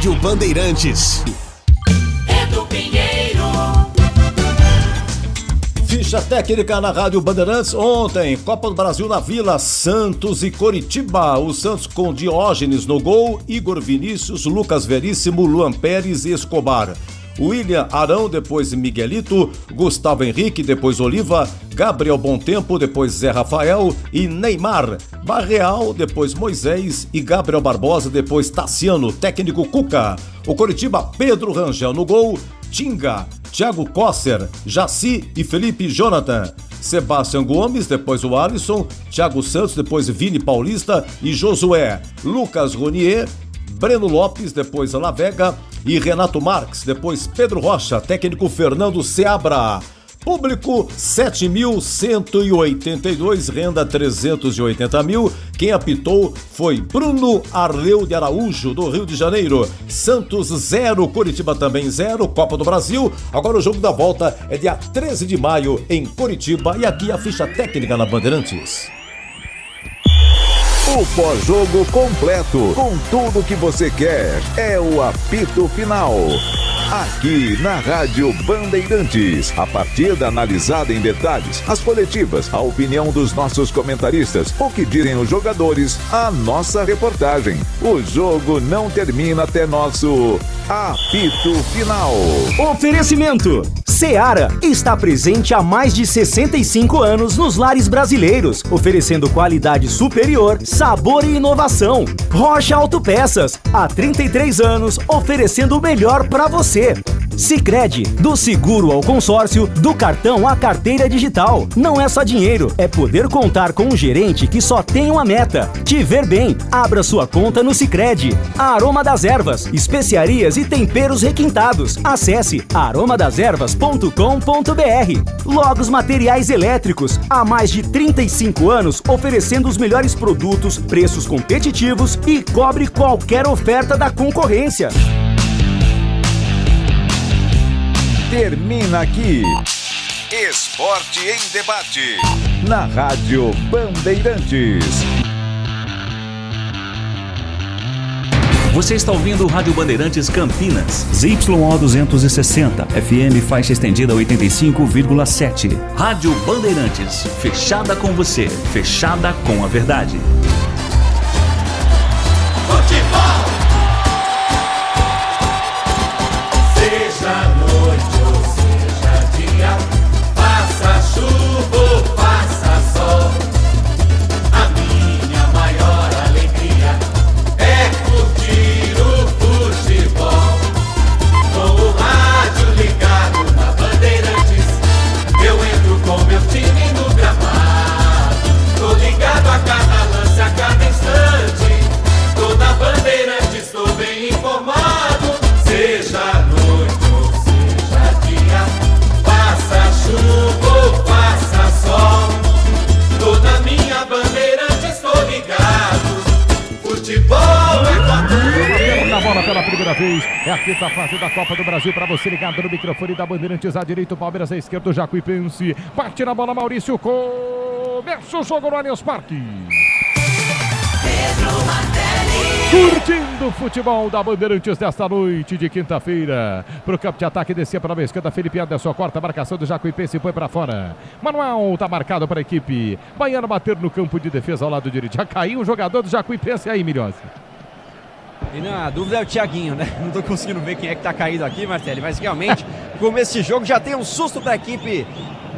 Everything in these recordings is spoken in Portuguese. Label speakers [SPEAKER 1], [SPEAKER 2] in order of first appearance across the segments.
[SPEAKER 1] Rádio Bandeirantes.
[SPEAKER 2] Edu Pinheiro.
[SPEAKER 3] Ficha técnica na Rádio Bandeirantes. Ontem, Copa do Brasil na Vila, Santos e Coritiba. O Santos com Diógenes no gol, Igor Vinícius, Lucas Veríssimo, Luan Pérez e Escobar. William Arão, depois Miguelito, Gustavo Henrique, depois Oliva, Gabriel Bontempo, depois Zé Rafael e Neymar. Barreal, depois Moisés e Gabriel Barbosa, depois Tassiano, técnico Cuca. O Coritiba, Pedro Rangel no gol, Tinga, Thiago Cosser, Jaci e Felipe Jonathan. Sebastião Gomes, depois o Alisson, Thiago Santos, depois Vini Paulista e Josué. Lucas Ronier, Breno Lopes, depois Lavega e Renato Marques, depois Pedro Rocha, técnico Fernando Seabra. Público 7.182, renda 380 mil. Quem apitou foi Bruno Arleu de Araújo, do Rio de Janeiro. Santos 0, Coritiba também 0, Copa do Brasil. Agora o jogo da volta é dia 13 de maio em Coritiba e aqui a ficha técnica na Bandeirantes.
[SPEAKER 4] O pós-jogo completo, com tudo que você quer, é o apito final. Aqui na Rádio Bandeirantes, a partida analisada em detalhes, as coletivas, a opinião dos nossos comentaristas, o que dizem os jogadores, a nossa reportagem. O jogo não termina até nosso apito final.
[SPEAKER 5] Oferecimento: Seara está presente há mais de 65 anos nos lares brasileiros, oferecendo qualidade superior, sabor e inovação. Rocha Autopeças, há 33 anos, oferecendo o melhor para você. Sicredi, do seguro ao consórcio, do cartão à carteira digital. Não é só dinheiro, é poder contar com um gerente que só tem uma meta: te ver bem. Abra sua conta no Sicredi. Aroma das Ervas, especiarias e temperos requintados. Acesse aromadeservas.com.br. Logos Materiais Elétricos, há mais de 35 anos oferecendo os melhores produtos, preços competitivos e cobre qualquer oferta da concorrência.
[SPEAKER 4] Termina aqui Esporte em Debate na Rádio Bandeirantes.
[SPEAKER 6] Você está ouvindo o Rádio Bandeirantes Campinas, ZYO 260, FM faixa estendida 85,7. Rádio Bandeirantes, fechada com você, fechada com a verdade.
[SPEAKER 2] Futebol. Seja noite ou seja dia, faça chuva ou faça sol, a minha maior alegria é curtir o futebol. Com o rádio ligado na Bandeirantes, eu entro com meu time no gramado. Tô ligado a cada lance, a cada instante. Tô na Bandeirantes, tô bem informado. Seja noite ou seja dia, faça chuva ou faça sol, tô na minha Bandeirantes, tô ligado. Futebol é
[SPEAKER 7] Batemos na bola pela primeira vez. É a quinta fase da Copa do Brasil para você ligado no microfone da Bandeirantes. À direita, o Palmeiras, à esquerda, o Jacuipense. Bate na bola, Maurício. Começa o jogo no Allianz Parque. Curtindo o futebol da Bandeirantes desta noite de quinta-feira. Pro campo de ataque, descia para a esquerda, Felipe Anderson, corta a marcação do Jacuipense e põe para fora. Manuel tá marcado para a equipe baiana bater no campo de defesa ao lado direito. Já caiu o jogador do Jacuipense aí, Milhões.
[SPEAKER 8] E na dúvida é o Thiaguinho, né? Não tô conseguindo ver quem é que tá caído aqui, Marcelo, mas realmente, começo desse jogo já tem um susto da equipe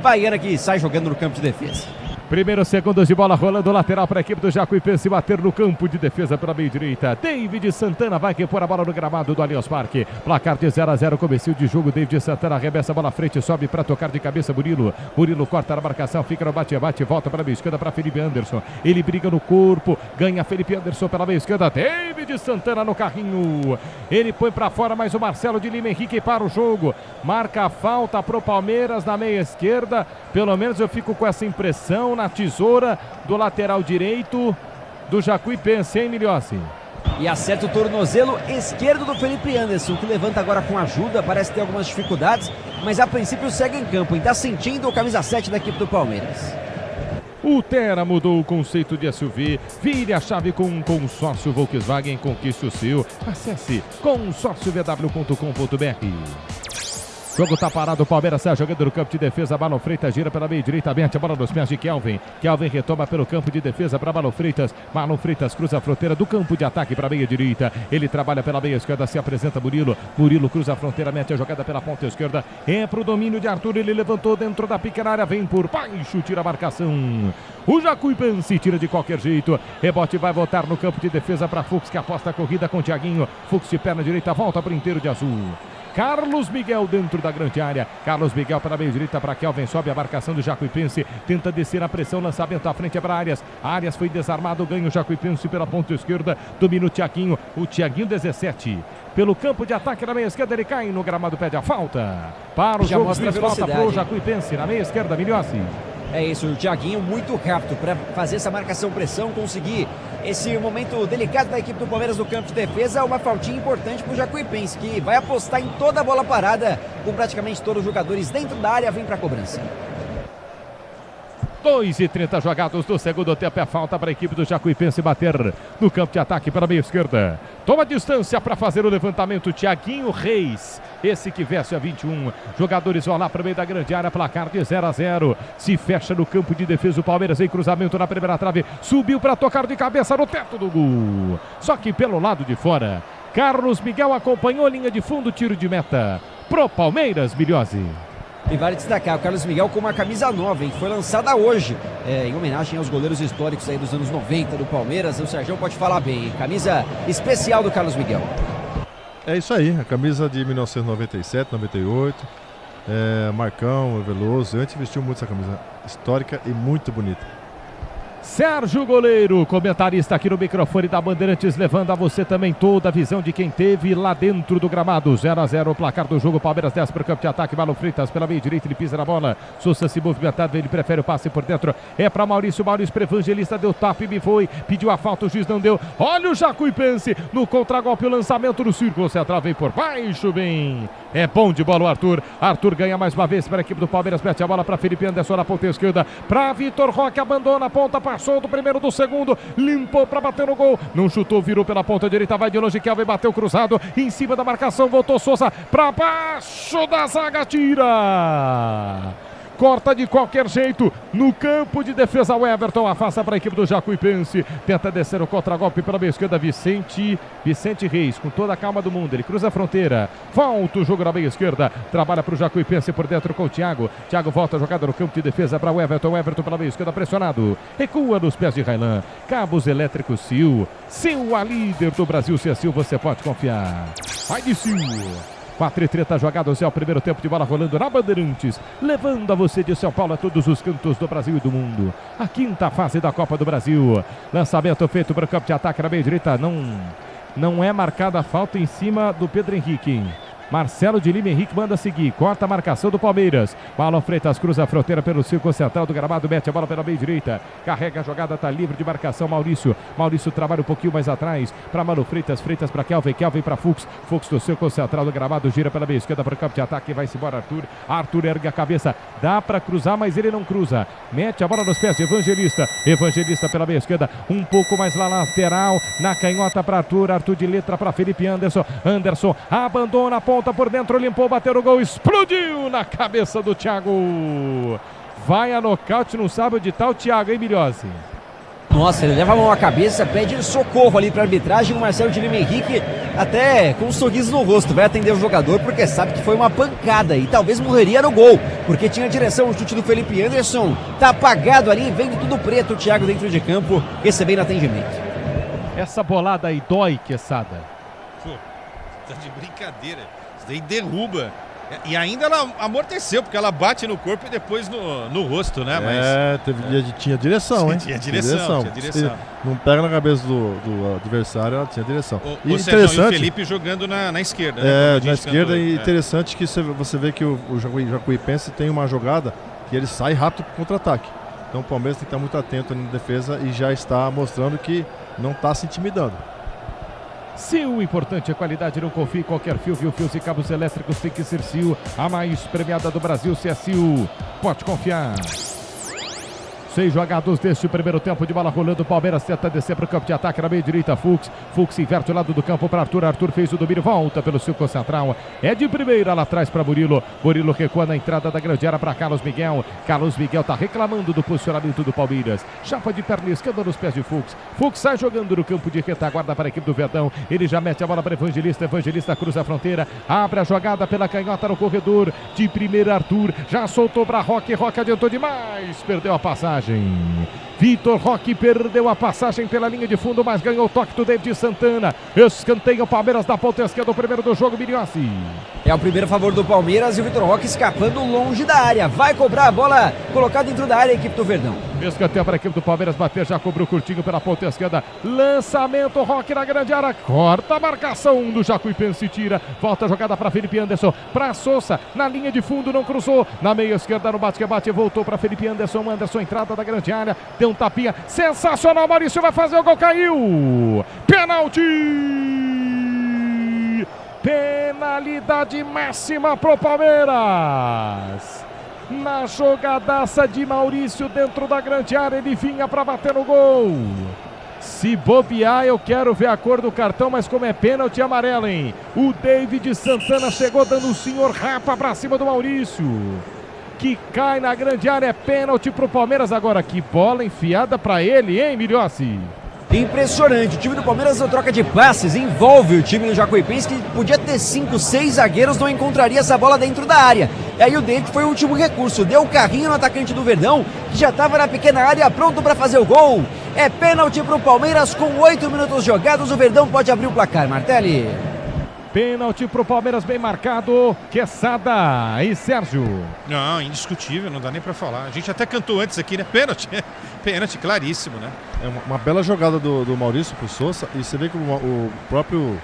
[SPEAKER 8] baiana que sai jogando no campo de defesa.
[SPEAKER 7] Primeiro, segundos de bola rolando, lateral para a equipe do Jacuipense bater no campo de defesa pela meia direita. David Santana vai repor a bola no gramado do Allianz Parque. Placar de 0-0, comecinho de jogo. David Santana arremessa a bola à frente, sobe para tocar de cabeça Murilo. Murilo corta na marcação, fica no bate-bate, volta para a meia esquerda para Felipe Anderson. Ele briga no corpo, ganha Felipe Anderson pela meia esquerda. David Santana no carrinho. Ele põe para fora, mas o Marcelo de Lima Henrique para o jogo. Marca a falta pro Palmeiras na meia esquerda. Pelo menos eu fico com essa impressão na tesoura do lateral direito do Jacuipense, hein, Milhossi?
[SPEAKER 8] E acerta o tornozelo esquerdo do Felipe Anderson, que levanta agora com ajuda, parece ter algumas dificuldades, mas a princípio segue em campo e está sentindo o camisa 7 da equipe do Palmeiras.
[SPEAKER 7] O Terra mudou o conceito de SUV. Vire a chave com um consórcio Volkswagen, conquiste o seu. Acesse consórciovw.com.br. Jogo tá parado, o Palmeiras sai jogando no campo de defesa, Marlon Freitas gira pela meia direita, mete a bola nos pés de Kelvin. Kelvin retoma pelo campo de defesa para Marlon Freitas. Marlon Freitas cruza a fronteira do campo de ataque para a meia direita. Ele trabalha pela meia esquerda, se apresenta Murilo. Murilo cruza a fronteira, mete a jogada pela ponta esquerda. É pro domínio de Arthur, ele levantou dentro da pequena área, vem por baixo, tira a marcação. O Jacuipense tira de qualquer jeito. Rebote vai voltar no campo de defesa para Fux, que aposta a corrida com Thiaguinho. Fux de perna direita, volta para o inteiro de azul. Carlos Miguel dentro da grande área. Carlos Miguel para a meia direita para Kelvin. Sobe a marcação do Jacuipense. Tenta descer a pressão. Lançamento à frente é para Arias. Arias foi desarmado. Ganha o Jacuipense pela ponta esquerda. Domina o Thiaguinho. O Thiaguinho 17. Pelo campo de ataque na meia esquerda. Ele cai no gramado. Pede a falta. Para o jogo. Falta para o Jacuipense. Na meia esquerda. Milhossi.
[SPEAKER 8] É isso, o Thiaguinho muito rápido para fazer essa marcação-pressão, conseguir esse momento delicado da equipe do Palmeiras no campo de defesa. Uma faltinha importante para o Jacuipense, que vai apostar em toda a bola parada, com praticamente todos os jogadores dentro da área, vem para a cobrança.
[SPEAKER 7] 2:30 jogados do segundo tempo. É falta para a equipe do Jacuipense bater no campo de ataque pela meia esquerda. Toma distância para fazer o levantamento. Thiaguinho Reis, esse que veste a 21. Jogadores vão lá para o meio da grande área. Placar de 0-0. Se fecha no campo de defesa o Palmeiras em cruzamento na primeira trave. Subiu para tocar de cabeça no teto do gol. Só que pelo lado de fora. Carlos Miguel acompanhou a linha de fundo. Tiro de meta pro Palmeiras, Milhose.
[SPEAKER 8] E vale destacar o Carlos Miguel com uma camisa nova, hein, que foi lançada hoje, em homenagem aos goleiros históricos aí dos anos 90 do Palmeiras. O Sérgio pode falar bem, hein? Camisa especial do Carlos Miguel.
[SPEAKER 1] É isso aí, a camisa de 1997, 98, Marcão, Veloso. A gente vestiu muito essa camisa, histórica e muito bonita.
[SPEAKER 7] Sérgio Goleiro, comentarista aqui no microfone da Bandeirantes, levando a você também toda a visão de quem teve lá dentro do gramado. 0-0 o placar do jogo. Palmeiras desce para o campo de ataque. Marlon Freitas pela meia direita, ele pisa na bola. Sousa se movimentado, ele prefere o passe por dentro. É para Maurício para Evangelista, deu tapa e me foi. Pediu a falta, o juiz não deu. Olha o Jacuipense no contragolpe, o lançamento do círculo central, vem por baixo, bem. É bom de bola o Arthur. Arthur ganha mais uma vez para a equipe do Palmeiras. Mete a bola para Felipe Anderson na ponta esquerda. Para Vitor Roque, abandona a ponta, passou do primeiro, do segundo, limpou para bater no gol, não chutou, virou pela ponta direita, vai de longe, Kelvin bateu cruzado, em cima da marcação, voltou Sousa, para baixo da zaga, tira! Corta de qualquer jeito no campo de defesa. O Everton afasta para a equipe do Jacuipense. Tenta descer o contragolpe pela meia esquerda. Vicente Reis, com toda a calma do mundo. Ele cruza a fronteira. Volta o jogo na meia esquerda. Trabalha para o Jacuipense por dentro com o Thiago. Thiago volta a jogada no campo de defesa para o Everton. Everton pela meia esquerda pressionado. Recua nos pés de Railan. Cabos elétricos Sil. Sil, a líder do Brasil. Se é Sil, você pode confiar. Vai de Sil. 4:30 jogados, é o primeiro tempo de bola rolando na Bandeirantes, levando a você de São Paulo a todos os cantos do Brasil e do mundo. A quinta fase da Copa do Brasil. Lançamento feito para o campo de ataque na meia direita. Não é marcada a falta em cima do Pedro Henrique. Marcelo de Lima Henrique manda seguir, corta a marcação do Palmeiras. Marlon Freitas cruza a fronteira pelo círculo central do gramado, mete a bola pela meia direita, carrega a jogada, tá livre de marcação. Maurício trabalha um pouquinho mais atrás para Marlon Freitas para Kelvin para Fux do círculo central do gramado, gira pela meia esquerda para o campo de ataque, vai-se embora Arthur ergue a cabeça, dá para cruzar, mas ele não cruza, mete a bola nos pés de Evangelista pela meia esquerda, um pouco mais lá lateral, na canhota para Arthur de letra para Felipe Anderson abandona a ponta por dentro, limpou, bateu o gol, explodiu na cabeça do Thiago. Vai a nocaute, não sabe onde está o Thiago, hein, Milhose?
[SPEAKER 8] Nossa, ele leva a mão à cabeça, pede socorro ali para a arbitragem. O Marcelo de Lima Henrique até com um sorriso no rosto vai atender o jogador, porque sabe que foi uma pancada e talvez morreria no gol, porque tinha direção o chute do Felipe Anderson. Tá apagado ali, vendo tudo preto o Thiago dentro de campo, recebendo atendimento.
[SPEAKER 7] Essa bolada aí dói, Quesada.
[SPEAKER 9] Pô, tá de brincadeira. Isso daí derruba. E ainda ela amorteceu, porque ela bate no corpo e depois no rosto, né? Mas...
[SPEAKER 1] tinha direção, hein?
[SPEAKER 9] Tinha direção.
[SPEAKER 1] Se não pega na cabeça do adversário, ela tinha direção.
[SPEAKER 9] E interessante, o Felipe jogando na esquerda, né?
[SPEAKER 1] Na esquerda, e interessante que você vê que o Jacuipense tem uma jogada que ele sai rápido para o contra-ataque. Então o Palmeiras tem que estar muito atento na defesa e já está mostrando que não está se intimidando.
[SPEAKER 7] Sil, importante é qualidade, não confie em qualquer fio, viu? Fios e cabos elétricos tem que ser Sil, a mais premiada do Brasil. Se é Sil, pode confiar. 6 jogados deste primeiro tempo de bola rolando. O Palmeiras tenta descer para o campo de ataque na meia direita. Fux inverte o lado do campo para Arthur. Arthur fez o domínio, volta pelo círculo central. É de primeira lá atrás para Murilo. Murilo recua na entrada da grande área para Carlos Miguel. Carlos Miguel está reclamando do posicionamento do Palmeiras. Chapa de perna esquerda nos pés de Fux. Fux sai jogando no campo de retaguarda para a equipe do Verdão. Ele já mete a bola para Evangelista. Evangelista cruza a fronteira. Abre a jogada pela canhota no corredor. De primeira Arthur. Já soltou para Roque. Roque adiantou demais. Perdeu a passagem. Vitor Roque perdeu a passagem pela linha de fundo, mas ganhou o toque do David Santana. Escanteia o Palmeiras da ponta esquerda, o primeiro do jogo, Miriossi.
[SPEAKER 8] É o primeiro a favor do Palmeiras e o Vitor Roque escapando longe da área. Vai cobrar a bola colocada dentro da área a equipe do Verdão.
[SPEAKER 7] Escanteio para a equipe do Palmeiras bater, já cobrou curtinho pela ponta esquerda. Lançamento, Roque na grande área, corta a marcação do Jacuipense, tira. Volta a jogada para Felipe Anderson, para Sousa, na linha de fundo, não cruzou. Na meia esquerda, no bate-que-bate, voltou para Felipe Anderson. Anderson, entrada da grande área, deu um tapinha, sensacional, Maurício vai fazer o gol, caiu. Pênalti! Penalidade máxima pro Palmeiras. Na jogadaça de Maurício dentro da grande área, ele vinha para bater no gol. Se bobear, eu quero ver a cor do cartão, mas como é pênalti, amarelo, hein? O David Santana chegou dando o senhor rapa para cima do Maurício, que cai na grande área. É pênalti pro Palmeiras agora. Que bola enfiada para ele, hein, Miriossi?
[SPEAKER 8] Impressionante, o time do Palmeiras na troca de passes envolve o time do Jacuipense, que podia ter 5, 6 zagueiros, não encontraria essa bola dentro da área. E aí o David foi o último recurso, deu o carrinho no atacante do Verdão, que já estava na pequena área pronto para fazer o gol. É pênalti para o Palmeiras com 8 minutos jogados, o Verdão pode abrir o placar, Martelli.
[SPEAKER 7] Pênalti pro Palmeiras, bem marcado. Quesada e Sérgio.
[SPEAKER 9] Não, indiscutível, não dá nem pra falar. A gente até cantou antes aqui, né? Pênalti. Pênalti claríssimo, né?
[SPEAKER 1] É uma bela jogada do Maurício pro Sousa. E você vê que o próprio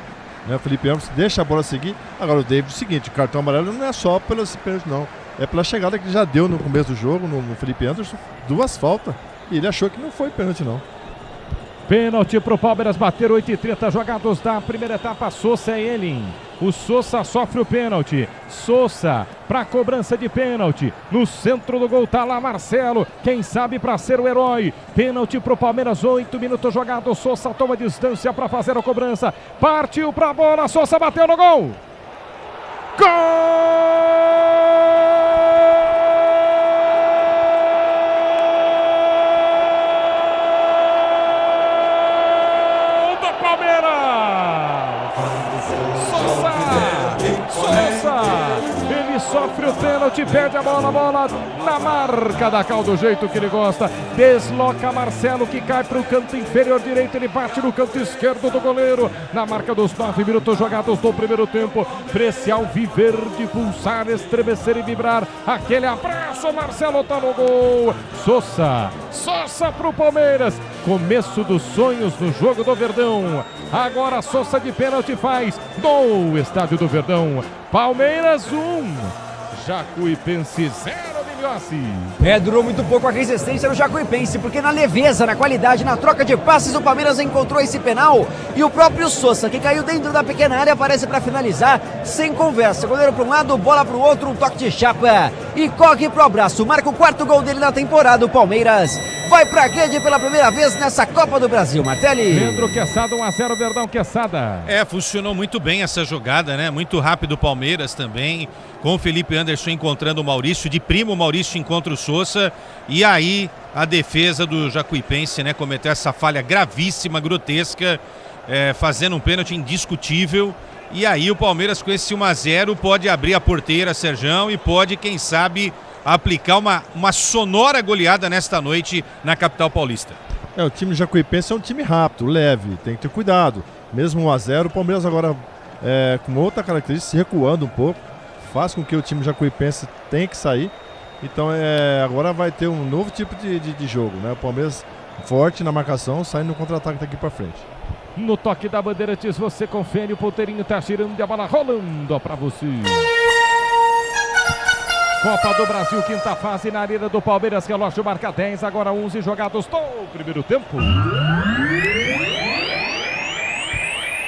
[SPEAKER 1] Felipe Anderson deixa a bola seguir. Agora o David, é o seguinte, o cartão amarelo não é só pelo pênalti, não. É pela chegada que ele já deu no começo do jogo, no Felipe Anderson. 2 faltas. E ele achou que não foi pênalti, não.
[SPEAKER 7] Pênalti pro Palmeiras bater, 8h30 jogados da primeira etapa. Sousa é ele. O Sousa sofre o pênalti. Sousa para cobrança de pênalti. No centro do gol tá lá Marcelo. Quem sabe para ser o herói. Pênalti pro Palmeiras, 8 minutos jogados. Sousa toma distância para fazer a cobrança. Partiu pra bola. Sousa bateu no gol. Gol! Sofre o pênalti, perde a bola na marca da Cal do jeito que ele gosta. Desloca Marcelo, que cai para o canto inferior direito, ele bate no canto esquerdo do goleiro. Na marca dos 9 minutos jogados do primeiro tempo. Precial viver de pulsar, estremecer e vibrar. Aquele abraço, Marcelo tá no gol. Sousa pro Palmeiras. Começo dos sonhos no jogo do Verdão. Agora Sousa de pênalti faz no estádio do Verdão. Palmeiras 1, Jacuipense 0, Miriossi.
[SPEAKER 8] Durou muito pouco a resistência no Jacuipense, porque na leveza, na qualidade, na troca de passes, o Palmeiras encontrou esse penal. E o próprio Sousa, que caiu dentro da pequena área, aparece para finalizar sem conversa. Goleiro para um lado, bola para o outro, um toque de chapa e corre pro abraço. Marca o 4º gol dele na temporada. O Palmeiras vai pra rede pela primeira vez nessa Copa do Brasil, Martelli.
[SPEAKER 7] Leandro Quesada, 1-0, Verdão, Quesada.
[SPEAKER 9] Funcionou muito bem essa jogada, né? Muito rápido o Palmeiras também, com o Felipe Anderson encontrando o Maurício, de primo o Maurício encontra o Sousa, e aí a defesa do Jacuipense, né? Cometeu essa falha gravíssima, grotesca, fazendo um pênalti indiscutível. E aí o Palmeiras com esse 1-0 pode abrir a porteira, Serjão, e pode, quem sabe, aplicar uma sonora goleada nesta noite na capital paulista.
[SPEAKER 1] O time Jacuipense é um time rápido, leve, tem que ter cuidado. Mesmo 1-0, o Palmeiras agora com outra característica, se recuando um pouco, faz com que o time Jacuipense tenha que sair. Então agora vai ter um novo tipo de jogo, né? O Palmeiras forte na marcação, saindo no contra-ataque daqui para frente.
[SPEAKER 7] No toque da Bandeirantes, você confere, o ponteirinho tá girando e a bola rolando para você. Copa do Brasil, quinta fase na Arena do Palmeiras, relógio marca 10, agora 11 jogados do primeiro tempo.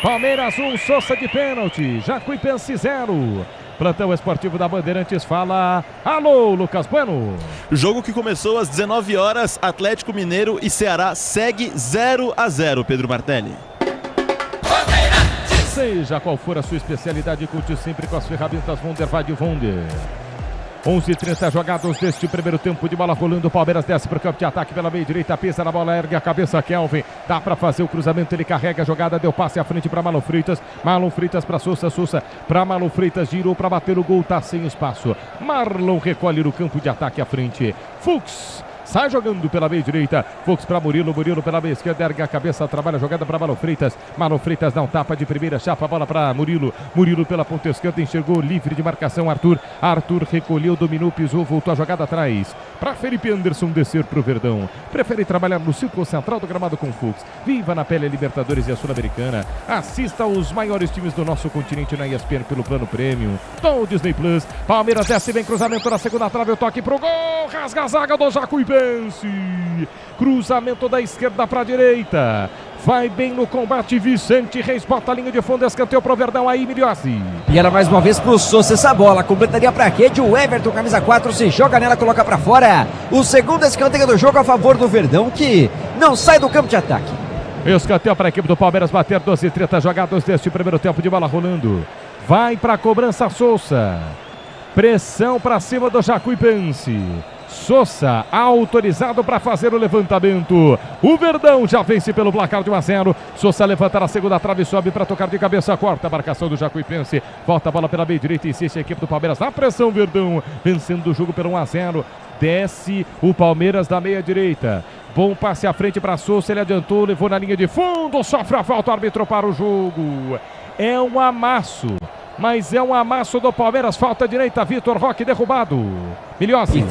[SPEAKER 7] Palmeiras 1, Sousa de pênalti, Jacuipense 0. Plantão esportivo da Bandeirantes fala. Alô, Lucas Bueno.
[SPEAKER 10] Jogo que começou às 19 horas, Atlético Mineiro e Ceará segue 0-0, Pedro Martelli.
[SPEAKER 7] Seja qual for a sua especialidade, conte sempre com as ferramentas Wonder vai de Wonder. 11h30 jogados deste primeiro tempo de bola rolando. O Palmeiras desce para o campo de ataque pela meia direita, pisa na bola, ergue a cabeça, Kelvin. Dá para fazer o cruzamento, ele carrega a jogada, deu passe à frente para Marlon Freitas. Marlon Freitas para Sousa, Sousa para Marlon Freitas, girou para bater o gol, tá sem espaço. Marlon recolhe no campo de ataque à frente. Fux sai jogando pela meia direita. Fux para Murilo, Murilo pela meia esquerda, ergue a cabeça, trabalha a jogada para Marlon Freitas. Marlon Freitas dá um tapa de primeira, chapa a bola para Murilo. Murilo pela ponta esquerda, enxergou livre de marcação Arthur. Arthur recolheu, dominou, pisou, voltou a jogada atrás. Para Felipe Anderson descer para o Verdão. Prefere trabalhar no círculo central do gramado com Fux. Viva na pele a Libertadores e a Sul-Americana. Assista aos maiores times do nosso continente na ESPN pelo plano Premium. Do Disney Plus. Palmeiras desce bem, cruzamento na segunda trave, o toque pro gol. Rasga a zaga do Jacuipense. Cruzamento da esquerda para a direita. Vai bem no combate Vicente Reis, bota a linha de fundo, escanteio pro Verdão aí, Miliossi.
[SPEAKER 8] E era mais uma vez pro Sousa essa bola, completaria pra rede, o Everton, camisa 4, se joga nela, coloca pra fora. O segundo escanteio do jogo a favor do Verdão, que não sai do campo de ataque.
[SPEAKER 7] Escanteio para a equipe do Palmeiras bater 12h30 jogados deste primeiro tempo de bola rolando. Vai pra cobrança Sousa. Pressão pra cima do Jacuipense. Sousa autorizado para fazer o levantamento. O Verdão já vence pelo placar de 1-0. Sousa levanta na segunda trave, sobe para tocar de cabeça, corta a marcação do Jacuipense. Volta a bola pela meia direita, insiste a equipe do Palmeiras na pressão. Verdão vencendo o jogo pelo 1-0. Desce o Palmeiras da meia direita. Bom passe à frente para Sousa, ele adiantou, levou na linha de fundo, sofre a falta, o árbitro para o jogo. É um amasso. Mas é um amasso do Palmeiras, falta direita, Vitor Roque derrubado. Miliossi.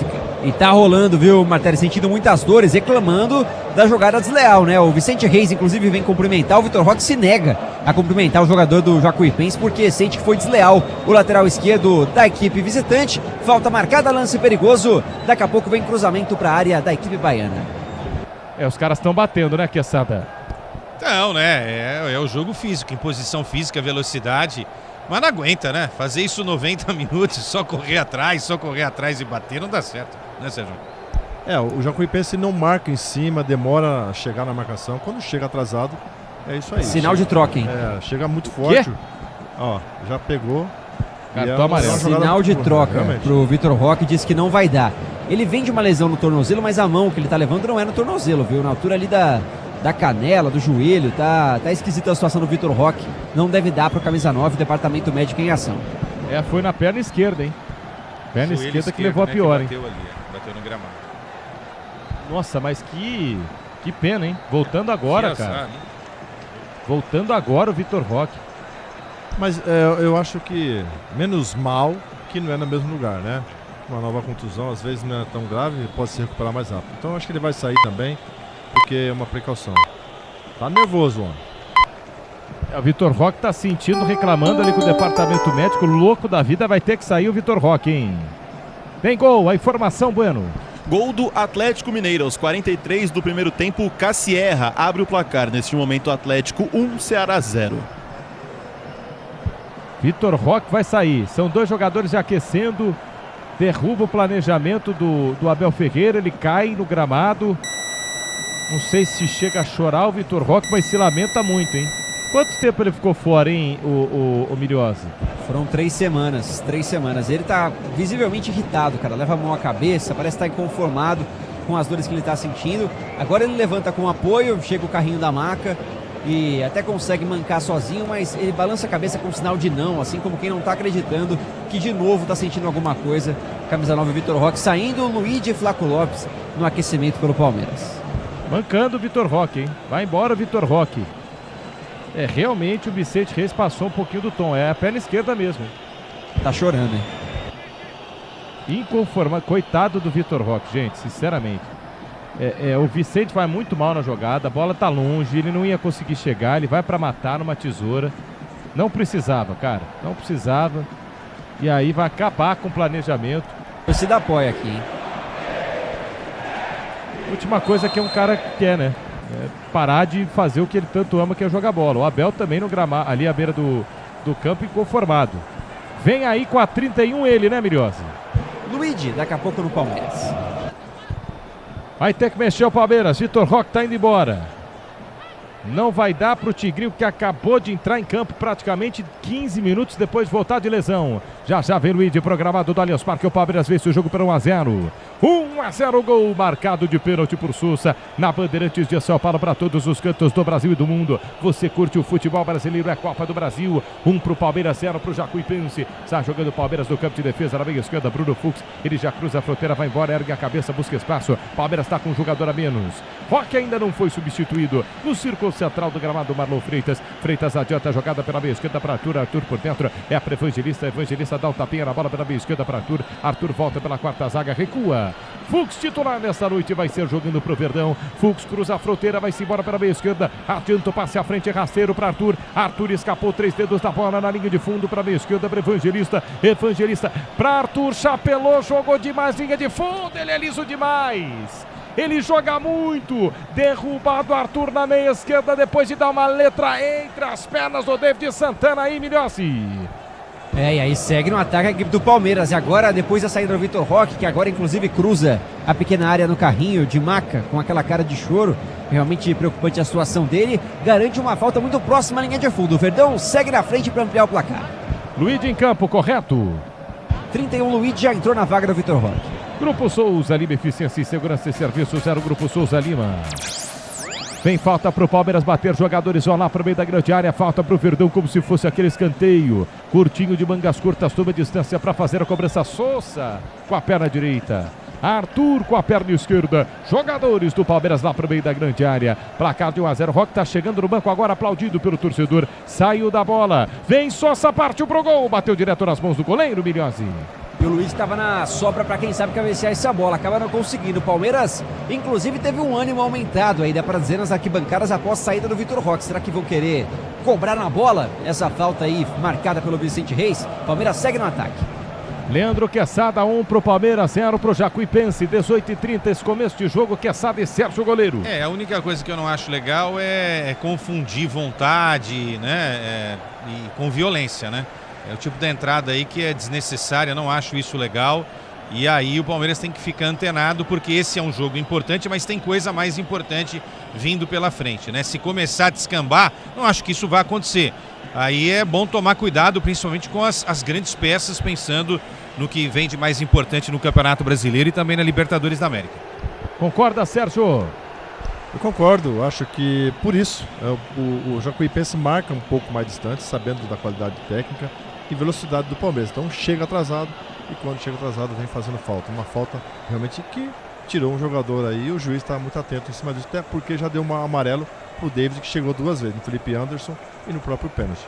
[SPEAKER 8] E tá rolando, viu, Martelli, sentindo muitas dores, reclamando da jogada desleal, né? O Vicente Reis, inclusive, vem cumprimentar, o Vitor Roque se nega a cumprimentar o jogador do Jacuipense, porque sente que foi desleal o lateral esquerdo da equipe visitante. Falta marcada, lance perigoso, daqui a pouco vem cruzamento para a área da equipe baiana.
[SPEAKER 7] Os caras estão batendo, né, Quesada?
[SPEAKER 9] Não, né? É o jogo físico, imposição física, velocidade. Mas não aguenta, né? Fazer isso 90 minutos, só correr atrás e bater, não dá certo, né, Sérgio?
[SPEAKER 1] O Jacuipense não marca em cima, demora a chegar na marcação. Quando chega atrasado, é isso aí.
[SPEAKER 8] Sinal de troca, hein?
[SPEAKER 1] Chega muito forte. Ó, já pegou.
[SPEAKER 7] Cartão amarelo.
[SPEAKER 8] Sinal de troca pro Vitor Roque, diz que não vai dar. Ele vem de uma lesão no tornozelo, mas a mão que ele tá levando não é no tornozelo, viu? Na altura ali da canela, do joelho, tá esquisita a situação do Vitor Roque. Não deve dar pro camisa 9, departamento médico em ação.
[SPEAKER 7] Foi na perna esquerda, hein? Perna esquerda que levou a pior, hein?
[SPEAKER 9] Bateu no gramado.
[SPEAKER 7] Nossa, mas que pena, hein? Voltando agora, cara. Voltando agora o Vitor Roque.
[SPEAKER 1] Mas eu acho que menos mal que não é no mesmo lugar, né? Uma nova contusão, às vezes não é tão grave, pode se recuperar mais rápido. Então acho que ele vai sair também, porque é uma precaução. Tá nervoso, homem.
[SPEAKER 7] O Vitor Roque tá sentindo, reclamando ali com o departamento médico, louco da vida, vai ter que sair o Vitor Roque, hein? Tem gol, a informação, Bueno.
[SPEAKER 10] Gol do Atlético Mineiro, aos 43 do primeiro tempo, Cassierra abre o placar. Neste momento, Atlético 1, Ceará 0.
[SPEAKER 7] Vitor Roque vai sair, são dois jogadores já aquecendo, derruba o planejamento do Abel Ferreira, ele cai no gramado. Não sei se chega a chorar o Vitor Roque, mas se lamenta muito, hein? Quanto tempo ele ficou fora, hein, o Miliossi?
[SPEAKER 8] Foram 3 semanas, 3 semanas. Ele tá visivelmente irritado, cara. Leva a mão à cabeça, parece estar inconformado com as dores que ele tá sentindo. Agora ele levanta com apoio, chega o carrinho da maca e até consegue mancar sozinho, mas ele balança a cabeça com sinal de não, assim como quem não tá acreditando que de novo tá sentindo alguma coisa. Camisa 9, Vitor Roque, saindo o Luigi Flaco Lopes no aquecimento pelo Palmeiras.
[SPEAKER 7] Mancando o Vitor Roque, hein? Vai embora o Vitor Roque. Realmente o Vicente Reis passou um pouquinho do tom. É a perna esquerda mesmo.
[SPEAKER 8] Tá chorando, hein?
[SPEAKER 7] Inconformado. Coitado do Vitor Roque, gente, sinceramente. O Vicente vai muito mal na jogada. A bola tá longe, ele não ia conseguir chegar. Ele vai pra matar numa tesoura. Não precisava, cara. Não precisava. E aí vai acabar com o planejamento.
[SPEAKER 8] Você dá apoio aqui, hein?
[SPEAKER 7] Última coisa que um cara quer, né? Parar de fazer o que ele tanto ama, que é jogar bola. O Abel também no gramado, ali à beira do campo, inconformado. Vem aí com a 31 ele, né, Miriose?
[SPEAKER 8] Luigi, daqui a pouco no Palmeiras.
[SPEAKER 7] Vai ter que mexer o Palmeiras. Vitor Roque tá indo embora. Não vai dar pro Tigrinho, que acabou de entrar em campo praticamente 15 minutos depois de voltar de lesão. Já vem Luigi, programado do Allianz Parque. O Palmeiras vence o jogo por 1-0. 1-0, gol marcado de pênalti por Sousa. Na Bandeirantes de São Paulo, para todos os cantos do Brasil e do mundo. Você curte o futebol brasileiro, é Copa do Brasil. 1 pro Palmeiras, 0 pro Jacuipense. Está jogando o Palmeiras no campo de defesa, na meia esquerda, Bruno Fux. Ele já cruza a fronteira, vai embora, ergue a cabeça, busca espaço. Palmeiras está com um jogador a menos. Roque ainda não foi substituído. No círculo central do gramado, Marlon Freitas. Freitas adianta a jogada pela meia esquerda para Arthur. Arthur por dentro é para Evangelista. Evangelista dá um tapinha na bola pela meia esquerda para Arthur. Arthur volta pela quarta zaga, recua. Fux titular nesta noite, vai ser jogando pro Verdão. Fux cruza a fronteira, vai-se embora pela meia esquerda. Adianta o passe à frente, rasteiro para Arthur. Arthur escapou 3 dedos da bola na linha de fundo para a meia esquerda para Evangelista. Evangelista para Arthur, chapelou, jogou demais, linha de fundo, ele é liso demais. Ele joga muito, derrubado Arthur na meia esquerda depois de dar uma letra entre as pernas do David Santana aí, Milhossi.
[SPEAKER 8] E aí segue no ataque a equipe do Palmeiras. E agora, depois da saída do Vitor Roque, que agora inclusive cruza a pequena área no carrinho de maca, com aquela cara de choro, realmente preocupante a situação dele, garante uma falta muito próxima à linha de fundo. O Verdão segue na frente para ampliar o placar.
[SPEAKER 7] Luigi em campo, correto?
[SPEAKER 8] 31, Luigi já entrou na vaga do Vitor Roque.
[SPEAKER 7] Grupo Souza Lima, Eficiência e Segurança e Serviços, 0 Grupo Souza Lima. Vem falta pro Palmeiras bater, jogadores vão lá pro meio da grande área, falta pro Verdão como se fosse aquele escanteio. Curtinho de mangas curtas, toma distância para fazer a cobrança. Sousa com a perna direita. Arthur com a perna esquerda. Jogadores do Palmeiras lá pro meio da grande área. Placar de 1-0. Roque tá chegando no banco agora, aplaudido pelo torcedor. Saiu da bola. Vem Sousa, partiu pro gol. Bateu direto nas mãos do goleiro, Milhozzi.
[SPEAKER 8] E o Luiz estava na sobra para quem sabe cabecear essa bola, acaba não conseguindo. O Palmeiras, inclusive, teve um ânimo aumentado aí, dá para dizer, nas arquibancadas após a saída do Vitor Roque. Será que vão querer cobrar na bola essa falta aí marcada pelo Vicente Reis? Palmeiras segue no ataque.
[SPEAKER 7] Leandro Quesada, 1 pro Palmeiras, 0 pro Jacuipense, 18h30 esse começo de jogo. Quesada e Sérgio goleiro.
[SPEAKER 9] A única coisa que eu não acho legal é confundir vontade, né, e com violência, né? É o tipo da entrada aí que é desnecessária, não acho isso legal. E aí o Palmeiras tem que ficar antenado, porque esse é um jogo importante, mas tem coisa mais importante vindo pela frente, né? Se começar a descambar, não acho que isso vai acontecer. Aí é bom tomar cuidado, principalmente com as grandes peças, pensando no que vem de mais importante no Campeonato Brasileiro e também na Libertadores da América.
[SPEAKER 7] Concorda, Sérgio?
[SPEAKER 1] Eu concordo, acho que por isso o Jacuipense marca um pouco mais distante, sabendo da qualidade técnica e velocidade do Palmeiras. Então chega atrasado e quando chega atrasado vem fazendo falta. Uma falta realmente que tirou um jogador aí e o juiz está muito atento em cima disso, até porque já deu um amarelo pro David, que chegou 2 vezes, no Felipe Anderson e no próprio pênalti.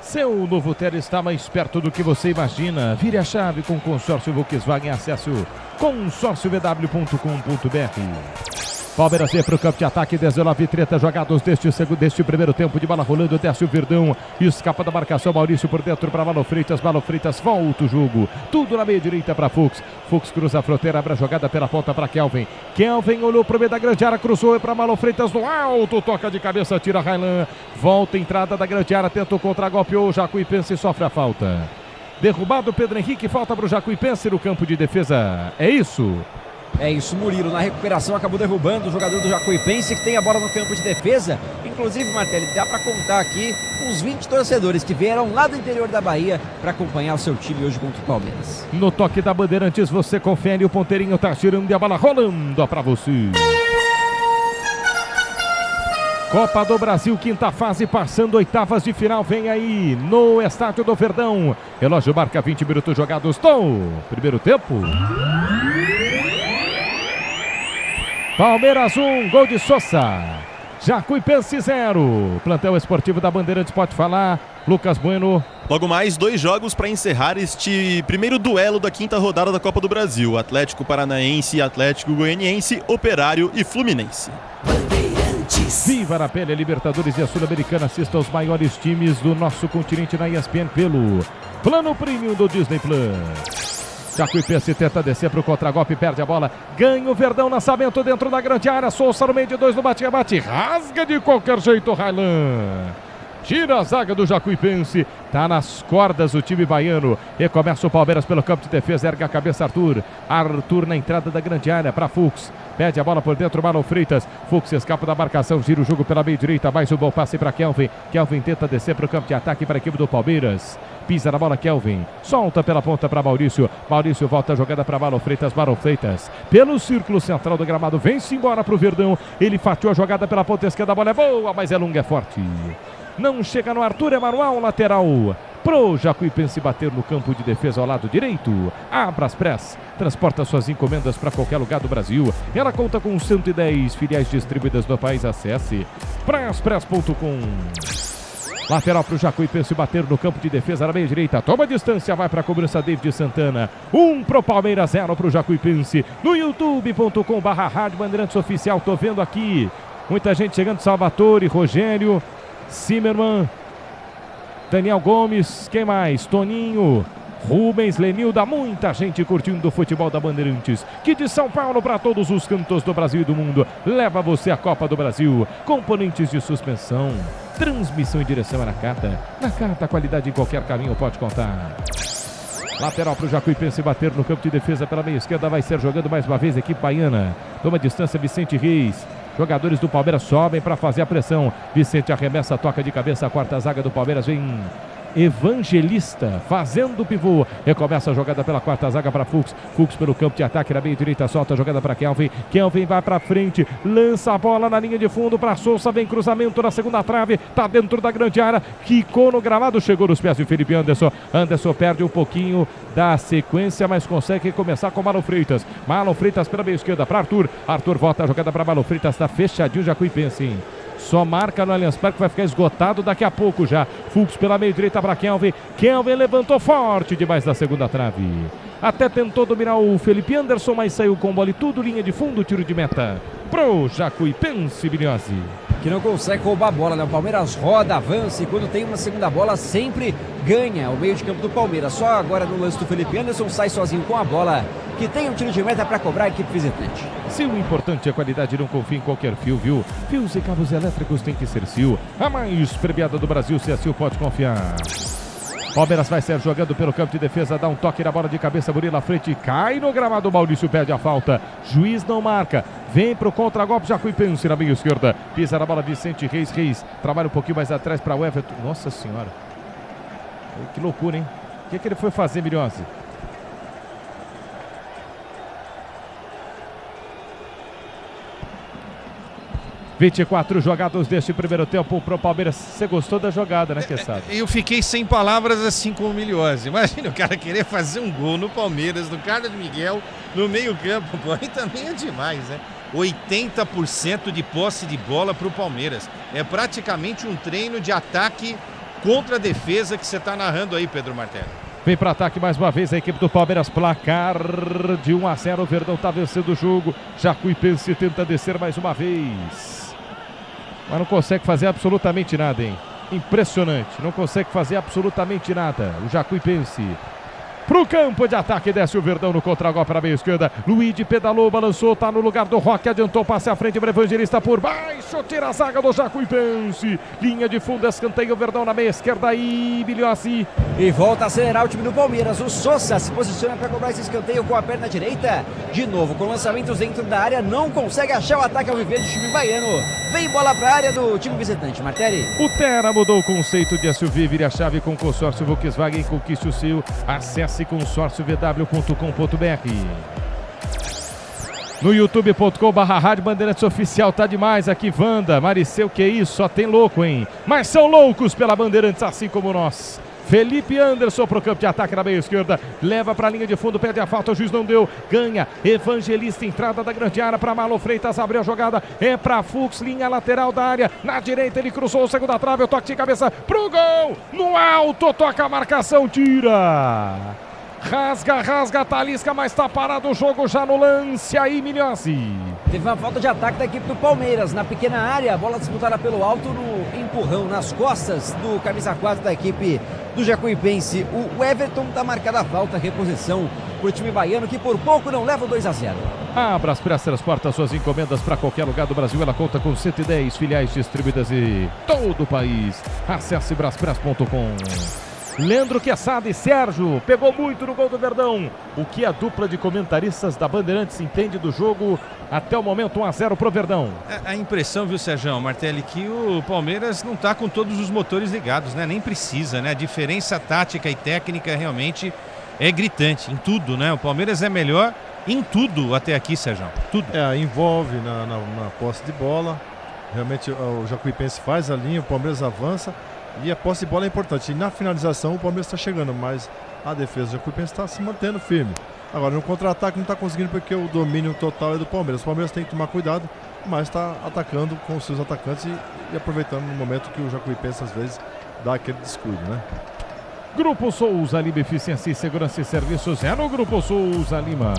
[SPEAKER 7] Seu novo Ter está mais perto do que você imagina. Vire a chave com o consórcio Volkswagen. Acesse o consórciovw.com.br. Palmeiras vem para o campo de ataque, 19h30 jogados deste primeiro tempo, de bola rolando, desce o Verdão, escapa da marcação, Maurício por dentro para Marlon Freitas, volta o jogo, tudo na meia direita para Fux, Fux cruza a fronteira, abre a jogada pela ponta para Kelvin, olhou para o meio da grande área, cruzou para Marlon Freitas no alto, toca de cabeça, tira Railan, volta a entrada da grande área, tenta o contra-golpe, o Jacuipense sofre a falta. Derrubado Pedro Henrique, falta para o Jacuipense no campo de defesa, é isso?
[SPEAKER 8] É isso, Murilo na recuperação acabou derrubando o jogador do Jacuipense, que tem a bola no campo de defesa. Inclusive, Martelli, dá para contar aqui uns 20 torcedores que vieram lá do interior da Bahia para acompanhar o seu time hoje contra o Palmeiras.
[SPEAKER 7] No toque da Bandeirantes você confere, o ponteirinho tá tirando e a bola rolando para você. Copa do Brasil, quinta fase, passando oitavas de final, vem aí no Estádio do Verdão. Relógio marca 20 minutos jogados no primeiro tempo. Palmeiras 1, gol de Sousa. Jacuipense 0. Plantel esportivo da Bandeirantes pode falar. Lucas Bueno.
[SPEAKER 10] Logo mais 2 jogos para encerrar este primeiro duelo da quinta rodada da Copa do Brasil. Atlético Paranaense, Atlético Goianiense, Operário e Fluminense.
[SPEAKER 7] Viva na pele, Libertadores e a Sul-Americana. Assista aos maiores times do nosso continente na ESPN pelo Plano Premium do Disney Plus. Jacuipense tenta descer para o contragolpe, perde a bola, ganha o Verdão, lançamento dentro da grande área, Sousa no meio de 2 no bate-rebate, rasga de qualquer jeito Railan. Tira a zaga do Jacuipense. Tá nas cordas o time baiano. Recomeça o Palmeiras pelo campo de defesa. Erga a cabeça Arthur. Arthur na entrada da grande área para Fux. Pede a bola por dentro, Marlon Freitas. Fux escapa da marcação, gira o jogo pela meia direita. Mais um bom passe para Kelvin. Kelvin tenta descer para o campo de ataque para a equipe do Palmeiras. Pisa na bola Kelvin. Solta pela ponta para Maurício. Maurício volta a jogada para Marlon Freitas. Marlon Freitas pelo círculo central do gramado. Vem-se embora para o Verdão. Ele fatiou a jogada pela ponta esquerda. A bola é boa, mas é longa, é forte. Não chega no Arthur, é manual, lateral pro Jacuipense bater no campo de defesa ao lado direito. A Braspress transporta suas encomendas para qualquer lugar do Brasil. Ela conta com 110 filiais distribuídas no país. Acesse braspress.com. Lateral para o Jacuipense bater no campo de defesa na meia direita. Toma distância, vai para a cobrança David Santana. 1 pro Palmeiras, 0 para o Jacuipense. No youtube.com/Rádio Bandeirantes Oficial. Tô vendo aqui muita gente chegando. Salvatore, Rogério, Zimmermann, Daniel Gomes, quem mais? Toninho, Rubens, Lenilda, muita gente curtindo o futebol da Bandeirantes, que de São Paulo para todos os cantos do Brasil e do mundo leva você a Copa do Brasil. Componentes de suspensão, transmissão e direção é na Carta. Na Carta, qualidade em qualquer caminho pode contar. Lateral para o Jacuipense bater no campo de defesa pela meia esquerda. Vai ser jogando mais uma vez a equipe baiana. Toma distância Vicente Reis. Jogadores do Palmeiras sobem para fazer a pressão. Vicente arremessa, toca de cabeça. A quarta zaga do Palmeiras vem Evangelista fazendo o pivô. Recomeça a jogada pela quarta zaga para Fux. Fux pelo campo de ataque na meia direita. Solta a jogada para Kelvin. Kelvin vai para frente. Lança a bola na linha de fundo para Souza. Vem cruzamento na segunda trave. Tá dentro da grande área. Quicou no gramado. Chegou nos pés de Felipe Anderson. Anderson perde um pouquinho da sequência, mas consegue começar com Marlon Freitas. Marlon Freitas pela meia esquerda para Arthur. Arthur volta a jogada para Marlon Freitas. Tá fechadinho Jacuipense. Só marca no Allianz Parque, vai ficar esgotado daqui a pouco já. Fux pela meia direita para Kelvin. Kelvin levantou forte demais da segunda trave. Até tentou dominar o Felipe Anderson, mas saiu com bola e tudo, linha de fundo, tiro de meta pro Jacuipense, Bilhose.
[SPEAKER 8] Que não consegue roubar a bola, né? O Palmeiras roda, avança e quando tem uma segunda bola sempre ganha o meio de campo do Palmeiras. Só agora no lance do Felipe Anderson sai sozinho com a bola, que tem um tiro de meta para cobrar a equipe visitante.
[SPEAKER 7] Se o importante é a qualidade, não confie em qualquer fio, viu? Fios e cabos elétricos tem que ser Sil. A mais premiada do Brasil, se a Sil pode confiar. Palmeiras vai ser jogando pelo campo de defesa, dá um toque na bola de cabeça, Murilo à frente, cai no gramado, Maurício pede a falta, juiz não marca, vem pro contra-golpe, Jacuipense na meia esquerda, pisa na bola Vicente Reis, trabalha um pouquinho mais atrás para o Everton, nossa senhora, que loucura, hein? O que ele foi fazer, Milhose? ...24 jogados deste primeiro tempo pro Palmeiras. Você gostou da jogada, né, Quesada?
[SPEAKER 9] Eu fiquei sem palavras assim com o Milhose. Imagina o cara querer fazer um gol no Palmeiras, no Carlos Miguel, no meio campo. Pô, aí também é demais, né? 80% de posse de bola pro Palmeiras. É praticamente um treino de ataque contra a defesa que você está narrando aí, Pedro Martelli.
[SPEAKER 7] Vem para ataque mais uma vez a equipe do Palmeiras, placar de 1-0, o Verdão está vencendo o jogo, Jacuipense tenta descer mais uma vez, mas não consegue fazer absolutamente nada, hein? Impressionante, não consegue fazer absolutamente nada, o Jacuipense. Pro campo de ataque, desce o Verdão no contra-golpe para a meia esquerda. Luigi pedalou, balançou, tá no lugar do Roque, adiantou, passe à frente para Evangelista por baixo, tira a zaga do Jacuipense. Linha de fundo, escanteio, o Verdão na meia esquerda aí, Bilhossi.
[SPEAKER 8] E volta a acelerar o time do Palmeiras. O Souza se posiciona para cobrar esse escanteio com a perna direita. De novo, com lançamentos dentro da área, não consegue achar o ataque ao viver do time baiano. Vem bola para a área do time visitante, Martelli.
[SPEAKER 7] O Terra mudou o conceito de SUV, vire a chave com o consórcio Volkswagen, conquiste o seu. Acesse consórciovw.com.br. No youtube.com/Rádio Bandeirantes Oficial, tá demais aqui, Wanda, Mariceu, que isso, só tem louco, hein? Mas são loucos pela Bandeirantes, assim como nós. Felipe Anderson pro campo de ataque na meia esquerda, leva pra linha de fundo, pede a falta, o juiz não deu, ganha, Evangelista, entrada da grande área para Marlon Freitas, abriu a jogada, é pra Fux, linha lateral da área, na direita ele cruzou o segunda trave, o toque de cabeça pro gol, no alto, toca a marcação, tira! Rasga, Talisca, mas tá parado o jogo já no lance aí, Milhose.
[SPEAKER 8] Teve uma falta de ataque da equipe do Palmeiras na pequena área, a bola disputada pelo alto no empurrão nas costas do camisa 4 da equipe do Jacuipense. O Everton tá marcada a falta, reposição pro time baiano que por pouco não leva o 2-0.
[SPEAKER 7] A Braspress transporta suas encomendas para qualquer lugar do Brasil. Ela conta com 110 filiais distribuídas em todo o país. Acesse braspress.com. Leandro Quesada e Sérgio pegou muito no gol do Verdão. O que a dupla de comentaristas da Bandeirantes entende do jogo até o momento? 1-0 pro Verdão.
[SPEAKER 9] A impressão, viu, Sérgio Martelli, que o Palmeiras não está com todos os motores ligados, né? Nem precisa, né? A diferença tática e técnica realmente é gritante em tudo, né? O Palmeiras é melhor em tudo até aqui, Sérgio. Tudo.
[SPEAKER 1] Envolve na posse de bola. Realmente o Jacuipense faz a linha, o Palmeiras avança. E a posse de bola é importante. E na finalização o Palmeiras está chegando, mas a defesa do Jacuipense está se mantendo firme. Agora no contra-ataque não está conseguindo porque o domínio total é do Palmeiras. O Palmeiras tem que tomar cuidado, mas está atacando com os seus atacantes e aproveitando no momento que o Jacuipense às vezes dá aquele descuido, né?
[SPEAKER 7] Grupo Souza Lima, eficiência e segurança e serviços é no Grupo Souza Lima.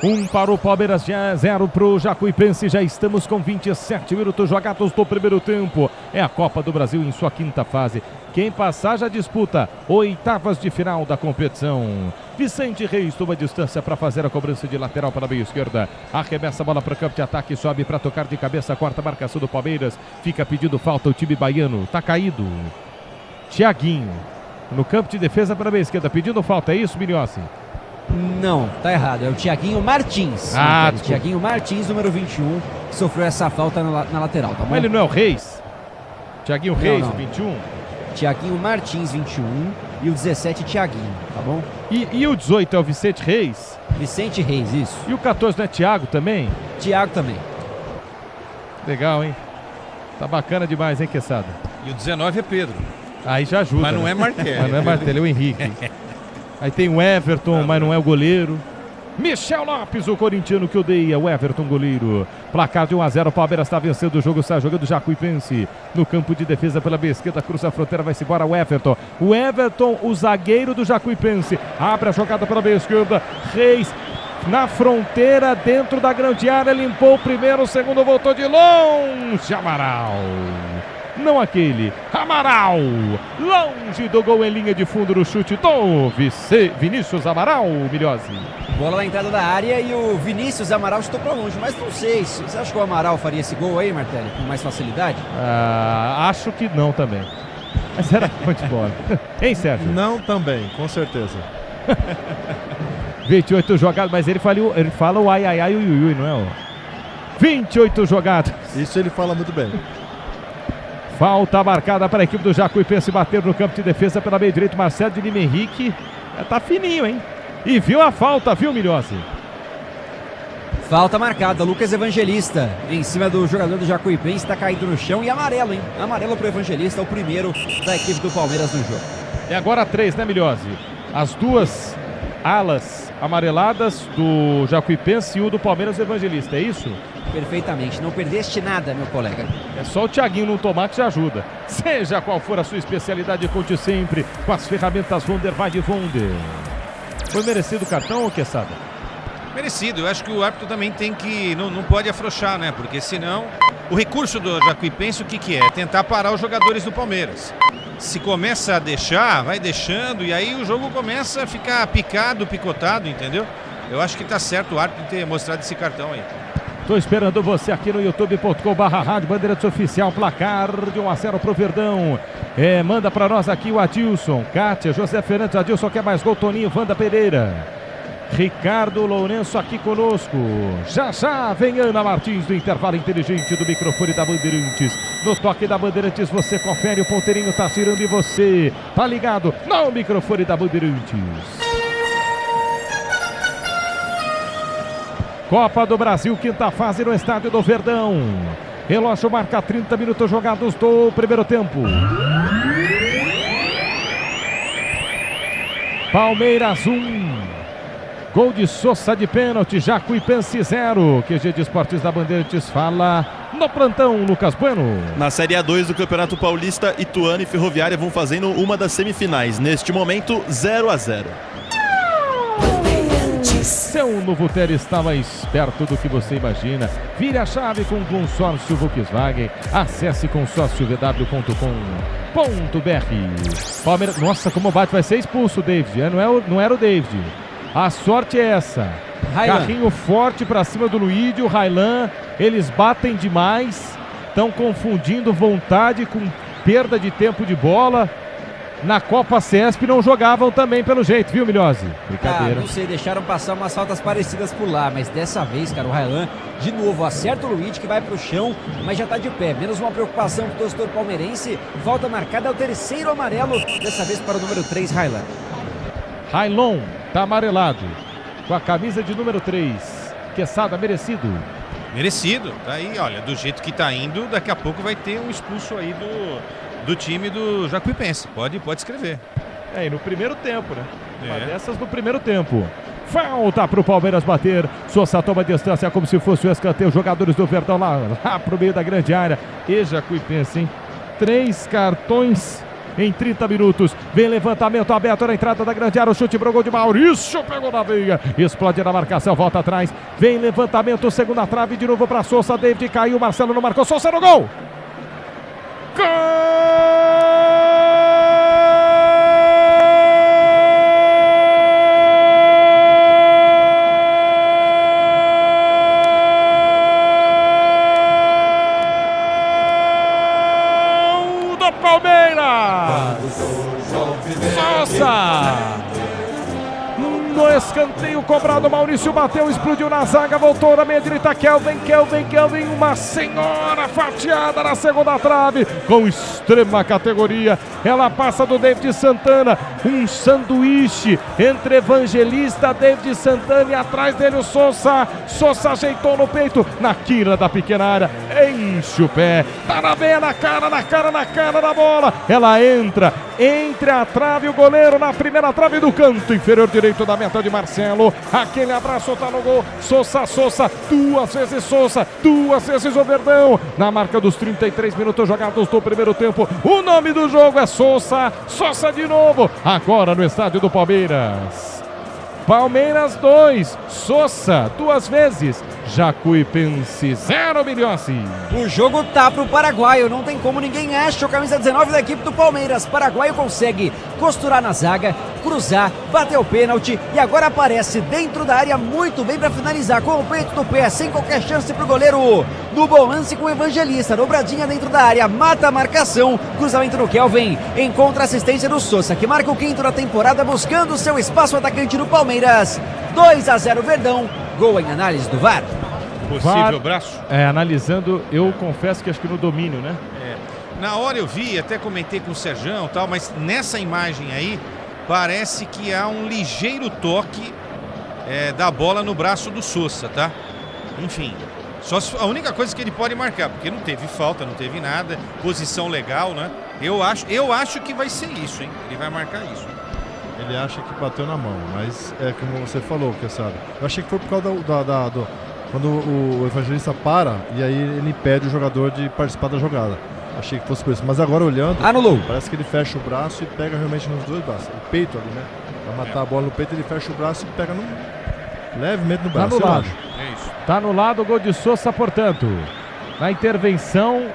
[SPEAKER 7] 1 para o Palmeiras, 0 para o Jacuipense. Já estamos com 27 minutos jogados do primeiro tempo. É a Copa do Brasil em sua quinta fase. Quem passar já disputa oitavas de final da competição. Vicente Reis toma distância para fazer a cobrança de lateral para a meia esquerda. Arremessa a bola para o campo de ataque, sobe para tocar de cabeça, quarta marcação do Palmeiras. Fica pedindo falta o time baiano. Tá caído. Thiaguinho no campo de defesa para a meia esquerda, pedindo falta. É isso, Minhossi?
[SPEAKER 8] Não, tá errado. É o Thiaguinho Martins. Thiaguinho Martins, número 21, que sofreu essa falta na lateral, tá bom?
[SPEAKER 7] Mas ele não é o Reis? Thiaguinho Reis, o 21?
[SPEAKER 8] Thiaguinho Martins, 21, e o 17, Thiaguinho, tá bom?
[SPEAKER 7] E o 18 é o Vicente Reis?
[SPEAKER 8] Vicente Reis, isso.
[SPEAKER 7] E o 14 não é Thiago também?
[SPEAKER 8] Thiago também.
[SPEAKER 7] Legal, hein? Tá bacana demais, hein, Quesada?
[SPEAKER 9] E o 19 é Pedro.
[SPEAKER 7] Aí já ajuda.
[SPEAKER 9] Mas não é Martelli.
[SPEAKER 7] Mas não é Martelli, é o Henrique. Aí tem o Everton, mas não é o goleiro. Michel Lopes, o corintiano que odeia o Everton, goleiro. Placar de 1-0, o Palmeiras está vencendo o jogo, está jogando Jacuipense. No campo de defesa pela meia esquerda, cruza a fronteira, vai-se embora o Everton. O Everton, o zagueiro do Jacuipense, abre a jogada pela meia esquerda. Reis na fronteira, dentro da grande área, limpou o primeiro, o segundo voltou de longe. Amaral. Não aquele, Amaral, longe do gol em linha de fundo no chute do Vinícius Amaral, Milhose.
[SPEAKER 8] Bola na entrada da área e o Vinícius Amaral chutou pra longe, mas não sei, você acha que o Amaral faria esse gol aí, Martelli, com mais facilidade?
[SPEAKER 7] Acho que não também, mas era muito bola. Hein, Sérgio?
[SPEAKER 1] Não também, com certeza.
[SPEAKER 7] 28 jogadas, mas ele fala o ai, ai, ai, ui, ui, não é? Ó. 28 jogadas.
[SPEAKER 1] Isso ele fala muito bem.
[SPEAKER 7] Falta marcada para a equipe do Jacuipense bater no campo de defesa pela meia direita. Marcelo de Lima Henrique. Tá fininho, hein? E viu a falta, viu, Milhose?
[SPEAKER 8] Falta marcada, Lucas Evangelista em cima do jogador do Jacuipense, está caído no chão e amarelo, hein? Amarelo pro Evangelista, o primeiro da equipe do Palmeiras no jogo.
[SPEAKER 7] É agora 3, né, Milhose? As duas alas amareladas do Jacuipense e o do Palmeiras Evangelista, é isso?
[SPEAKER 8] Perfeitamente, não perdeste nada, meu colega.
[SPEAKER 7] É só o Thiaguinho no tomate já ajuda. Seja qual for a sua especialidade, conte sempre com as ferramentas Wunder, vai de Wunder. Foi merecido o cartão ou Quesada?
[SPEAKER 9] Merecido, eu acho que o árbitro também tem que, não pode afrouxar, né? Porque senão, o recurso do Jacuipense o que é? Tentar parar os jogadores do Palmeiras. Se começa a deixar, vai deixando e aí o jogo começa a ficar picado, picotado, entendeu? Eu acho que tá certo o árbitro ter mostrado esse cartão aí.
[SPEAKER 7] Tô esperando você aqui no youtube.com/Rádio Bandeirantes Oficial, placar de 1-0 pro Verdão. Manda pra nós aqui o Adilson, Kátia, José Fernandes, Adilson quer mais gol, Toninho, Wanda Pereira. Ricardo Lourenço aqui conosco. Já vem Ana Martins do intervalo inteligente do microfone da Bandeirantes. No toque da Bandeirantes você confere, o ponteirinho tá girando e você tá ligado no microfone da Bandeirantes. Copa do Brasil, quinta fase no estádio do Verdão. Relógio marca 30 minutos jogados do primeiro tempo. Palmeiras 1. Gol de Sosa de pênalti, Jacuipense 0. QG de Esportes da Bandeirantes fala no plantão, Lucas Bueno.
[SPEAKER 10] Na Série A2 do Campeonato Paulista, Ituano e Ferroviária vão fazendo uma das semifinais. Neste momento, 0-0.
[SPEAKER 7] Seu novo Ter está mais perto do que você imagina. Vire a chave com o consórcio Volkswagen. Acesse consórciovw.com.br. Palmeiras, nossa, como bate, vai ser expulso o David. Não era o David. A sorte é essa.
[SPEAKER 8] Railan.
[SPEAKER 7] Carrinho forte pra cima do Luídio, Railan. Eles batem demais. Estão confundindo vontade com perda de tempo de bola. Na Copa CESP não jogavam também pelo jeito, viu, Milhose? Brincadeira.
[SPEAKER 8] Não sei, deixaram passar umas faltas parecidas por lá, mas dessa vez, cara, o Railan, de novo, acerta o Luiz, que vai pro chão, mas já tá de pé. Menos uma preocupação pro torcedor palmeirense. Volta marcada, é o terceiro amarelo, dessa vez para o número 3, Railan.
[SPEAKER 7] Railon tá amarelado, com a camisa de número 3. Quesada, merecido.
[SPEAKER 9] Merecido, tá aí, olha, do jeito que tá indo, daqui a pouco vai ter um expulso aí do time do Jacuipense. Pode escrever.
[SPEAKER 7] E no primeiro tempo, né? Uma
[SPEAKER 9] É.
[SPEAKER 7] dessas no primeiro tempo. Falta pro Palmeiras bater. Sousa toma distância como se fosse o escanteio. Jogadores do Verdão lá pro meio da grande área. E Jacuipense, hein? 3 cartões em 30 minutos. Vem levantamento aberto na entrada da grande área. O chute pro gol de Maurício. Pegou na veia. Explode na marcação. Volta atrás. Vem levantamento. Segunda trave de novo pra Sousa. David caiu. Marcelo não marcou. Sousa no gol. Gol do Palmeiras! Sousa! No escanteio cobrado, Maurício bateu, explodiu na zaga, voltou na meia direita, Kelvin, uma senhora fatiada na segunda trave, com extrema categoria, ela passa do David Santana, um sanduíche entre Evangelista, David Santana e atrás dele o Sousa ajeitou no peito, na quina da pequena área, enche o pé, tá na veia, na cara da bola, ela entra, entre a trave e o goleiro na primeira trave do canto inferior direito da meta de Marcelo, aquele abraço tá no gol, Sousa, duas vezes o Verdão, na marca dos 33 minutos jogados do primeiro tempo, o nome do jogo é Sousa de novo, agora no estádio do Palmeiras. Palmeiras 2, Sousa 2 vezes, Jacuipense 0, Milhossi.
[SPEAKER 8] O jogo tá pro paraguaio, não tem como, ninguém acha o camisa 19 da equipe do Palmeiras. Paraguaio consegue costurar na zaga, cruzar, bater o pênalti e agora aparece dentro da área muito bem para finalizar com o peito do pé, sem qualquer chance pro goleiro. No bom lance com o Evangelista, dobradinha dentro da área, mata a marcação, cruzamento no Kelvin, encontra a assistência do Sousa, que marca o 5º da temporada, buscando seu espaço atacante do Palmeiras. 2-0 Verdão, gol em análise do VAR.
[SPEAKER 9] Possível braço?
[SPEAKER 7] Analisando, eu confesso que acho que no domínio, né?
[SPEAKER 9] Na hora eu vi, até comentei com o Serjão e tal, mas nessa imagem aí, parece que há um ligeiro toque da bola no braço do Sousa, tá? Enfim, só a única coisa que ele pode marcar, porque não teve falta, não teve nada, posição legal, né? Eu acho que vai ser isso, hein? Ele vai marcar isso.
[SPEAKER 1] Ele acha que bateu na mão, mas é como você falou, Quesada. Eu achei que foi por causa quando o Evangelista para e aí ele impede o jogador de participar da jogada. Achei que fosse por isso, mas agora olhando,
[SPEAKER 8] anulou.
[SPEAKER 1] Parece que ele fecha o braço e pega realmente nos dois braços. O peito ali, né? Pra matar a bola no peito, ele fecha o braço e pega levemente no braço.
[SPEAKER 7] Tá anulado.
[SPEAKER 9] É isso.
[SPEAKER 7] Tá anulado o gol de Sousa, portanto. Na intervenção,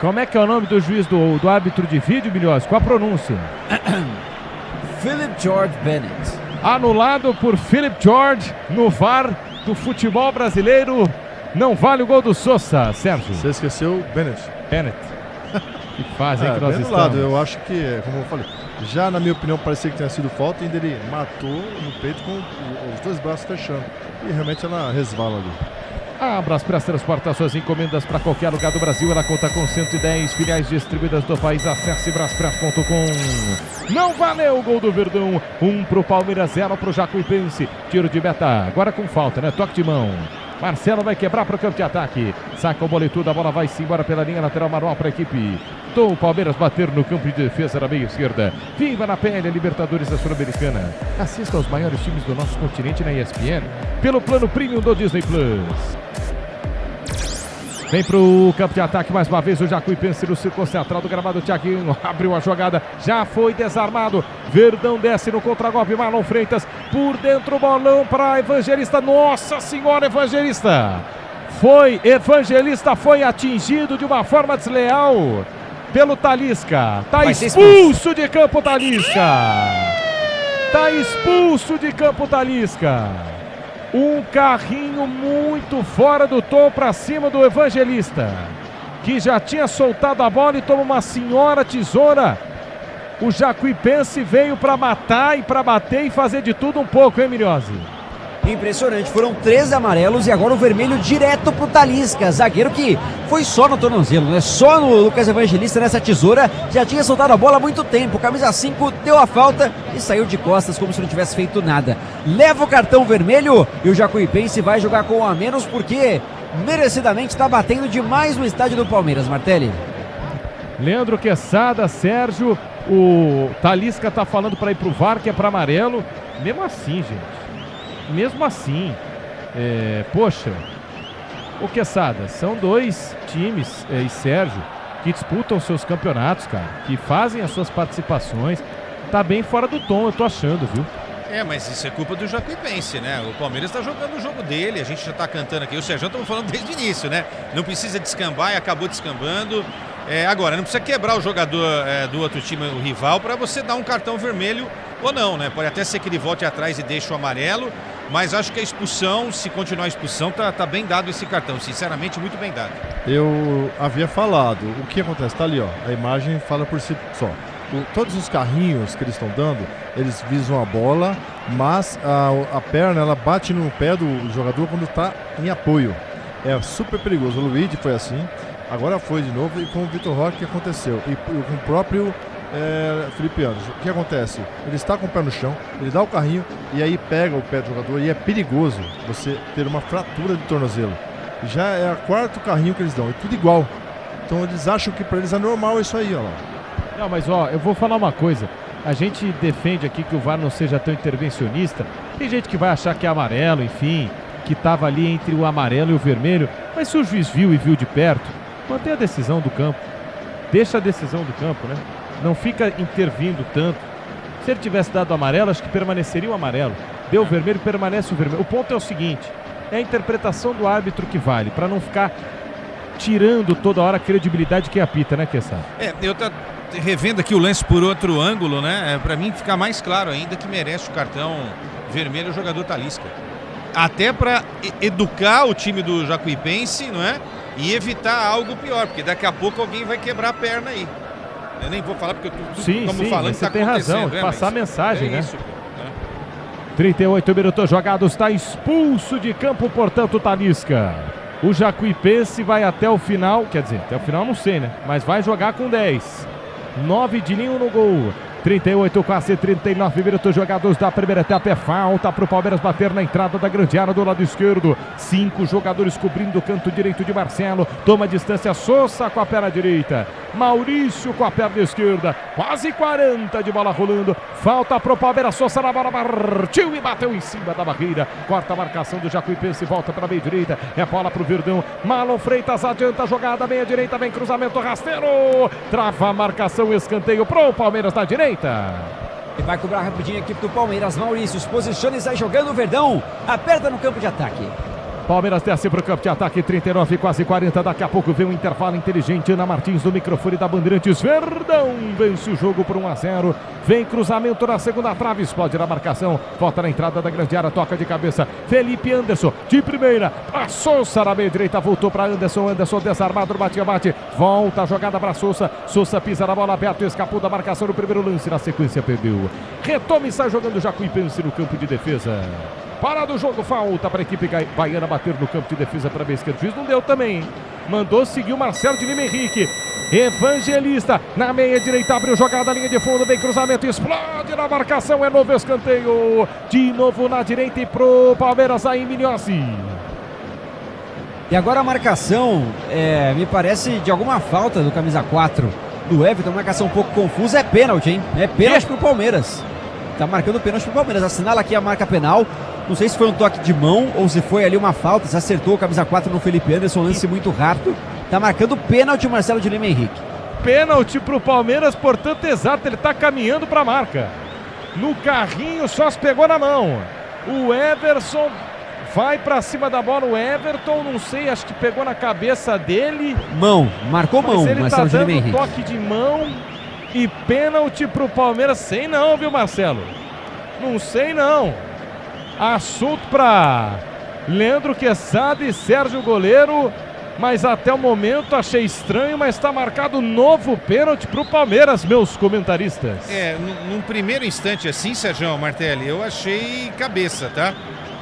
[SPEAKER 7] como é que é o nome do juiz do árbitro de vídeo, Milhões? Qual a pronúncia?
[SPEAKER 8] Philip George Bennett.
[SPEAKER 7] Anulado por Philip George no VAR do futebol brasileiro. Não vale o gol do Sousa, Sérgio.
[SPEAKER 1] Você esqueceu Bennett.
[SPEAKER 7] Que fazem que nós
[SPEAKER 1] bem
[SPEAKER 7] estamos.
[SPEAKER 1] anulado. Eu acho que, como eu falei, já na minha opinião parecia que tinha sido falta, ainda ele matou no peito com os dois braços fechando. E realmente ela resvala ali.
[SPEAKER 7] A Braspress transporta suas encomendas para qualquer lugar do Brasil. Ela conta com 110 filiais distribuídas do país. Acesse braspress.com. Não valeu o gol do Verdão. 1 pro Palmeiras, 0 pro Jacuipense. Tiro de meta, agora com falta, né? Toque de mão. Marcelo vai quebrar para o campo de ataque. Saca o boletudo, a bola vai-se embora pela linha lateral manual para a equipe do Palmeiras bater no campo de defesa da meia esquerda. Viva na pele a Libertadores da Sul-Americana. Assista aos maiores times do nosso continente na ESPN pelo plano Premium do Disney Plus. Vem pro campo de ataque mais uma vez o Jacuipense no círculo central do gramado. Thiaguinho abriu a jogada, já foi desarmado. Verdão desce no contragolpe, Marlon Freitas por dentro, bolão para Evangelista. Nossa senhora, Evangelista foi atingido de uma forma desleal pelo Talisca. Tá expulso de campo, Talisca. Tá expulso de campo Talisca. Um carrinho muito fora do tom para cima do Evangelista, que já tinha soltado a bola e toma uma senhora tesoura. O Jacuipense veio para matar e para bater e fazer de tudo um pouco, hein, Miriose?
[SPEAKER 8] Impressionante, foram 13 amarelos e agora o vermelho direto pro Talisca, zagueiro que foi só no tornozelo, né? Só no Lucas Evangelista nessa tesoura, já tinha soltado a bola há muito tempo, camisa 5 deu a falta e saiu de costas como se não tivesse feito nada. Leva o cartão vermelho e o Jacuipense vai jogar com um a menos porque merecidamente está batendo demais no estádio do Palmeiras, Martelli.
[SPEAKER 7] Leandro Quesada, Sérgio, o Talisca tá falando para ir pro VAR, que é para amarelo, mesmo assim, gente. Mesmo assim, poxa, o Quesada, são dois times, e Sérgio, que disputam seus campeonatos, cara, que fazem as suas participações, tá bem fora do tom, eu tô achando, viu?
[SPEAKER 9] Mas isso é culpa do Jacuipense, né? O Palmeiras tá jogando o jogo dele, a gente já tá cantando aqui, o Sérgio estamos falando desde o início, né? Não precisa descambar e acabou descambando. Agora, não precisa quebrar o jogador do outro time, o rival, para você dar um cartão vermelho ou não, né? Pode até ser que ele volte atrás e deixe o amarelo, mas acho que a expulsão, se continuar a expulsão, tá bem dado esse cartão, sinceramente, muito bem dado.
[SPEAKER 1] Eu havia falado, o que acontece? Tá ali, ó, a imagem fala por si só. Todos os carrinhos que eles estão dando, eles visam a bola, mas a perna, ela bate no pé do jogador quando está em apoio. É super perigoso. O Luigi foi assim, agora foi de novo, e com o Vitor Roque aconteceu, e com o próprio Felipe Anderson. O que acontece? Ele está com o pé no chão, ele dá o carrinho e aí pega o pé do jogador, e é perigoso você ter uma fratura de tornozelo. Já é o quarto carrinho que eles dão, é tudo igual. Então eles acham que para eles é normal isso aí, ó lá.
[SPEAKER 7] Não, mas ó, eu vou falar uma coisa. A gente defende aqui que o VAR não seja tão intervencionista. Tem gente que vai achar que é amarelo, enfim, que estava ali entre o amarelo e o vermelho. Mas se o juiz viu e viu de perto, mantém a decisão do campo. Deixa a decisão do campo, né? Não fica intervindo tanto. Se ele tivesse dado amarelo, acho que permaneceria o amarelo. Deu o vermelho, permanece o vermelho. O ponto é o seguinte, é a interpretação do árbitro que vale, para não ficar tirando toda hora a credibilidade que apita, né, Quesada?
[SPEAKER 9] Eu tô revendo aqui o lance por outro ângulo, né? Para mim ficar mais claro ainda que merece o cartão vermelho o jogador Talisca. Até para educar o time do Jacuipense, não é? E evitar algo pior, porque daqui a pouco alguém vai quebrar a perna aí. Eu nem vou falar porque estamos falando,
[SPEAKER 7] você tem razão, passar a mensagem, né?
[SPEAKER 9] Isso,
[SPEAKER 7] 38 minutos jogados, está expulso de campo, portanto, Talisca. O Jacuipense vai até o final, quer dizer, até o final não sei, né? Mas vai jogar com 10. 9 de Ninho no gol. 38, quase 39 minutos jogados da primeira etapa. É falta para o Palmeiras bater na entrada da grande área do lado esquerdo. 5 jogadores cobrindo o canto direito de Marcelo. Toma distância, Sousa com a perna direita, Maurício com a perna esquerda. Quase 40 de bola rolando. Falta para o Palmeiras, Sousa na bola, partiu e bateu em cima da barreira. Corta a marcação do Jacuipense, volta para a meia direita. É bola para o Verdão. Marlon Freitas adianta a jogada, meia direita, vem cruzamento rasteiro. Trava a marcação, escanteio para o Palmeiras na direita.
[SPEAKER 8] E vai cobrar rapidinho a equipe do Palmeiras. Maurício se posiciona e sai jogando o Verdão. Aperta no campo de ataque.
[SPEAKER 7] Palmeiras desce para o campo de ataque, 39, quase 40. Daqui a pouco vem um intervalo inteligente. Ana Martins no microfone da Bandeirantes. Verdão vence o jogo por 1-0. Vem cruzamento na segunda trave, explode na marcação. Volta na entrada da grande área, toca de cabeça. Felipe Anderson de primeira. A Sousa na meia direita, voltou para Anderson. Anderson desarmado, bate. Volta a jogada para Sousa. Sousa pisa na bola aberta, escapou da marcação no primeiro lance. Na sequência perdeu. Retoma e sai jogando Jacuipense no campo de defesa. Parado o jogo, falta para a equipe baiana bater no campo de defesa para a esquerda. O juiz não deu também. Mandou seguir o Marcelo de Lima Henrique. Evangelista na meia direita, abriu jogada, linha de fundo, vem cruzamento, explode na marcação, é novo escanteio. De novo na direita e pro Palmeiras aí, Minhossi.
[SPEAKER 8] E agora a marcação, me parece de alguma falta do camisa 4 do Everton, marcação um pouco confusa, é pênalti, hein? É pênalti pro Palmeiras. Tá marcando pênalti pro Palmeiras, assinala aqui a marca penal. Não sei se foi um toque de mão ou se foi ali uma falta, se acertou o camisa 4 no Felipe Anderson, lance muito rápido. Tá marcando pênalti o Marcelo de Lima Henrique.
[SPEAKER 7] Pênalti pro Palmeiras, portanto, exato, ele tá caminhando pra marca. No carrinho, só se pegou na mão. O Everson vai pra cima da bola, o Everton, não sei, acho que pegou na cabeça dele.
[SPEAKER 8] Mão, marcou mão,
[SPEAKER 7] ele
[SPEAKER 8] Marcelo
[SPEAKER 7] tá
[SPEAKER 8] de Lima
[SPEAKER 7] dando
[SPEAKER 8] Henrique.
[SPEAKER 7] Toque de mão e pênalti pro Palmeiras, sei não, viu, Marcelo? Não sei não. Assunto para Leandro Quesada e Sérgio Goleiro, mas até o momento achei estranho, mas está marcado novo pênalti para o Palmeiras, meus comentaristas.
[SPEAKER 9] Num primeiro instante assim, Sérgio Martelli, eu achei cabeça, tá?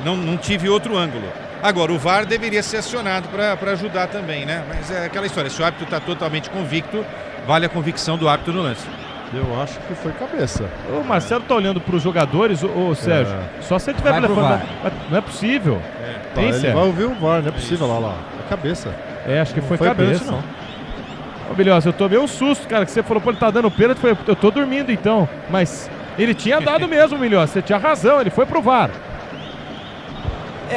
[SPEAKER 9] Não tive outro ângulo. Agora, o VAR deveria ser acionado para ajudar também, né? Mas é aquela história, se o árbitro está totalmente convicto, vale a convicção do árbitro no lance.
[SPEAKER 1] Eu acho que foi cabeça.
[SPEAKER 7] O Marcelo tá olhando para os jogadores, ô Sérgio, só se ele estiver levando. Não é possível. Tem,
[SPEAKER 1] ele vai ouvir o VAR, não é possível lá. É cabeça.
[SPEAKER 7] Acho que foi
[SPEAKER 1] cabeça.
[SPEAKER 7] Não. Ô, Bilhosa, eu tomei um susto, cara, que você falou, pô, ele tá dando pênalti, eu tô dormindo então. Mas ele tinha dado mesmo, Bilhosa, você tinha razão, ele foi pro VAR.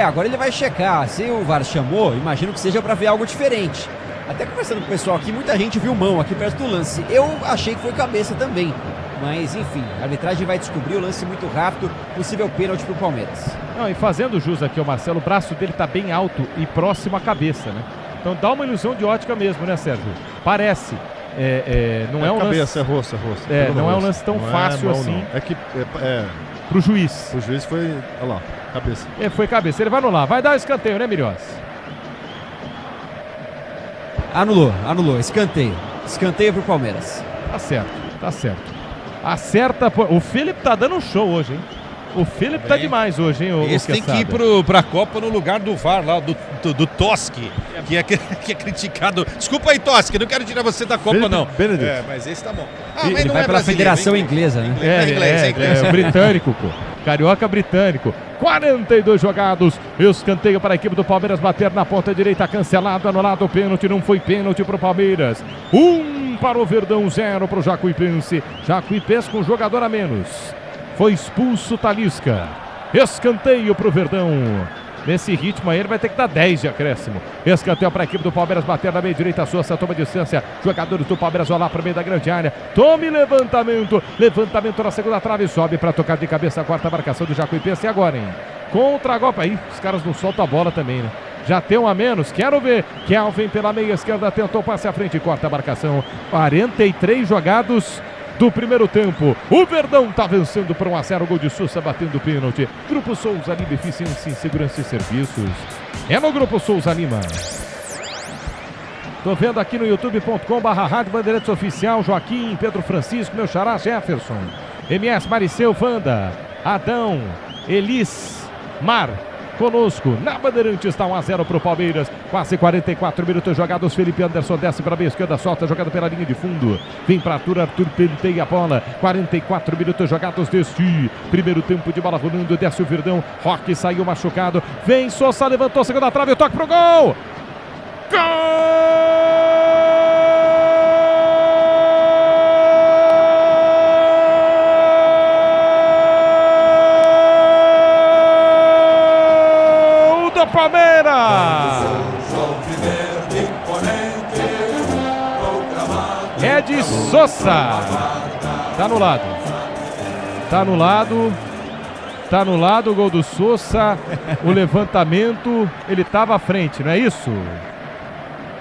[SPEAKER 8] Agora ele vai checar. Se o VAR chamou, imagino que seja para ver algo diferente. Até conversando com o pessoal aqui, muita gente viu mão aqui perto do lance. Eu achei que foi cabeça também. Mas, enfim, a arbitragem vai descobrir o lance muito rápido. Possível pênalti pro Palmeiras.
[SPEAKER 7] Não, e fazendo jus aqui ao Marcelo, o braço dele tá bem alto e próximo à cabeça, né? Então dá uma ilusão de ótica mesmo, né, Sérgio? Parece. Não é um
[SPEAKER 1] cabeça,
[SPEAKER 7] lance...
[SPEAKER 1] é rosto, é rosto.
[SPEAKER 7] Não é um lance tão fácil assim.
[SPEAKER 1] É que...
[SPEAKER 7] Pro juiz.
[SPEAKER 1] O juiz foi... Olha lá, cabeça.
[SPEAKER 7] Foi cabeça. Ele vai anular. Vai dar o escanteio, né, Mirós?
[SPEAKER 8] Anulou. Escanteio pro Palmeiras.
[SPEAKER 7] Tá certo. Acerta. O Felipe tá dando um show hoje, hein? O Felipe tá demais hoje, hein?
[SPEAKER 9] Esse tem que ir pra Copa no lugar do VAR lá, do Toski, que é criticado. Desculpa aí, Toski, não quero tirar você da Copa,
[SPEAKER 1] Felipe
[SPEAKER 9] não.
[SPEAKER 1] Benedict.
[SPEAKER 9] Mas esse tá bom.
[SPEAKER 8] Ele vai pela Federação Inglesa, né?
[SPEAKER 7] É britânico, pô. Carioca britânico. 42 jogados. Escanteio para a equipe do Palmeiras bater na ponta direita. Cancelado, anulado o pênalti. Não foi pênalti para o Palmeiras. 1 para o Verdão, 0 para o Jacuipense. Jacuipense com jogador a menos. Foi expulso Talisca. Escanteio para o Verdão. Nesse ritmo aí ele vai ter que dar 10 de acréscimo. Escanteio para a equipe do Palmeiras bater na meia direita. Sousa toma distância. Jogadores do Palmeiras vão lá para o meio da grande área. Tome levantamento. Levantamento na segunda trave. Sobe para tocar de cabeça a quarta marcação do Jacuipense. E agora, hein? Contra a Copa. Aí os caras não soltam a bola também, né? Já tem um a menos. Quero ver. Kelvin pela meia esquerda. Tentou passe à frente. Corta a marcação. 43 jogados do primeiro tempo. O Verdão tá vencendo por 1-0. Gol de Sousa batendo pênalti. Grupo Souza Lima, eficiência em segurança e serviços. É no Grupo Souza Lima. Tô vendo aqui no youtube.com/Rádio Bandeirantes Oficial. Joaquim, Pedro Francisco, meu xará Jefferson, MS Mariceu, Vanda, Adão, Elis, Mar. Conosco, na Bandeirantes está 1-0 para o Palmeiras, quase 44 minutos jogados. Felipe Anderson desce para a meia esquerda, solta, jogada pela linha de fundo, vem para Arthur penteia a bola. 44 minutos jogados deste primeiro tempo de bola rolando, desce o Verdão. Roque saiu machucado, vem Sousa, levantou, segunda trave, o toque pro gol! Gol! Palmeiras! É de Sousa. Tá anulado o gol do Sousa. O levantamento, ele tava à frente, não é isso?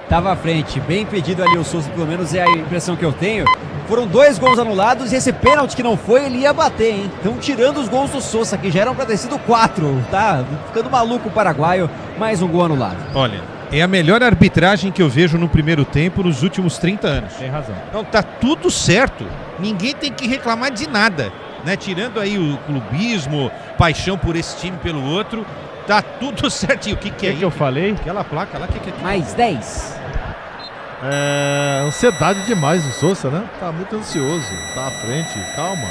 [SPEAKER 8] Tava à frente, bem impedido ali o Sousa, pelo menos é a impressão que eu tenho. Foram 2 gols anulados e esse pênalti que não foi, ele ia bater, hein? Então tirando os gols do Sousa, que já eram pra ter sido 4, tá? Ficando maluco o paraguaio, mais um gol anulado.
[SPEAKER 9] Olha, é a melhor arbitragem que eu vejo no primeiro tempo nos últimos 30 anos.
[SPEAKER 7] Tem razão.
[SPEAKER 9] Não, tá tudo certo. Ninguém tem que reclamar de nada, né? Tirando aí o clubismo, paixão por esse time pelo outro, tá tudo certinho. O que é isso?
[SPEAKER 7] Que eu falei?
[SPEAKER 9] Aquela placa lá, que é?
[SPEAKER 8] Mais 10.
[SPEAKER 1] Ansiedade demais o Sousa, né? Tá muito ansioso, tá à frente, calma.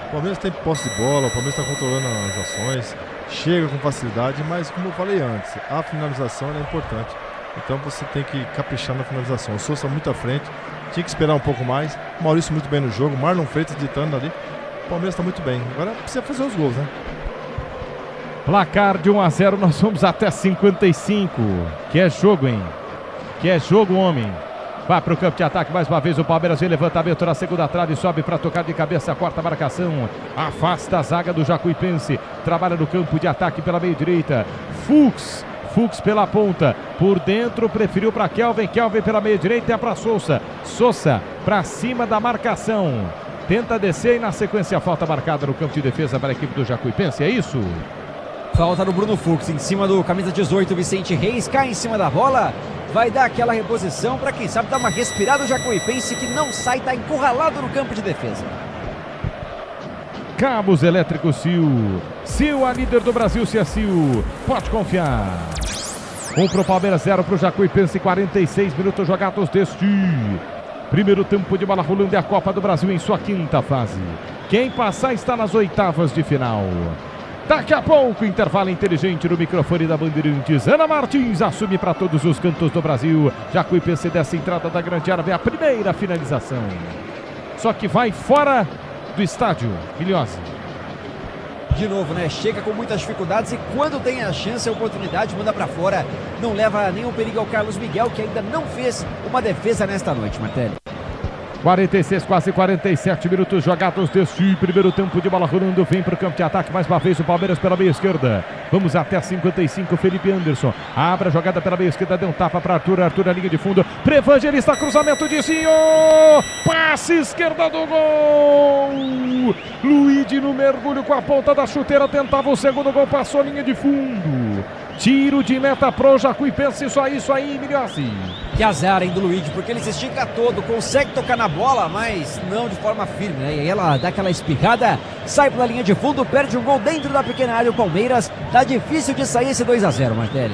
[SPEAKER 1] O Palmeiras tem posse de bola, o Palmeiras tá controlando as ações, chega com facilidade, mas como eu falei antes, a finalização é importante. Então você tem que caprichar na finalização. O Sousa muito à frente, tinha que esperar um pouco mais. O Maurício muito bem no jogo, Marlon Freitas ditando ali. O Palmeiras tá muito bem. Agora precisa fazer os gols, né?
[SPEAKER 7] Placar de 1-0, nós vamos até 55. Que é jogo, hein? Que é jogo, homem. Vai para o campo de ataque mais uma vez o Palmeiras, vem levantamento na segunda trave, sobe para tocar de cabeça a quarta marcação, afasta a zaga do Jacuipense, trabalha no campo de ataque pela meia direita, Fux pela ponta, por dentro preferiu para Kelvin pela meia direita e é para Sousa para cima da marcação, tenta descer e na sequência a falta marcada no campo de defesa para a equipe do Jacuipense, é isso?
[SPEAKER 8] Falta no Bruno Fux, em cima do camisa 18, Vicente Reis, cai em cima da bola, vai dar aquela reposição para quem sabe dar uma respirada o Jacuipense que não sai, está encurralado no campo de defesa.
[SPEAKER 7] Cabos Elétricos Sil. Sil, a líder do Brasil, se é Sil, pode confiar. 1 pro Palmeiras, 0 pro Jacuipense, 46 minutos jogados deste primeiro tempo de bola rolando. É a Copa do Brasil em sua quinta fase. Quem passar está nas oitavas de final. Daqui a pouco, intervalo inteligente no microfone da Bandeirantes. Ana Martins assume para todos os cantos do Brasil. Jacuipense dessa entrada da grande área, vem a primeira finalização. Só que vai fora do estádio, Milhose.
[SPEAKER 8] De novo, né? Chega com muitas dificuldades e quando tem a chance, a oportunidade, manda para fora. Não leva nenhum perigo ao Carlos Miguel, que ainda não fez uma defesa nesta noite, Martelli.
[SPEAKER 7] 46, quase 47 minutos jogados deste primeiro tempo de bola rolando. Vem para o campo de ataque mais uma vez o Palmeiras pela meia esquerda. Vamos até 55, Felipe Anderson. Abre a jogada pela meia esquerda, deu um tapa para Arthur. Arthur na linha de fundo. Prevangelista, cruzamento de Zinho. Passe esquerda do gol. Luigi no mergulho com a ponta da chuteira. Tentava o segundo gol, passou a linha de fundo. Tiro de meta pro Jacuipense, isso aí, Milhossi.
[SPEAKER 8] Que azar, hein, do Luigi, porque ele se estica todo, consegue tocar na bola, mas não de forma firme, né? E aí ela dá aquela espirrada, sai pela linha de fundo, perde um gol dentro da pequena área. O Palmeiras, tá difícil de sair esse 2-0, Martelli.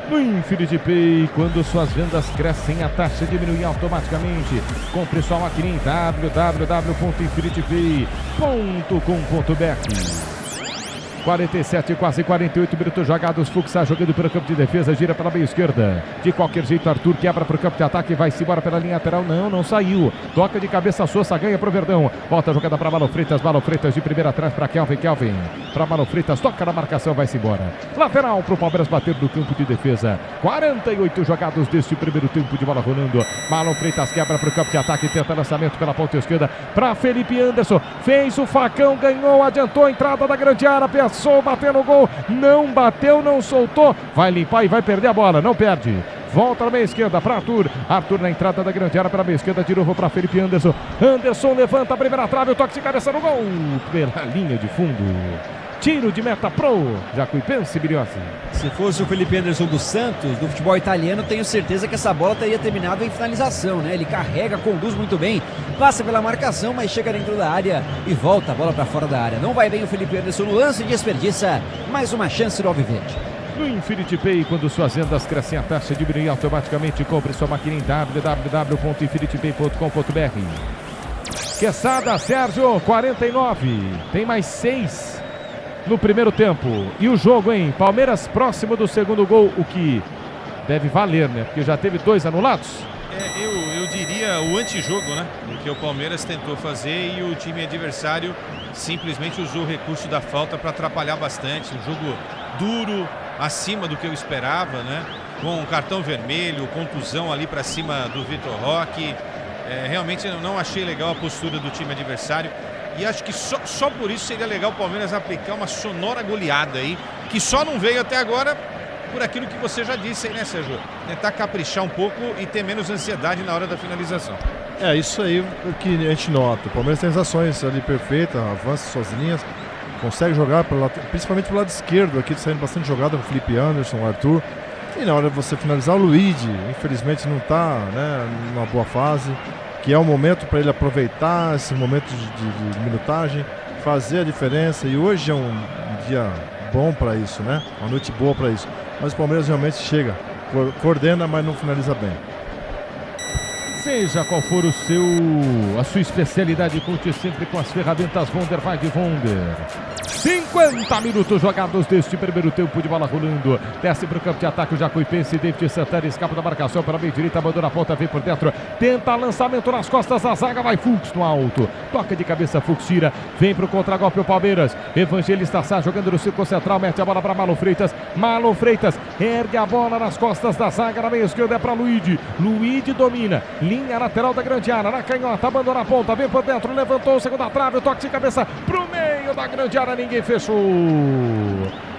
[SPEAKER 7] No Infinity Pay, quando suas vendas crescem, a taxa diminui automaticamente. Compre sua maquininha em www.infinitepay.com.br. 47, quase 48 minutos jogados. Fuxa jogando pelo campo de defesa, gira pela meia esquerda. De qualquer jeito, Arthur quebra para o campo de ataque, vai-se embora pela linha lateral. Não saiu. Toca de cabeça, Sousa ganha pro Verdão. Volta a jogada para Malo Freitas de primeira atrás para Kelvin. Para Malo Freitas, toca na marcação, vai-se embora. Lateral para o Palmeiras bater no campo de defesa. 48 jogados deste primeiro tempo de bola rolando. Malo Freitas quebra para o campo de ataque, tenta lançamento pela ponta esquerda para Felipe Anderson. Fez o facão, ganhou, adiantou a entrada da grande área. Pensou bater no gol, não bateu, não soltou, vai limpar e vai perder a bola, não perde. Volta na meia esquerda para Arthur. Arthur na entrada da grande área pela meia esquerda, de novo para Felipe Anderson. Anderson levanta a primeira trave, o toque de cabeça no gol, pela linha de fundo. Tiro de meta pro Jacuipense, Milhossi.
[SPEAKER 8] Se fosse o Felipe Anderson do Santos, do futebol italiano, tenho certeza que essa bola teria terminado em finalização, né? Ele carrega, conduz muito bem, passa pela marcação, mas chega dentro da área e volta a bola para fora da área. Não vai bem o Felipe Anderson no lance e desperdiça mais uma chance do Alviverde.
[SPEAKER 7] No Infinity Pay, quando suas vendas crescem, a taxa diminui automaticamente. Compre sua máquina em www.infinitepay.com.br. Quesada, Sérgio, 49. Tem mais 6 no primeiro tempo. E o jogo, hein? Palmeiras próximo do segundo gol, o que deve valer, né? Porque já teve 2 anulados.
[SPEAKER 9] Eu diria o antijogo, né? Porque o Palmeiras tentou fazer e o time adversário simplesmente usou o recurso da falta para atrapalhar bastante. Um jogo duro, acima do que eu esperava, né? Com um cartão vermelho, contusão ali para cima do Vitor Roque. Realmente eu não achei legal a postura do time adversário. E acho que só por isso seria legal o Palmeiras aplicar uma sonora goleada aí, que só não veio até agora por aquilo que você já disse aí, né, Sérgio? Tentar caprichar um pouco e ter menos ansiedade na hora da finalização.
[SPEAKER 1] É isso aí o que a gente nota. O Palmeiras tem as ações ali perfeitas, avança suas linhas, consegue jogar principalmente pelo lado esquerdo, aqui saindo bastante jogada com o Felipe Anderson, o Arthur. E na hora de você finalizar, o Luigi, infelizmente não está, né, numa boa fase, que é o momento para ele aproveitar esse momento de minutagem, fazer a diferença. E hoje é um dia bom para isso, né? Uma noite boa para isso. Mas o Palmeiras realmente chega, coordena, mas não finaliza bem.
[SPEAKER 7] Seja qual for a sua especialidade, conte sempre com as ferramentas Wonder vai de Wonder. 50 minutos jogados deste primeiro tempo de bola rolando. Desce para o campo de ataque o Jacuipense. David Santana escapa da marcação pela meia direita, abandona a ponta, vem por dentro. Tenta lançamento nas costas da zaga, vai Fux no alto. Toca de cabeça, Fux tira. Vem para o contragolpe o Palmeiras. Evangelista Sá jogando no círculo central, mete a bola para Malo Freitas. Malo Freitas ergue a bola nas costas da zaga, na meia esquerda é para Luigi. Luigi domina. Linha lateral da grande área, na canhota, abandona a ponta, vem por dentro, levantou, segunda trave, o toque de cabeça pro meio da grande área, ninguém fechou.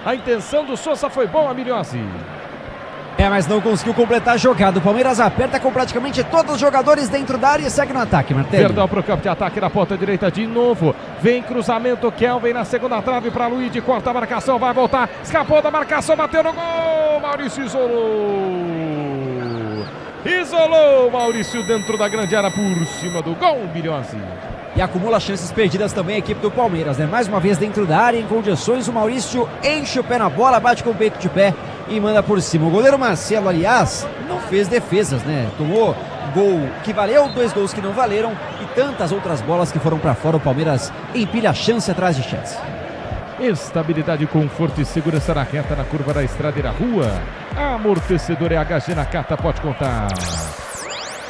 [SPEAKER 7] A intenção do Sousa foi boa, Milhossi.
[SPEAKER 8] Mas não conseguiu completar a jogada. O Palmeiras aperta com praticamente todos os jogadores dentro da área e segue no ataque, Martelli.
[SPEAKER 7] Perdão pro campo de ataque na ponta direita de novo. Vem cruzamento, Kelvin na segunda trave para Luiz, corta a marcação, vai voltar. Escapou da marcação, bateu no gol. Maurício isolou Maurício dentro da grande área por cima do gol, Bilhose.
[SPEAKER 8] E acumula chances perdidas também a equipe do Palmeiras, né? Mais uma vez dentro da área, em condições, o Maurício enche o pé na bola, bate com o peito de pé e manda por cima. O goleiro Marcelo, aliás, não fez defesas, né? Tomou gol que valeu, 2 gols que não valeram e tantas outras bolas que foram para fora. O Palmeiras empilha chance atrás de chance.
[SPEAKER 7] Estabilidade, conforto e segurança na reta, na curva da estrada e na rua. Amortecedor é HG Nakata, pode contar.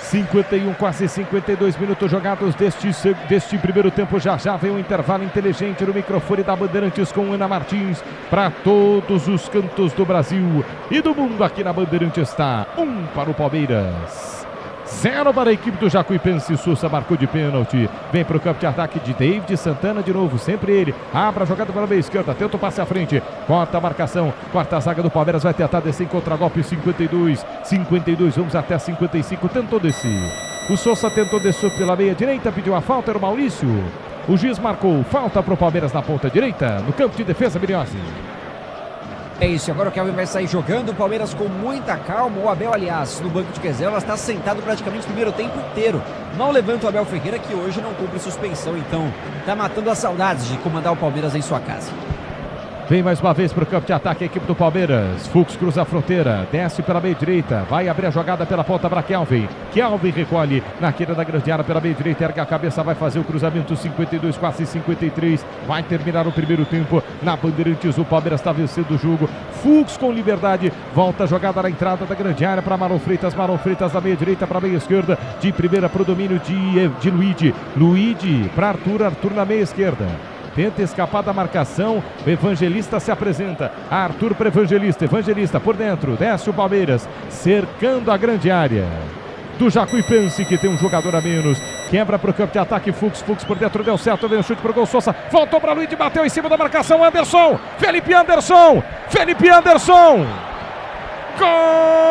[SPEAKER 7] 51, quase 52 minutos jogados deste primeiro tempo. Já vem um intervalo inteligente no microfone da Bandeirantes com Ana Martins para todos os cantos do Brasil e do mundo. Aqui na Bandeirantes está 1 para o Palmeiras, 0 para a equipe do Jacuipense. Sousa marcou de pênalti. Vem para o campo de ataque de David Santana de novo, sempre ele. Abre a jogada pela meia esquerda, tenta o passe à frente, corta a marcação, corta a zaga do Palmeiras, vai tentar descer em contragolpe. 52, vamos até 55, tentou descer. O Sousa tentou descer pela meia direita, pediu a falta, era o Maurício. O juiz marcou falta para o Palmeiras na ponta direita, no campo de defesa, Bilhose.
[SPEAKER 8] É isso, agora o Kelvin vai sair jogando, o Palmeiras com muita calma. O Abel, aliás, no banco de reservas, está sentado praticamente o primeiro tempo inteiro. Mal levanta o Abel Ferreira, que hoje não cumpre suspensão, então está matando as saudades de comandar o Palmeiras em sua casa.
[SPEAKER 7] Vem mais uma vez para o campo de ataque a equipe do Palmeiras. Fux cruza a fronteira, desce pela meia direita, vai abrir a jogada pela ponta para Kelvin. Kelvin recolhe na queira da grande área pela meia direita, erga a cabeça, vai fazer o cruzamento. 52, quase 53. Vai terminar o primeiro tempo na Bandeirantes. O Palmeiras está vencendo o jogo. Fux com liberdade, volta a jogada na entrada da grande área para Marlon Freitas. Marlon Freitas da meia direita para a meia esquerda, de primeira para o domínio de Luigi. Luigi para Arthur, Arthur na meia esquerda. Tenta escapar da marcação, o Evangelista se apresenta, Arthur para Evangelista, Evangelista por dentro, desce o Palmeiras, cercando a grande área do Jacuipense, que tem um jogador a menos, quebra para o campo de ataque, Fux por dentro, deu certo, veio o chute para o gol, Sousa, voltou para Luiz, bateu em cima da marcação, Anderson, Felipe Anderson, gol!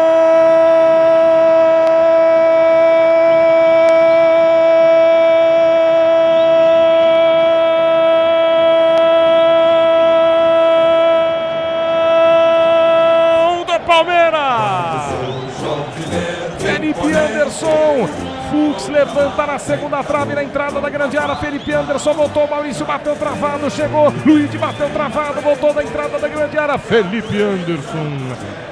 [SPEAKER 7] Felipe Anderson, Fux levanta na segunda trave na entrada da grande área. Felipe Anderson voltou, Maurício bateu travado, chegou, Luiz bateu travado, voltou da entrada da grande área. Felipe Anderson,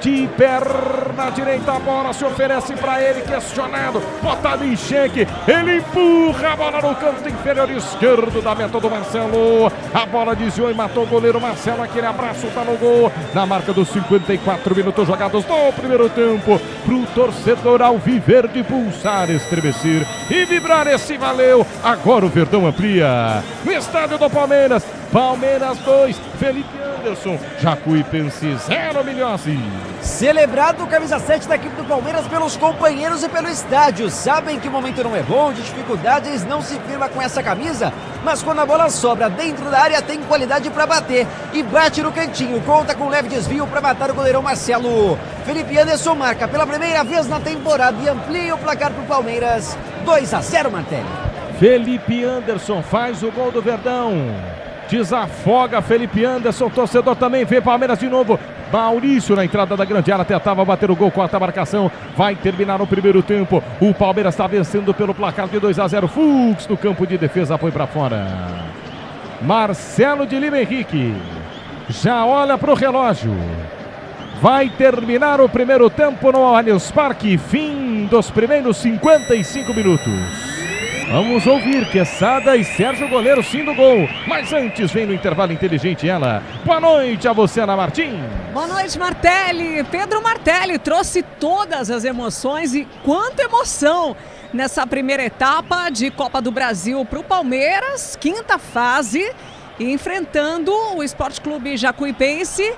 [SPEAKER 7] de perna direita, a bola se oferece para ele, questionado, botado em xeque, ele empurra a bola no canto inferior esquerdo da meta do Marcelo. A bola desviou e matou o goleiro Marcelo, aquele abraço tá no gol, na marca dos 54 minutos jogados no primeiro tempo, pro torcedor alviverde pulsar, estremecer e vibrar. Esse valeu. Agora o Verdão amplia no estádio do Palmeiras. Palmeiras 2, Felipe Anderson, Jacuipense 0, Bilhose.
[SPEAKER 8] Celebrado o camisa 7 da equipe do Palmeiras pelos companheiros e pelo estádio. Sabem que o momento não é bom, de dificuldades, não se firma com essa camisa, mas quando a bola sobra dentro da área tem qualidade para bater e bate no cantinho, conta com um leve desvio para matar o goleirão Marcelo. Felipe Anderson marca pela primeira vez na temporada e amplia o placar para o Palmeiras, 2-0, Martelli.
[SPEAKER 7] Felipe Anderson faz o gol do Verdão. Desafoga Felipe Anderson, torcedor também vê Palmeiras de novo. Maurício na entrada da grande área, tentava bater o gol, corta a marcação, vai terminar o primeiro tempo. O Palmeiras está vencendo pelo placar de 2-0. Fux no campo de defesa, foi para fora. Marcelo de Lima Henrique já olha para o relógio. Vai terminar o primeiro tempo no Allianz Parque, fim dos primeiros 55 minutos. Vamos ouvir Quesada e Sérgio Goleiro, sim, do gol. Mas antes vem no intervalo inteligente ela. Boa noite a você, Ana Martins.
[SPEAKER 11] Boa noite, Martelli. Pedro Martelli trouxe todas as emoções e quanta emoção nessa primeira etapa de Copa do Brasil para o Palmeiras. Quinta fase, enfrentando o Sport Clube Jacuipense.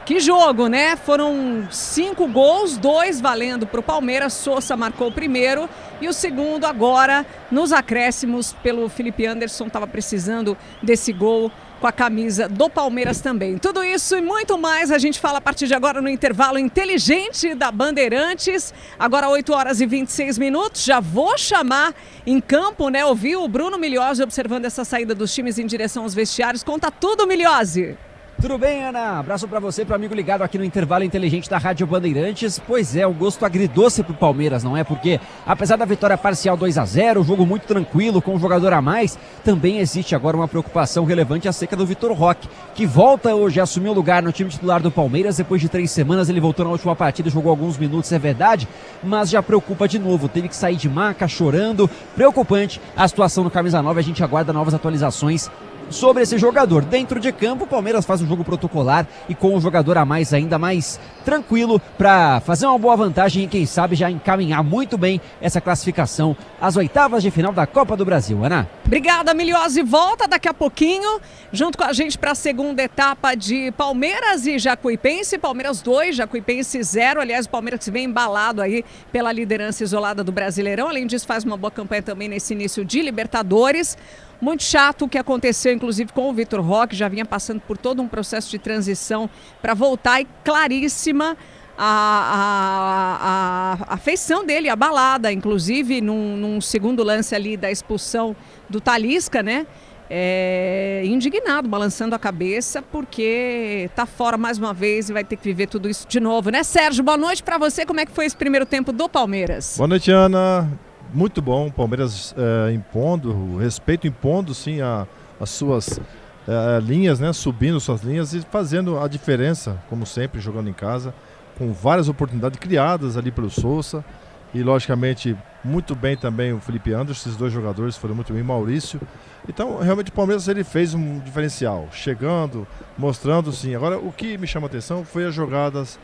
[SPEAKER 11] Que jogo, né? Foram 5 gols, 2 valendo para o Palmeiras. Sousa marcou o primeiro e o segundo agora nos acréscimos pelo Felipe Anderson. Estava precisando desse gol com a camisa do Palmeiras também. Tudo isso e muito mais a gente fala a partir de agora no intervalo inteligente da Bandeirantes. Agora 8h26. Já vou chamar em campo, né? Ouvir o Bruno Migliozzi observando essa saída dos times em direção aos vestiários. Conta tudo, Migliozzi.
[SPEAKER 8] Tudo bem, Ana? Abraço pra você, pro amigo ligado aqui no intervalo inteligente da Rádio Bandeirantes. Pois é, o gosto agridoce pro Palmeiras, não é? Porque, apesar da vitória parcial 2-0, o jogo muito tranquilo, com um jogador a mais, também existe agora uma preocupação relevante acerca do Vitor Roque, que volta hoje a assumir o lugar no time titular do Palmeiras. Depois de 3 semanas, ele voltou na última partida, jogou alguns minutos, é verdade, mas já preocupa de novo. Teve que sair de maca, chorando. Preocupante a situação no camisa 9, a gente aguarda novas atualizações sobre esse jogador. Dentro de campo, o Palmeiras faz um jogo protocolar e com um jogador a mais ainda mais tranquilo para fazer uma boa vantagem e quem sabe já encaminhar muito bem essa classificação às oitavas de final da Copa do Brasil. Ana.
[SPEAKER 11] Obrigada, Migliozzi. Volta daqui a pouquinho junto com a gente para a segunda etapa de Palmeiras e Jacuipense. Palmeiras 2, Jacuipense 0. Aliás, o Palmeiras se vem embalado aí pela liderança isolada do Brasileirão. Além disso, faz uma boa campanha também nesse início de Libertadores. Muito chato o que aconteceu, inclusive, com o Vitor Roque, já vinha passando por todo um processo de transição para voltar e claríssima a feição dele, abalada, inclusive num segundo lance ali da expulsão do Talisca, né? Indignado, balançando a cabeça, porque tá fora mais uma vez e vai ter que viver tudo isso de novo, né, Sérgio? Boa noite para você, como é que foi esse primeiro tempo do Palmeiras?
[SPEAKER 1] Boa noite, Ana. Muito bom, o Palmeiras impondo, o respeito impondo sim as suas linhas, né? Subindo suas linhas e fazendo a diferença, como sempre, jogando em casa, com várias oportunidades criadas ali pelo Sousa e logicamente muito bem também o Felipe Anderson, esses dois jogadores foram muito bem, Maurício. Então realmente o Palmeiras ele fez um diferencial, chegando, mostrando sim. Agora o que me chama a atenção foi as jogadas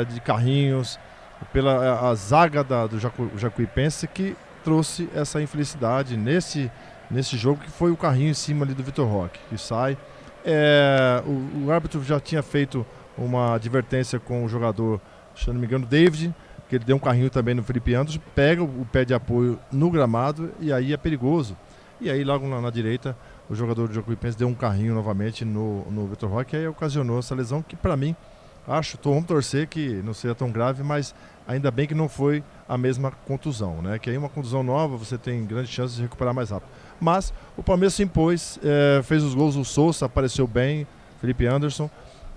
[SPEAKER 1] de carrinhos, pela a zaga do Jacuipense que trouxe essa infelicidade nesse jogo, que foi o carrinho em cima ali do Vitor Roque, que sai. O árbitro já tinha feito uma advertência com o jogador, se não me engano, David, que ele deu um carrinho também no Felipe Anderson, pega o pé de apoio no gramado e aí é perigoso. E aí logo na direita o jogador do Jacuipense deu um carrinho novamente no Vitor Roque e aí ocasionou essa lesão que para mim, vamos torcer que não seja tão grave, mas ainda bem que não foi a mesma contusão, né? Que aí uma contusão nova você tem grandes chances de recuperar mais rápido. Mas o Palmeiras se impôs, fez os gols, o Sousa apareceu bem, Felipe Anderson.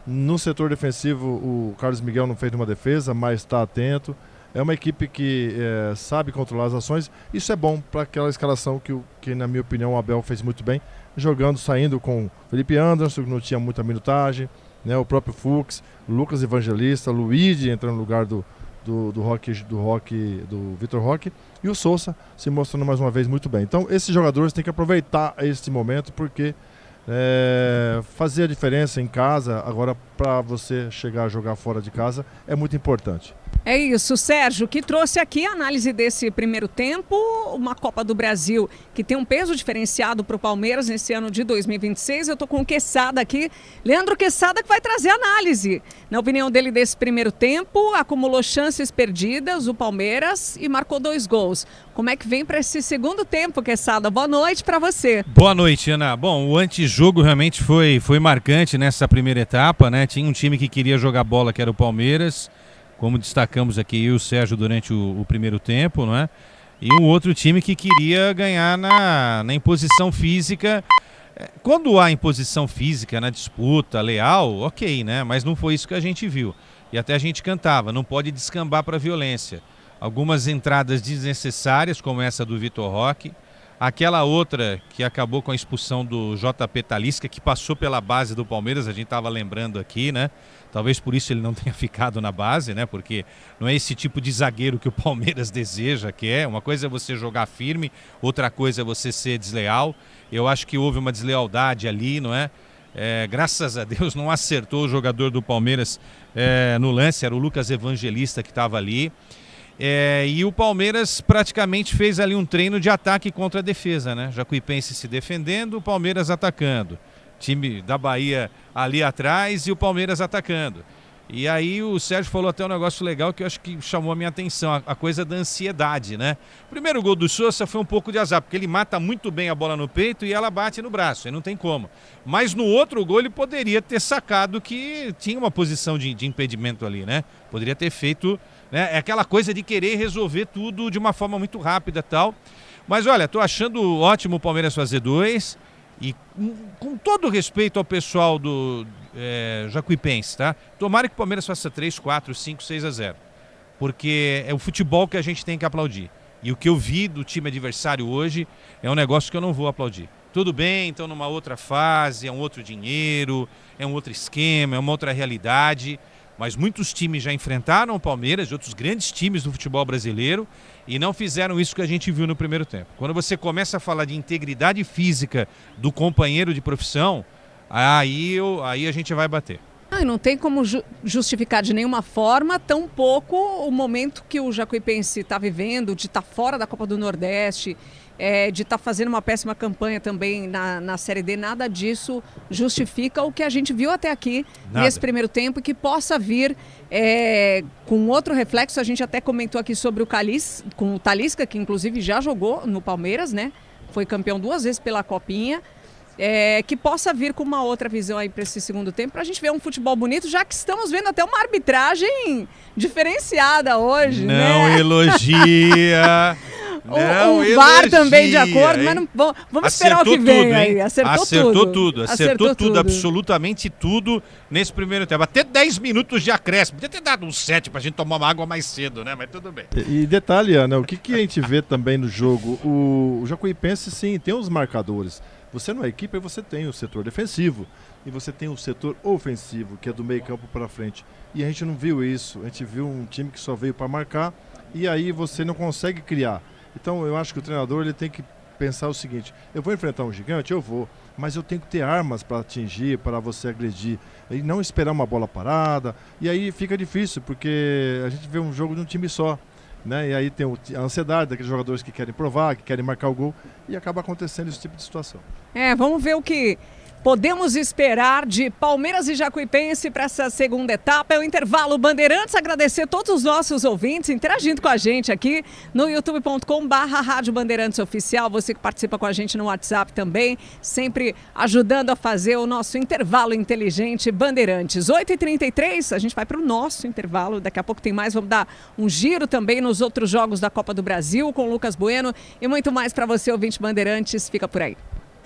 [SPEAKER 1] No setor defensivo o Carlos Miguel não fez nenhuma defesa, mas está atento. É uma equipe que sabe controlar as ações. Isso é bom para aquela escalação que na minha opinião o Abel fez muito bem, jogando, saindo com Felipe Anderson, que não tinha muita minutagem, né, o próprio Fux, Lucas Evangelista, Luigi entrando no lugar do Vitor Roque e o Sousa se mostrando mais uma vez muito bem. Então esses jogadores têm que aproveitar esse momento porque fazer a diferença em casa, agora para você chegar a jogar fora de casa é muito importante.
[SPEAKER 11] É isso, Sérgio, que trouxe aqui a análise desse primeiro tempo, uma Copa do Brasil que tem um peso diferenciado para o Palmeiras nesse ano de 2026. Eu estou com o Quesada aqui, Leandro Quesada, que vai trazer análise. Na opinião dele desse primeiro tempo, acumulou chances perdidas o Palmeiras e marcou 2 gols. Como é que vem para esse segundo tempo, Quesada? Boa noite para você.
[SPEAKER 9] Boa noite, Ana. Bom, o antijogo realmente foi marcante nessa primeira etapa, né? Tinha um time que queria jogar bola, que era o Palmeiras, como destacamos aqui eu e o Sérgio durante o primeiro tempo, não é? E um outro time que queria ganhar na imposição física. Quando há imposição física na disputa, leal, ok, né? Mas não foi isso que a gente viu. E até a gente cantava, não pode descambar para a violência. Algumas entradas desnecessárias, como essa do Vitor Roque. Aquela outra que acabou com a expulsão do JP Talisca, que passou pela base do Palmeiras, a gente estava lembrando aqui, né? Talvez por isso ele não tenha ficado na base, né? Porque não é esse tipo de zagueiro que o Palmeiras deseja, que é. Uma coisa é você jogar firme, outra coisa é você ser desleal. Eu acho que houve uma deslealdade ali, não é? Graças a Deus não acertou o jogador do Palmeiras no lance, era o Lucas Evangelista que estava ali. E o Palmeiras praticamente fez ali um treino de ataque contra a defesa, né? Jacuipense se defendendo, o Palmeiras atacando. Time da Bahia ali atrás e o Palmeiras atacando. E aí o Sérgio falou até um negócio legal que eu acho que chamou a minha atenção, a coisa da ansiedade, né? O primeiro gol do Sousa foi um pouco de azar, porque ele mata muito bem a bola no peito e ela bate no braço, aí não tem como. Mas no outro gol ele poderia ter sacado que tinha uma posição de impedimento ali, né? Poderia ter feito, né? É aquela coisa de querer resolver tudo de uma forma muito rápida e tal. Mas olha, tô achando ótimo o Palmeiras fazer 2 e com todo respeito ao pessoal do Jacuipense, tá? Tomara que o Palmeiras faça 3, 4, 5, 6-0. Porque é o futebol que a gente tem que aplaudir. E o que eu vi do time adversário hoje é um negócio que eu não vou aplaudir. Tudo bem, então numa outra fase, é um outro dinheiro, é um outro esquema, é uma outra realidade. Mas muitos times já enfrentaram o Palmeiras, e outros grandes times do futebol brasileiro, e não fizeram isso que a gente viu no primeiro tempo. Quando você começa a falar de integridade física do companheiro de profissão, aí a gente vai bater.
[SPEAKER 11] Não tem como justificar de nenhuma forma, tampouco o momento que o Jacuipense está vivendo, de estar fora da Copa do Nordeste, de estar fazendo uma péssima campanha também na Série D. Nada disso justifica o que a gente viu até aqui nesse primeiro tempo e que possa vir com outro reflexo. A gente até comentou aqui sobre o Talisca, que inclusive já jogou no Palmeiras, né? Foi campeão 2 vezes pela Copinha. Que possa vir com uma outra visão aí para esse segundo tempo, para a gente ver um futebol bonito, já que estamos vendo até uma arbitragem diferenciada hoje,
[SPEAKER 9] Não
[SPEAKER 11] né?
[SPEAKER 9] elogia.
[SPEAKER 11] O VAR também de acordo, hein? Mas não, vamos esperar o que vem tudo, aí.
[SPEAKER 9] Acertou tudo, absolutamente tudo nesse primeiro tempo. Até 10 minutos de acréscimo. Podia ter dado um 7 pra gente tomar uma água mais cedo, né? Mas tudo bem.
[SPEAKER 1] E detalhe, Ana, o que a gente vê também no jogo? O Jacuipense, sim, tem os marcadores. Você numa equipe, você tem o setor defensivo e você tem o setor ofensivo, que é do meio campo para frente. E a gente não viu isso. A gente viu um time que só veio para marcar e aí você não consegue criar. Então eu acho que o treinador ele tem que pensar o seguinte: eu vou enfrentar um gigante? Eu vou, mas eu tenho que ter armas para atingir, para você agredir, e não esperar uma bola parada. E aí fica difícil, porque a gente vê um jogo de um time só, né? E aí tem a ansiedade daqueles jogadores que querem provar, que querem marcar o gol, e acaba acontecendo esse tipo de situação.
[SPEAKER 11] Vamos ver o que podemos esperar de Palmeiras e Jacuipense para essa segunda etapa. É o intervalo Bandeirantes. Agradecer a todos os nossos ouvintes interagindo com a gente aqui no youtube.com/Rádio Bandeirantes Oficial. Você que participa com a gente no WhatsApp também, sempre ajudando a fazer o nosso intervalo inteligente Bandeirantes. 8h33, a gente vai para o nosso intervalo. Daqui a pouco tem mais. Vamos dar um giro também nos outros jogos da Copa do Brasil com o Lucas Bueno e muito mais para você, ouvinte Bandeirantes. Fica por aí.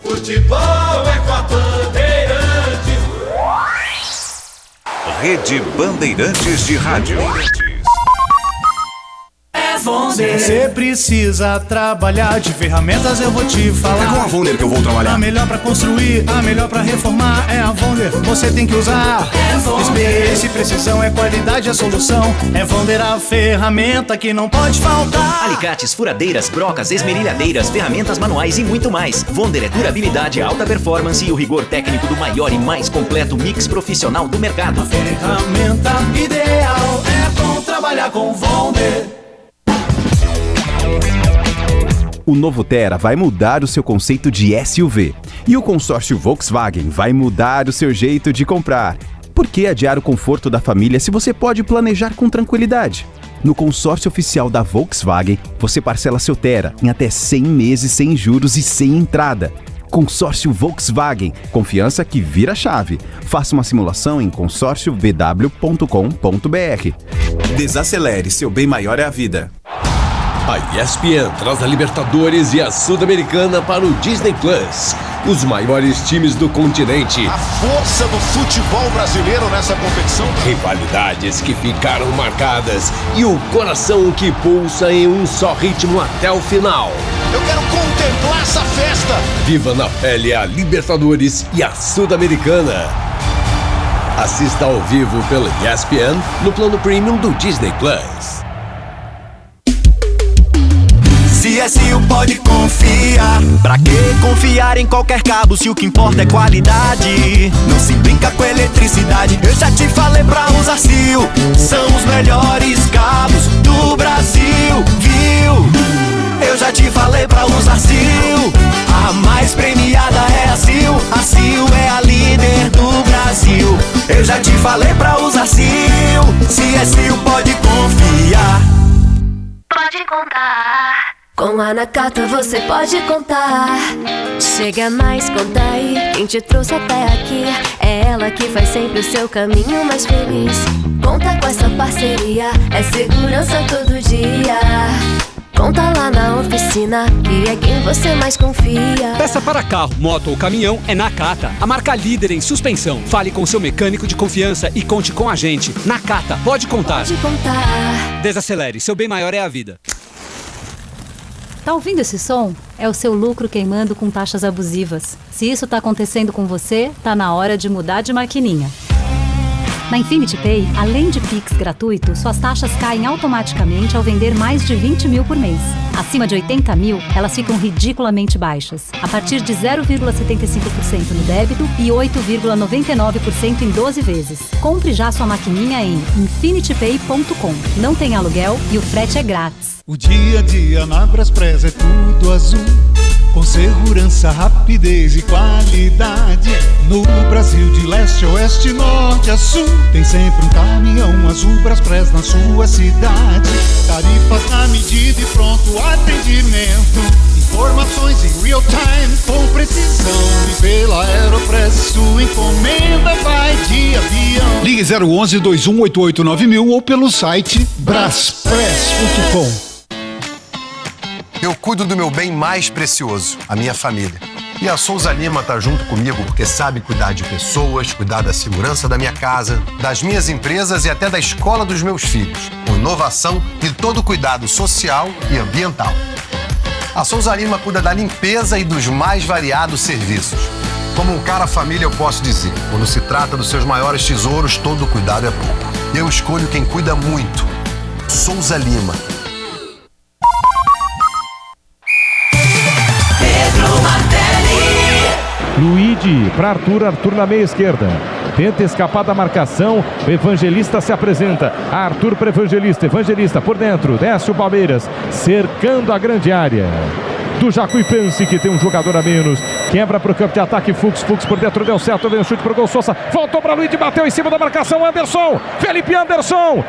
[SPEAKER 2] Futebol é com a Bandeirantes.
[SPEAKER 4] Rede Bandeirantes de Rádio.
[SPEAKER 12] Você precisa trabalhar, de ferramentas eu vou te falar.
[SPEAKER 4] É com a Vonder que eu vou trabalhar.
[SPEAKER 12] A melhor pra construir, a melhor pra reformar é a Vonder, você tem que usar. Experiência e precisão, é qualidade a solução. É Vonder a ferramenta que não pode faltar.
[SPEAKER 5] Alicates, furadeiras, brocas, esmerilhadeiras, ferramentas manuais e muito mais. Vonder é durabilidade, alta performance e o rigor técnico do maior e mais completo mix profissional do mercado.
[SPEAKER 12] A ferramenta ideal é bom trabalhar com Vonder.
[SPEAKER 13] O novo Tera vai mudar o seu conceito de SUV. E o consórcio Volkswagen vai mudar o seu jeito de comprar. Por que adiar o conforto da família se você pode planejar com tranquilidade? No consórcio oficial da Volkswagen, você parcela seu Tera em até 100 meses sem juros e sem entrada. Consórcio Volkswagen, confiança que vira chave. Faça uma simulação em consórciovw.com.br.
[SPEAKER 14] Desacelere, seu bem maior é a vida. A ESPN traz a Libertadores e a Sul-Americana para o Disney Plus. Os maiores times do continente.
[SPEAKER 15] A força do futebol brasileiro nessa competição.
[SPEAKER 14] Rivalidades que ficaram marcadas e o coração que pulsa em um só ritmo até o final.
[SPEAKER 15] Eu quero contemplar essa festa.
[SPEAKER 14] Viva na pele a Libertadores e a Sul-Americana. Assista ao vivo pela ESPN no plano premium do Disney Plus.
[SPEAKER 12] CSU pode confiar. Pra que confiar em qualquer cabo se o que importa é qualidade? Não se brinca com eletricidade. Eu já te falei pra usar CIL. São os melhores cabos do Brasil, viu? Eu já te falei pra usar CIL. A mais premiada é a CIL. A CIL é a líder do Brasil. Eu já já te falei pra usar Sil. Se é Sil, pode confiar.
[SPEAKER 16] Pode contar. Com a Nakata você pode contar. Chega mais, conta aí. Quem te trouxe até aqui é ela que faz sempre o seu caminho mais feliz. Conta com essa parceria, é segurança todo dia. Conta lá na oficina, que é quem você mais confia.
[SPEAKER 17] Peça para carro, moto ou caminhão é Nakata, a marca líder em suspensão. Fale com seu mecânico de confiança e conte com a gente. Nakata, pode contar.
[SPEAKER 16] Pode contar.
[SPEAKER 17] Desacelere, seu bem maior é a vida.
[SPEAKER 18] Tá ouvindo esse som? É o seu lucro queimando com taxas abusivas. Se isso tá acontecendo com você, tá na hora de mudar de maquininha. Na Infinity Pay, além de Pix gratuito, suas taxas caem automaticamente ao vender mais de 20 mil por mês. Acima de 80 mil, elas ficam ridiculamente baixas, a partir de 0,75% no débito e 8,99% em 12 vezes. Compre já sua maquininha em infinitypay.com. Não tem aluguel e o frete é grátis.
[SPEAKER 19] O dia a dia na Braspress é tudo azul, com segurança, rapidez e qualidade. No Brasil de leste a oeste, norte a sul, tem sempre um caminhão azul Braspress na sua cidade. Tarifas na medida e pronto atendimento, informações em real time com precisão. E pela Aeropress sua encomenda vai de avião.
[SPEAKER 20] Ligue 011 2188 9000 ou pelo site braspress.com.
[SPEAKER 21] Eu cuido do meu bem mais precioso, a minha família. E a Souza Lima tá junto comigo porque sabe cuidar de pessoas, cuidar da segurança da minha casa, das minhas empresas e até da escola dos meus filhos, com inovação e todo cuidado social e ambiental. A Souza Lima cuida da limpeza e dos mais variados serviços. Como um cara família, eu posso dizer, quando se trata dos seus maiores tesouros, todo cuidado é pouco. Eu escolho quem cuida muito. Souza Lima.
[SPEAKER 7] Luigi para Arthur, Arthur na meia esquerda. Tenta escapar da marcação, o Evangelista se apresenta. Arthur para Evangelista, Evangelista por dentro, desce o Palmeiras, cercando a grande área do Jacuipense, que tem um jogador a menos. Quebra para o campo de ataque, Fux por dentro, deu certo, vem o chute para o gol, Sousa, voltou para Luigi, bateu em cima da marcação, Anderson, Felipe Anderson.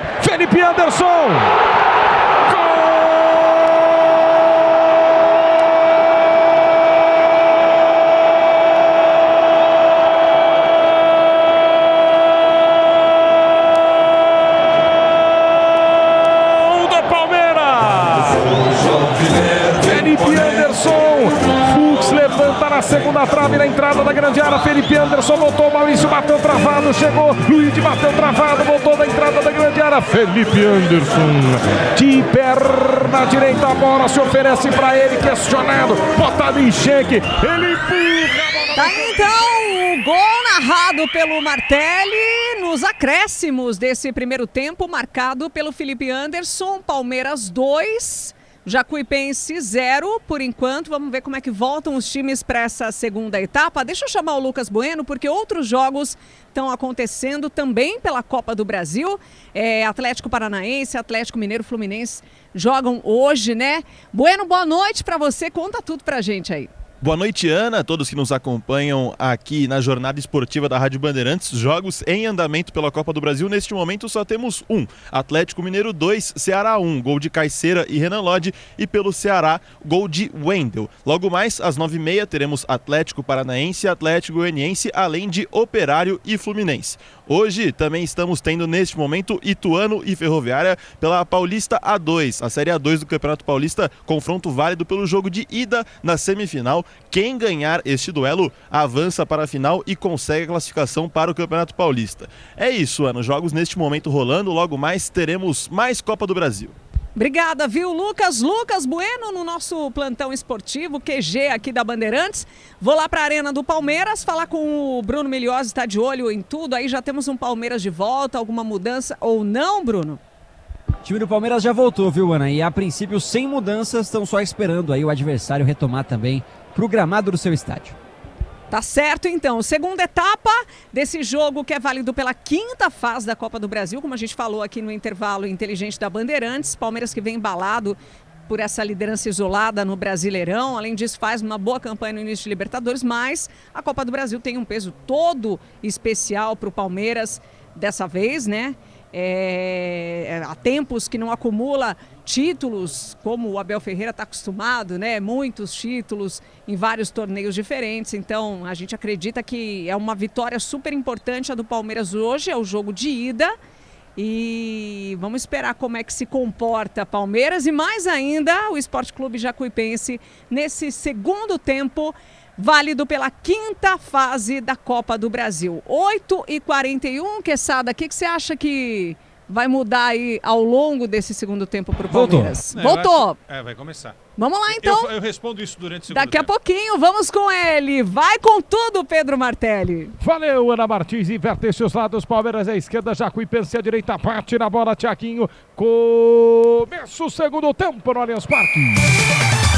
[SPEAKER 7] Na segunda trave, na entrada da grande área, Felipe Anderson voltou, Maurício bateu travado, chegou, Luigi bateu travado, voltou da entrada da grande área, Felipe Anderson, de perna direita, a bola se oferece para ele, questionado, botado em xeque, ele empurra.
[SPEAKER 11] Tá então o gol narrado pelo Martelli nos acréscimos desse primeiro tempo, marcado pelo Felipe Anderson. Palmeiras 2, Jacuipense 0 por enquanto. Vamos ver como é que voltam os times para essa segunda etapa. Deixa eu chamar o Lucas Bueno, porque outros jogos estão acontecendo também pela Copa do Brasil. Atlético Paranaense, Atlético Mineiro, Fluminense jogam hoje, né? Bueno, boa noite para você. Conta tudo pra gente aí.
[SPEAKER 10] Boa noite, Ana, todos que nos acompanham aqui na jornada esportiva da Rádio Bandeirantes. Jogos em andamento pela Copa do Brasil. Neste momento só temos um. Atlético Mineiro 2, Ceará 1. Gol de Caiceira e Renan Lodge. E pelo Ceará, gol de Wendel. Logo mais, às 9h30, teremos Atlético Paranaense e Atlético Goianiense, além de Operário e Fluminense. Hoje também estamos tendo neste momento Ituano e Ferroviária pela Paulista A2, a Série A2 do Campeonato Paulista, confronto válido pelo jogo de ida na semifinal. Quem ganhar este duelo avança para a final e consegue a classificação para o Campeonato Paulista. É isso, Ana, jogos neste momento rolando, logo mais teremos mais Copa do Brasil.
[SPEAKER 11] Obrigada, viu, Lucas? Lucas Bueno no nosso plantão esportivo, QG aqui da Bandeirantes. Vou lá para a Arena do Palmeiras, falar com o Bruno Milhozzi, está de olho em tudo. Aí já temos um Palmeiras de volta, alguma mudança ou não, Bruno?
[SPEAKER 8] O time do Palmeiras já voltou, viu, Ana? E a princípio, sem mudanças, estão só esperando aí o adversário retomar também para o gramado do seu estádio.
[SPEAKER 11] Tá certo, então. Segunda etapa desse jogo que é válido pela quinta fase da Copa do Brasil, como a gente falou aqui no intervalo inteligente da Bandeirantes. Palmeiras que vem embalado por essa liderança isolada no Brasileirão. Além disso, faz uma boa campanha no início de Libertadores, mas a Copa do Brasil tem um peso todo especial para o Palmeiras. dessa vez, né? Há tempos que não acumula títulos, como o Abel Ferreira está acostumado, né? Muitos títulos em vários torneios diferentes. Então, a gente acredita que é uma vitória super importante a do Palmeiras hoje, é o jogo de ida. E vamos esperar como é que se comporta Palmeiras e mais ainda o Sport Clube Jacuipense nesse segundo tempo, válido pela 5ª fase da Copa do Brasil. 8h41, Quesada, o que você acha que vai mudar aí ao longo desse segundo tempo para o Palmeiras? Voltou.
[SPEAKER 9] Vai começar.
[SPEAKER 11] Vamos lá, então.
[SPEAKER 9] Eu respondo isso durante o segundo
[SPEAKER 11] Daqui a pouquinho, vamos com ele. Vai com tudo, Pedro Martelli.
[SPEAKER 7] Valeu, Ana Martins. Inverte os lados. Palmeiras à esquerda, Jacuipense à direita. Bate na bola, Thiaguinho. Começa o segundo tempo no Allianz Parque.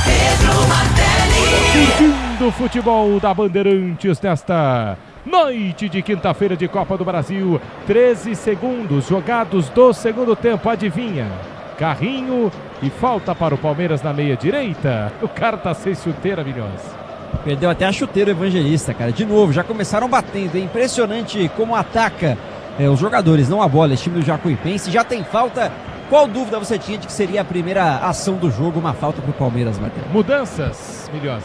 [SPEAKER 2] Pedro Martelli.
[SPEAKER 7] Curtindo o futebol da Bandeirantes nesta noite de quinta-feira de Copa do Brasil. 13 segundos jogados do segundo tempo. Adivinha? Carrinho e falta para o Palmeiras na meia direita. O cara tá sem chuteira, Milhões.
[SPEAKER 8] Perdeu até a chuteira o Evangelista, cara. De novo, já começaram batendo. É impressionante como ataca os jogadores, não a bola. Esse time do Jacuipense já tem falta. Qual dúvida você tinha de que seria a primeira ação do jogo, uma falta para o Palmeiras, Matheus?
[SPEAKER 7] Mudanças, Milhões?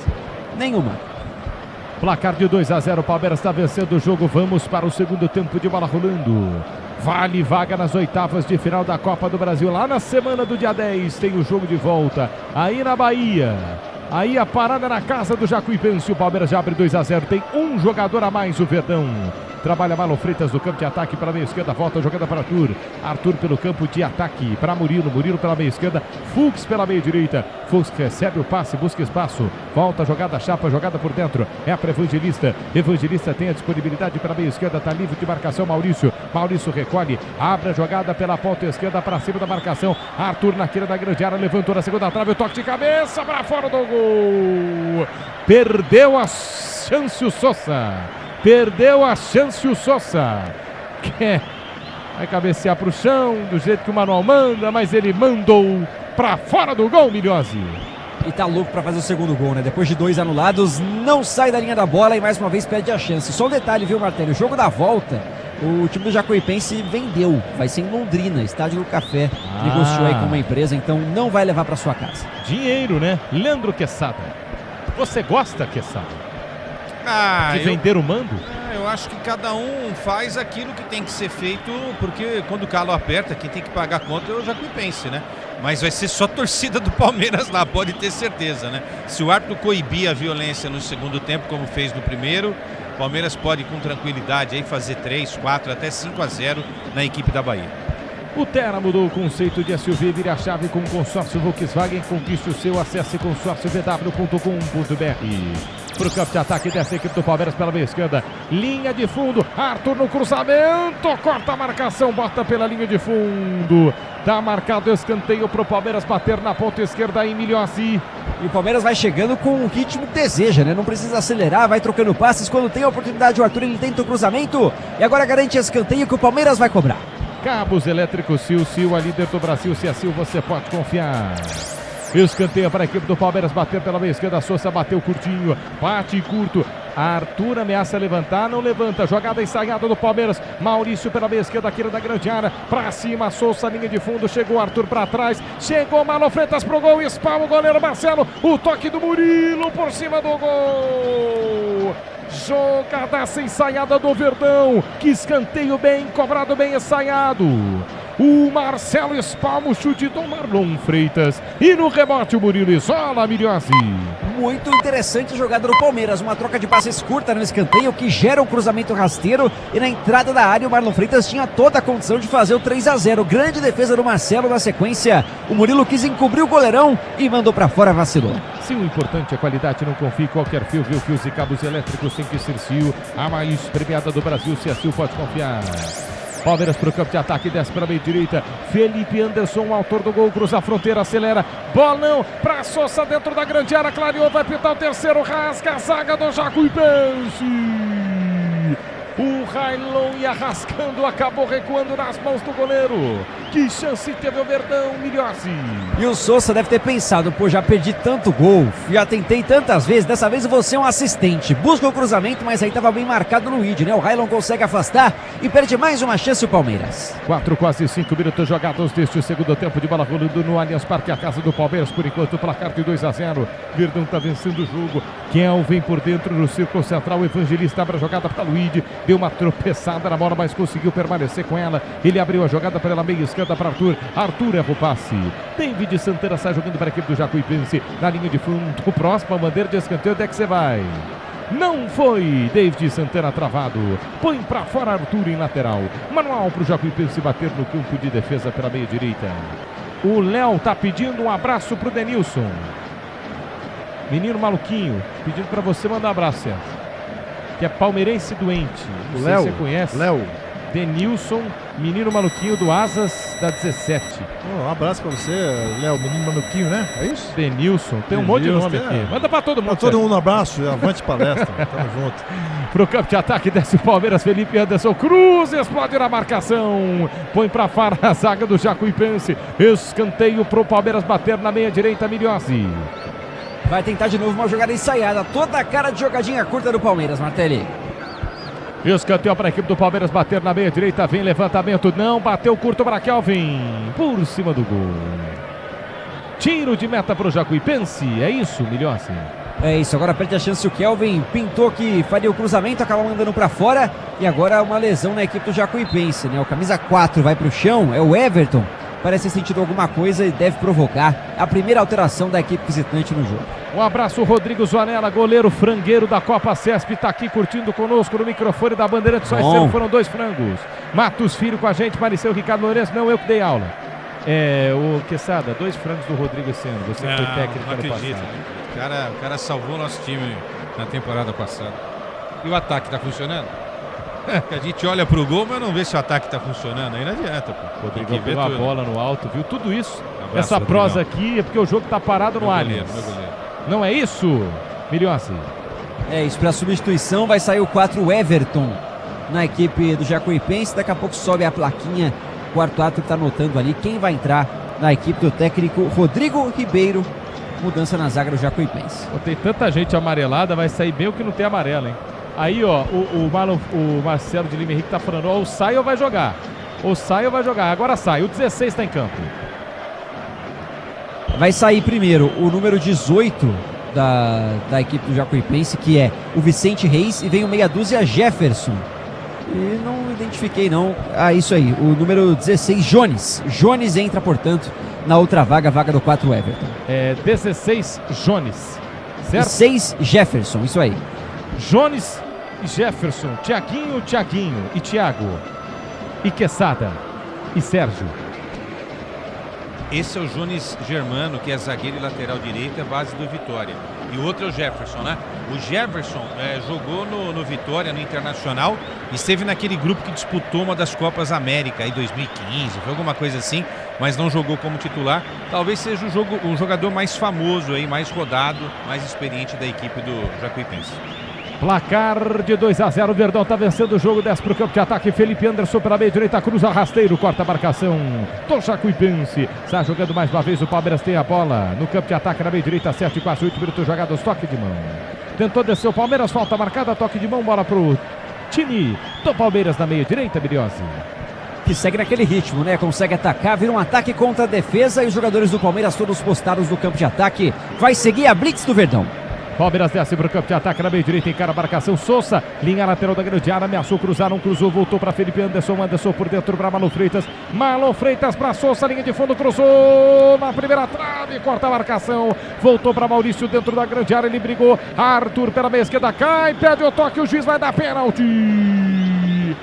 [SPEAKER 8] Nenhuma.
[SPEAKER 7] Placar de 2-0, o Palmeiras está vencendo o jogo. Vamos para o segundo tempo de bola rolando. Vale vaga nas oitavas de final da Copa do Brasil. Lá na semana do dia 10 tem o jogo de volta. Aí na Bahia. Aí a parada na casa do Jacuipense. O Palmeiras já abre 2-0. Tem um jogador a mais, o Verdão. Trabalha Marlon Freitas no campo de ataque para a meia esquerda. Volta a jogada para Arthur. Arthur pelo campo de ataque para Murilo. Murilo pela meia esquerda. Fux pela meia direita. Fux recebe o passe, busca espaço. Volta a jogada, chapa, jogada por dentro. É para Evangelista. Evangelista tem a disponibilidade para a meia esquerda. Está livre de marcação, Maurício. Maurício recolhe. Abre a jogada pela ponta esquerda para cima da marcação. Arthur na queira da grande área. Levantou na segunda trave. O toque de cabeça para fora do gol. Perdeu a chance o Sousa. Perdeu a chance o Sousa. Vai cabecear para o chão, do jeito que o Manuel manda, mas ele mandou para fora do gol, Milhose.
[SPEAKER 8] E tá louco para fazer o segundo gol, né? Depois de 2 anulados, não sai da linha da bola e mais uma vez perde a chance. Só um detalhe, viu, Martelli? O jogo da volta, o time do Jacuipense vendeu. Vai ser em Londrina, Estádio do Café. Negociou aí com uma empresa, então não vai levar para sua casa.
[SPEAKER 7] Dinheiro, né? Leandro Quesada. Você gosta, Quesada? De vender o mando?
[SPEAKER 9] Eu acho que cada um faz aquilo que tem que ser feito, porque quando o calo aperta, quem tem que pagar a conta é o Jacuipense, né? Mas vai ser só torcida do Palmeiras lá, pode ter certeza, né? Se o árbitro coibir a violência no segundo tempo, como fez no primeiro, o Palmeiras pode com tranquilidade aí fazer 3, 4, até 5-0 na equipe da Bahia.
[SPEAKER 7] O Terra mudou o conceito de SUV, vire a chave com o consórcio Volkswagen, conquiste o seu, acesse consórciovw.com.br. Para o campo de ataque dessa equipe do Palmeiras pela meia esquerda, linha de fundo, Arthur no cruzamento, corta a marcação, bota pela linha de fundo, tá marcado escanteio para o Palmeiras bater na ponta esquerda em Milhossi.
[SPEAKER 8] E o Palmeiras vai chegando com o ritmo que deseja, né? Não precisa acelerar, vai trocando passes, quando tem a oportunidade o Arthur ele tenta o cruzamento e agora garante escanteio que o Palmeiras vai cobrar.
[SPEAKER 7] Cabos elétricos Sil, a líder do Brasil, se é Sil você pode confiar. Escanteio para a equipe do Palmeiras bater pela meia esquerda. Sousa bateu curtinho, bate curto. Arthur ameaça levantar, não levanta. Jogada ensaiada do Palmeiras. Maurício pela meia esquerda, aqui da grande área. Pra cima, Sousa, linha de fundo. Chegou Arthur pra trás. Chegou Marlon Freitas pro gol. Espalma o goleiro Marcelo. O toque do Murilo por cima do gol. Jogadaça ensaiada do Verdão. Que escanteio bem cobrado, bem ensaiado. O Marcelo espalma o chute do Marlon Freitas. E no rebote o Murilo isola, Milhossi.
[SPEAKER 8] Muito interessante a jogada do Palmeiras. Uma troca de passes curta no escanteio que gera um cruzamento rasteiro. E na entrada da área o Marlon Freitas tinha toda a condição de fazer o 3-0. Grande defesa do Marcelo na sequência. O Murilo quis encobrir o goleirão e mandou pra fora, vacilou.
[SPEAKER 7] Se o importante é a qualidade, não confie em qualquer fio, viu? Fios e cabos elétricos tem que ser Sil. A mais premiada do Brasil, se a Sil pode confiar. Palmeiras para o campo de ataque, desce para a meia direita. Felipe Anderson, autor do gol, cruza a fronteira, acelera. Bolão para Sousa dentro da grande área, clareou, vai pintar o terceiro, rasga a zaga do Jacuipense. O Railon ia rascando, acabou recuando nas mãos do goleiro. Que chance teve o Verdão, Milhozzi.
[SPEAKER 8] E o Sousa deve ter pensado, pô, já perdi tanto gol, já tentei tantas vezes, dessa vez eu vou ser um assistente. Busca o cruzamento, mas aí estava bem marcado no Luigi, né? O Railon consegue afastar e perde mais uma chance o Palmeiras.
[SPEAKER 7] 4, quase 5 minutos jogados deste segundo tempo de bola rolando no Allianz Parque, a casa do Palmeiras, por enquanto o placar de 2-0. Verdão está vencendo o jogo. Kelvin por dentro no círculo central, o Evangelista abre a jogada para Luigi, deu uma tropeçada na bola, mas conseguiu permanecer com ela. Ele abriu a jogada pela meia esquerda para Arthur. Arthur erra o passe. David Santana sai jogando para a equipe do Jacuipense na linha de fundo. O próximo, a bandeira de escanteio, onde é que você vai? Não foi. David Santana travado. Põe para fora Arthur em lateral. Manual para o Jacuipense bater no campo de defesa pela meia direita. O Léo tá pedindo um abraço pro Denilson. Menino maluquinho, pedindo para você mandar um abraço, Sérgio. Que é palmeirense doente. Não sei se você conhece.
[SPEAKER 1] Léo.
[SPEAKER 7] Denilson, menino maluquinho do Asas da 17.
[SPEAKER 1] Um abraço pra você, Léo, menino maluquinho, né? É isso?
[SPEAKER 7] Denilson, tem um monte de nome aqui. Manda pra todo mundo.
[SPEAKER 1] Pra todo mundo um abraço, avante palestra. Tamo junto.
[SPEAKER 7] Pro campo de ataque, desce o Palmeiras, Felipe Anderson, cruz, explode na marcação. Põe pra fora a zaga do Jacuipense. Escanteio pro Palmeiras bater na meia direita, Milhozzi.
[SPEAKER 8] Vai tentar de novo uma jogada ensaiada, toda a cara de jogadinha curta do Palmeiras, Martelli.
[SPEAKER 7] Escanteio para a equipe do Palmeiras bater na meia direita, vem levantamento, não, bateu curto para Kelvin, por cima do gol. Tiro de meta para o Jacuipense, é isso, Milhozzi?
[SPEAKER 8] É isso, agora perde a chance o Kelvin, pintou que faria o cruzamento, acaba mandando para fora, e agora uma lesão na equipe do Jacuipense, né? O camisa 4 vai para o chão, é o Everton, parece ter sentido alguma coisa e deve provocar a primeira alteração da equipe visitante no jogo.
[SPEAKER 7] Um abraço, Rodrigo Zonella, goleiro frangueiro da Copa CESP, está aqui curtindo conosco no microfone da Bandeirantes. Só esse ano foram 2 frangos. Matos Filho com a gente, pareceu o Ricardo Lourenço, não eu que dei aula. O Quesada, 2 frangos do Rodrigo esse ano. Você foi técnico ano passado.
[SPEAKER 9] O cara salvou o nosso time na temporada passada. E o ataque está funcionando? A gente olha pro gol, mas não vê se o ataque tá funcionando. Aí não adianta, pô.
[SPEAKER 7] Rodrigo pegou a bola no alto, viu? Tudo isso. Essa prosa aqui é porque o jogo tá parado no Allianz. Não é isso, Milhozzi?
[SPEAKER 8] É isso, para substituição vai sair o 4 Everton na equipe do Jacuipense. Daqui a pouco sobe a plaquinha. O quarto árbitro está anotando ali quem vai entrar na equipe do técnico Rodrigo Ribeiro. Mudança na zaga do Jacuipense.
[SPEAKER 7] Tem tanta gente amarelada, vai sair bem o que não tem amarelo, hein? Aí, ó, o Marcelo de Lima Henrique tá falando, ou sai ou vai jogar. Ou sai ou vai jogar. Agora sai, o 16 tá em campo.
[SPEAKER 8] Vai sair primeiro o número 18 da equipe do Jacuipense, que é o Vicente Reis, e vem o meia dúzia Jefferson. E não identifiquei não. Isso aí, o número 16, Jones. Jones entra, portanto, na outra vaga, a vaga do 4 Everton.
[SPEAKER 7] 16 Jones, certo?
[SPEAKER 8] E 6 Jefferson, isso aí.
[SPEAKER 7] Jones e Jefferson, Thiaguinho e Thiago, e Quesada e Sérgio.
[SPEAKER 9] Esse é o Jones Germano, que é zagueiro e lateral direito, é base do Vitória. E o outro é o Jefferson, né? O Jefferson jogou no Vitória, no Internacional, e esteve naquele grupo que disputou uma das Copas América em 2015, foi alguma coisa assim, mas não jogou como titular. Talvez seja o jogador mais famoso, aí, mais rodado, mais experiente da equipe do Jacuipense.
[SPEAKER 7] Placar de 2-0, o Verdão está vencendo o jogo, desce para o campo de ataque, Felipe Anderson pela meia direita, cruza rasteiro, corta a marcação do Jacuipense, está jogando mais uma vez, o Palmeiras tem a bola no campo de ataque na meia direita, 7 e quase 8 minutos jogados, toque de mão, tentou descer o Palmeiras, falta marcada, toque de mão, bola para o time do Palmeiras na meia direita, Milhozzi.
[SPEAKER 8] Que segue naquele ritmo, né? Consegue atacar, vira um ataque contra a defesa e os jogadores do Palmeiras todos postados no campo de ataque, vai seguir a blitz do Verdão.
[SPEAKER 7] Palmeiras desce para o campo de ataque na meia direita, encara a marcação, Sousa, linha lateral da grande área, ameaçou cruzar, não cruzou, voltou para Felipe Anderson, Anderson por dentro para Marlon Freitas para Sousa, linha de fundo, cruzou na primeira trave, corta a marcação, voltou para Maurício dentro da grande área, ele brigou, Arthur pela meia esquerda, cai, pede o toque, o juiz vai dar pênalti.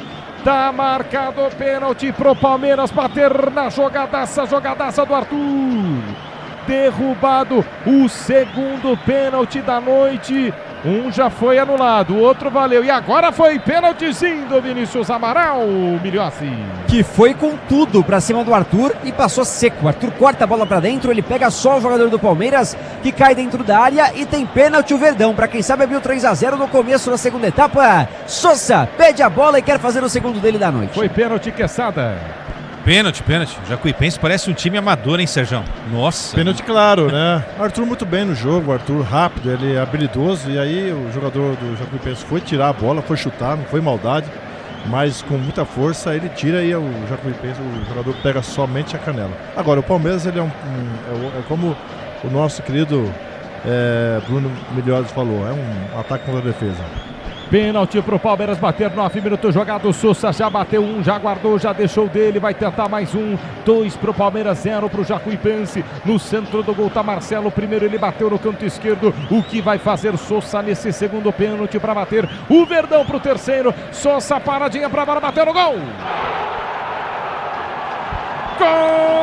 [SPEAKER 7] Tá marcado o pênalti pro Palmeiras bater na jogadaça do Arthur. Derrubado o segundo pênalti da noite Um já foi anulado, o outro valeu. E agora foi pênaltizinho do Vinícius Amaral, Milhossi.
[SPEAKER 8] Que foi com tudo pra cima do Arthur e passou seco. O Arthur corta a bola pra dentro, ele pega só o jogador do Palmeiras, que cai dentro da área e tem pênalti o Verdão. Pra quem sabe abriu 3-0 no começo da segunda etapa. Sousa pede a bola e quer fazer o segundo dele da noite.
[SPEAKER 7] Foi pênalti, Quesada.
[SPEAKER 9] Pênalti. Jacuipense parece um time amador, hein, Sérgio? Nossa.
[SPEAKER 1] Pênalti claro, né? Arthur muito bem no jogo, o Arthur rápido, ele é habilidoso. E aí o jogador do Jacuipense foi tirar a bola, foi chutar, não foi maldade. Mas com muita força ele tira e o Jacuipense, o jogador pega somente a canela. Agora, o Palmeiras ele é como o nosso querido Bruno Milhões falou, é um ataque contra a defesa.
[SPEAKER 7] Pênalti pro Palmeiras bater, 9 minutos jogado. O Sousa já bateu um, já guardou, já deixou dele. Vai tentar mais um. 2 pro Palmeiras, 0 pro Jacuipense. No centro do gol tá Marcelo. Primeiro ele bateu no canto esquerdo. O que vai fazer Sousa nesse segundo pênalti para bater? O Verdão pro terceiro. Sousa paradinha pra bola, bateu no gol. Gol!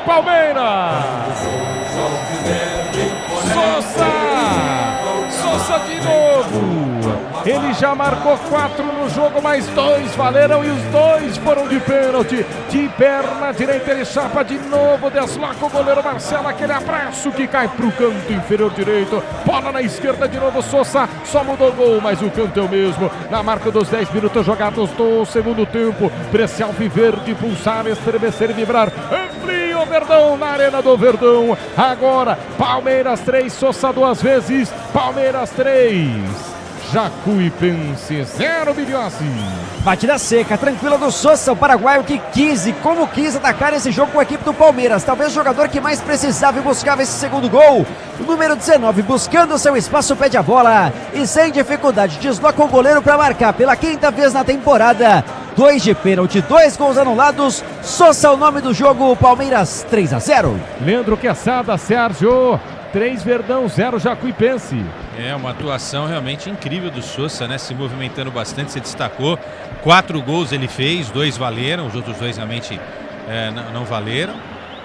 [SPEAKER 7] Palmeiras! Sousa de novo! Ele já marcou 4 no jogo, mais 2 valeram e os 2 foram de pênalti. De perna direita ele chapa de novo, desloca o goleiro Marcelo, aquele abraço que cai pro canto inferior direito. Bola na esquerda de novo, Sousa só mudou o gol, mas o canto é o mesmo. Na marca dos 10 minutos jogados do segundo tempo, Precial Viverde, pulsar, estremecer e vibrar. O Verdão na arena do Verdão. Agora Palmeiras 3, Sousa 2 vezes. Palmeiras 3, Jacuipense 0, Milhossi.
[SPEAKER 8] Batida seca, tranquila do Sousa, o paraguaio que quis e como quis atacar esse jogo com a equipe do Palmeiras. Talvez o jogador que mais precisava e buscava esse segundo gol. O número 19, buscando seu espaço, pede a bola e sem dificuldade desloca o goleiro para marcar pela 5ª vez na temporada. 2 de pênalti, 2 gols anulados. Sousa o nome do jogo, Palmeiras 3-0.
[SPEAKER 7] Leandro Quesada, Sérgio, 3 Verdão, 0 Jacuipense.
[SPEAKER 9] É uma atuação realmente incrível do Sousa, né? Se movimentando bastante, se destacou. 4 gols ele fez, 2 valeram, os outros 2 realmente não valeram.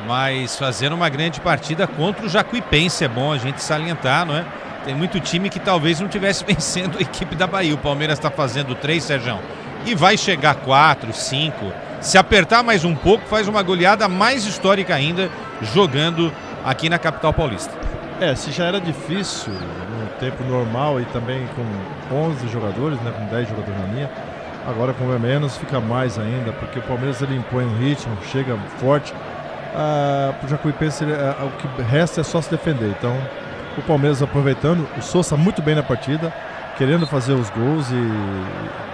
[SPEAKER 9] Mas fazendo uma grande partida contra o Jacuipense, é bom a gente salientar, não é? Tem muito time que talvez não estivesse vencendo a equipe da Bahia. O Palmeiras está fazendo 3, Sérgio, e vai chegar 4, 5. Se apertar mais um pouco, faz uma goleada mais histórica ainda, jogando aqui na capital paulista.
[SPEAKER 1] Se já era difícil no tempo normal e também com 11 jogadores, né, com 10 jogadores na linha, agora com menos fica mais ainda, porque o Palmeiras ele impõe um ritmo, chega forte. Para o Jacuipense o que resta é só se defender. Então o Palmeiras aproveitando, o Sousa muito bem na partida, querendo fazer os gols e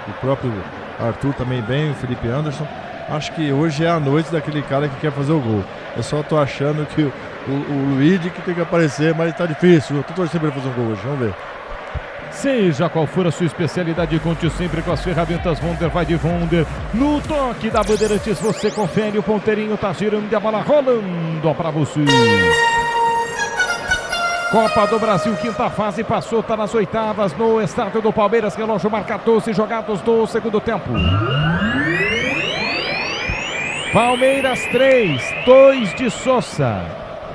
[SPEAKER 1] o próprio Arthur também bem, o Felipe Anderson. Acho que hoje é a noite daquele cara que quer fazer o gol. Eu só tô achando que o Luigi que tem que aparecer, mas tá difícil. Eu tô torcendo pra ele fazer um gol hoje, vamos ver.
[SPEAKER 7] Seja qual for a sua especialidade, conte sempre com as ferramentas Wonder, vai de Wonder. No toque da Bandeirantes você confere, o ponteirinho tá girando e a bola rolando pra você. Copa do Brasil, 5ª fase, passou, tá nas 8avas no estádio do Palmeiras, relógio marca 12 jogados do segundo tempo. Palmeiras 3, 2 de Sousa,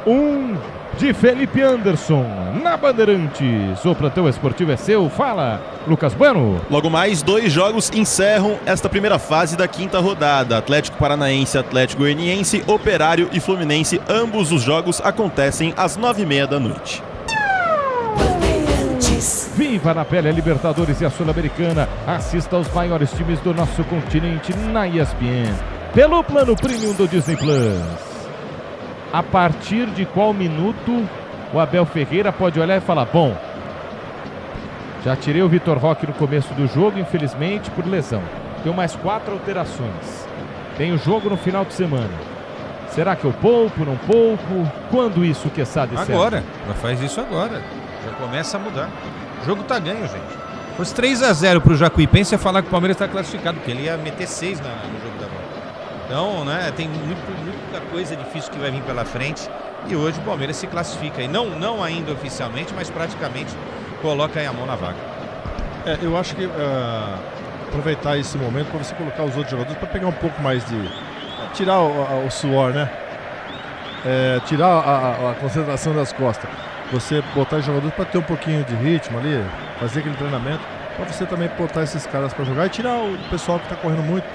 [SPEAKER 7] 1 de Felipe Anderson. Na Bandeirantes, o plantão esportivo é seu. Fala, Lucas Bueno.
[SPEAKER 10] Logo mais, 2 jogos encerram esta primeira fase da 5ª rodada. Atlético Paranaense, Atlético Goianiense, Operário e Fluminense. Ambos os jogos acontecem às 9h30 da noite.
[SPEAKER 7] Viva na pele a Libertadores e a Sul-Americana. Assista aos maiores times do nosso continente na ESPN. Pelo plano Premium do Disney Plus. A partir de qual minuto o Abel Ferreira pode olhar e falar: bom, já tirei o Vitor Roque no começo do jogo, infelizmente, por lesão. Tenho mais 4 alterações. Tem o jogo no final de semana. Será que eu poupo, não poupo? Quando isso, Quesada?
[SPEAKER 9] Agora, já faz isso agora. Já começa a mudar. O jogo tá ganho, gente. Se fosse 3-0 pro Jacuipense, ia falar que o Palmeiras tá classificado, porque ele ia meter 6 no jogo da bola. Então, né, tem muita coisa difícil que vai vir pela frente. E hoje o Palmeiras se classifica. E não ainda oficialmente, mas praticamente coloca aí a mão na vaga.
[SPEAKER 1] Eu acho que aproveitar esse momento para você colocar os outros jogadores para pegar um pouco mais de... tirar o suor, né? Tirar a concentração das costas. Você botar os jogadores para ter um pouquinho de ritmo ali, fazer aquele treinamento, para você também botar esses caras para jogar e tirar o pessoal que está correndo muito,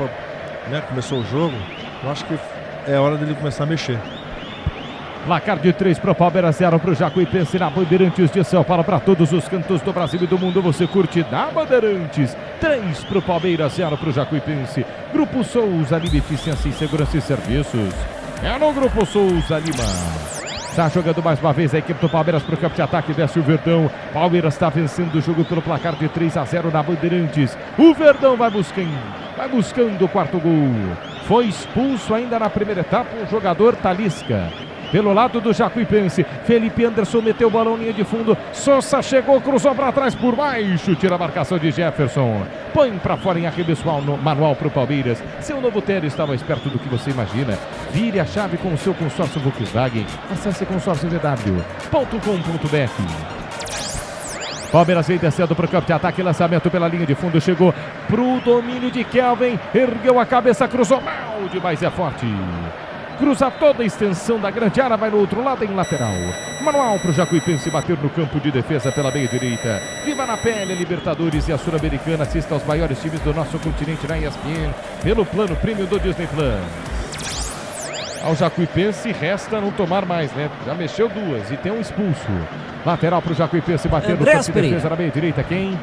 [SPEAKER 1] né? Começou o jogo. Eu acho que é hora dele começar a mexer.
[SPEAKER 7] Placar de 3 para o Palmeiras, 0 para o Jacuipense na Bandeirantes de São Paulo. Para todos os cantos do Brasil e do mundo, você curte na Bandeirantes. 3 para o Palmeiras, 0 para o Jacuipense. Grupo Souza Lima, Eficiência em Segurança e Serviços. É no Grupo Souza Lima. Está jogando mais uma vez a equipe do Palmeiras para o campo de ataque, desce o Verdão. Palmeiras está vencendo o jogo pelo placar de 3-0 na Bandeirantes. O Verdão vai buscando o quarto gol. Foi expulso ainda na primeira etapa o jogador Talisca. Pelo lado do Jacuipense, Felipe Anderson meteu o balão linha de fundo. Sousa chegou, cruzou para trás por baixo. Tira a marcação de Jefferson. Põe para fora em arremesso manual para o Palmeiras. Seu novo Novotelli está mais perto do que você imagina. Vire a chave com o seu consórcio Volkswagen. Acesse consórciovw.com.br. Palmeiras vem descendo para o campo de ataque. Lançamento pela linha de fundo. Chegou para o domínio de Kelvin. Ergueu a cabeça, cruzou mal demais, é forte. Cruza toda a extensão da grande área, vai no outro lado em lateral. Manual para o Jacuipense bater no campo de defesa pela meia direita. Viva na pele, Libertadores e a Sul-Americana. Assista aos maiores times do nosso continente na ESPN pelo plano premium do Disney Plus. Ao Jacuipense resta não tomar mais, né? Já mexeu duas e tem um expulso. Lateral para o Jacuipense bater no campo de defesa na meia direita. Quem?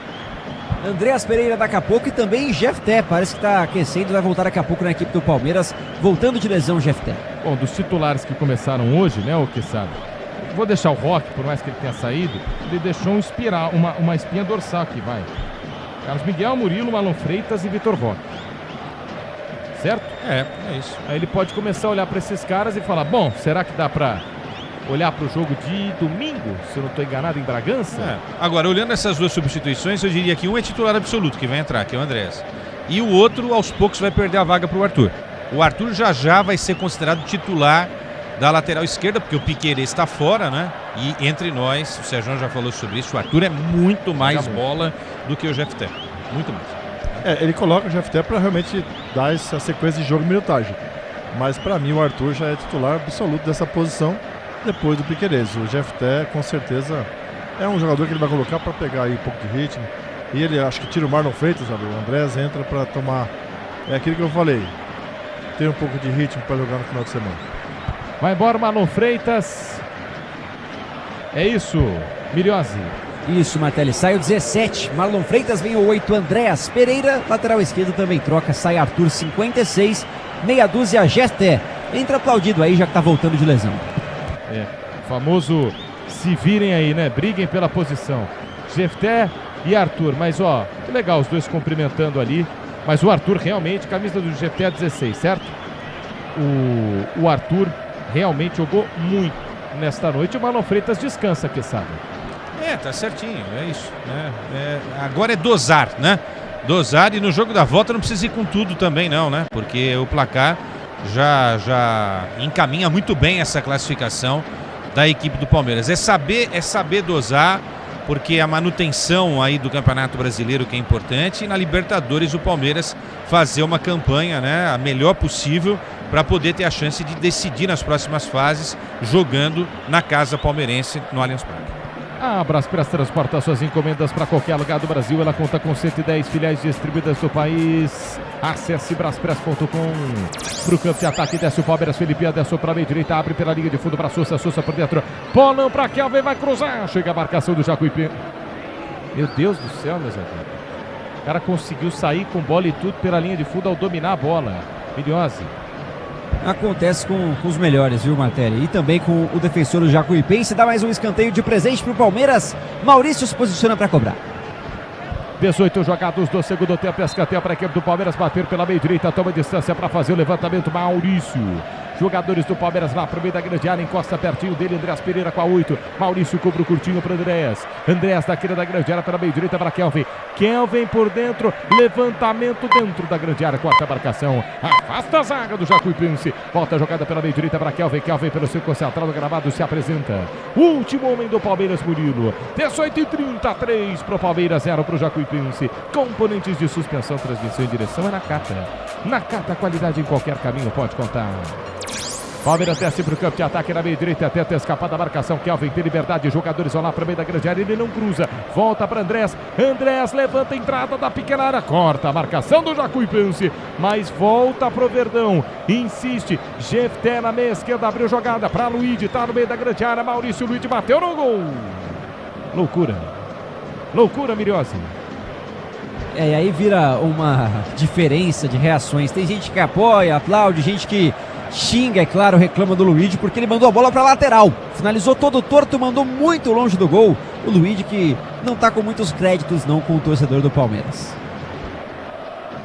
[SPEAKER 8] Andreas Pereira daqui a pouco e também Jefté, parece que está aquecendo, vai voltar daqui a pouco na equipe do Palmeiras, voltando de lesão Jefté.
[SPEAKER 7] Bom, dos titulares que começaram hoje, né, o que sabe? Vou deixar o Roque, por mais que ele tenha saído, ele deixou uma espinha dorsal aqui, vai. Carlos Miguel, Murilo, Marlon Freitas e Vitor Roque. Certo?
[SPEAKER 9] É isso.
[SPEAKER 7] Aí ele pode começar a olhar para esses caras e falar, bom, será que dá para olhar para o jogo de domingo, se eu não estou enganado, em Bragança?
[SPEAKER 9] Agora, olhando essas duas substituições, eu diria que um é titular absoluto, que vai entrar, que é o Andrés. E o outro, aos poucos, vai perder a vaga para o Arthur. O Arthur já vai ser considerado titular da lateral esquerda, porque o Piquerez está fora, né? E entre nós, o Sérgio já falou sobre isso, o Arthur é muito mais bola do que o Jefté. Muito mais.
[SPEAKER 1] Ele coloca o Jefté para realmente dar essa sequência de jogo e minutagem. Mas para mim o Arthur já é titular absoluto dessa posição depois do Piquerez. O Jefté com certeza é um jogador que ele vai colocar para pegar aí um pouco de ritmo. E ele acho que tira o Marlon Freitas, sabe? O Andrés entra para tomar. É aquilo que eu falei. Tem um pouco de ritmo para jogar no final de semana.
[SPEAKER 7] Vai embora Marlon Freitas. É isso, Miriose.
[SPEAKER 8] Isso, Martelli. Sai o 17. Marlon Freitas, vem o 8. Andreas Pereira. Lateral esquerdo também troca. Sai Arthur, 56. Meia dúzia, Jefté. Entra aplaudido aí, já que tá voltando de lesão.
[SPEAKER 7] Famoso se virem aí, né? Briguem pela posição. Jefté e Arthur. Mas, ó, que legal os dois cumprimentando ali. Mas o Arthur realmente, camisa do Jefté 16, certo? O Arthur realmente jogou muito nesta noite. O Marlon Freitas descansa, que sabe.
[SPEAKER 9] Tá certinho, é isso. Agora é dosar, né? Dosar, e no jogo da volta não precisa ir com tudo também não, né? Porque o placar já encaminha muito bem essa classificação da equipe do Palmeiras. É saber dosar, porque a manutenção aí do Campeonato Brasileiro que é importante, e na Libertadores o Palmeiras fazer uma campanha, né, a melhor possível para poder ter a chance de decidir nas próximas fases jogando na casa palmeirense no Allianz Parque.
[SPEAKER 7] A Braspress transporta suas encomendas para qualquer lugar do Brasil. Ela conta com 110 filiais distribuídas do país. Acesse braspress.com. Para o campo de ataque, desce o Palmeiras. Felipe Anderson para a meia direita, abre pela linha de fundo para Sousa. Sousa por dentro. Bolão para Kelvin, vai cruzar. Chega a marcação do Jacuipense. Meu Deus do céu, meus amigos. O cara conseguiu sair com bola e tudo pela linha de fundo ao dominar a bola. Miriose.
[SPEAKER 8] Acontece com os melhores, viu, Martelli? E também com o defensor do Jacuipense. Dá mais um escanteio de presente para o Palmeiras. Maurício se posiciona para cobrar.
[SPEAKER 7] 18 jogados do segundo tempo. Escanteio para a equipe do Palmeiras bater pela meia direita. Toma distância para fazer o levantamento. Maurício Jogadores do Palmeiras lá pro meio da grande área, encosta pertinho dele, Andréas Pereira com a 8. Maurício cobra o curtinho para Andréas. Andréas da da grande área pela meio direita para Kelvin. Kelvin por dentro, levantamento dentro da grande área, quarta marcação. Afasta a zaga do Jacuipense. Volta a jogada pela meio direita para Kelvin. Kelvin pelo circo central do gramado se apresenta. Último homem do Palmeiras, Murilo. 18h30, 3 pro Palmeiras, 0 pro Jacuipense. Componentes de suspensão, transmissão e direção é Nakata. Nakata, qualidade em qualquer caminho, pode contar. Palmeiras desce para o campo de ataque na meia direita, tenta escapar da marcação. Kelvin tem liberdade, jogadores vão lá para o meio da grande área, ele não cruza, volta para Andréas. Andréas levanta a entrada da pequena área, corta a marcação do Jacuipense, mas volta para o Verdão, insiste. Jefté na meia esquerda, abriu jogada para Luigi, está no meio da grande área. Maurício Luigi bateu no gol. Loucura, Miriossi.
[SPEAKER 8] E aí vira uma diferença de reações. Tem gente que apoia, aplaude, gente que xinga, é claro, reclama do Luigi porque ele mandou a bola para lateral. Finalizou todo torto, mandou muito longe do gol. O Luigi que não está com muitos créditos não com o torcedor do Palmeiras.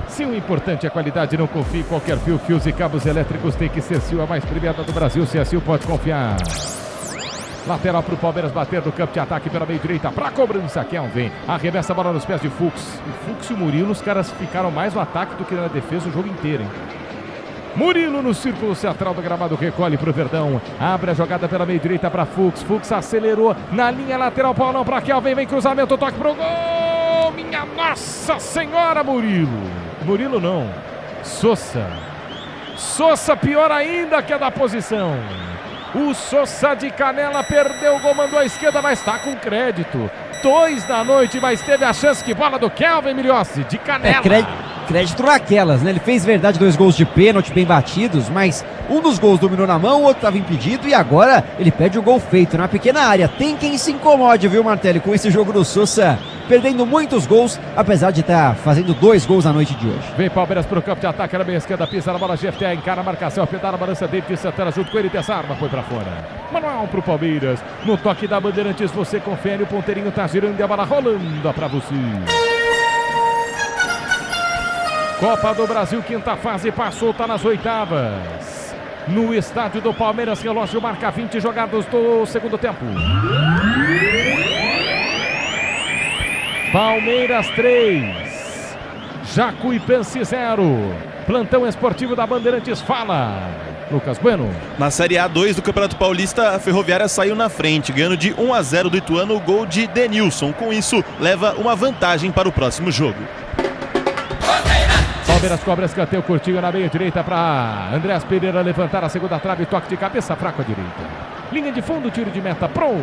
[SPEAKER 7] Se o importante é a qualidade, não confie em qualquer fio. Fios e cabos elétricos tem que ser Sil, a mais premiada do Brasil. Se é Sil, pode confiar. Lateral para o Palmeiras bater no campo de ataque pela meio direita. Para a cobrança, Kelvin. Arremessa a bola nos pés de Fux. O Fux e o Murilo, os caras ficaram mais no ataque do que na defesa o jogo inteiro, hein? Murilo no círculo central do gramado, recolhe para o Verdão. Abre a jogada pela meio direita para Fux. Fux acelerou na linha lateral. Paulão para Kelvin. Vem cruzamento, toque para o gol. Minha Nossa Senhora, Murilo. Murilo não. Sousa pior ainda que a da posição. O Sousa de canela perdeu o gol, mandou à esquerda, mas está com crédito. 2 da noite, mas teve a chance. Que bola do Kelvin, Miriossi, de canela.
[SPEAKER 8] Crédito naquelas, né? Ele fez verdade 2 gols de pênalti bem batidos, mas um dos gols dominou na mão, o outro estava impedido e agora ele pede o gol feito na pequena área. Tem quem se incomode, viu, Martelli, com esse jogo do Sousa, perdendo muitos gols, apesar de estar fazendo 2 gols na noite de hoje.
[SPEAKER 7] Vem Palmeiras pro campo de ataque, na meia esquerda, pisa na bola, Jefté, encara a marcação, pedala a balança dele de Santana, junto com ele, desarma, foi pra fora. Manual pro Palmeiras, no toque da Bandeirantes, você confere, o ponteirinho tá girando e a bola rolando pra você. Copa do Brasil, quinta fase, passou, tá nas oitavas. No estádio do Palmeiras, relógio marca 20 jogados do segundo tempo. Palmeiras 3, Jacuipense 0. Plantão esportivo da Bandeirantes fala. Lucas Bueno.
[SPEAKER 10] Na Série A2 do Campeonato Paulista, a Ferroviária saiu na frente, ganhando de 1-0 do Ituano, o gol de Denilson. Com isso, leva uma vantagem para o próximo jogo.
[SPEAKER 7] Palmeiras cobra escanteio curtinho na meia direita para Andréas Pereira levantar a segunda trave, toque de cabeça fraco à direita. Linha de fundo, tiro de meta pro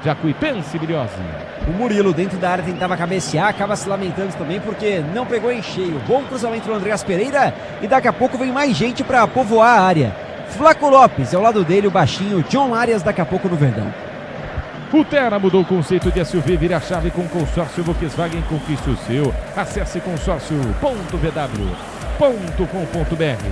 [SPEAKER 7] Jacuipense, Miriossi.
[SPEAKER 8] O Murilo dentro da área tentava cabecear, acaba se lamentando também porque não pegou em cheio. Bom cruzamento do Andréas Pereira e daqui a pouco vem mais gente para povoar a área. Flaco Lopes, ao lado dele o baixinho John Arias daqui a pouco no Verdão.
[SPEAKER 7] O Terra mudou o conceito de SUV, vira a chave com o consórcio Volkswagen, conquiste o seu. Acesse consórcio.vw.com.br.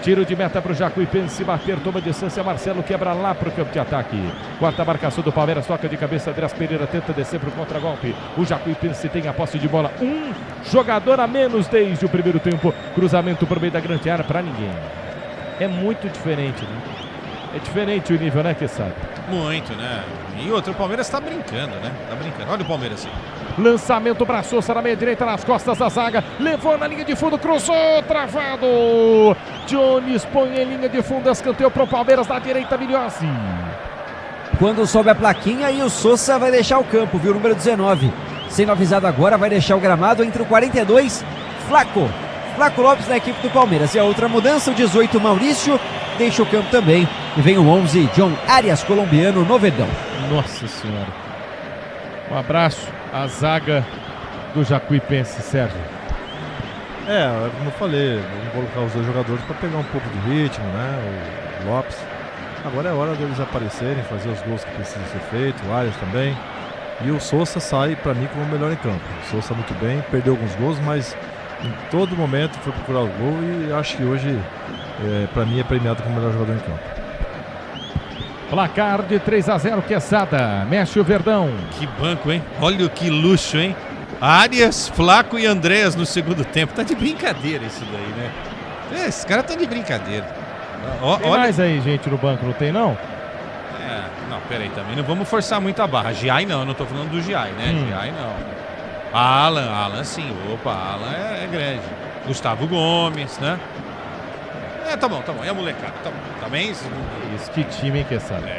[SPEAKER 7] Tiro de meta para o Jacuipense bater, toma distância, Marcelo quebra lá para o campo de ataque. Quarta marcação do Palmeiras, toca de cabeça, Andréas Pereira tenta descer para o contragolpe. O Jacuipense tem a posse de bola, um jogador a menos desde o primeiro tempo. Cruzamento por meio da grande área para ninguém. É muito diferente, né? É diferente o nível, né, que sabe?
[SPEAKER 9] Muito, né? E outro, o Palmeiras tá brincando, né? Tá brincando. Olha o Palmeiras aí.
[SPEAKER 7] Lançamento para Sousa na meia direita, nas costas da zaga. Levou na linha de fundo, cruzou, travado. Jones põe em linha de fundo, escanteio pro Palmeiras na direita, Miriossi.
[SPEAKER 8] Quando sobe a plaquinha e o Sousa vai deixar o campo, viu? Número 19. Sendo avisado agora, vai deixar o gramado entre o 42, Flaco Lopes na equipe do Palmeiras. E a outra mudança, o 18, Maurício, deixa o campo também. E vem o 11, John Arias, colombiano, no Verdão.
[SPEAKER 7] Nossa Senhora. Um abraço à zaga do Jacuipense, Sérgio.
[SPEAKER 1] Como eu falei, vamos colocar os 2 jogadores para pegar um pouco de ritmo, né? O Lopes. Agora é hora deles aparecerem, fazer os gols que precisam ser feitos, o Arias também. E o Sousa sai, para mim, como o melhor em campo. O Sousa muito bem, perdeu alguns gols, mas em todo momento foi procurar o gol e acho que hoje, para mim, é premiado como o melhor jogador em campo.
[SPEAKER 7] Placar de 3-0, Quesada, mexe o Verdão.
[SPEAKER 9] Que banco, hein? Olha que luxo, hein? Arias, Flaco e Andréas no segundo tempo. Tá de brincadeira isso daí, né? Esses caras estão de brincadeira.
[SPEAKER 7] Tem mais aí, gente, no banco, não tem não?
[SPEAKER 9] Não, peraí, também não vamos forçar muito a barra. Giai não, eu não tô falando do Giai, né? Giai não. Alan sim. Opa, Alan é grande. Gustavo Gomes, né? Tá bom. E a molecada? Tá bom. Também?
[SPEAKER 7] Isso, que time, hein, que sabe?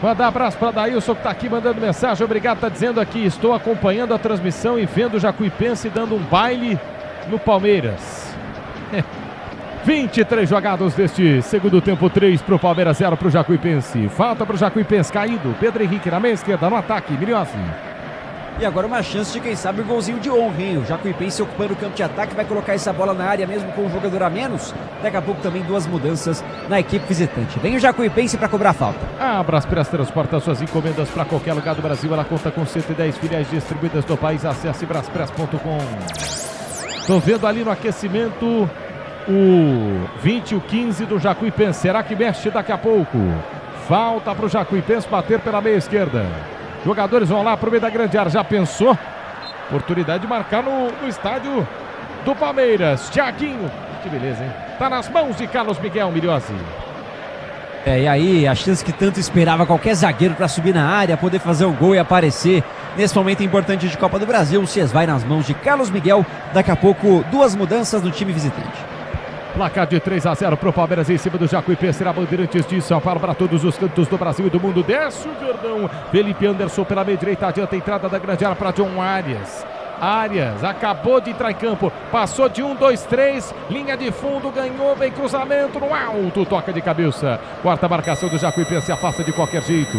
[SPEAKER 7] Mandar abraço para Daílson, que tá aqui mandando mensagem. Obrigado, tá dizendo aqui. Estou acompanhando a transmissão e vendo o Jacuipense dando um baile no Palmeiras. 23 jogados deste segundo tempo, 3 pro Palmeiras, 0 pro Jacuipense. Falta pro Jacuipense, caído. Pedro Henrique na meia esquerda, no ataque, Milhozzi.
[SPEAKER 8] E agora uma chance de, quem sabe, um golzinho de honra, hein? O Jacuipense ocupando o campo de ataque, vai colocar essa bola na área mesmo com um jogador a menos. Daqui a pouco também 2 mudanças na equipe visitante. Vem o Jacuipense para cobrar falta.
[SPEAKER 7] A Braspress transporta suas encomendas para qualquer lugar do Brasil. Ela conta com 110 filiais distribuídas no país. Acesse braspress.com. Tô vendo ali no aquecimento o 20 e o 15 do Jacuipense. Será que mexe daqui a pouco? Falta para o Jacuipense bater pela meia esquerda. Jogadores vão lá para o meio da grande área. Já pensou? Oportunidade de marcar no estádio do Palmeiras. Thiaguinho. Que beleza, hein? Tá nas mãos de Carlos Miguel, Milhozzi.
[SPEAKER 8] E aí, a chance que tanto esperava qualquer zagueiro para subir na área, poder fazer um gol e aparecer nesse momento importante de Copa do Brasil. O Cies vai nas mãos de Carlos Miguel. Daqui a pouco, 2 mudanças no time visitante.
[SPEAKER 7] Placar de 3-0 pro Palmeiras em cima do Jacuipense. Será Bandeirantes de São Paulo para todos os cantos do Brasil e do mundo. Desce o Verdão. Felipe Anderson pela meia direita. Adianta a entrada da grande área para John Arias. Arias acabou de entrar em campo. Passou de 1, 2, 3. Linha de fundo. Ganhou. Vem cruzamento no alto. Toca de cabeça. Quarta marcação do Jacuipense. Afasta de qualquer jeito.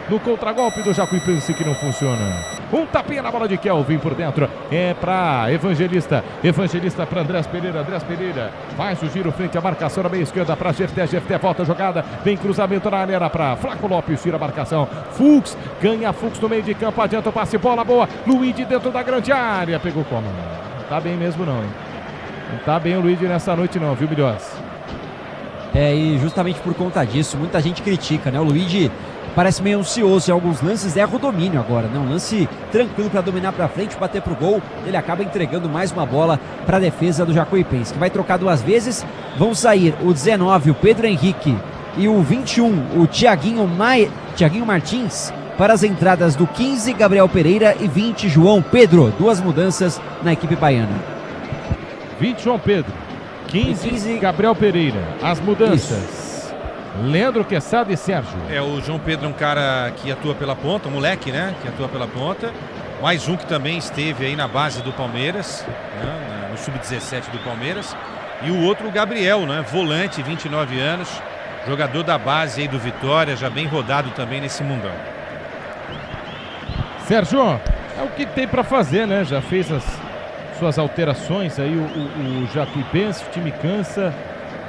[SPEAKER 7] No contragolpe do Jacuipense que não funciona. Um tapinha na bola de Kelvin por dentro. É para Evangelista. Evangelista para Andrés Pereira. Andrés Pereira faz o giro frente à marcação na meia esquerda para Jefté. Jefté volta a jogada. Vem cruzamento na área para Flaco Lopes. Tira a marcação. Fux ganha. Fux no meio de campo. Adianta o passe. Bola boa. Luigi dentro da grande área. Pegou como? Não tá bem mesmo não, hein? Não tá bem o Luigi nessa noite não, viu, Milhozzi?
[SPEAKER 8] E justamente por conta disso, muita gente critica, né? O Luigi parece meio ansioso em alguns lances, erra o domínio agora, né? Um lance tranquilo para dominar para frente, bater pro gol, ele acaba entregando mais uma bola para a defesa do Jacuipense, que vai trocar 2 vezes. Vão sair o 19, o Pedro Henrique, e o 21, o Thiaguinho Martins, para as entradas do 15, Gabriel Pereira, e 20, João Pedro. 2 mudanças na equipe baiana.
[SPEAKER 7] 20, João Pedro. 15, Gabriel Pereira. As mudanças. Isso. Leandro Quesada e Sérgio.
[SPEAKER 9] O João Pedro é um cara que atua pela ponta, um moleque, né? Que atua pela ponta. Mais um que também esteve aí na base do Palmeiras, né? No Sub-17 do Palmeiras. E o outro, o Gabriel, né? Volante, 29 anos. Jogador da base aí do Vitória, já bem rodado também nesse mundão.
[SPEAKER 7] Sérgio, é o que tem para fazer, né? Já fez as suas alterações aí o Jacuipense, o time cansa.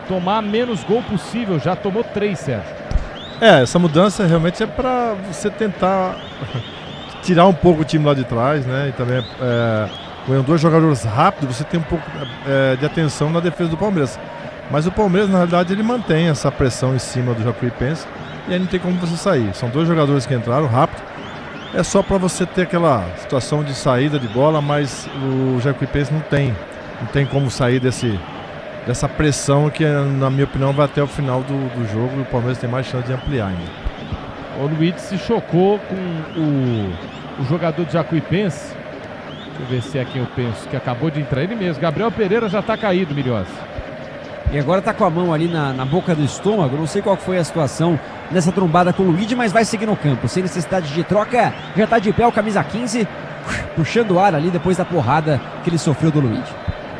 [SPEAKER 7] Tomar menos gol possível, já tomou 3, Sérgio.
[SPEAKER 1] Essa mudança realmente é para você tentar tirar um pouco o time lá de trás, né? E também com 2 jogadores rápidos, você tem um pouco de atenção na defesa do Palmeiras. Mas o Palmeiras, na realidade, ele mantém essa pressão em cima do Jacuipense e aí não tem como você sair. São 2 jogadores que entraram rápido. É só para você ter aquela situação de saída de bola, mas o Jacuipense não tem como sair dessa pressão que, na minha opinião, vai até o final do jogo e o Palmeiras tem mais chance de ampliar ainda.
[SPEAKER 7] O Luiz se chocou com o jogador de Jacuipense. Deixa eu ver se é quem eu penso, que acabou de entrar ele mesmo. Gabriel Pereira já está caído, Milhozzi.
[SPEAKER 8] E agora está com a mão ali na boca do estômago. Não sei qual foi a situação nessa trombada com o Luigi, mas vai seguir no campo. Sem necessidade de troca, já está de pé o camisa 15, puxando o ar ali depois da porrada que ele sofreu do Luigi.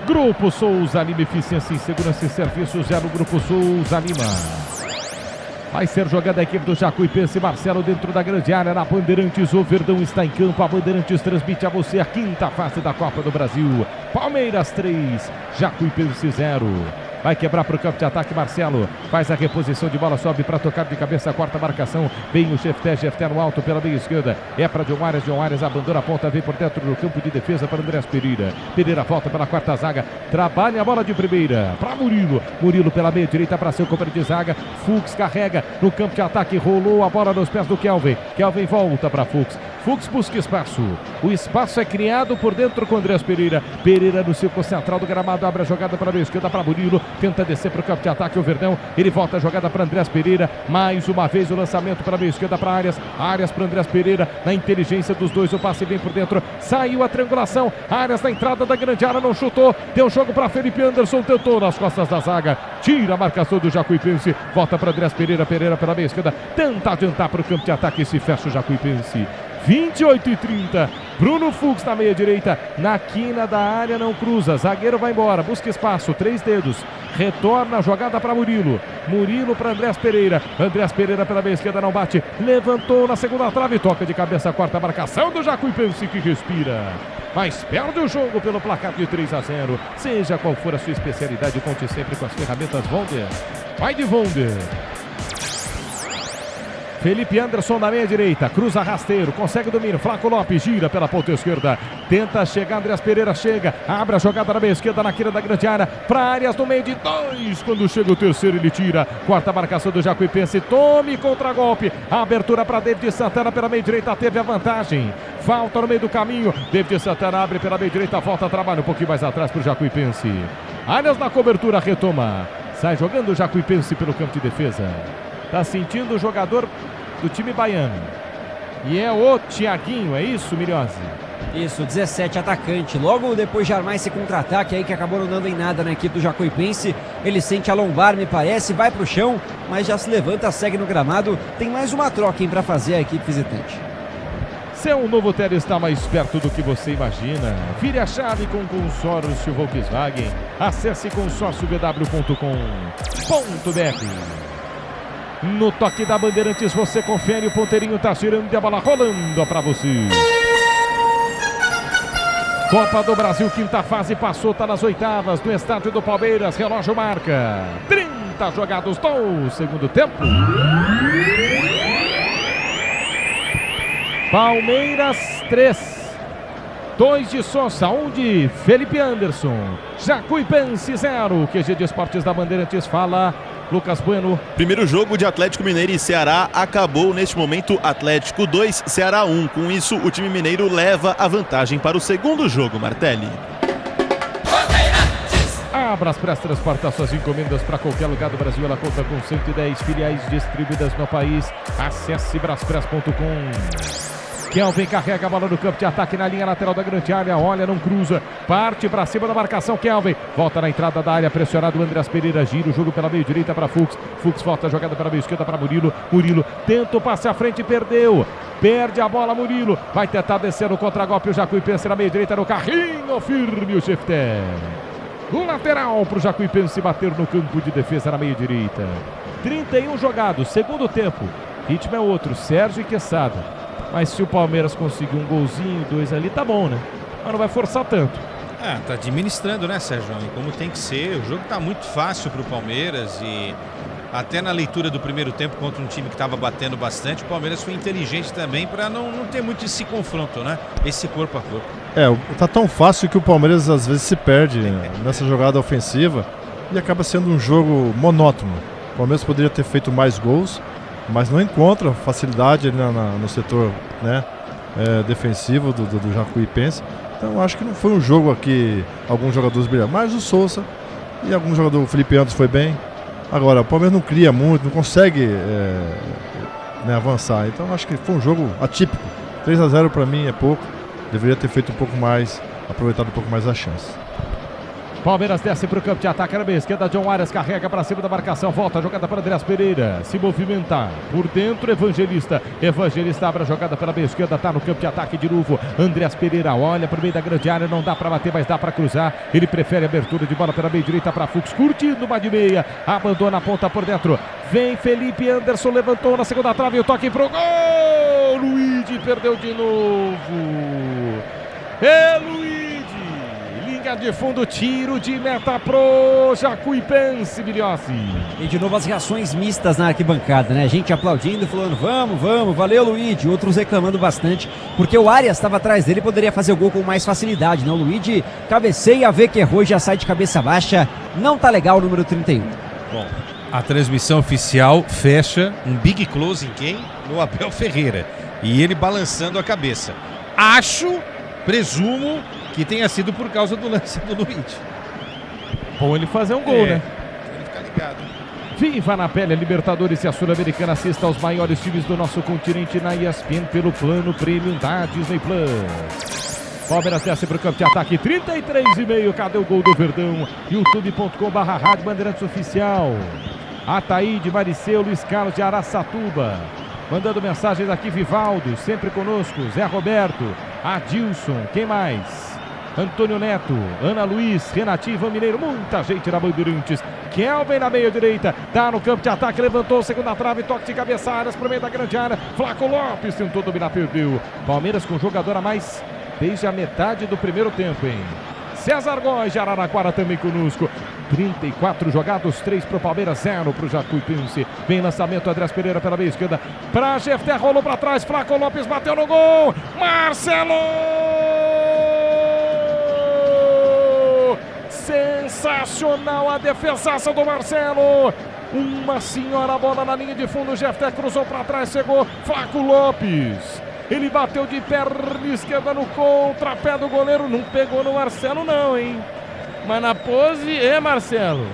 [SPEAKER 7] Grupo Souza Lima, eficiência em segurança e serviços, no Grupo Souza Lima. Vai ser jogada a equipe do Jacuipense. Marcelo dentro da grande área na Bandeirantes. O Verdão está em campo. A Bandeirantes transmite a você a 5ª fase da Copa do Brasil. Palmeiras 3, Jacuipense 0. Vai quebrar para o campo de ataque, Marcelo. Faz a reposição de bola, sobe para tocar de cabeça, 4ª marcação. Vem o Jefté no alto pela meia esquerda. É para John Arias abandona a ponta, vem por dentro do campo de defesa para Andrés Pereira. Pereira volta pela 4ª zaga. Trabalha a bola de primeira para Murilo. Murilo pela meia direita para seu companheiro de zaga. Fux carrega no campo de ataque, rolou a bola nos pés do Kelvin. Kelvin volta para Fux. Fux busca espaço. O espaço é criado por dentro com Andrés Pereira. Pereira no círculo central do gramado. Abre a jogada para a meia esquerda para Murilo. Tenta descer para o campo de ataque o Verdão. Ele volta a jogada para Andrés Pereira. Mais uma vez o lançamento para a meia esquerda para Arias. Arias para Andrés Pereira. Na inteligência dos dois. O passe vem por dentro. Saiu a triangulação. Arias na entrada da grande área. Não chutou. Deu jogo para Felipe Anderson. Tentou nas costas da zaga. Tira a marcação do Jacuipense. Volta para Andrés Pereira. Pereira pela meia esquerda. Tenta adiantar para o campo de ataque. Se fecha o Jacuipense. 28:30. Bruno Fux na meia direita. Na quina da área não cruza. Zagueiro vai embora. Busca espaço. 3 dedos. Retorna a jogada para Murilo. Murilo para Andrés Pereira. Andrés Pereira pela meia esquerda não bate. Levantou na segunda trave. Toca de cabeça. Quarta marcação do Jacuipense que respira. Mas perde o jogo pelo placar de 3-0. Seja qual for a sua especialidade, conte sempre com as ferramentas Wonder. Vai de Wonder. Felipe Anderson na meia direita, cruza rasteiro, consegue domínio, Flaco Lopes gira pela ponta esquerda, tenta chegar, Andrés Pereira chega, abre a jogada na meia esquerda, na quina da grande área, para Arias no meio de 2, quando chega o terceiro ele tira, quarta marcação do Jacuipense, tome contra-golpe, abertura para David Santana pela meia direita, teve a vantagem, falta no meio do caminho, David Santana abre pela meia direita, volta, trabalha um pouquinho mais atrás para o Jacuipense, Arias na cobertura, retoma, sai jogando o Jacuipense pelo campo de defesa. Tá sentindo o jogador do time baiano. E é o Thiaguinho, é isso, Milhose?
[SPEAKER 8] Isso, 17, atacante. Logo depois de armar esse contra-ataque aí que acabou não dando em nada na equipe do Jacuipense, ele sente a lombar, me parece, vai pro chão, mas já se levanta, segue no gramado. Tem mais uma troca, hein, pra fazer a equipe visitante.
[SPEAKER 7] Seu novo Novotel está mais perto do que você imagina. Vire a chave com o consórcio Volkswagen. Acesse consórciovw.com.br. No toque da Bandeirantes você confere, o ponteirinho tá girando e a bola rolando para você. Copa do Brasil, quinta fase, passou, tá nas oitavas, no estádio do Palmeiras, relógio marca 30 jogados do segundo tempo. Palmeiras 3, 2 de Sousa, 1 de Felipe Anderson, Jacuipense 0, QG de Esportes da Bandeirantes fala Lucas Bueno.
[SPEAKER 10] Primeiro jogo de Atlético Mineiro e Ceará acabou neste momento, Atlético 2, Ceará 1. Com isso, o time mineiro leva a vantagem para o segundo jogo, Martelli.
[SPEAKER 7] A Braspress transporta suas encomendas para qualquer lugar do Brasil. Ela conta com 110 filiais distribuídas no país. Acesse braspress.com. Kelvin carrega a bola no campo de ataque na linha lateral da grande área, olha, não cruza, parte para cima da marcação, Kelvin, volta na entrada da área, pressionado o Andrés Pereira, gira o jogo pela meio direita para Fux, Fux volta a jogada pela meio esquerda para Murilo, Murilo tenta o passe à frente e perdeu, perde a bola Murilo, vai tentar descer no contra-golpe o Jacuipense na meio direita, no carrinho firme o Chefter. O lateral para o Jacuipense bater no campo de defesa na meia direita. 31 jogados, segundo tempo, ritmo é outro, Sérgio e Quesada. Mas se o Palmeiras conseguir um golzinho, 2 ali, tá bom, né? Mas não vai forçar tanto.
[SPEAKER 9] Tá administrando, né, Sérgio? E como tem que ser. O jogo tá muito fácil pro Palmeiras e até na leitura do primeiro tempo contra um time que estava batendo bastante, o Palmeiras foi inteligente também para não ter muito esse confronto, né? Esse corpo a corpo.
[SPEAKER 1] Tá tão fácil que o Palmeiras às vezes se perde nessa jogada ofensiva e acaba sendo um jogo monótono. O Palmeiras poderia ter feito mais gols, mas não encontra facilidade ali no setor, né, defensivo do Jacuipense. Então acho que não foi um jogo aqui, alguns jogadores brilharam, mas o Sousa e algum jogador, o Felipe Anderson foi bem. Agora, o Palmeiras não cria muito, não consegue avançar, então acho que foi um jogo atípico. 3-0 para mim é pouco, deveria ter feito um pouco mais, aproveitado um pouco mais a chance.
[SPEAKER 7] Palmeiras desce para o campo de ataque na meia esquerda, John Arias carrega para cima da marcação, volta a jogada para Andrés Pereira, se movimentar por dentro, Evangelista abre a jogada pela meia esquerda, está no campo de ataque de novo, Andrés Pereira olha para o meio da grande área, não dá para bater, mas dá para cruzar, ele prefere abertura de bola pela meia direita para Fux, curtindo uma de meia, abandona a ponta por dentro, vem Felipe Anderson, levantou na segunda trave, o toque pro gol, Luigi perdeu de novo, Luigi, de fundo, tiro de meta pro Jacuipense, Bilhossi.
[SPEAKER 8] E de novo as reações mistas na arquibancada, né? Gente aplaudindo, falando, vamos, valeu Luigi. Outros reclamando bastante, porque o Arias estava atrás dele e poderia fazer o gol com mais facilidade, né? O Luigi cabeceia, vê que errou e já sai de cabeça baixa. Não tá legal o número 31.
[SPEAKER 9] Bom, a transmissão oficial fecha um big close em quem? No Abel Ferreira. E ele balançando a cabeça. Presumo que tenha sido por causa do lance do Luigi.
[SPEAKER 7] Bom ele fazer um gol, né?
[SPEAKER 9] Ele fica ligado.
[SPEAKER 7] Viva na pele a Libertadores e a Sul-Americana. Assista aos maiores times do nosso continente na ESPN pelo plano Premium da Disney Plus. Palmeiras desce para o campo de ataque, 33,5. Cadê o gol do Verdão? youtube.com/Rádio Bandeirantes Oficial. Ataíde, Mariceu, Luiz Carlos de Araçatuba. Mandando mensagens aqui, Vivaldo, sempre conosco. Zé Roberto, Adilson, quem mais? Antônio Neto, Ana Luiz, Renatinho, Ivan Mineiro, muita gente na Bandeirantes. Kelvin na meia direita, tá no campo de ataque, levantou, segunda trave, toque de cabeça, áreas pro meio da grande área. Flaco Lopes tentou dominar, perdeu. Palmeiras com jogador a mais desde a metade do primeiro tempo, hein? César Góes de Araraquara também conosco. 34 jogados, 3 pro Palmeiras, 0 pro Jacuipense. Vem lançamento, Andrés Pereira pela meia esquerda. Pra Jefté, rolou pra trás, Flaco Lopes bateu no gol. Marcelo! Sensacional a defesaça do Marcelo. Uma senhora bola na linha de fundo, Jefté cruzou pra trás, chegou Flaco Lopes. Ele bateu de perna esquerda no contrapé do goleiro. Não pegou no Marcelo não, hein? Mas na pose, Marcelo?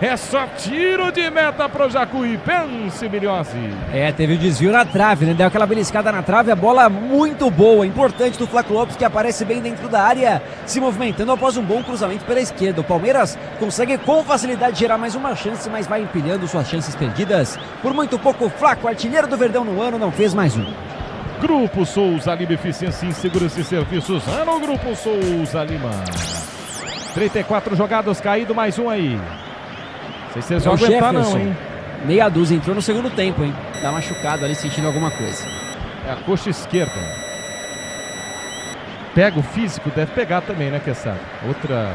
[SPEAKER 7] É só tiro de meta pro Jacuipense, Milhozzi.
[SPEAKER 8] Teve o desvio na trave, né? Deu aquela beliscada na trave, a bola muito boa, importante do Flaco Lopes, que aparece bem dentro da área, se movimentando após um bom cruzamento pela esquerda. O Palmeiras consegue com facilidade gerar mais uma chance, mas vai empilhando suas chances perdidas. Por muito pouco, o Flaco, artilheiro do Verdão no ano, não fez mais um.
[SPEAKER 7] Grupo Souza Lima, eficiência em segurança e serviços. No Grupo Souza Lima. 34 jogados, caído, mais um aí. Não sei se vocês vão aguentar não, hein?
[SPEAKER 8] Meia dúzia, entrou no segundo tempo, hein? Tá machucado ali, sentindo alguma coisa.
[SPEAKER 7] É a coxa esquerda. Pega o físico, deve pegar também, né, Kessar? Outra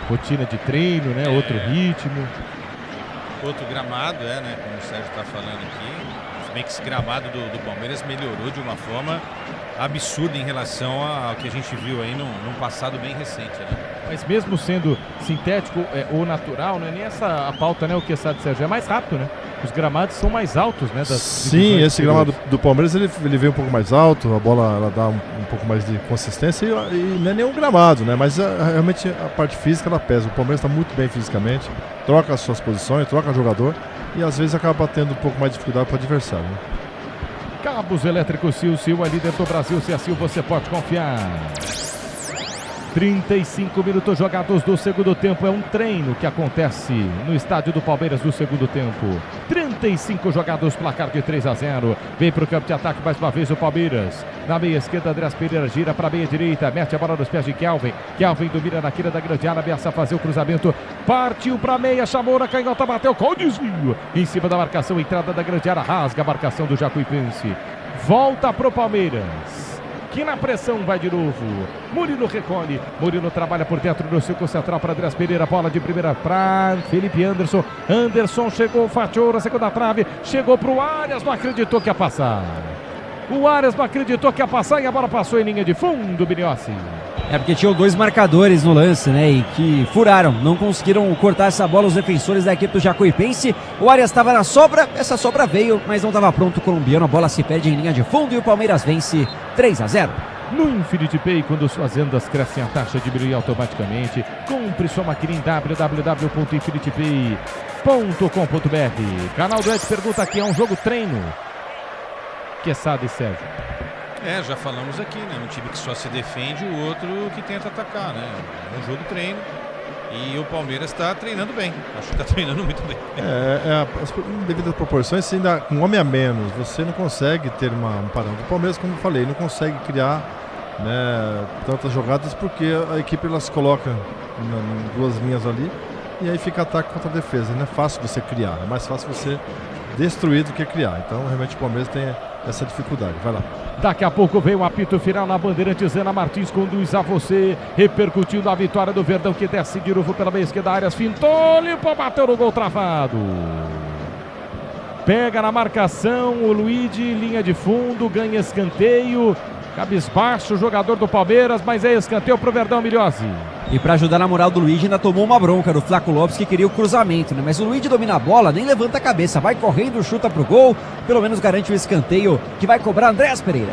[SPEAKER 7] rotina de treino, né? Outro ritmo.
[SPEAKER 9] Outro gramado, né? Como o Sérgio tá falando aqui. Se bem que esse gramado do Palmeiras melhorou de uma forma absurda em relação ao que a gente viu aí num passado bem recente, né?
[SPEAKER 7] Mas mesmo sendo sintético ou natural, não é nem essa a pauta, né? O que sabe, Sérgio, é mais rápido, né? Os gramados são mais altos, né?
[SPEAKER 1] Sim, esse gramado do Palmeiras ele veio um pouco mais alto, a bola ela dá um pouco mais de consistência e não é nenhum gramado, né? Mas realmente a parte física ela pesa. O Palmeiras está muito bem fisicamente, troca as suas posições, troca jogador e às vezes acaba tendo um pouco mais de dificuldade para o adversário, né?
[SPEAKER 7] Cabos Elétricos Sil, é líder do Brasil, se a Sil você pode confiar. 35 minutos jogados do segundo tempo, é um treino que acontece no estádio do Palmeiras do segundo tempo. 35 jogados, placar de 3-0. Vem para o campo de ataque mais uma vez o Palmeiras. Na meia esquerda, Andrés Pereira gira para a meia direita, mete a bola nos pés de Kelvin. Kelvin domina na quina da grande área, ameaça fazer o cruzamento. Partiu para a meia, chamou na canhota, bateu com o desvio. Em cima da marcação, entrada da grande área, rasga a marcação do Jacuipense. Volta pro Palmeiras, que na pressão vai de novo. Murilo recolhe. Murilo trabalha por dentro do círculo central para Andrés Pereira. Bola de primeira para Felipe Anderson. Anderson chegou, fatiou na segunda trave. Chegou para o Arias, não acreditou que ia passar. O Arias não acreditou que ia passar e a bola passou em linha de fundo, Biniossi.
[SPEAKER 8] Porque tinham dois marcadores no lance, né? E que furaram, não conseguiram cortar essa bola os defensores da equipe do Jacuipense. O Arias estava na sobra, essa sobra veio, mas não estava pronto o colombiano. A bola se perde em linha de fundo e o Palmeiras vence 3-0.
[SPEAKER 7] No Infinity Pay, quando suas vendas crescem, a taxa diminui automaticamente. Compre sua maquininha em www.infinitypay.com.br. Canal do Ed pergunta aqui, é um jogo treino? Quesada e Sérgio.
[SPEAKER 9] Já falamos aqui, né? Um time que só se defende, o outro que tenta atacar, né? É um jogo treino. E o Palmeiras está treinando bem. Acho que está treinando muito bem.
[SPEAKER 1] Em devidas proporções, se ainda com um homem a menos, você não consegue ter um parâmetro. O Palmeiras, como eu falei, não consegue criar, né, tantas jogadas porque a equipe ela se coloca em duas linhas ali e aí fica ataque contra a defesa. Não é fácil você criar, é mais fácil você destruir do que criar. Então, realmente, o Palmeiras tem essa dificuldade. Vai lá.
[SPEAKER 7] Daqui a pouco vem o apito final na Bandeirantes. Ana Martins conduz a você, repercutindo a vitória do Verdão, que desce de novo pela meia esquerda. Arias fintou, limpou, bateu no gol travado. Pega na marcação o Luigi, linha de fundo, ganha escanteio. Cabisbaixo o jogador do Palmeiras, mas é escanteio pro Verdão, Milhozzi.
[SPEAKER 8] E para ajudar na moral do Luigi, ainda tomou uma bronca do Flaco Lopes, que queria o cruzamento, né? Mas o Luigi domina a bola, nem levanta a cabeça, vai correndo, chuta pro gol, pelo menos garante o escanteio que vai cobrar Andréas Pereira.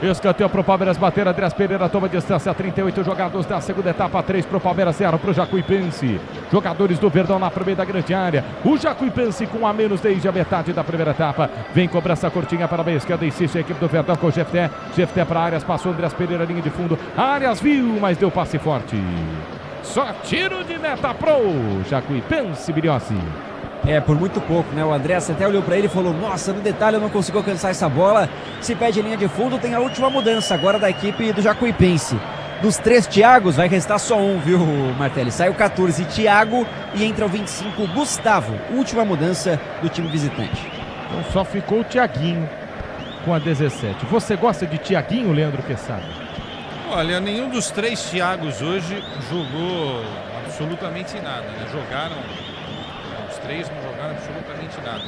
[SPEAKER 7] Escanteio pro Palmeiras bater, Andréas Pereira toma distância, 38 jogados da segunda etapa, 3 pro Palmeiras, 0 pro Jacuipense. Jogadores do Verdão lá pro meio da grande área. O Jacuipense com a menos desde a metade da primeira etapa. Vem cobrança curtinha para a meia esquerda, insiste a equipe do Verdão com o Jefté. Jefté para Arias, passou Andréas Pereira, linha de fundo. Arias viu, mas deu passe forte. Só tiro de meta pro Jacuipense, Biriossi.
[SPEAKER 8] Por muito pouco, né? O Andréas até olhou pra ele e falou: nossa, no detalhe eu não consigo alcançar essa bola. Se pede linha de fundo, tem a última mudança agora da equipe do Jacuipense. Dos 3 Thiagos, vai restar só um, viu, Martelli? Sai o 14, Thiago, e entra o 25, Gustavo. Última mudança do time visitante.
[SPEAKER 7] Então só ficou o Thiaguinho com a 17. Você gosta de Thiaguinho, Leandro Quesada?
[SPEAKER 9] Olha, nenhum dos 3 Thiagos hoje jogou absolutamente nada, né? Jogaram... Os 3 não jogaram absolutamente nada.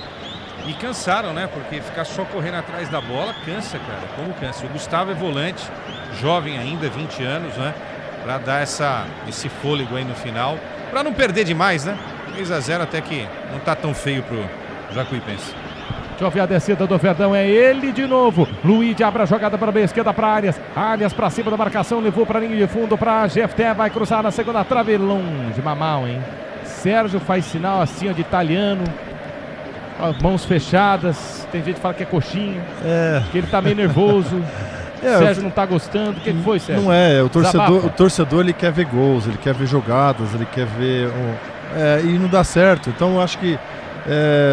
[SPEAKER 9] E cansaram, né? Porque ficar só correndo atrás da bola cansa, cara. Como cansa? O Gustavo é volante, jovem ainda, 20 anos, né? Pra dar esse fôlego aí no final. Pra não perder demais, né? 3-0 até que não tá tão feio pro Jacuipense.
[SPEAKER 7] Deixa eu ver a descida do Verdão, é ele de novo. Luiz abre a jogada para a meia esquerda para Arias. Arias para cima da marcação, levou para a linha de fundo para Jefté. Vai cruzar na segunda trave, longe, Mamal, hein? Sérgio faz sinal assim, ó, de italiano. Mãos fechadas. Tem gente que fala que é coxinha. Que ele tá meio nervoso. Sérgio não tá gostando. O que foi, Sérgio?
[SPEAKER 1] Não é, o torcedor ele quer ver gols, ele quer ver jogadas, ele quer ver... e não dá certo. Então eu acho que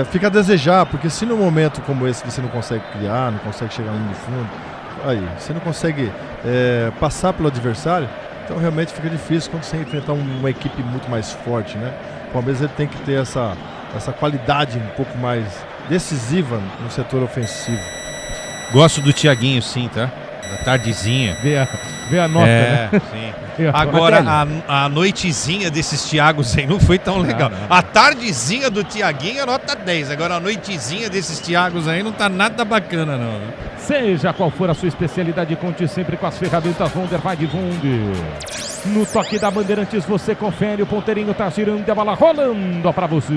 [SPEAKER 1] fica a desejar, porque se num momento como esse você não consegue criar, não consegue chegar no fundo, aí você não consegue passar pelo adversário, então realmente fica difícil quando você enfrentar uma equipe muito mais forte, né? O Palmeiras ele tem que ter essa qualidade um pouco mais decisiva no setor ofensivo.
[SPEAKER 9] Gosto do Thiaguinho, sim, tá? Da tardezinha.
[SPEAKER 7] Vê a nota, né?
[SPEAKER 9] Sim. Agora, a noitezinha desses Thiagos aí não foi tão legal. Não. A tardezinha do Thiaguinho é nota 10. Agora, a noitezinha desses Thiagos aí não tá nada bacana, não. Né?
[SPEAKER 7] Seja qual for a sua especialidade, conte sempre com as ferramentas Wunder, vai de Wunder. No toque da Bandeirantes, você confere, o ponteirinho tá girando e a bola rolando pra você.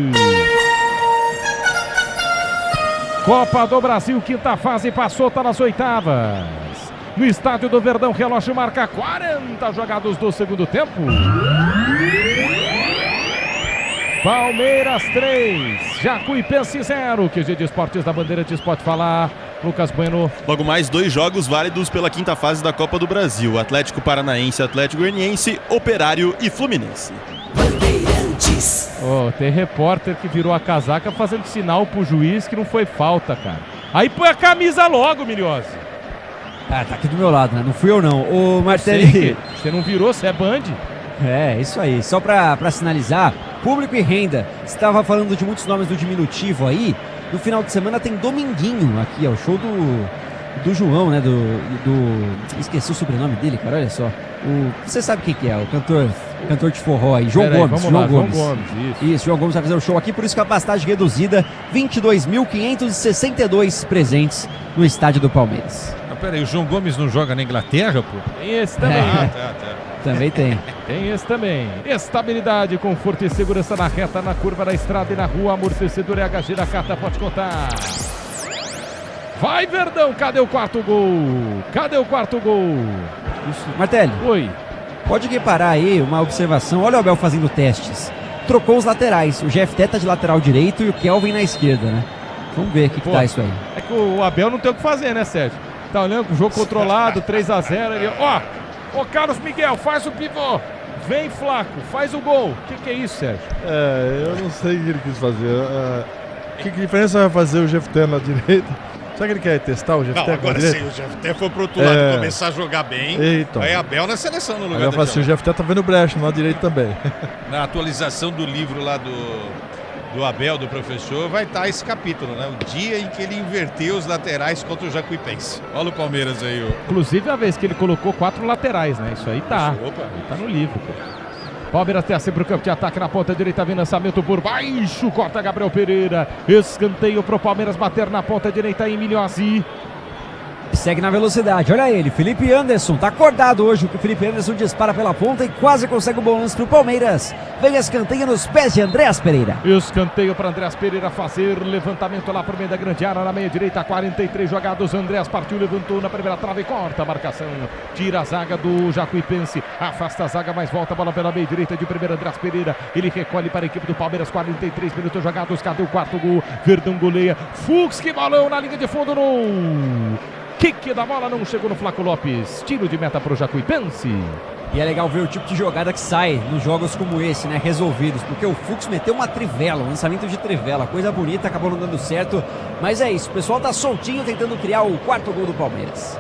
[SPEAKER 7] Copa do Brasil, quinta fase, passou, tá nas oitavas. No estádio do Verdão, relógio marca 40 jogados do segundo tempo. Palmeiras 3, Jacuipense 0. QG de Esportes da Bandeirantes pode falar. Lucas Bueno.
[SPEAKER 10] Logo mais 2 jogos válidos pela quinta fase da Copa do Brasil. Atlético Paranaense, Atlético Goianiense, Operário e Fluminense.
[SPEAKER 16] Bandeirantes.
[SPEAKER 7] Tem repórter que virou a casaca fazendo sinal pro juiz que não foi falta, cara. Aí põe a camisa logo, Milhose.
[SPEAKER 8] Tá aqui do meu lado, né? Não fui eu não. Ô, Martelli.
[SPEAKER 7] Você não virou, você é Band?
[SPEAKER 8] Isso aí. Só pra sinalizar, público e renda. Você estava falando de muitos nomes do diminutivo aí. No final de semana tem Dominguinho aqui, o show do João, né? Esqueci o sobrenome dele, cara, olha só. Você sabe quem que é, o cantor de forró aí, João Gomes. João Gomes, isso, João Gomes vai fazer o show aqui, por isso que a capacitade reduzida, 22.562 presentes no estádio do Palmeiras.
[SPEAKER 9] Peraí, o João Gomes não joga na Inglaterra, pô?
[SPEAKER 7] Tem esse também.
[SPEAKER 9] Tá.
[SPEAKER 8] Também tem.
[SPEAKER 7] Tem esse também. Estabilidade, conforto e segurança na reta, na curva da estrada e na rua. Amortecedor HG da Carta, pode contar. Vai, Verdão, cadê o quarto gol?
[SPEAKER 8] Isso. Martelli.
[SPEAKER 7] Oi.
[SPEAKER 8] Pode reparar aí uma observação. Olha o Abel fazendo testes. Trocou os laterais. O Jefté tá de lateral direito e o Kelvin na esquerda, né? Vamos ver o que tá isso aí.
[SPEAKER 7] É que o Abel não tem o que fazer, né, Sérgio? Tá olhando o jogo controlado, 3-0. Ele, Ô Carlos Miguel, faz o pivô. Vem, Flaco, faz o gol. O que é isso, Sérgio?
[SPEAKER 1] Eu não sei o que ele quis fazer. Que diferença vai fazer o Jefté na direita? Será que ele quer testar o Jefté?
[SPEAKER 9] Não, agora sim, o Jefté foi pro outro lado e começar a jogar bem.
[SPEAKER 1] Então.
[SPEAKER 9] Aí Abel na seleção no lugar
[SPEAKER 1] do assim, o Jefté tá vendo brecha na direita também.
[SPEAKER 9] Na atualização do livro lá do Abel, do professor, vai estar esse capítulo, né? O dia em que ele inverteu os laterais contra o Jacuipense. Olha o Palmeiras aí.
[SPEAKER 7] Inclusive a vez que ele colocou 4 laterais, né? Isso aí tá.
[SPEAKER 9] Opa.
[SPEAKER 7] Tá no livro, pô. Palmeiras tem sempre o campo de ataque na ponta direita, vem lançamento por baixo, corta Gabriel Pereira. Escanteio pro Palmeiras bater na ponta direita aí, Milhose.
[SPEAKER 8] segue na velocidade. Olha ele, Felipe Anderson. Tá acordado hoje. O Felipe Anderson dispara pela ponta e quase consegue o bom lance pro Palmeiras. Vem escanteio nos pés de Andréas Pereira.
[SPEAKER 7] Escanteio para Andréas Pereira fazer levantamento lá pro meio da grande área, na meia direita, 43 jogados. Andréas partiu, levantou na primeira trave, corta a marcação. Tira a zaga do Jacuipense. Afasta a zaga, mas volta a bola pela meia direita de primeira, Andréas Pereira. Ele recolhe para a equipe do Palmeiras, 43 minutos jogados. Cadê o quarto gol? Verdão goleia. Fux, que balão na linha de fundo, no kick da bola, não chegou no Flaco Lopes. Tiro de meta pro Jacuipense.
[SPEAKER 8] E é legal ver o tipo de jogada que sai nos jogos como esse, né? Resolvidos, porque o Fux meteu uma trivela, um lançamento de trivela, coisa bonita, acabou não dando certo. Mas é isso, o pessoal tá soltinho tentando criar o quarto gol do Palmeiras.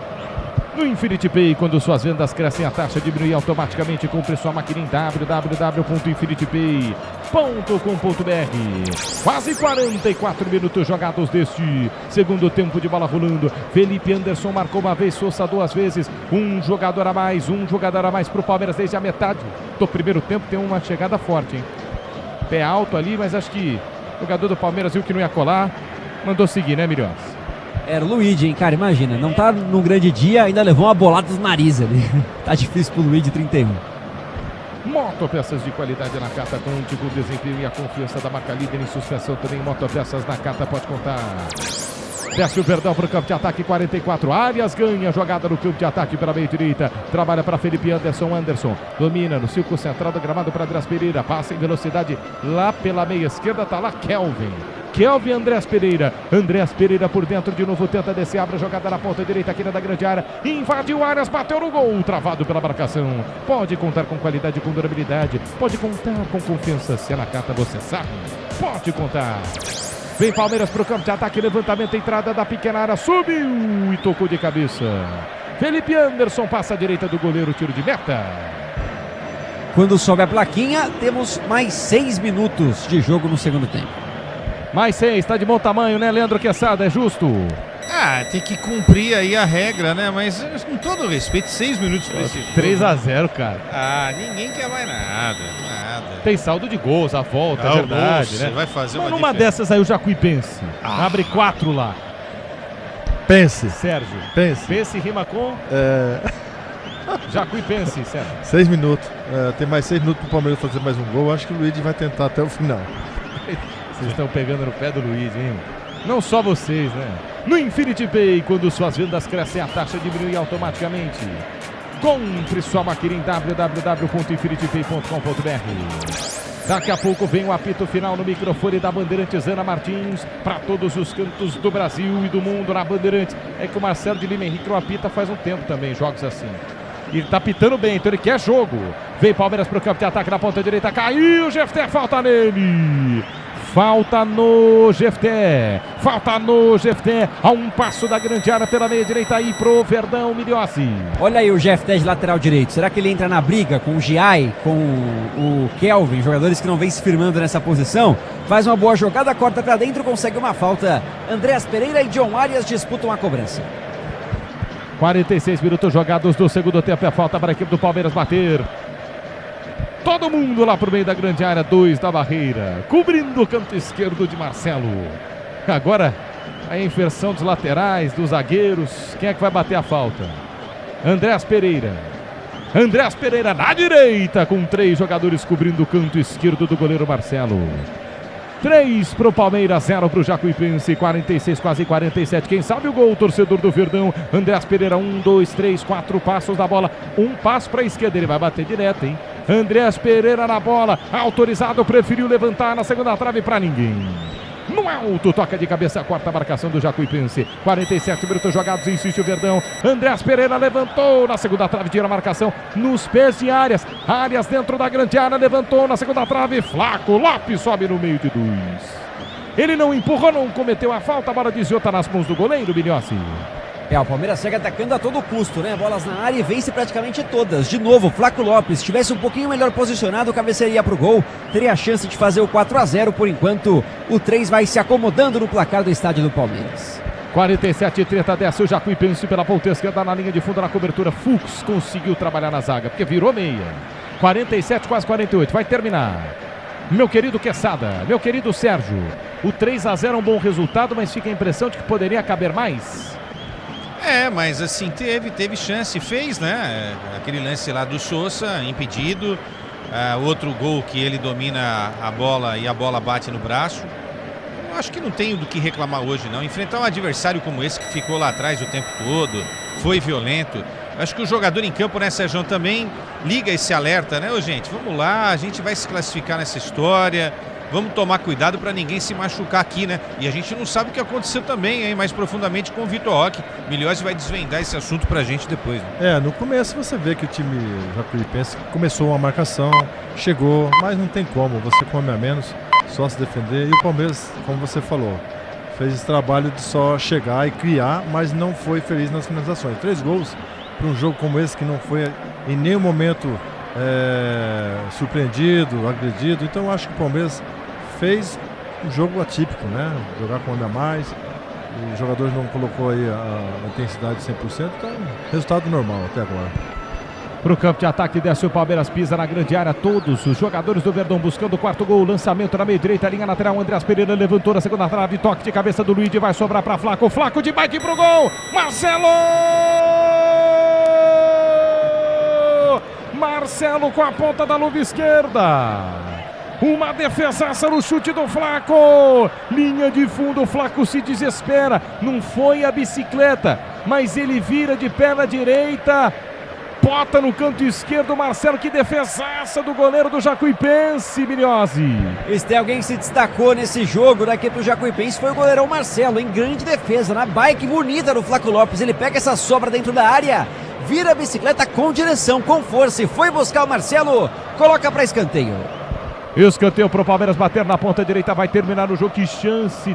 [SPEAKER 7] No Infinity Pay, quando suas vendas crescem, a taxa diminui automaticamente. Compre sua maquininha em www.infinitypay.com.br. Quase 44 minutos jogados deste segundo tempo de bola rolando. Felipe Anderson marcou uma vez, Sousa duas vezes. Um jogador a mais para o Palmeiras desde a metade do primeiro tempo. Tem uma chegada forte, hein? Pé alto ali, mas acho que o jogador do Palmeiras viu que não ia colar. Mandou seguir, né, Milhões?
[SPEAKER 8] Era o Luigi, hein, cara, imagina, não tá num grande dia, ainda levou uma bolada dos narizes ali. Tá difícil pro Luigi, 31.
[SPEAKER 7] Motopeças de qualidade na Cata, contigo o desempenho e a confiança da marca líder em suspensão também. Motopeças na Cata, pode contar. Desce o Verdão para o campo de ataque, 44. Arias ganha jogada no campo de ataque pela meia direita. Trabalha para Felipe Anderson. Anderson domina no círculo central do gramado para Andréas Pereira. Passa em velocidade lá pela meia esquerda, tá lá Kelvin. Kelvin, Andréas Pereira. Andréas Pereira por dentro de novo, tenta descer, abre a jogada na ponta direita aqui da grande área. Invadiu Arias, bateu no gol, travado pela marcação. Pode contar com qualidade, com durabilidade. Pode contar com confiança. Se é na Cata, você sabe. Pode contar. Vem Palmeiras para o campo de ataque, levantamento, entrada da pequena área, subiu e tocou de cabeça. Felipe Anderson passa à direita do goleiro, tiro de meta.
[SPEAKER 8] Quando sobe a plaquinha, temos mais 6 minutos de jogo no segundo tempo.
[SPEAKER 7] Mais 6, tá de bom tamanho, né, Leandro Quesada? É justo?
[SPEAKER 9] Ah, tem que cumprir aí a regra, né? Mas com todo respeito, 6 minutos para esse jogo.
[SPEAKER 7] 3-0, cara.
[SPEAKER 9] Ah, ninguém quer mais nada.
[SPEAKER 7] Tem saldo de gols, a volta, é verdade, né?
[SPEAKER 9] Vai fazer
[SPEAKER 7] mas numa dessas aí o Jacuipense abre 4 lá.
[SPEAKER 1] Pense.
[SPEAKER 7] Sérgio. Pense rima com... Jacuipense, Sérgio.
[SPEAKER 1] 6 minutos. Tem mais 6 minutos pro Palmeiras fazer mais um gol. Acho que o Luigi vai tentar até o final.
[SPEAKER 7] Vocês estão pegando no pé do Luigi, hein? Não só vocês, né? No Infinity Pay, quando suas vendas crescem, a taxa diminui automaticamente. Compre sua maquininha em www.infinitypay.com.br. Daqui a pouco vem o apito final no microfone da Bandeirantes, Ana Martins, para todos os cantos do Brasil e do mundo na Bandeirantes. É que o Marcelo de Lima Henrique não apita faz um tempo também, jogos assim. E ele tá pitando bem, então ele quer jogo. Vem Palmeiras pro campo de ataque na ponta direita, caiu, Jefté, falta nele. Falta no Jefté, a um passo da grande área pela meia direita aí pro Verdão, Miliossi.
[SPEAKER 8] Olha aí o Jefté de lateral direito, será que ele entra na briga com o Giai, com o Kelvin, jogadores que não vem se firmando nessa posição? Faz uma boa jogada, corta pra dentro, consegue uma falta. Andréas Pereira e John Arias disputam a cobrança.
[SPEAKER 7] 46 minutos jogados do segundo tempo, é falta para a equipe do Palmeiras bater. Todo mundo lá pro meio da grande área, 2 da barreira, cobrindo o canto esquerdo de Marcelo. Agora a inversão dos laterais, dos zagueiros. Quem é que vai bater a falta? Andréas Pereira na direita, com 3 jogadores cobrindo o canto esquerdo do goleiro Marcelo. 3 pro Palmeiras, 0 pro Jacuipense, 46, quase 47. Quem sabe o gol, torcedor do Verdão. Andréas Pereira, 1, 2, 3, 4 passos da bola. Um passo para a esquerda, ele vai bater direto, hein? Andréas Pereira na bola, autorizado, preferiu levantar na segunda trave para ninguém. No alto, toca de cabeça, corta a marcação do Jacuipense. 47 minutos jogados, insiste o Verdão. Andréas Pereira levantou na segunda trave, tira a marcação nos pés de Arias. Arias dentro da grande área, levantou na segunda trave. Flaco Lopes sobe no meio de 2. Ele não empurrou, não cometeu a falta, a bola desviou, tá nas mãos do goleiro, Milhossi.
[SPEAKER 8] O Palmeiras segue atacando a todo custo, né? Bolas na área e vence praticamente todas. De novo, Flaco Lopes, se tivesse um pouquinho melhor posicionado, cabecearia pro gol, teria a chance de fazer o 4-0. Por enquanto, o 3 vai se acomodando no placar do estádio do Palmeiras.
[SPEAKER 7] 47-30, desce o Jacuipense pela ponta esquerda na linha de fundo, na cobertura. Fux conseguiu trabalhar na zaga, porque virou meia. 47, quase 48, vai terminar. Meu querido Quesada, meu querido Sérgio, o 3-0 é um bom resultado, mas fica a impressão de que poderia caber mais.
[SPEAKER 9] Mas assim, teve chance, fez, né? Aquele lance lá do Sousa, impedido. Outro gol que ele domina a bola e a bola bate no braço. Eu acho que não tenho do que reclamar hoje, não. Enfrentar um adversário como esse que ficou lá atrás o tempo todo, foi violento. Acho que o jogador em campo, né, Sérgio, também liga esse alerta, né? Ô, gente, vamos lá, a gente vai se classificar nessa história. Vamos tomar cuidado para ninguém se machucar aqui, né? E a gente não sabe o que aconteceu também, hein? Mais profundamente com o Vitor Roque. Milhões vai desvendar esse assunto pra gente depois, né?
[SPEAKER 1] No começo você vê que o time jacuipense começou uma marcação, chegou, mas não tem como, você come a menos, só se defender. E o Palmeiras, como você falou, fez esse trabalho de só chegar e criar, mas não foi feliz nas finalizações. 3 gols para um jogo como esse que não foi em nenhum momento surpreendido, agredido. Então eu acho que o Palmeiras fez um jogo atípico, né? Jogar com ainda mais. Os jogadores não colocou aí a intensidade 100%, então resultado normal até agora.
[SPEAKER 7] Pro campo de ataque desce o Palmeiras, pisa na grande área, todos os jogadores do Verdão buscando o quarto gol, lançamento na meia direita, linha lateral, Andreas Pereira levantou na segunda trave, toque de cabeça do Luigi, vai sobrar para Flaco, Flaco de bike pro gol, Marcelo com a ponta da luva esquerda. Uma defesaça no chute do Flaco. Linha de fundo, o Flaco se desespera. Não foi a bicicleta, mas ele vira de perna direita. Bota no canto esquerdo, Marcelo, que defesaça do goleiro do Jacuipense, Milhozzi.
[SPEAKER 8] Se tem alguém que se destacou nesse jogo da equipe do Jacuipense foi o goleirão Marcelo, em grande defesa, na bike bonita do Flaco Lopes. Ele pega essa sobra dentro da área, vira a bicicleta com direção, com força e foi buscar o Marcelo, coloca para escanteio.
[SPEAKER 7] Escanteio pro Palmeiras bater na ponta direita, vai terminar o jogo. Que chance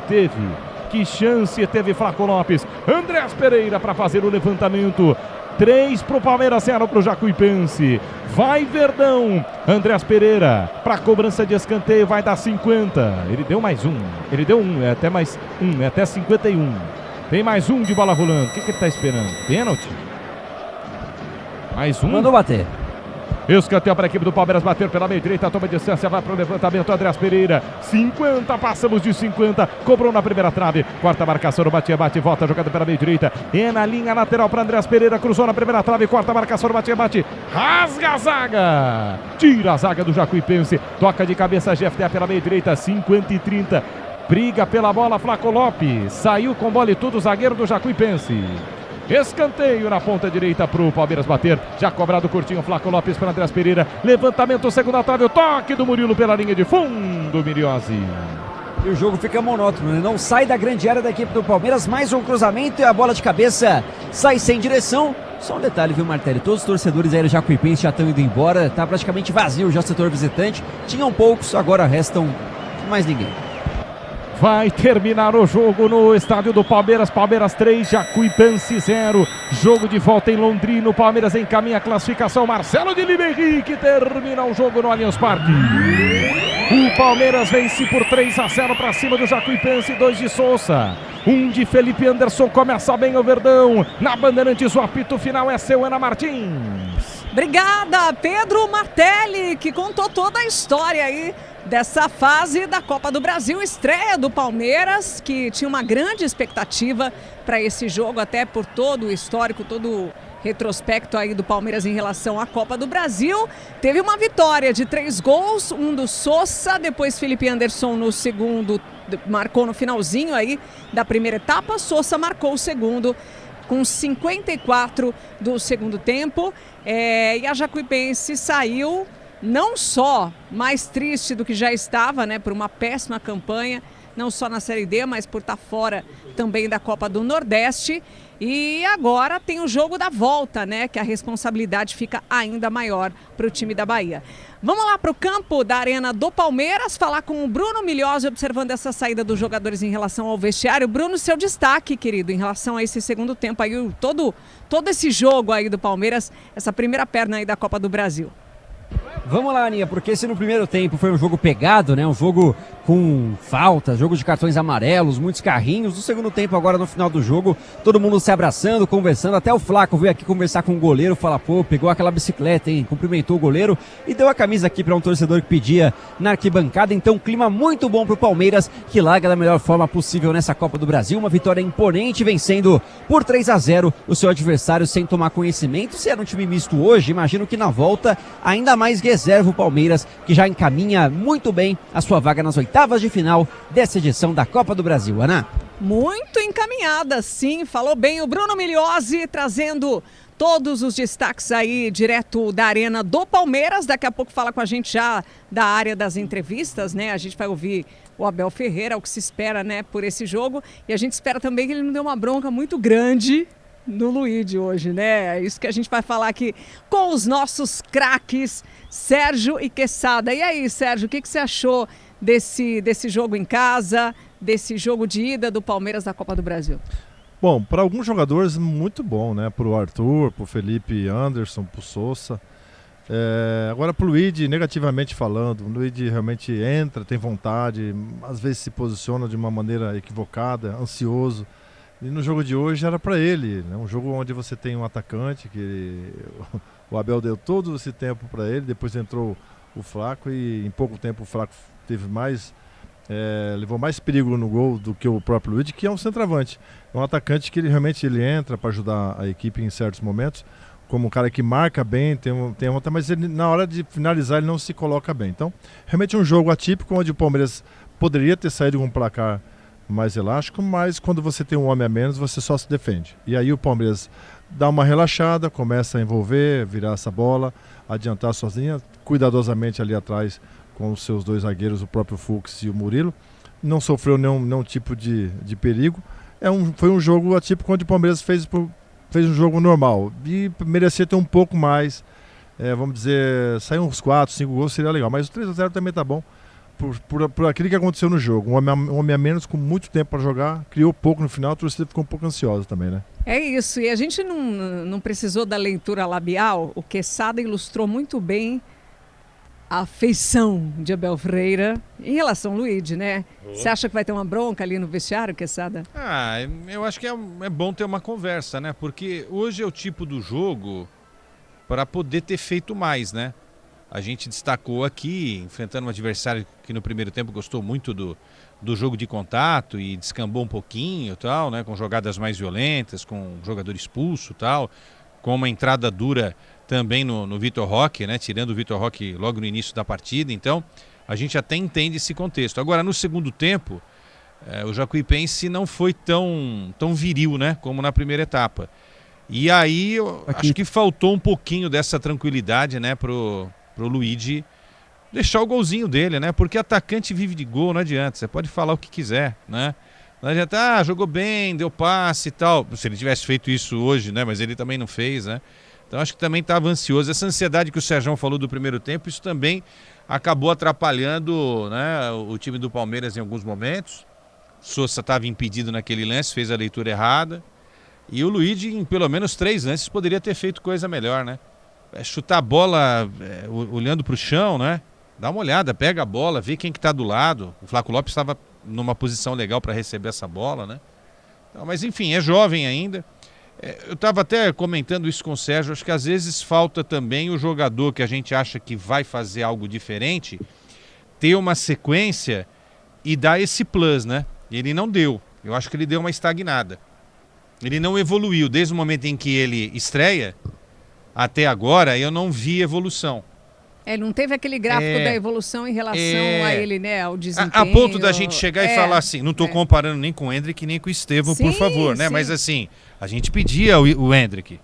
[SPEAKER 7] teve Flaco Lopes. Andreas Pereira para fazer o levantamento. 3 pro Palmeiras, 0 pro Jacuipense. Vai Verdão. Andreas Pereira para cobrança de escanteio, vai dar 50. Ele deu mais um. Ele deu é até mais um, é até 51. Tem mais um de bola rolando. O que ele tá esperando? Pênalti? Mais um.
[SPEAKER 8] Mandou bater.
[SPEAKER 7] Escanteio para a equipe do Palmeiras bater pela meia direita, toma distância, vai para o levantamento, Andreas Pereira, 50, passamos de 50, cobrou na primeira trave, quarta marcação, no bate, volta, jogada pela meia direita, na linha lateral para Andreas Pereira, cruzou na primeira trave, quarta marcação, no bate, rasga a zaga, tira a zaga do Jacuipense, toca de cabeça, Jeff pela meia direita, 50 e 30, briga pela bola, Flaco Lopes, saiu com bola e tudo, o zagueiro do Jacuipense. Escanteio na ponta direita para o Palmeiras bater. Já cobrado curtinho, Flaco Lopes para Andreas Pereira. Levantamento, segunda trave, o toque do Murilo pela linha de fundo, Milhozzi.
[SPEAKER 8] E o jogo fica monótono, né? Não sai da grande área da equipe do Palmeiras. Mais um cruzamento e a bola de cabeça sai sem direção. Só um detalhe, viu, Martelli? Todos os torcedores aí do Jacuipense já estão indo embora. Tá praticamente vazio já o setor visitante. Tinham poucos, agora restam mais ninguém.
[SPEAKER 7] Vai terminar o jogo no estádio do Palmeiras. Palmeiras 3, Jacuipense 0. Jogo de volta em Londrina. O Palmeiras encaminha a classificação. Marcelo de Lima Henrique termina o jogo no Allianz Parque. O Palmeiras vence por 3-0 para cima do Jacuipense. 2 de Sousa, 1 de Felipe Anderson. Começa bem o Verdão. Na Bandeirantes, o apito final é seu, Ana Martins.
[SPEAKER 11] Obrigada, Pedro Martelli, que contou toda a história aí dessa fase da Copa do Brasil, estreia do Palmeiras, que tinha uma grande expectativa para esse jogo, até por todo o histórico, todo o retrospecto aí do Palmeiras em relação à Copa do Brasil. Teve uma vitória de 3 gols, um do Sousa, depois Felipe Anderson no segundo, marcou no finalzinho aí da primeira etapa, Sousa marcou o segundo com 54 do segundo tempo, e a Jacuipense saiu não só mais triste do que já estava, né, por uma péssima campanha, não só na Série D, mas por estar fora também da Copa do Nordeste. E agora tem o jogo da volta, né, que a responsabilidade fica ainda maior para o time da Bahia. Vamos lá para o campo da Arena do Palmeiras, falar com o Bruno Milhozzi, observando essa saída dos jogadores em relação ao vestiário. Bruno, seu destaque, querido, em relação a esse segundo tempo aí, todo esse jogo aí do Palmeiras, essa primeira perna aí da Copa do Brasil.
[SPEAKER 8] Vamos lá, Aninha, porque se no primeiro tempo foi um jogo pegado, né? Um jogo com faltas, jogo de cartões amarelos, muitos carrinhos. No segundo tempo, agora no final do jogo, todo mundo se abraçando, conversando. Até o Flaco veio aqui conversar com o goleiro, falar, pô, pegou aquela bicicleta, hein? Cumprimentou o goleiro e deu a camisa aqui para um torcedor que pedia na arquibancada. Então, clima muito bom pro Palmeiras, que larga da melhor forma possível nessa Copa do Brasil. Uma vitória imponente, vencendo por 3-0 o seu adversário sem tomar conhecimento. Se era um time misto hoje, imagino que na volta ainda mais reserva o Palmeiras, que já encaminha muito bem a sua vaga nas oitavas de final dessa edição da Copa do Brasil. Ana?
[SPEAKER 11] Muito encaminhada, sim. Falou bem o Bruno Migliozzi, trazendo todos os destaques aí direto da arena do Palmeiras. Daqui a pouco fala com a gente já da área das entrevistas, né? A gente vai ouvir o Abel Ferreira, o que se espera, né, por esse jogo. E a gente espera também que ele não dê uma bronca muito grande no Luigi hoje, né? É isso que a gente vai falar aqui com os nossos craques, Sérgio e Quesada. E aí, Sérgio, o que você achou desse jogo em casa, desse jogo de ida do Palmeiras da Copa do Brasil?
[SPEAKER 1] Bom, para alguns jogadores muito bom, né? Para o Arthur, para o Felipe Anderson, para o Sousa. Agora para o Luigi, negativamente falando, o Luigi realmente entra, tem vontade, às vezes se posiciona de uma maneira equivocada, ansioso. E no jogo de hoje era para ele, né? Um jogo onde você tem um atacante que o Abel deu todo esse tempo para ele, depois entrou o Flaco e em pouco tempo o Flaco teve levou mais perigo no gol do que o próprio Luigi, que é um centroavante. É um atacante que realmente entra para ajudar a equipe em certos momentos, como um cara que marca bem, tem a vontade, mas ele, na hora de finalizar ele não se coloca bem. Então, realmente um jogo atípico, onde o Palmeiras poderia ter saído com um placar mais elástico, mas quando você tem um homem a menos, você só se defende. E aí o Palmeiras dá uma relaxada, começa a envolver, virar essa bola, adiantar sozinha, cuidadosamente ali atrás com os seus dois zagueiros, o próprio Fux e o Murilo. Não sofreu nenhum tipo de perigo. Foi um jogo atípico onde o Palmeiras fez um jogo normal e merecia ter um pouco mais, vamos dizer, sair uns 4, 5 gols seria legal, mas o 3-0 também tá bom. Por aquilo que aconteceu no jogo, um homem a menos com muito tempo para jogar, criou pouco no final, a torcida ficou um pouco ansiosa também, né?
[SPEAKER 11] É isso, e a gente não precisou da leitura labial. O Quesada ilustrou muito bem a afeição de Abel Ferreira em relação ao Luigi, né? Você acha que vai ter uma bronca ali no vestiário, Quesada?
[SPEAKER 9] Eu acho que é bom ter uma conversa, né? Porque hoje é o tipo do jogo para poder ter feito mais, né? A gente destacou aqui, enfrentando um adversário que no primeiro tempo gostou muito do jogo de contato e descambou um pouquinho, tal, né? Com jogadas mais violentas, com um jogador expulso, tal, com uma entrada dura também no Vitor Roque, né? Tirando o Vitor Roque logo no início da partida. Então, a gente até entende esse contexto. Agora, no segundo tempo, o Jacuipense não foi tão viril, né? Como na primeira etapa. E aí, eu acho que faltou um pouquinho dessa tranquilidade, né? Pro Luigi deixar o golzinho dele, né? Porque atacante vive de gol, não adianta. Você pode falar o que quiser, né? Não adianta, jogou bem, deu passe e tal. Se ele tivesse feito isso hoje, né? Mas ele também não fez, né? Então acho que também estava ansioso. Essa ansiedade que o Sérgio falou do primeiro tempo, isso também acabou atrapalhando, né, o time do Palmeiras em alguns momentos. Sousa estava impedido naquele lance, fez a leitura errada. E o Luigi, em pelo menos 3 lances, poderia ter feito coisa melhor, né? Chutar a bola olhando para o chão, né? Dá uma olhada, pega a bola, vê quem que está do lado. O Flaco Lopes estava numa posição legal para receber essa bola, né? Então, mas enfim, é jovem ainda. Eu estava até comentando isso com o Sérgio, acho que às vezes falta também o jogador que a gente acha que vai fazer algo diferente, ter uma sequência e dar esse plus, né? Ele não deu, eu acho que ele deu uma estagnada. Ele não evoluiu, desde o momento em que ele estreia até agora, eu não vi evolução.
[SPEAKER 11] Não teve aquele gráfico da evolução em relação a ele, né, ao desempenho.
[SPEAKER 9] A ponto da gente chegar e falar assim, não estou comparando nem com o Hendrick nem com o Estevão, por favor, né? Sim. Mas assim, a gente pedia o Hendrick.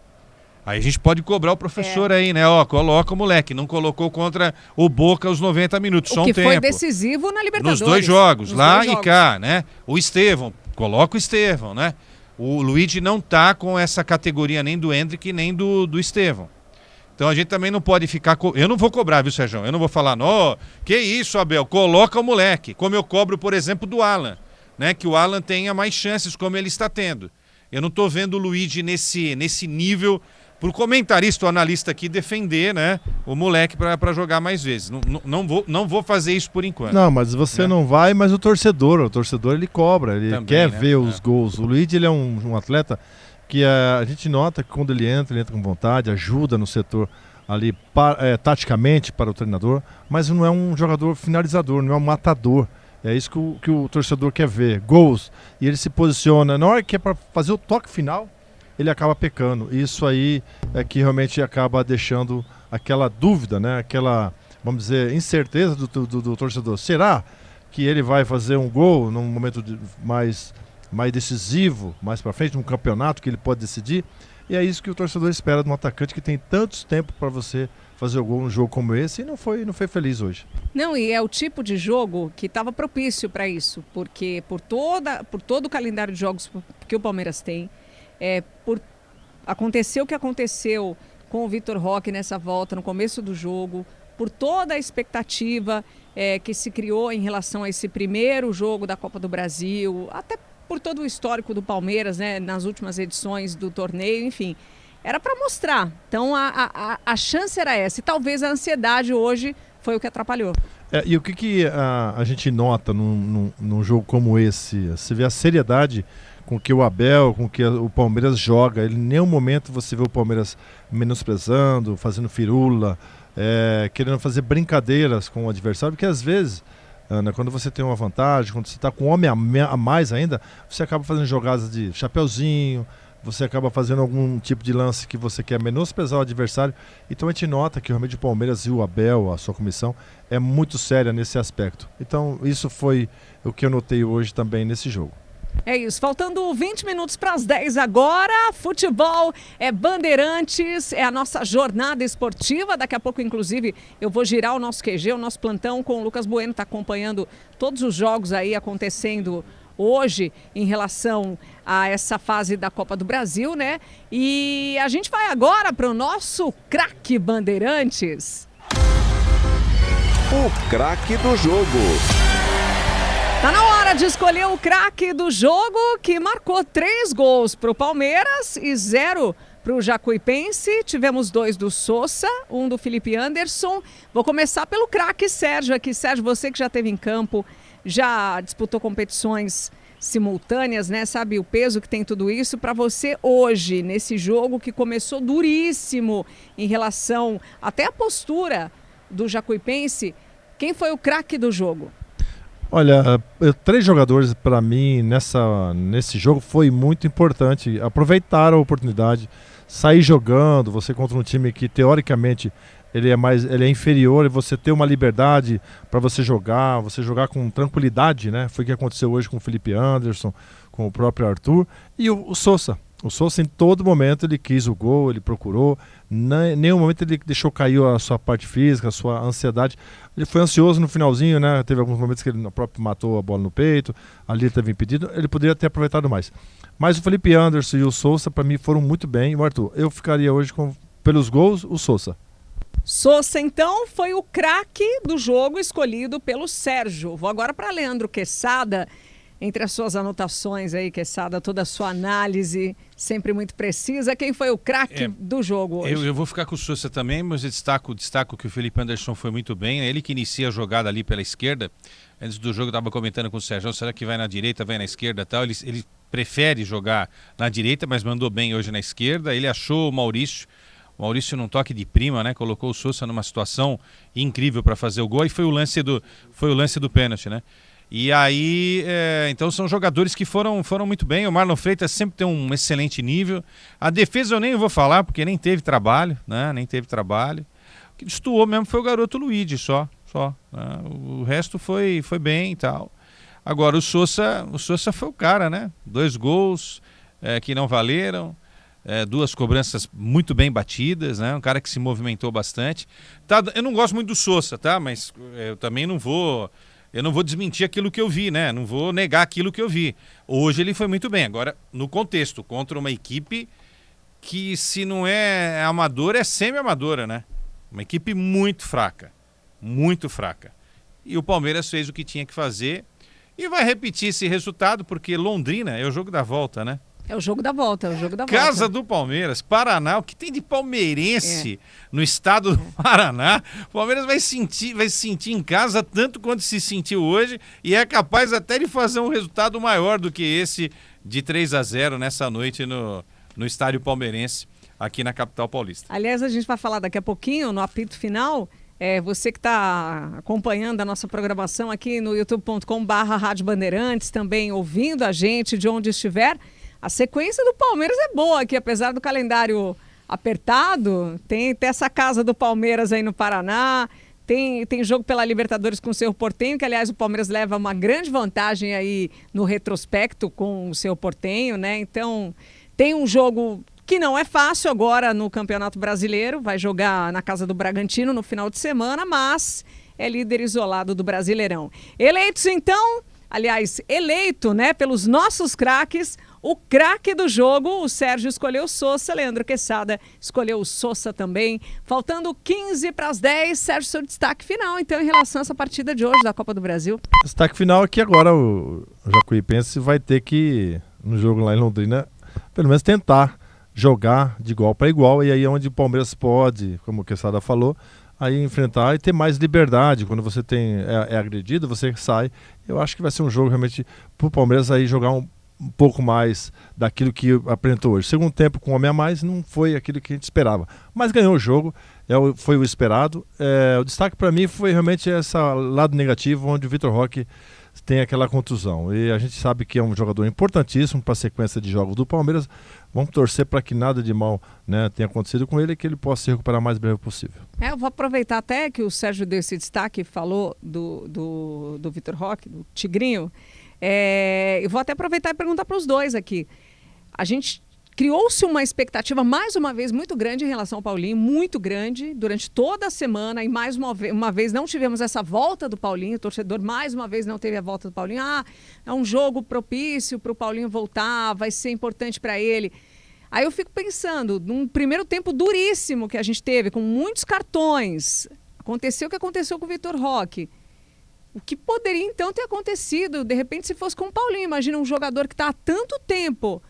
[SPEAKER 9] Aí a gente pode cobrar o professor aí, né? Ó, coloca o moleque, não colocou contra o Boca os 90 minutos, só um tempo.
[SPEAKER 11] O que foi decisivo na Libertadores.
[SPEAKER 9] Nos 2 jogos, lá e cá, né? O Estevão, coloca o Estevão, né? O Luigi não tá com essa categoria nem do Hendrick nem do Estevão. Então a gente também não pode ficar... Eu não vou cobrar, viu, Sérgio? Eu não vou falar, não, que isso, Abel, coloca o moleque. Como eu cobro, por exemplo, do Alan, né? Que o Alan tenha mais chances, como ele está tendo. Eu não estou vendo o Luigi nesse nível pro comentarista ou analista aqui defender, né, o moleque para jogar mais vezes. Não vou fazer isso por enquanto.
[SPEAKER 1] Não, mas você não vai, mas o torcedor ele cobra, ele
[SPEAKER 9] também,
[SPEAKER 1] quer
[SPEAKER 9] né?
[SPEAKER 1] ver os gols. O Luigi, ele é um atleta que a gente nota que quando ele entra com vontade, ajuda no setor ali taticamente para o treinador, mas não é um jogador finalizador, não é um matador. É isso que o torcedor quer ver, gols. E ele se posiciona, na hora que é para fazer o toque final, ele acaba pecando. Isso aí é que realmente acaba deixando aquela dúvida, né? Aquela, vamos dizer, incerteza do torcedor. Será que ele vai fazer um gol num momento mais decisivo, mais para frente, num campeonato que ele pode decidir? E é isso que o torcedor espera de um atacante que tem tantos tempo para você fazer o gol num jogo como esse, e não foi feliz hoje.
[SPEAKER 11] Não, e é o tipo de jogo que estava propício para isso, porque por todo o calendário de jogos que o Palmeiras tem, aconteceu o que aconteceu com o Vitor Roque nessa volta, no começo do jogo, por toda a expectativa que se criou em relação a esse primeiro jogo da Copa do Brasil, até por todo o histórico do Palmeiras, né, nas últimas edições do torneio, enfim. Era para mostrar. Então a chance era essa. E talvez a ansiedade hoje foi o que atrapalhou.
[SPEAKER 1] E o que a gente nota num jogo como esse? Você vê a seriedade com que o Abel, com que o Palmeiras joga. Em nenhum momento você vê o Palmeiras menosprezando, fazendo firula, querendo fazer brincadeiras com o adversário, porque às vezes, Ana, quando você tem uma vantagem, quando você está com um homem a mais ainda, você acaba fazendo jogadas de chapeuzinho, você acaba fazendo algum tipo de lance que você quer menosprezar o adversário. Então a gente nota que realmente o Palmeiras e o Abel, a sua comissão, é muito séria nesse aspecto. Então isso foi o que eu notei hoje também nesse jogo.
[SPEAKER 11] É isso, faltando 20 minutos para as 10 agora, futebol é Bandeirantes, é a nossa jornada esportiva. Daqui a pouco, inclusive, eu vou girar o nosso QG, o nosso plantão com o Lucas Bueno, está acompanhando todos os jogos aí acontecendo hoje em relação a essa fase da Copa do Brasil, né? E a gente vai agora para o nosso craque Bandeirantes.
[SPEAKER 4] O craque do jogo.
[SPEAKER 11] Tá na hora de escolher o craque do jogo, que marcou 3 gols para o Palmeiras e 0 para o Jacuipense. Tivemos 2 do Sousa, 1 do Felipe Anderson. Vou começar pelo craque Sérgio aqui. Sérgio, você que já esteve em campo, já disputou competições simultâneas, né? Sabe o peso que tem tudo isso. Para você hoje, nesse jogo que começou duríssimo em relação até a postura do Jacuipense, quem foi o craque do jogo?
[SPEAKER 1] Olha, 3 jogadores para mim nesse jogo foi muito importante. Aproveitaram a oportunidade, sair jogando, você contra um time que teoricamente ele é inferior, e você ter uma liberdade para você jogar com tranquilidade, né? Foi o que aconteceu hoje com o Felipe Anderson, com o próprio Arthur e o Sousa. O Sousa, em todo momento, ele quis o gol, ele procurou, em nenhum momento ele deixou cair a sua parte física, a sua ansiedade. Ele foi ansioso no finalzinho, né? Teve alguns momentos que ele próprio matou a bola no peito, ali ele teve impedido, ele poderia ter aproveitado mais. Mas o Felipe Anderson e o Sousa, para mim, foram muito bem. O Arthur, eu ficaria hoje pelos gols, o Sousa.
[SPEAKER 11] Sousa, então, foi o craque do jogo escolhido pelo Sérgio. Vou agora para Leandro Quesada. Entre as suas anotações aí, Quesada, toda a sua análise, sempre muito precisa. Quem foi o craque do jogo hoje?
[SPEAKER 9] Eu vou ficar com o Sousa também, mas eu destaco que o Felipe Anderson foi muito bem. Ele que inicia a jogada ali pela esquerda. Antes do jogo eu estava comentando com o Sérgio, será que vai na direita, vai na esquerda e tal? Ele prefere jogar na direita, mas mandou bem hoje na esquerda. Ele achou o Maurício num toque de prima, né? Colocou o Sousa numa situação incrível para fazer o gol, e foi o lance do pênalti, né? E aí, então são jogadores que foram muito bem. O Marlon Freitas sempre tem um excelente nível. A defesa eu nem vou falar, porque nem teve trabalho, né? Nem teve trabalho. O que destoou mesmo foi o garoto Luigi, só. Né? O resto foi bem e tal. Agora o Sousa foi o cara, né? 2 gols que não valeram. 2 cobranças muito bem batidas, né? Um cara que se movimentou bastante. Tá, eu não gosto muito do Sousa, tá? Mas eu também não vou desmentir aquilo que eu vi, né? Não vou negar aquilo que eu vi. Hoje ele foi muito bem. Agora, no contexto, contra uma equipe que, se não é amadora, é semi-amadora, né? Uma equipe muito fraca. Muito fraca. E o Palmeiras fez o que tinha que fazer e vai repetir esse resultado, porque Londrina é o jogo da volta, né?
[SPEAKER 11] É o jogo da volta,
[SPEAKER 9] Casa do Palmeiras, Paraná, o que tem de palmeirense no estado do Paraná? O Palmeiras vai se sentir em casa tanto quanto se sentiu hoje e é capaz até de fazer um resultado maior do que esse de 3-0 nessa noite no estádio palmeirense, aqui na capital paulista.
[SPEAKER 11] Aliás, a gente vai falar daqui a pouquinho, no apito final, você que está acompanhando a nossa programação aqui no youtube.com/Rádio Bandeirantes, também ouvindo a gente de onde estiver, a sequência do Palmeiras é boa, que apesar do calendário apertado, tem essa casa do Palmeiras aí no Paraná, tem jogo pela Libertadores com o Cerro Porteño, que aliás o Palmeiras leva uma grande vantagem aí no retrospecto com o Cerro Porteño, né? Então tem um jogo que não é fácil agora no Campeonato Brasileiro, vai jogar na casa do Bragantino no final de semana, mas é líder isolado do Brasileirão. Eleitos então, aliás, eleito, né, pelos nossos craques, o craque do jogo, o Sérgio escolheu o Sousa, Leandro Quesada escolheu o Sousa também. Faltando 15 para as 10, Sérgio, seu destaque final, então, em relação a essa partida de hoje da Copa do Brasil.
[SPEAKER 1] Destaque final é que agora o Jacuipense vai ter que, no jogo lá em Londrina, pelo menos tentar jogar de igual para igual, e aí é onde o Palmeiras pode, como o Quesada falou, aí enfrentar e ter mais liberdade. Quando você é agredido, você sai. Eu acho que vai ser um jogo realmente para o Palmeiras aí jogar um pouco mais daquilo que apresentou hoje. Segundo tempo, com um homem a mais, não foi aquilo que a gente esperava. Mas ganhou o jogo, foi o esperado. O destaque para mim foi realmente esse lado negativo, onde o Vitor Roque tem aquela contusão. E a gente sabe que é um jogador importantíssimo para a sequência de jogos do Palmeiras. Vamos torcer para que nada de mal, né, tenha acontecido com ele e que ele possa se recuperar o mais breve possível.
[SPEAKER 11] Eu vou aproveitar até que o Sérgio deu esse destaque, falou do Vitor Roque, do Tigrinho. Eu vou até aproveitar e perguntar para os dois aqui. A gente criou-se uma expectativa, mais uma vez, muito grande em relação ao Paulinho, muito grande, durante toda a semana, e mais uma vez não tivemos essa volta do Paulinho, o torcedor mais uma vez não teve a volta do Paulinho. É um jogo propício para o Paulinho voltar, vai ser importante para ele. Aí eu fico pensando, num primeiro tempo duríssimo que a gente teve, com muitos cartões, aconteceu o que aconteceu com o Vitor Roque. O que poderia então ter acontecido, de repente, se fosse com o Paulinho? Imagina um jogador que está há tanto tempo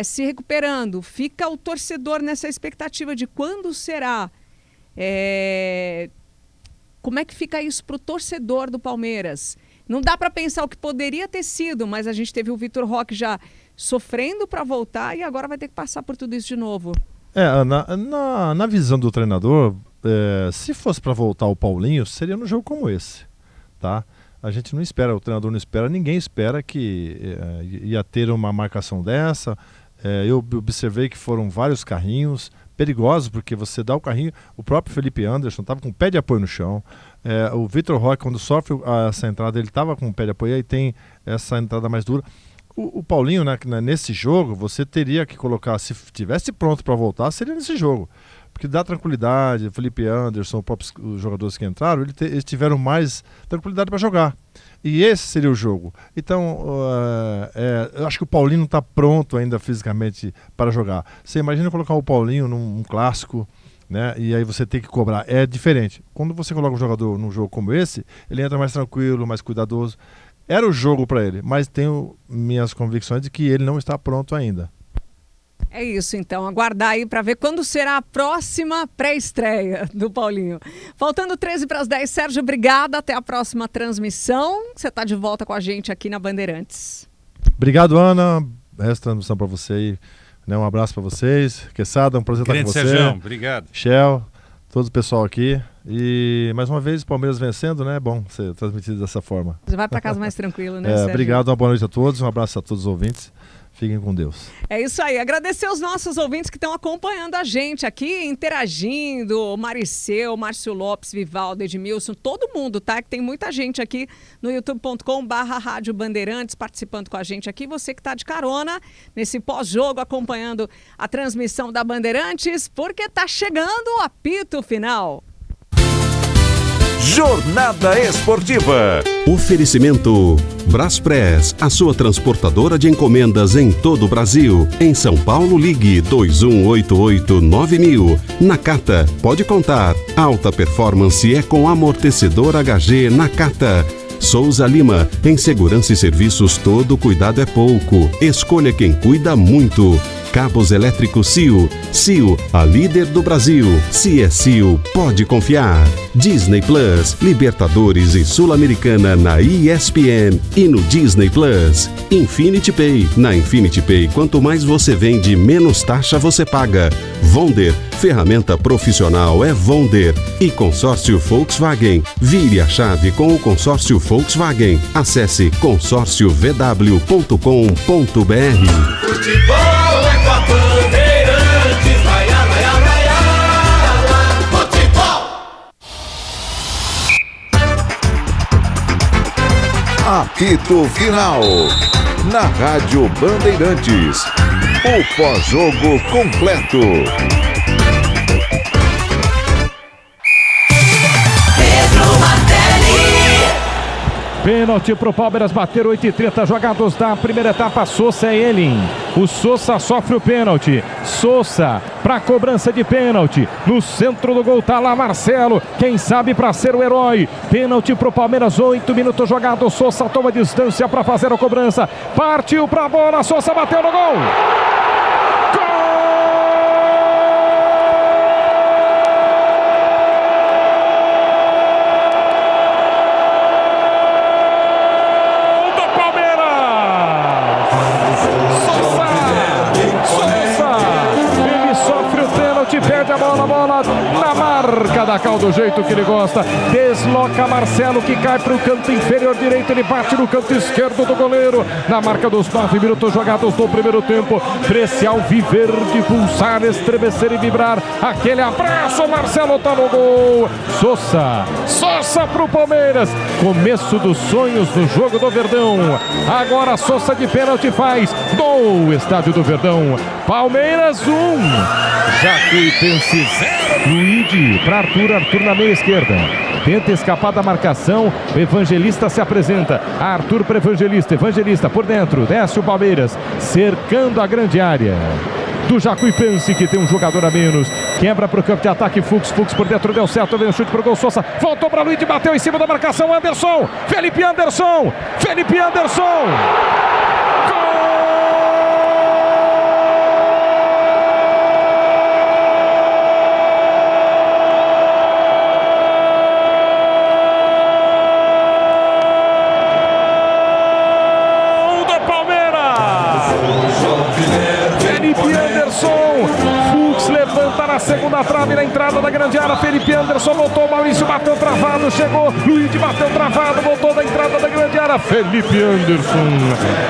[SPEAKER 11] se recuperando, fica o torcedor nessa expectativa de quando será. Como é que fica isso para o torcedor do Palmeiras? Não dá para pensar o que poderia ter sido, mas a gente teve o Vitor Roque já sofrendo para voltar e agora vai ter que passar por tudo isso de novo.
[SPEAKER 1] Na visão do treinador, se fosse para voltar o Paulinho, seria num jogo como esse, tá? A gente não espera, o treinador não espera, ninguém espera que ia ter uma marcação dessa. Eu observei que foram vários carrinhos perigosos, porque você dá o carrinho, o próprio Felipe Anderson estava com o pé de apoio no chão. O Vitor Roque, quando sofre essa entrada, ele estava com o pé de apoio, aí tem essa entrada mais dura. O Paulinho, né, nesse jogo, você teria que colocar, se estivesse pronto para voltar, seria nesse jogo. Porque dá tranquilidade, Felipe Anderson, os jogadores que entraram, eles tiveram mais tranquilidade para jogar. E esse seria o jogo. Então, eu acho que o Paulinho não está pronto ainda fisicamente para jogar. Você imagina colocar o Paulinho num clássico, né? E aí você tem que cobrar. É diferente. Quando você coloca um jogador num jogo como esse, ele entra mais tranquilo, mais cuidadoso. Era o jogo para ele, mas tenho minhas convicções de que ele não está pronto ainda.
[SPEAKER 11] É isso, então. Aguardar aí para ver quando será a próxima pré-estreia do Paulinho. Faltando 13 para as 10, Sérgio, obrigada. Até a próxima transmissão. Você está de volta com a gente aqui na Bandeirantes.
[SPEAKER 1] Obrigado, Ana. Essa transmissão para você aí. Um abraço para vocês. Quesada, um prazer estar com você.
[SPEAKER 9] Sérgio, obrigado.
[SPEAKER 1] Shell, todo o pessoal aqui. E mais uma vez, o Palmeiras vencendo, né? É bom ser transmitido dessa forma.
[SPEAKER 11] Você vai para casa mais tranquilo, né, Sérgio?
[SPEAKER 1] Obrigado, uma boa noite a todos. Um abraço a todos os ouvintes. Fiquem com Deus.
[SPEAKER 11] É isso aí. Agradecer aos nossos ouvintes que estão acompanhando a gente aqui, interagindo. Mariceu, Márcio Lopes, Vivaldo, Edmilson, todo mundo, tá? Que tem muita gente aqui no youtube.com/Rádio Bandeirantes participando com a gente aqui. Você que está de carona nesse pós-jogo acompanhando a transmissão da Bandeirantes, porque tá chegando o apito final.
[SPEAKER 4] Jornada Esportiva.
[SPEAKER 14] Oferecimento Braspress, a sua transportadora de encomendas em todo o Brasil. Em São Paulo, ligue 2188-9000. Nakata, pode contar. Alta performance é com amortecedor HG Nakata.
[SPEAKER 3] Souza Lima, em segurança e serviços todo cuidado é pouco. Escolha quem cuida muito. Cabos elétricos CIO. CIO, a líder do Brasil. Se é CIO, pode confiar. Disney Plus, Libertadores e Sul-Americana na ESPN e no Disney Plus. Infinity Pay. Na Infinity Pay, quanto mais você vende, menos taxa você paga. Vonder, ferramenta profissional é Vonder. E consórcio Volkswagen. Vire a chave com o consórcio Volkswagen. Acesse consórciovw.com.br.
[SPEAKER 2] Futebol é com a Bandeirantes, vai, vai, vai, futebol.
[SPEAKER 4] Apito Final. Na Rádio Bandeirantes. O pós-jogo completo.
[SPEAKER 7] Pênalti pro Palmeiras bater, 8h30 jogados da primeira etapa. Souza é ele. O Souza sofre o pênalti. Souza pra cobrança de pênalti. No centro do gol tá lá Marcelo. Quem sabe pra ser o herói. Pênalti pro Palmeiras, 8 minutos jogados. Souza toma distância pra fazer a cobrança. Partiu pra bola. Souza bateu no gol. Perde a bola na marca da Cal do jeito que ele gosta. Desloca Marcelo, que cai para o canto inferior direito. Ele bate no canto esquerdo do goleiro. Na marca dos 9 minutos jogados do primeiro tempo. Precial viver de pulsar, estremecer e vibrar. Aquele abraço, Marcelo tá no gol. Souza pro Palmeiras. Começo dos sonhos no jogo do Verdão. Agora Souza de pênalti faz do Estádio do Verdão. Palmeiras 1. Jacuipense 0. Luigi para Arthur na meia esquerda. Tenta escapar da marcação. O Evangelista se apresenta. Arthur para Evangelista por dentro. Desce o Palmeiras, cercando a grande área do Jacuipense, que tem um jogador a menos. Quebra para o campo de ataque. Fux por dentro, deu certo. Vem o chute para o gol. Souza voltou para Luigi, bateu em cima da marcação. Anderson. Felipe Anderson. Fux levanta na segunda trave, na entrada da grande área. Felipe Anderson voltou, Maurício bateu travado, chegou, Luigi bateu travado, voltou da entrada da grande área. Felipe Anderson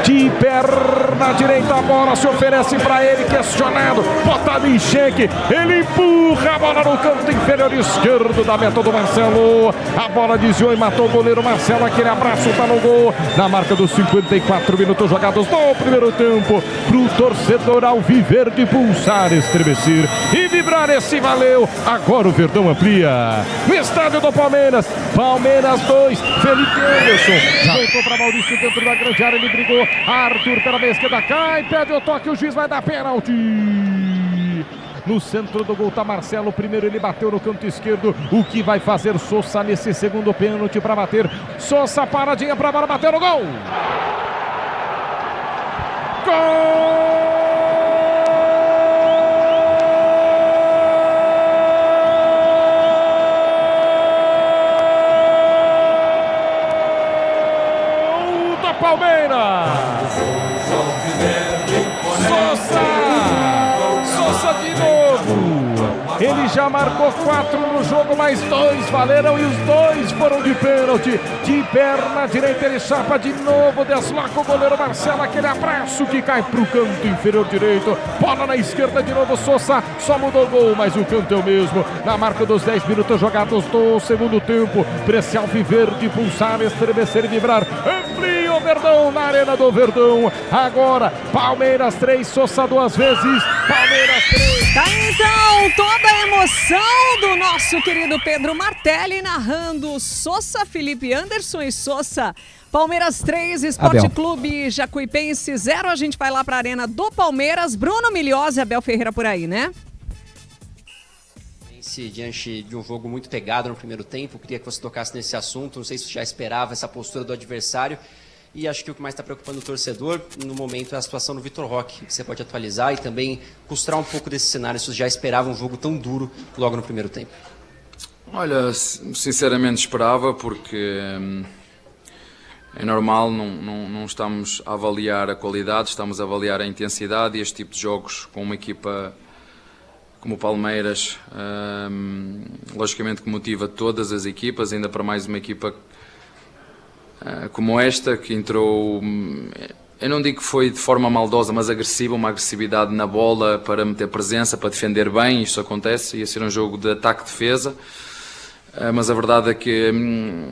[SPEAKER 7] de perna direita, a bola se oferece para ele, questionado, botado em xeque, ele empurra a bola no canto inferior esquerdo da meta do Marcelo. A bola desviou e matou o goleiro Marcelo. Aquele abraço tá no gol. Na marca dos 54 minutos jogados do primeiro tempo, pro torcedor ao viver de pulsar, estremecer e vibrar. Esse valeu. Agora o Verdão amplia no estádio do Palmeiras. Palmeiras 2, Felipe Anderson voltou para Maurício dentro da grande área, ele brigou. Arthur pela meia esquerda, cai, pede o toque, o juiz vai dar pênalti. No centro do gol tá Marcelo. Primeiro ele bateu no canto esquerdo. O que vai fazer Souza nesse segundo pênalti para bater? Souza, paradinha para a bola, bateu no gol. Gol! Palmeiras. Souza de novo. Ele já marcou 4 no jogo, mais 2 valeram e os 2 foram de pênalti. De perna direita ele chapa de novo, desloca o goleiro Marcelo, aquele abraço que cai pro canto inferior direito. Bola na esquerda de novo, Souza só mudou o gol, mas o canto é o mesmo. Na marca dos 10 minutos jogados do segundo tempo, Precial viver de pulsar, estremecer e vibrar. Amplia o Verdão na Arena do Verdão. Agora, Palmeiras 3, Souza 2 vezes. Palmeiras 3.
[SPEAKER 11] Tá então toda a emoção do nosso querido Pedro Martelli narrando Souza, Felipe Anderson e Souza. Palmeiras 3, Esporte Clube Jacuipense 0. A gente vai lá para a Arena do Palmeiras. Bruno Milhose e Abel Ferreira por aí, né?
[SPEAKER 6] Fluminense diante de um jogo muito pegado no primeiro tempo. Queria que você tocasse nesse assunto. Não sei se você já esperava essa postura do adversário. E acho que o que mais está preocupando o torcedor no momento é a situação do Vitor Roque, que você pode atualizar e também costurar um pouco desse cenário, se você já esperava um jogo tão duro logo no primeiro tempo.
[SPEAKER 22] Olha, sinceramente esperava, porque é normal, não estamos a avaliar a qualidade, estamos a avaliar a intensidade, e este tipo de jogos com uma equipa como o Palmeiras, logicamente que motiva todas as equipas, ainda para mais uma equipa como esta, que entrou, eu não digo que foi de forma maldosa, mas agressiva, uma agressividade na bola para meter presença, para defender bem. Isto acontece, ia ser um jogo de ataque-defesa, mas a verdade é que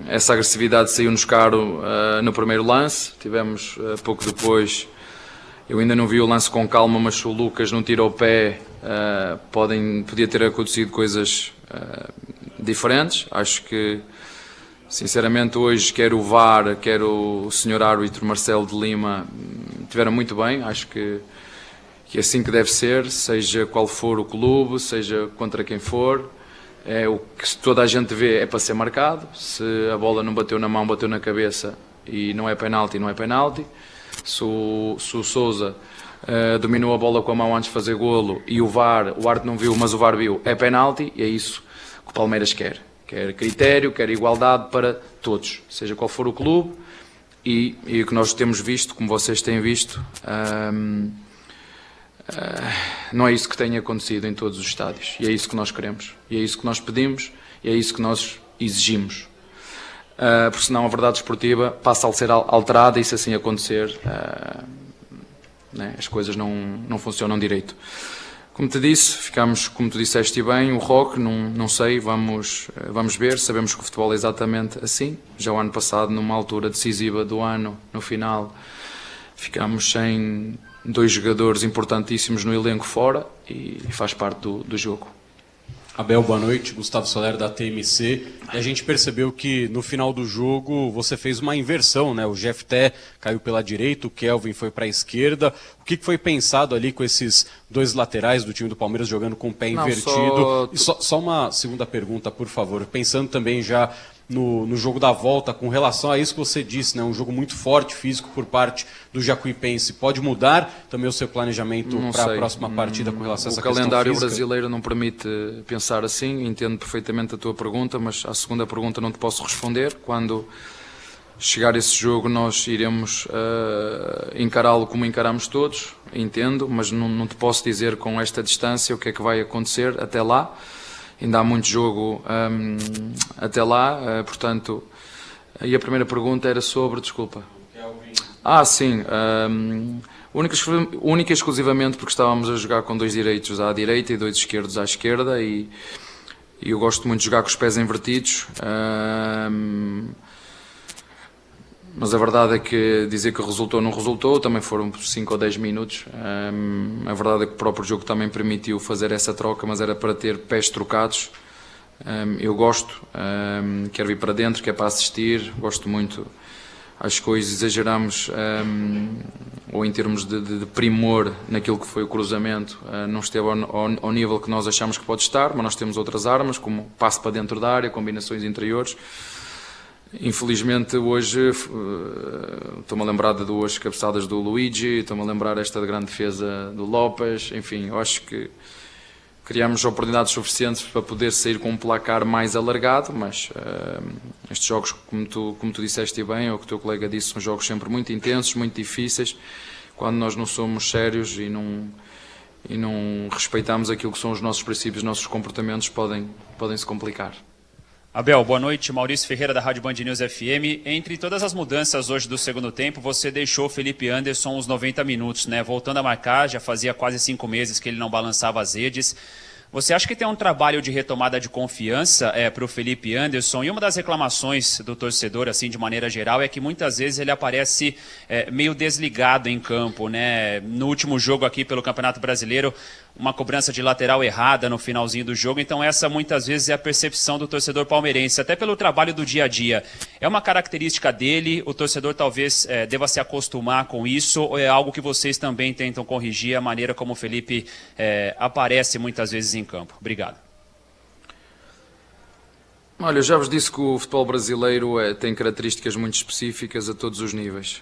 [SPEAKER 22] essa agressividade saiu-nos caro no primeiro lance. Tivemos pouco depois, eu ainda não vi o lance com calma, mas se o Lucas não tira o pé, podia ter acontecido coisas diferentes. Acho que, sinceramente, hoje quer o VAR, quer o senhor árbitro Marcelo de Lima tiveram muito bem. Acho que é assim que deve ser, seja qual for o clube, seja contra quem for. O que toda a gente vê é para ser marcado. Se a bola não bateu na mão, bateu na cabeça e não é penalti, não é penalti. Se o Sousa dominou a bola com a mão antes de fazer golo e o árbitro não viu, mas o VAR viu, é penalti, e é isso que o Palmeiras quer. Quer critério, quer igualdade para todos, seja qual for o clube, e o que nós temos visto, como vocês têm visto, não é isso que tem acontecido em todos os estádios, e é isso que nós queremos, e é isso que nós pedimos, e é isso que nós exigimos, porque senão a verdade esportiva passa a ser alterada, e se assim acontecer, as coisas não funcionam direito. Como te disse, ficamos, como tu disseste bem, o Roque, não sei, vamos ver, sabemos que o futebol é exatamente assim. Já o ano passado, numa altura decisiva do ano, no final, ficamos sem 2 jogadores importantíssimos no elenco fora, e faz parte do jogo.
[SPEAKER 23] Abel, boa noite. Gustavo Soler, da TMC. E a gente percebeu que no final do jogo você fez uma inversão, né? O Jefté caiu pela direita, o Kelvin foi para a esquerda. O que foi pensado ali com esses 2 laterais do time do Palmeiras jogando com o pé invertido? E só uma segunda pergunta, por favor. Pensando também já no jogo da volta, com relação a isso que você disse, né? Um jogo muito forte, físico, por parte do Jacuipense. Pode mudar também o seu planejamento para a próxima partida com relação a essa questão física?
[SPEAKER 22] O calendário brasileiro não permite pensar assim. Entendo perfeitamente a tua pergunta, mas à segunda pergunta não te posso responder. Quando chegar esse jogo, nós iremos encará-lo como encaramos todos, entendo, mas não te posso dizer com esta distância o que é que vai acontecer até lá. Ainda há muito jogo até lá, portanto. E a primeira pergunta era sobre, desculpa. Sim. Única e exclusivamente porque estávamos a jogar com 2 direitos à direita e 2 esquerdos à esquerda, e eu gosto muito de jogar com os pés invertidos. Mas a verdade é que dizer que resultou não resultou, também foram 5 ou 10 minutos. A verdade é que o próprio jogo também permitiu fazer essa troca, mas era para ter pés trocados. Eu gosto, quero vir para dentro, quero para assistir, gosto muito. Acho que hoje exageramos, ou em termos de primor naquilo que foi o cruzamento, não esteve ao nível que nós achamos que pode estar, mas nós temos outras armas, como passe para dentro da área, combinações interiores. Infelizmente hoje estou-me a lembrar de 2 cabeçadas do Luigi, estou-me a lembrar esta grande defesa do Lopes. Enfim, eu acho que criamos oportunidades suficientes para poder sair com um placar mais alargado, mas estes jogos, como tu disseste bem, ou que o teu colega disse, são jogos sempre muito intensos, muito difíceis. Quando nós não somos sérios e não respeitamos aquilo que são os nossos princípios, os nossos comportamentos, podem se complicar.
[SPEAKER 24] Abel, boa noite. Maurício Ferreira, da Rádio Band News FM. Entre todas as mudanças hoje do segundo tempo, você deixou o Felipe Anderson uns 90 minutos, né? Voltando a marcar, já fazia quase 5 meses que ele não balançava as redes. Você acha que tem um trabalho de retomada de confiança para o Felipe Anderson? E uma das reclamações do torcedor, assim, de maneira geral, é que muitas vezes ele aparece meio desligado em campo, né? No último jogo aqui pelo Campeonato Brasileiro, uma cobrança de lateral errada no finalzinho do jogo. Então essa muitas vezes é a percepção do torcedor palmeirense, até pelo trabalho do dia a dia. É uma característica dele? O torcedor talvez deva se acostumar com isso, ou é algo que vocês também tentam corrigir, a maneira como o Felipe aparece muitas vezes em campo? Obrigado.
[SPEAKER 22] Olha, eu já vos disse que o futebol brasileiro tem características muito específicas a todos os níveis.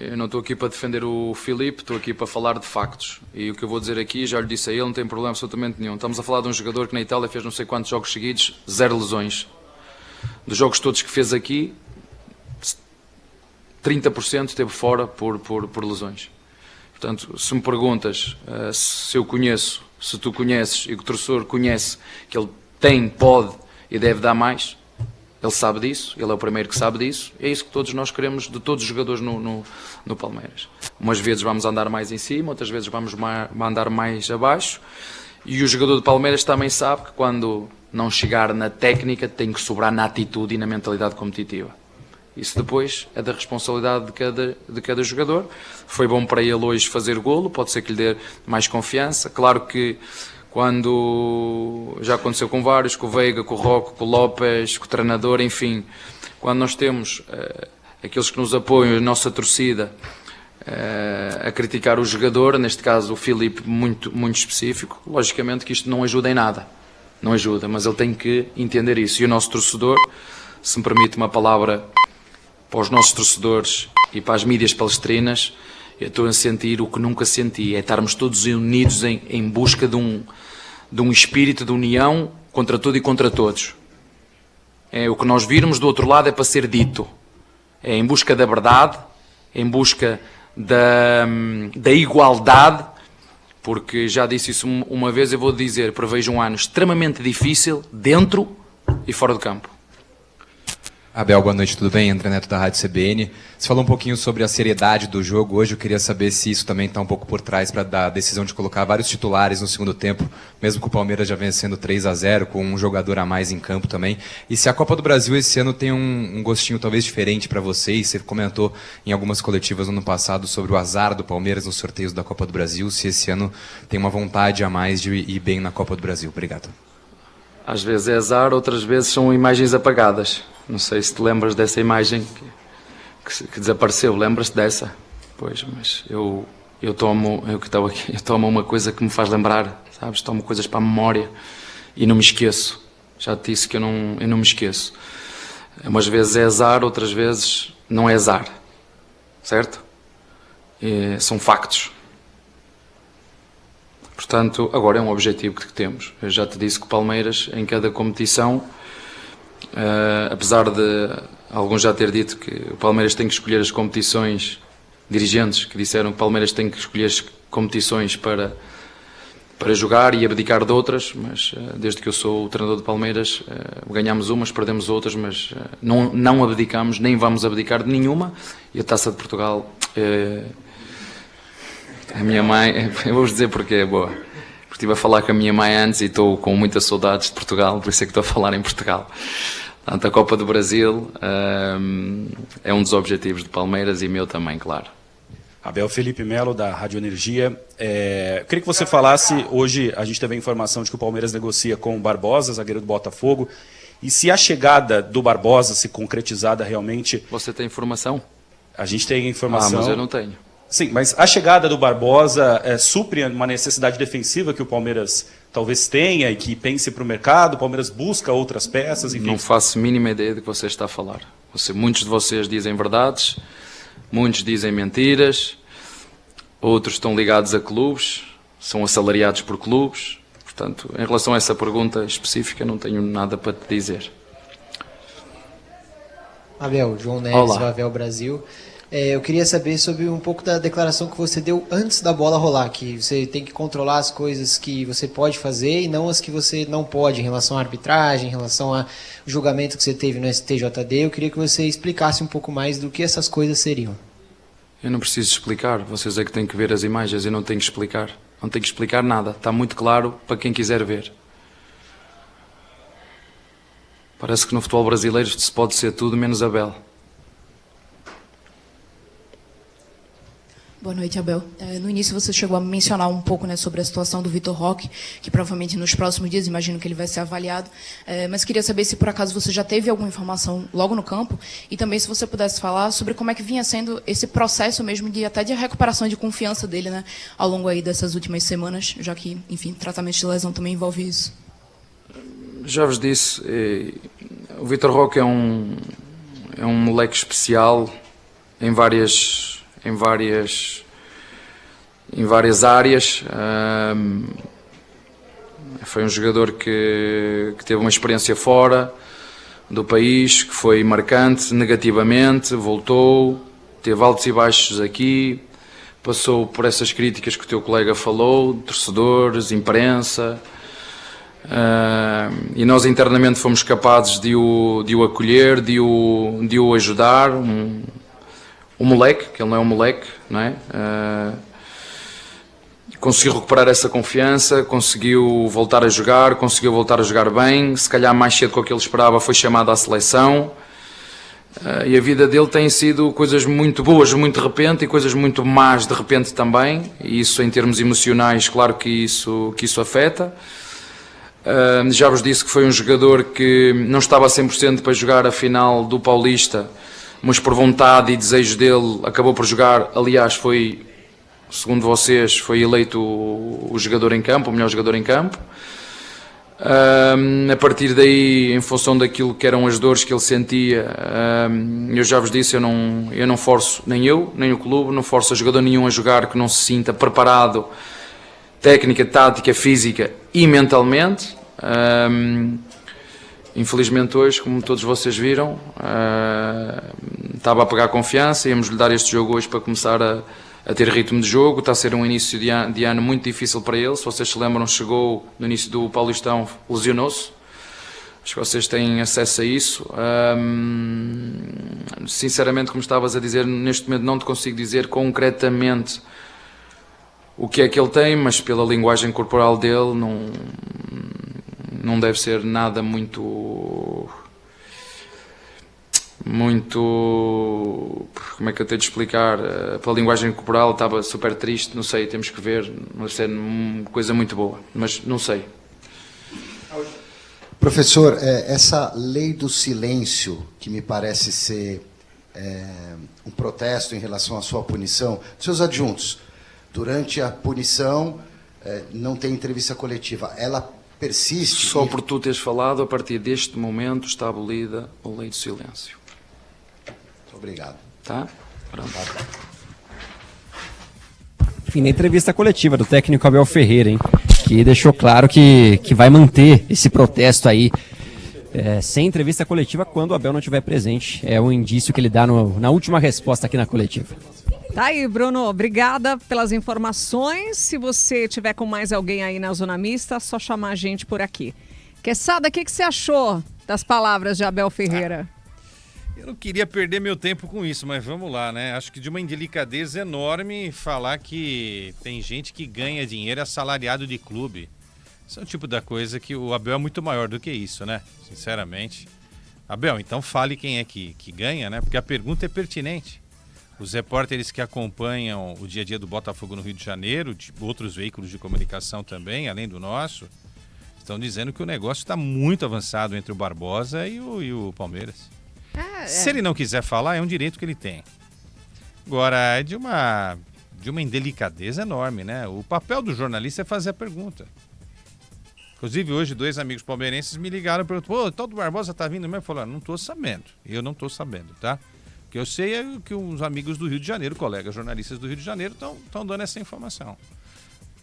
[SPEAKER 22] Eu não estou aqui para defender o Filipe, estou aqui para falar de factos. E o que eu vou dizer aqui, já lhe disse a ele, não tem problema absolutamente nenhum. Estamos a falar de um jogador que na Itália fez não sei quantos jogos seguidos, 0 lesões. Dos jogos todos que fez aqui, 30% esteve fora por lesões. Portanto, se me perguntas se eu conheço, se tu conheces e que o torcedor conhece que ele tem, pode e deve dar mais, ele sabe disso, ele é o primeiro que sabe disso, é isso que todos nós queremos de todos os jogadores no Palmeiras. Umas vezes vamos andar mais em cima, outras vezes vamos andar mais abaixo, e o jogador do Palmeiras também sabe que quando não chegar na técnica tem que sobrar na atitude e na mentalidade competitiva. Isso depois é da responsabilidade de cada jogador. Foi bom para ele hoje fazer golo, pode ser que lhe dê mais confiança. Claro que quando já aconteceu com vários, com o Veiga, com o Rocco, com o Lopes, com o treinador, enfim, quando nós temos aqueles que nos apoiam, a nossa torcida, a criticar o jogador, neste caso o Filipe muito, muito específico, logicamente que isto não ajuda em nada. Não ajuda, mas ele tem que entender isso. E o nosso torcedor, se me permite uma palavra para os nossos torcedores e para as mídias palestrinas, eu estou a sentir o que nunca senti, é estarmos todos unidos em busca de um espírito de união contra tudo e contra todos. É o que nós virmos do outro lado é para ser dito. É em busca da verdade, em busca da igualdade, porque já disse isso uma vez, eu vou dizer, prevejo um ano extremamente difícil dentro e fora do campo.
[SPEAKER 5] Abel, boa noite, tudo bem? André Neto da Rádio CBN. Você falou um pouquinho sobre a seriedade do jogo. Hoje eu queria saber se isso também está um pouco por trás para dar a decisão de colocar vários titulares no segundo tempo, mesmo que o Palmeiras já vencendo 3-0, com um jogador a mais em campo também. E se a Copa do Brasil esse ano tem um gostinho talvez diferente para vocês, você comentou em algumas coletivas no ano passado sobre o azar do Palmeiras nos sorteios da Copa do Brasil, se esse ano tem uma vontade a mais de ir bem na Copa do Brasil. Obrigado.
[SPEAKER 22] Às vezes é azar, outras vezes são imagens apagadas. Não sei se te lembras dessa imagem que desapareceu. Lembras-te dessa? Pois, mas eu tomo uma coisa que me faz lembrar, sabes? Tomo coisas para a memória e não me esqueço. Já te disse que eu não me esqueço. Umas vezes é azar, outras vezes não é azar. Certo? São factos. Portanto, agora é um objetivo que temos. Eu já te disse que o Palmeiras, em cada competição, apesar de alguns já ter dito que o Palmeiras tem que escolher as competições, dirigentes que disseram que o Palmeiras tem que escolher as competições para jogar e abdicar de outras, mas desde que eu sou o treinador do Palmeiras, ganhamos umas, perdemos outras, mas não abdicamos, nem vamos abdicar de nenhuma. E a Taça de Portugal, a minha mãe, eu vou-vos dizer porque é boa, porque estive a falar com a minha mãe antes e estou com muitas saudades de Portugal, por isso é que estou a falar em Portugal. Portanto, a Copa do Brasil é um dos objetivos do Palmeiras e meu também, claro.
[SPEAKER 23] Abel, Felipe Melo, da Rádio Energia. Eu queria que você falasse, hoje a gente teve a informação de que o Palmeiras negocia com o Barbosa, zagueiro do Botafogo, e se a chegada do Barbosa se concretizada realmente...
[SPEAKER 22] Você tem informação?
[SPEAKER 23] A gente tem informação.
[SPEAKER 22] Mas eu não tenho.
[SPEAKER 23] Sim, mas a chegada do Barbosa supre uma necessidade defensiva que o Palmeiras talvez tenha e que pense para o mercado, o Palmeiras busca outras peças, enfim.
[SPEAKER 22] Não faço a mínima ideia do que você está a falar. Muitos de vocês dizem verdades, muitos dizem mentiras, outros estão ligados a clubes, são assalariados por clubes. Portanto, em relação a essa pergunta específica, não tenho nada para te dizer.
[SPEAKER 12] Abel, João Neves, Abel Brasil. Eu queria saber sobre um pouco da declaração que você deu antes da bola rolar, que você tem que controlar as coisas que você pode fazer e não as que você não pode, em relação à arbitragem, em relação ao julgamento que você teve no STJD. Eu queria que você explicasse um pouco mais do que essas coisas seriam.
[SPEAKER 22] Eu não preciso explicar, vocês é que têm que ver as imagens, eu não tenho que explicar. Não tenho que explicar nada, está muito claro para quem quiser ver. Parece que no futebol brasileiro se pode ser tudo menos Abel.
[SPEAKER 13] Boa noite, Abel. No início você chegou a mencionar um pouco, né, sobre a situação do Vitor Roque, que provavelmente nos próximos dias, imagino que ele vai ser avaliado, mas queria saber se por acaso você já teve alguma informação logo no campo e também se você pudesse falar sobre como é que vinha sendo esse processo mesmo até de recuperação de confiança dele, né, ao longo aí dessas últimas semanas, já que, enfim, tratamento de lesão também envolve isso.
[SPEAKER 22] Já vos disse, o Vitor Roque é um moleque especial em várias áreas. Foi um jogador que teve uma experiência fora do país, que foi marcante negativamente, voltou, teve altos e baixos aqui, passou por essas críticas que o teu colega falou, torcedores, imprensa, e nós internamente fomos capazes de o acolher, de o ajudar, um moleque, que ele não é um moleque, não é? Conseguiu recuperar essa confiança, conseguiu voltar a jogar bem, se calhar mais cedo do que ele esperava, foi chamado à seleção, e a vida dele tem sido coisas muito boas muito de repente e coisas muito más de repente também, e isso em termos emocionais, claro que isso afeta. Já vos disse que foi um jogador que não estava a 100% para jogar a final do Paulista, mas por vontade e desejo dele acabou por jogar. Aliás, foi, segundo vocês, foi eleito o jogador em campo, o melhor jogador em campo. A partir daí, em função daquilo que eram as dores que ele sentia, eu já vos disse, eu não forço, nem eu, nem o clube, não forço a jogador nenhum a jogar que não se sinta preparado, técnica, tática, física e mentalmente. Infelizmente hoje, como todos vocês viram, estava a pegar confiança, íamos-lhe dar este jogo hoje para começar a ter ritmo de jogo. Está a ser um início de ano muito difícil para ele. Se vocês se lembram, chegou no início do Paulistão, lesionou-se. Acho que vocês têm acesso a isso. Sinceramente, como estavas a dizer, neste momento não te consigo dizer concretamente o que é que ele tem, mas pela linguagem corporal dele não deve ser nada muito, como é que eu tenho de explicar, pela linguagem corporal estava super triste, não sei, temos que ver, não deve ser uma coisa muito boa, mas não sei.
[SPEAKER 15] Professor, essa lei do silêncio, que me parece ser um protesto em relação à sua punição, seus adjuntos, durante a punição não tem entrevista coletiva, ela persiste?
[SPEAKER 22] Só por tu teres falado, a partir deste momento está abolida a lei do silêncio.
[SPEAKER 15] Muito obrigado.
[SPEAKER 22] Tá? Pronto.
[SPEAKER 8] Enfim, na entrevista coletiva do técnico Abel Ferreira, hein, que deixou claro que vai manter esse protesto aí sem entrevista coletiva quando o Abel não estiver presente. É um indício que ele dá na última resposta aqui na coletiva.
[SPEAKER 11] Tá aí, Bruno. Obrigada pelas informações. Se você tiver com mais alguém aí na Zona Mista, é só chamar a gente por aqui. Quesada, o que você achou das palavras de Abel Ferreira?
[SPEAKER 9] Eu não queria perder meu tempo com isso, mas vamos lá, né? Acho que de uma indelicadeza enorme falar que tem gente que ganha dinheiro assalariado de clube. Isso é o tipo da coisa que o Abel é muito maior do que isso, né? Sinceramente. Abel, então fale quem é que ganha, né? Porque a pergunta é pertinente. Os repórteres que acompanham o dia a dia do Botafogo no Rio de Janeiro, de outros veículos de comunicação também, além do nosso, estão dizendo que o negócio está muito avançado entre o Barbosa e o Palmeiras. Se ele não quiser falar, é um direito que ele tem. Agora, é de uma indelicadeza enorme, né? O papel do jornalista é fazer a pergunta. Inclusive, hoje, 2 amigos palmeirenses me ligaram e perguntaram: pô, todo Barbosa tá vindo mesmo? Eu falei: não estou sabendo. Eu não estou sabendo, tá? O que eu sei é que os amigos do Rio de Janeiro, colegas jornalistas do Rio de Janeiro, estão dando essa informação.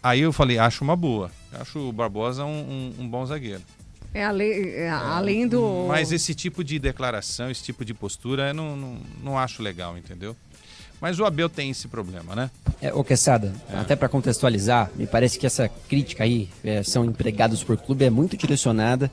[SPEAKER 9] Aí eu falei: acho uma boa. Acho o Barbosa um bom zagueiro.
[SPEAKER 11] Além do...
[SPEAKER 9] Mas esse tipo de declaração, esse tipo de postura, eu não acho legal, entendeu? Mas o Abel tem esse problema, né?
[SPEAKER 8] Ô Quesada, até para contextualizar, me parece que essa crítica aí, são empregados por clube, é muito direcionada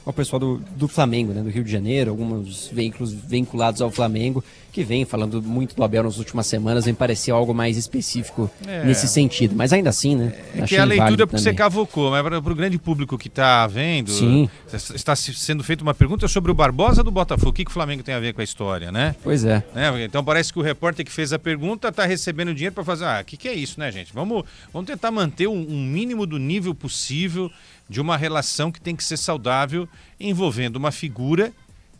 [SPEAKER 8] ao pessoal do Flamengo, né, do Rio de Janeiro, alguns veículos vinculados ao Flamengo, que vem falando muito do Abel nas últimas semanas, me parecia algo mais específico nesse sentido. Mas ainda assim, né?
[SPEAKER 9] Que é a leitura que você cavocou, mas para o grande público que está vendo,
[SPEAKER 8] sim,
[SPEAKER 9] está sendo feita uma pergunta sobre o Barbosa do Botafogo. O que o Flamengo tem a ver com a história, né?
[SPEAKER 8] Pois é.
[SPEAKER 9] Então parece que o repórter que fez a pergunta está recebendo dinheiro para fazer... o que é isso, né, gente? Vamos tentar manter um mínimo do nível possível de uma relação que tem que ser saudável, envolvendo uma figura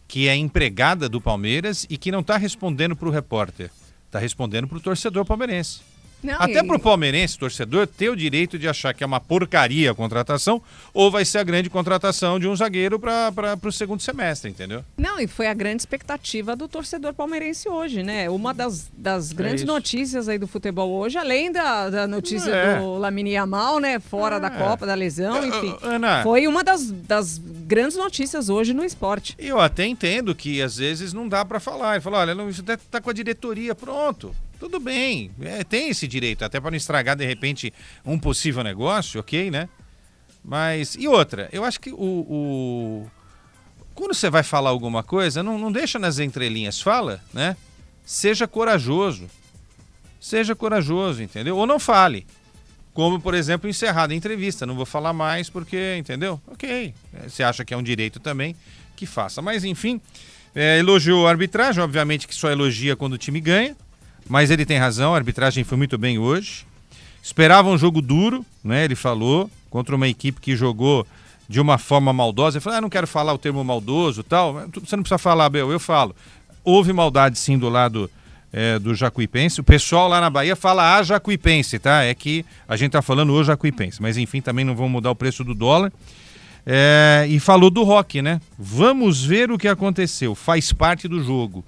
[SPEAKER 9] que é empregada do Palmeiras e que não está respondendo para o repórter, está respondendo para o torcedor palmeirense.
[SPEAKER 11] Não,
[SPEAKER 9] Até pro palmeirense, torcedor, ter o direito de achar que é uma porcaria a contratação ou vai ser a grande contratação de um zagueiro para o segundo semestre, entendeu?
[SPEAKER 11] Não, e foi a grande expectativa do torcedor palmeirense hoje, né? Uma das grandes notícias aí do futebol hoje, além da notícia do Lamine Yamal, né? Fora da Copa, da lesão, enfim.
[SPEAKER 9] Ana,
[SPEAKER 11] foi uma das grandes notícias hoje no esporte.
[SPEAKER 9] Eu até entendo que às vezes não dá para falar. Ele falou, olha, isso tá com a diretoria, pronto. Tudo bem, tem esse direito, até para não estragar, de repente, um possível negócio, ok, né? Mas, e outra, eu acho que quando você vai falar alguma coisa, não deixa nas entrelinhas, fala, né? Seja corajoso, entendeu? Ou não fale, como, por exemplo, encerrada a entrevista, não vou falar mais porque, entendeu? Ok, você acha que é um direito também, que faça. Mas, enfim, elogiou a arbitragem, obviamente que só elogia quando o time ganha, mas ele tem razão, a arbitragem foi muito bem hoje. Esperava um jogo duro, né? Ele falou, contra uma equipe que jogou de uma forma maldosa. Ele falou, não quero falar o termo maldoso e tal. Você não precisa falar, Abel, eu falo. Houve maldade sim do lado do Jacuipense. O pessoal lá na Bahia fala a Jacuipense, tá? É que a gente tá falando o Jacuipense. Mas enfim, também não vão mudar o preço do dólar. E falou do Roque, né? Vamos ver o que aconteceu. Faz parte do jogo,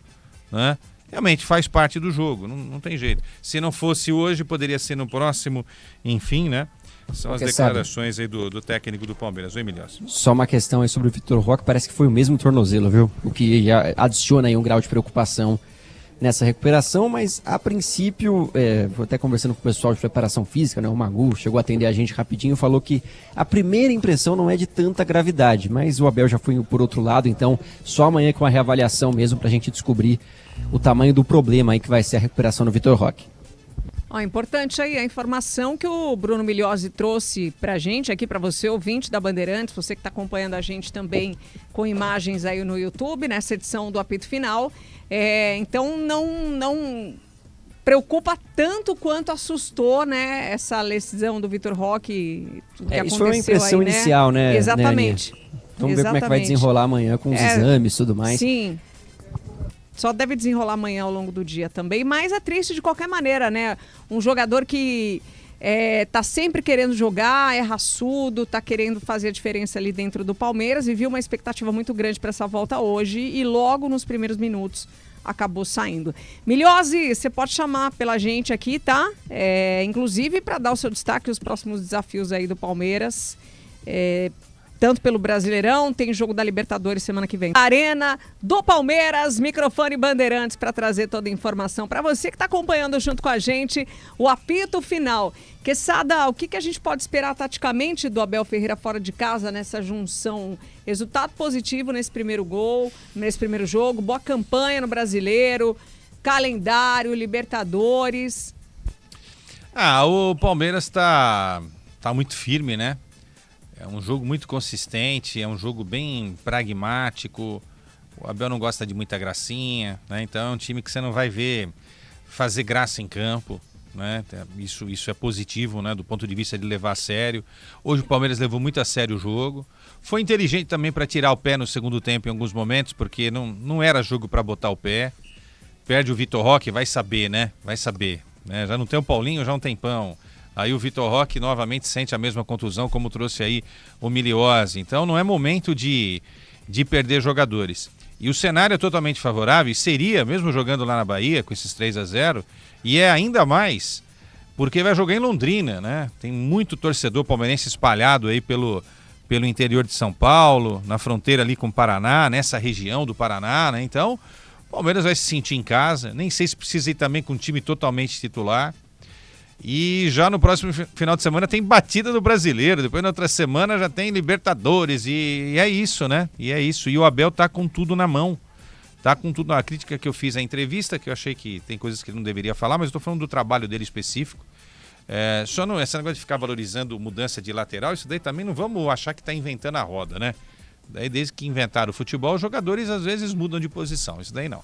[SPEAKER 9] né? Realmente faz parte do jogo, não tem jeito. Se não fosse hoje, poderia ser no próximo, enfim, né? São as declarações aí do técnico do Palmeiras, o Emiliano.
[SPEAKER 8] Só uma questão aí sobre o Vitor Roque, parece que foi o mesmo tornozelo, viu? O que adiciona aí um grau de preocupação nessa recuperação, mas a princípio, vou até conversando com o pessoal de preparação física, né? O Magu chegou a atender a gente rapidinho, falou que a primeira impressão não é de tanta gravidade, mas o Abel já foi por outro lado, então só amanhã com a reavaliação mesmo pra gente descobrir o tamanho do problema aí que vai ser a recuperação do Vitor Roque.
[SPEAKER 11] Importante aí a informação que o Bruno Migliozzi trouxe pra gente aqui, pra você, ouvinte da Bandeirantes, você que tá acompanhando a gente também com imagens aí no YouTube, nessa edição do Apito Final. Então não preocupa tanto quanto assustou, né, essa lesão do Vitor Roque.
[SPEAKER 8] Isso foi uma impressão aí, inicial, né?
[SPEAKER 11] Exatamente.
[SPEAKER 8] Né, vamos ver como é que vai desenrolar amanhã com os exames e tudo mais.
[SPEAKER 11] Sim. Só deve desenrolar amanhã ao longo do dia também, mas é triste de qualquer maneira, né? Um jogador que tá sempre querendo jogar, é raçudo, tá querendo fazer a diferença ali dentro do Palmeiras e viu uma expectativa muito grande para essa volta hoje e logo nos primeiros minutos acabou saindo. Migliozzi, você pode chamar pela gente aqui, tá? Inclusive para dar o seu destaque os próximos desafios aí do Palmeiras. Tanto pelo Brasileirão, tem jogo da Libertadores semana que vem. Arena do Palmeiras, microfone Bandeirantes para trazer toda a informação para você que está acompanhando junto com a gente o apito final. Quesada, o que a gente pode esperar taticamente do Abel Ferreira fora de casa nessa junção? Resultado positivo nesse primeiro gol, nesse primeiro jogo, boa campanha no Brasileiro, calendário, Libertadores.
[SPEAKER 9] O Palmeiras tá muito firme, né? É um jogo muito consistente, é um jogo bem pragmático. O Abel não gosta de muita gracinha, né? Então é um time que você não vai ver fazer graça em campo, né? Isso é positivo, né? Do ponto de vista de levar a sério. Hoje o Palmeiras levou muito a sério o jogo. Foi inteligente também para tirar o pé no segundo tempo em alguns momentos, porque não era jogo para botar o pé. Perde o Vitor Roque, vai saber, né? Vai saber, né? Já não tem o Paulinho, já não tem pão. Aí o Vitor Roque novamente sente a mesma contusão, como trouxe aí o Migliozzi. Então não é momento de perder jogadores. E o cenário é totalmente favorável, e seria, mesmo jogando lá na Bahia, com esses 3-0, e é ainda mais, porque vai jogar em Londrina, né? Tem muito torcedor palmeirense espalhado aí pelo interior de São Paulo, na fronteira ali com o Paraná, nessa região do Paraná, né? Então, o Palmeiras vai se sentir em casa, nem sei se precisa ir também com um time totalmente titular. E já no próximo final de semana tem batida do Brasileiro, depois na outra semana já tem Libertadores e é isso, né? E é isso. E o Abel tá com tudo na mão. Tá com tudo. A crítica que eu fiz à entrevista, que eu achei que tem coisas que ele não deveria falar, mas eu tô falando do trabalho dele específico. Só não, esse negócio de ficar valorizando mudança de lateral, isso daí também não vamos achar que tá inventando a roda, né? Daí desde que inventaram o futebol, os jogadores às vezes mudam de posição, isso daí não.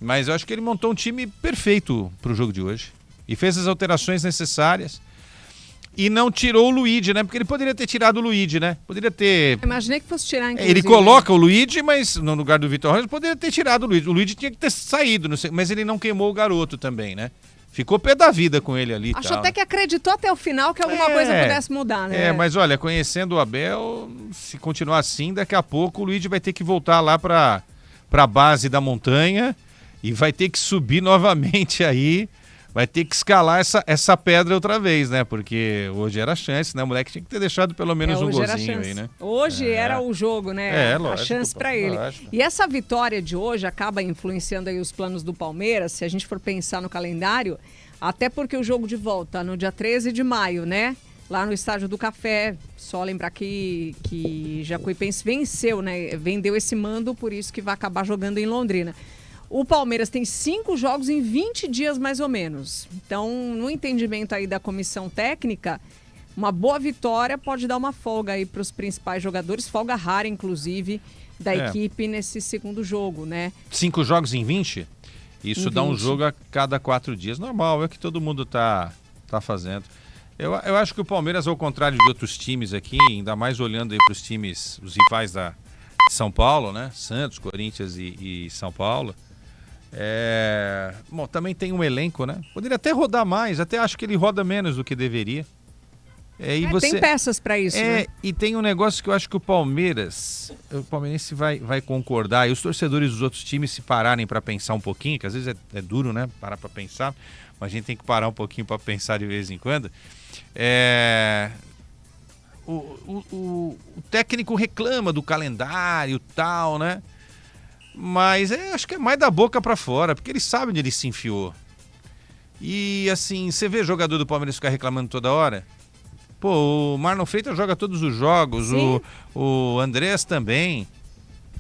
[SPEAKER 9] Mas eu acho que ele montou um time perfeito pro jogo de hoje. E fez as alterações necessárias. E não tirou o Luigi, né? Porque ele poderia ter tirado o Luigi, né? Poderia ter...
[SPEAKER 11] Imaginei que fosse tirar, inclusive.
[SPEAKER 9] Ele coloca o Luigi, mas no lugar do Vitor Roque, poderia ter tirado o Luigi. O Luigi tinha que ter saído, não sei, mas ele não queimou o garoto também, né? ficou pé da vida com ele ali.
[SPEAKER 11] Acho
[SPEAKER 9] tal,
[SPEAKER 11] até que acreditou até o final que alguma coisa pudesse mudar, né?
[SPEAKER 9] Mas olha, conhecendo o Abel, se continuar assim, daqui a pouco o Luigi vai ter que voltar lá para a base da montanha e vai ter que subir novamente aí. Vai ter que escalar essa pedra outra vez, né? Porque hoje era a chance, né? O moleque tinha que ter deixado pelo menos um golzinho aí, né?
[SPEAKER 11] Hoje era o jogo, né?
[SPEAKER 9] Lógico,
[SPEAKER 11] a chance para ele.
[SPEAKER 9] Lógico.
[SPEAKER 11] E essa vitória de hoje acaba influenciando aí os planos do Palmeiras, se a gente for pensar no calendário, até porque o jogo de volta no dia 13 de maio, né? Lá no Estádio do Café, só lembrar que Jacuipense venceu, né? Vendeu esse mando, por isso que vai acabar jogando em Londrina. O Palmeiras tem 5 jogos em 20 dias, mais ou menos. Então, no entendimento aí da comissão técnica, uma boa vitória pode dar uma folga aí para os principais jogadores, folga rara, inclusive, da equipe nesse segundo jogo, né?
[SPEAKER 9] 5 jogos em 20? Isso dá um jogo a cada 4 dias. Normal, é o que todo mundo tá fazendo. Eu acho que o Palmeiras, ao contrário de outros times aqui, ainda mais olhando aí para os times, os rivais de São Paulo, né? Santos, Corinthians e São Paulo. Bom, também tem um elenco, né? Poderia até rodar mais, até acho que ele roda menos do que deveria.
[SPEAKER 11] Tem peças para isso, né?
[SPEAKER 9] E tem um negócio que eu acho que o palmeirense vai concordar, e os torcedores dos outros times se pararem para pensar um pouquinho, que às vezes é duro, né? Parar para pensar, mas a gente tem que parar um pouquinho para pensar de vez em quando. O técnico reclama do calendário e tal, né? Mas acho que é mais da boca pra fora, porque ele sabe onde ele se enfiou. E assim, você vê jogador do Palmeiras ficar reclamando toda hora? Pô, o Marlon Freitas joga todos os jogos, o Andrés também.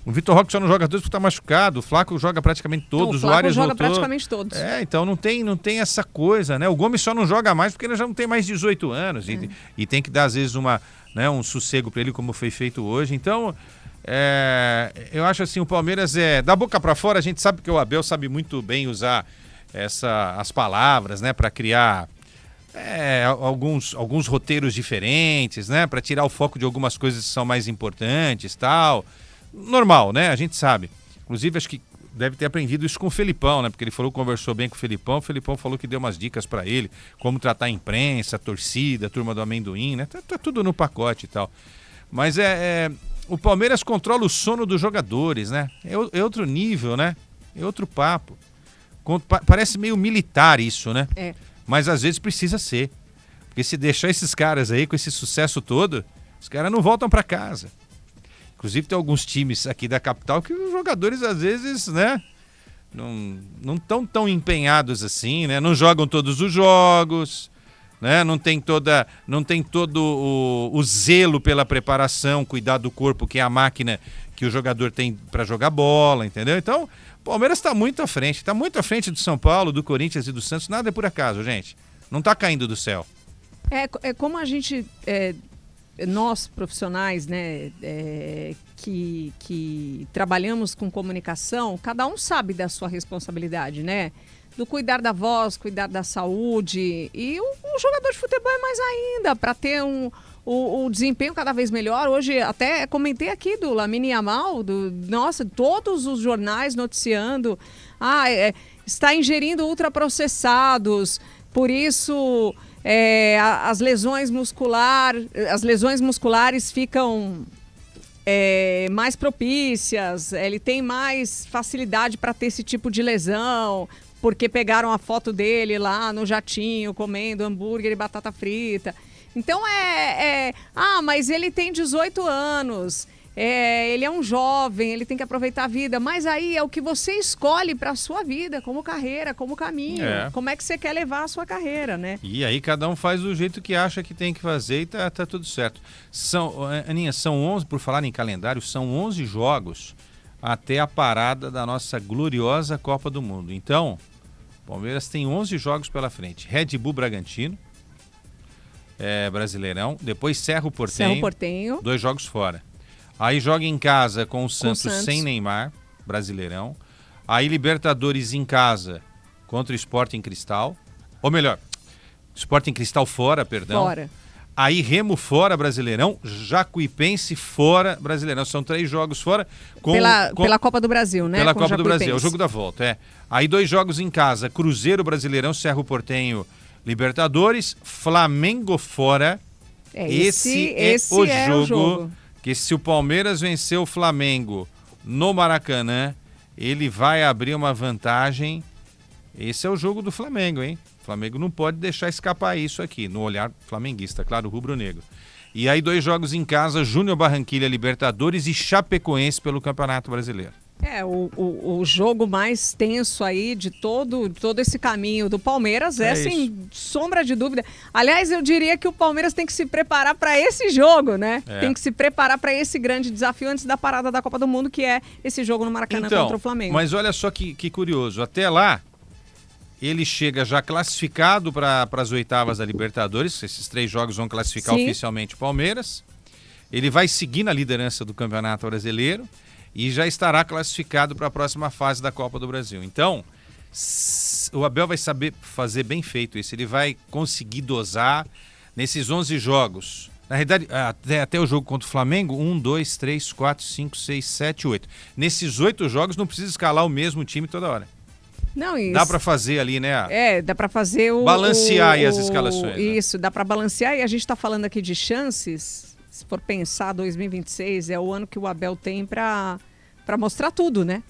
[SPEAKER 9] O Vitor Roque só não joga todos porque tá machucado, o Flaco joga praticamente todos,
[SPEAKER 11] o Arias joga praticamente todos.
[SPEAKER 9] Então não tem essa coisa, né? O Gomes só não joga mais porque ele já não tem mais 18 anos e tem que dar às vezes um sossego pra ele, como foi feito hoje. Então... eu acho assim, o Palmeiras da boca para fora, a gente sabe que o Abel sabe muito bem usar as palavras, né, para criar alguns roteiros diferentes, né, para tirar o foco de algumas coisas que são mais importantes, tal. Normal, né, a gente sabe. Inclusive, acho que deve ter aprendido isso com o Felipão, né, porque ele conversou bem com o Felipão falou que deu umas dicas para ele, como tratar a imprensa, a torcida, a turma do amendoim, né, tá tudo no pacote e tal. Mas o Palmeiras controla o sono dos jogadores, né? É outro nível, né? É outro papo. Parece meio militar isso, né? Mas às vezes precisa ser. Porque se deixar esses caras aí com esse sucesso todo, os caras não voltam para casa. Inclusive tem alguns times aqui da capital que os jogadores às vezes, né? Não estão tão empenhados assim, né? Não jogam todos os jogos... Né? Não tem todo o zelo pela preparação, cuidar do corpo, que é a máquina que o jogador tem para jogar bola, entendeu? Então, o Palmeiras está muito à frente do São Paulo, do Corinthians e do Santos, nada é por acaso, gente. Não está caindo do céu.
[SPEAKER 11] Como a gente, nós profissionais, né, que trabalhamos com comunicação, cada um sabe da sua responsabilidade, né? Do cuidar da voz, cuidar da saúde. E o jogador de futebol é mais ainda, para ter o desempenho cada vez melhor. Hoje até comentei aqui do Lamine Yamal, todos os jornais noticiando, está ingerindo ultraprocessados, por isso as lesões musculares ficam mais propícias, ele tem mais facilidade para ter esse tipo de lesão, porque pegaram a foto dele lá no jatinho, comendo hambúrguer e batata frita. Então mas ele tem 18 anos, ele é um jovem, ele tem que aproveitar a vida, mas aí é o que você escolhe para a sua vida, como carreira, como caminho, como é que você quer levar a sua carreira, né?
[SPEAKER 9] E aí cada um faz do jeito que acha que tem que fazer e tá tudo certo. Aninha, são 11, por falar em calendário, são 11 jogos até a parada da nossa gloriosa Copa do Mundo. Então, o Palmeiras tem 11 jogos pela frente. Red Bull Bragantino, Brasileirão. Depois Cerro Porteño. 2 jogos fora. Aí joga em casa com o Santos sem Neymar, Brasileirão. Aí Libertadores em casa contra o Sporting Cristal. Ou melhor, Sporting Cristal fora, perdão.
[SPEAKER 11] Fora.
[SPEAKER 9] Aí Remo fora, Brasileirão, Jacuipense fora, Brasileirão. São 3 jogos fora.
[SPEAKER 11] Pela Copa do Brasil, né?
[SPEAKER 9] Pela
[SPEAKER 11] com
[SPEAKER 9] Copa do Brasil, é o jogo da volta, é. Aí 2 jogos em casa, Cruzeiro, Brasileirão, Cerro Porteño, Libertadores, Flamengo fora. Esse é o jogo que se o Palmeiras vencer o Flamengo no Maracanã, ele vai abrir uma vantagem. Esse é o jogo do Flamengo, hein? O Flamengo não pode deixar escapar isso aqui, no olhar flamenguista, claro, rubro-negro. E aí 2 jogos em casa, Júnior Barranquilla, Libertadores e Chapecoense pelo Campeonato Brasileiro.
[SPEAKER 11] O jogo mais tenso aí de todo esse caminho do Palmeiras sem sombra de dúvida. Aliás, eu diria que o Palmeiras tem que se preparar para esse jogo, né? Tem que se preparar para esse grande desafio antes da parada da Copa do Mundo, que é esse jogo no Maracanã contra o Flamengo.
[SPEAKER 9] Mas olha só que curioso, até lá ele chega já classificado para as oitavas da Libertadores. Esses 3 jogos vão classificar oficialmente o Palmeiras. Ele vai seguir na liderança do Campeonato Brasileiro e já estará classificado para a próxima fase da Copa do Brasil. Então, o Abel vai saber fazer bem feito isso. Ele vai conseguir dosar nesses 11 jogos. Na realidade, até o jogo contra o Flamengo, 1, 2, 3, 4, 5, 6, 7, 8. Nesses 8 jogos não precisa escalar o mesmo time toda hora.
[SPEAKER 11] Não, isso.
[SPEAKER 9] Dá para fazer ali, né?
[SPEAKER 11] Dá para fazer
[SPEAKER 9] balancear aí as escalações.
[SPEAKER 11] Isso, dá para balancear. E a gente está falando aqui de chances. Se for pensar, 2026 é o ano que o Abel tem para mostrar tudo, né?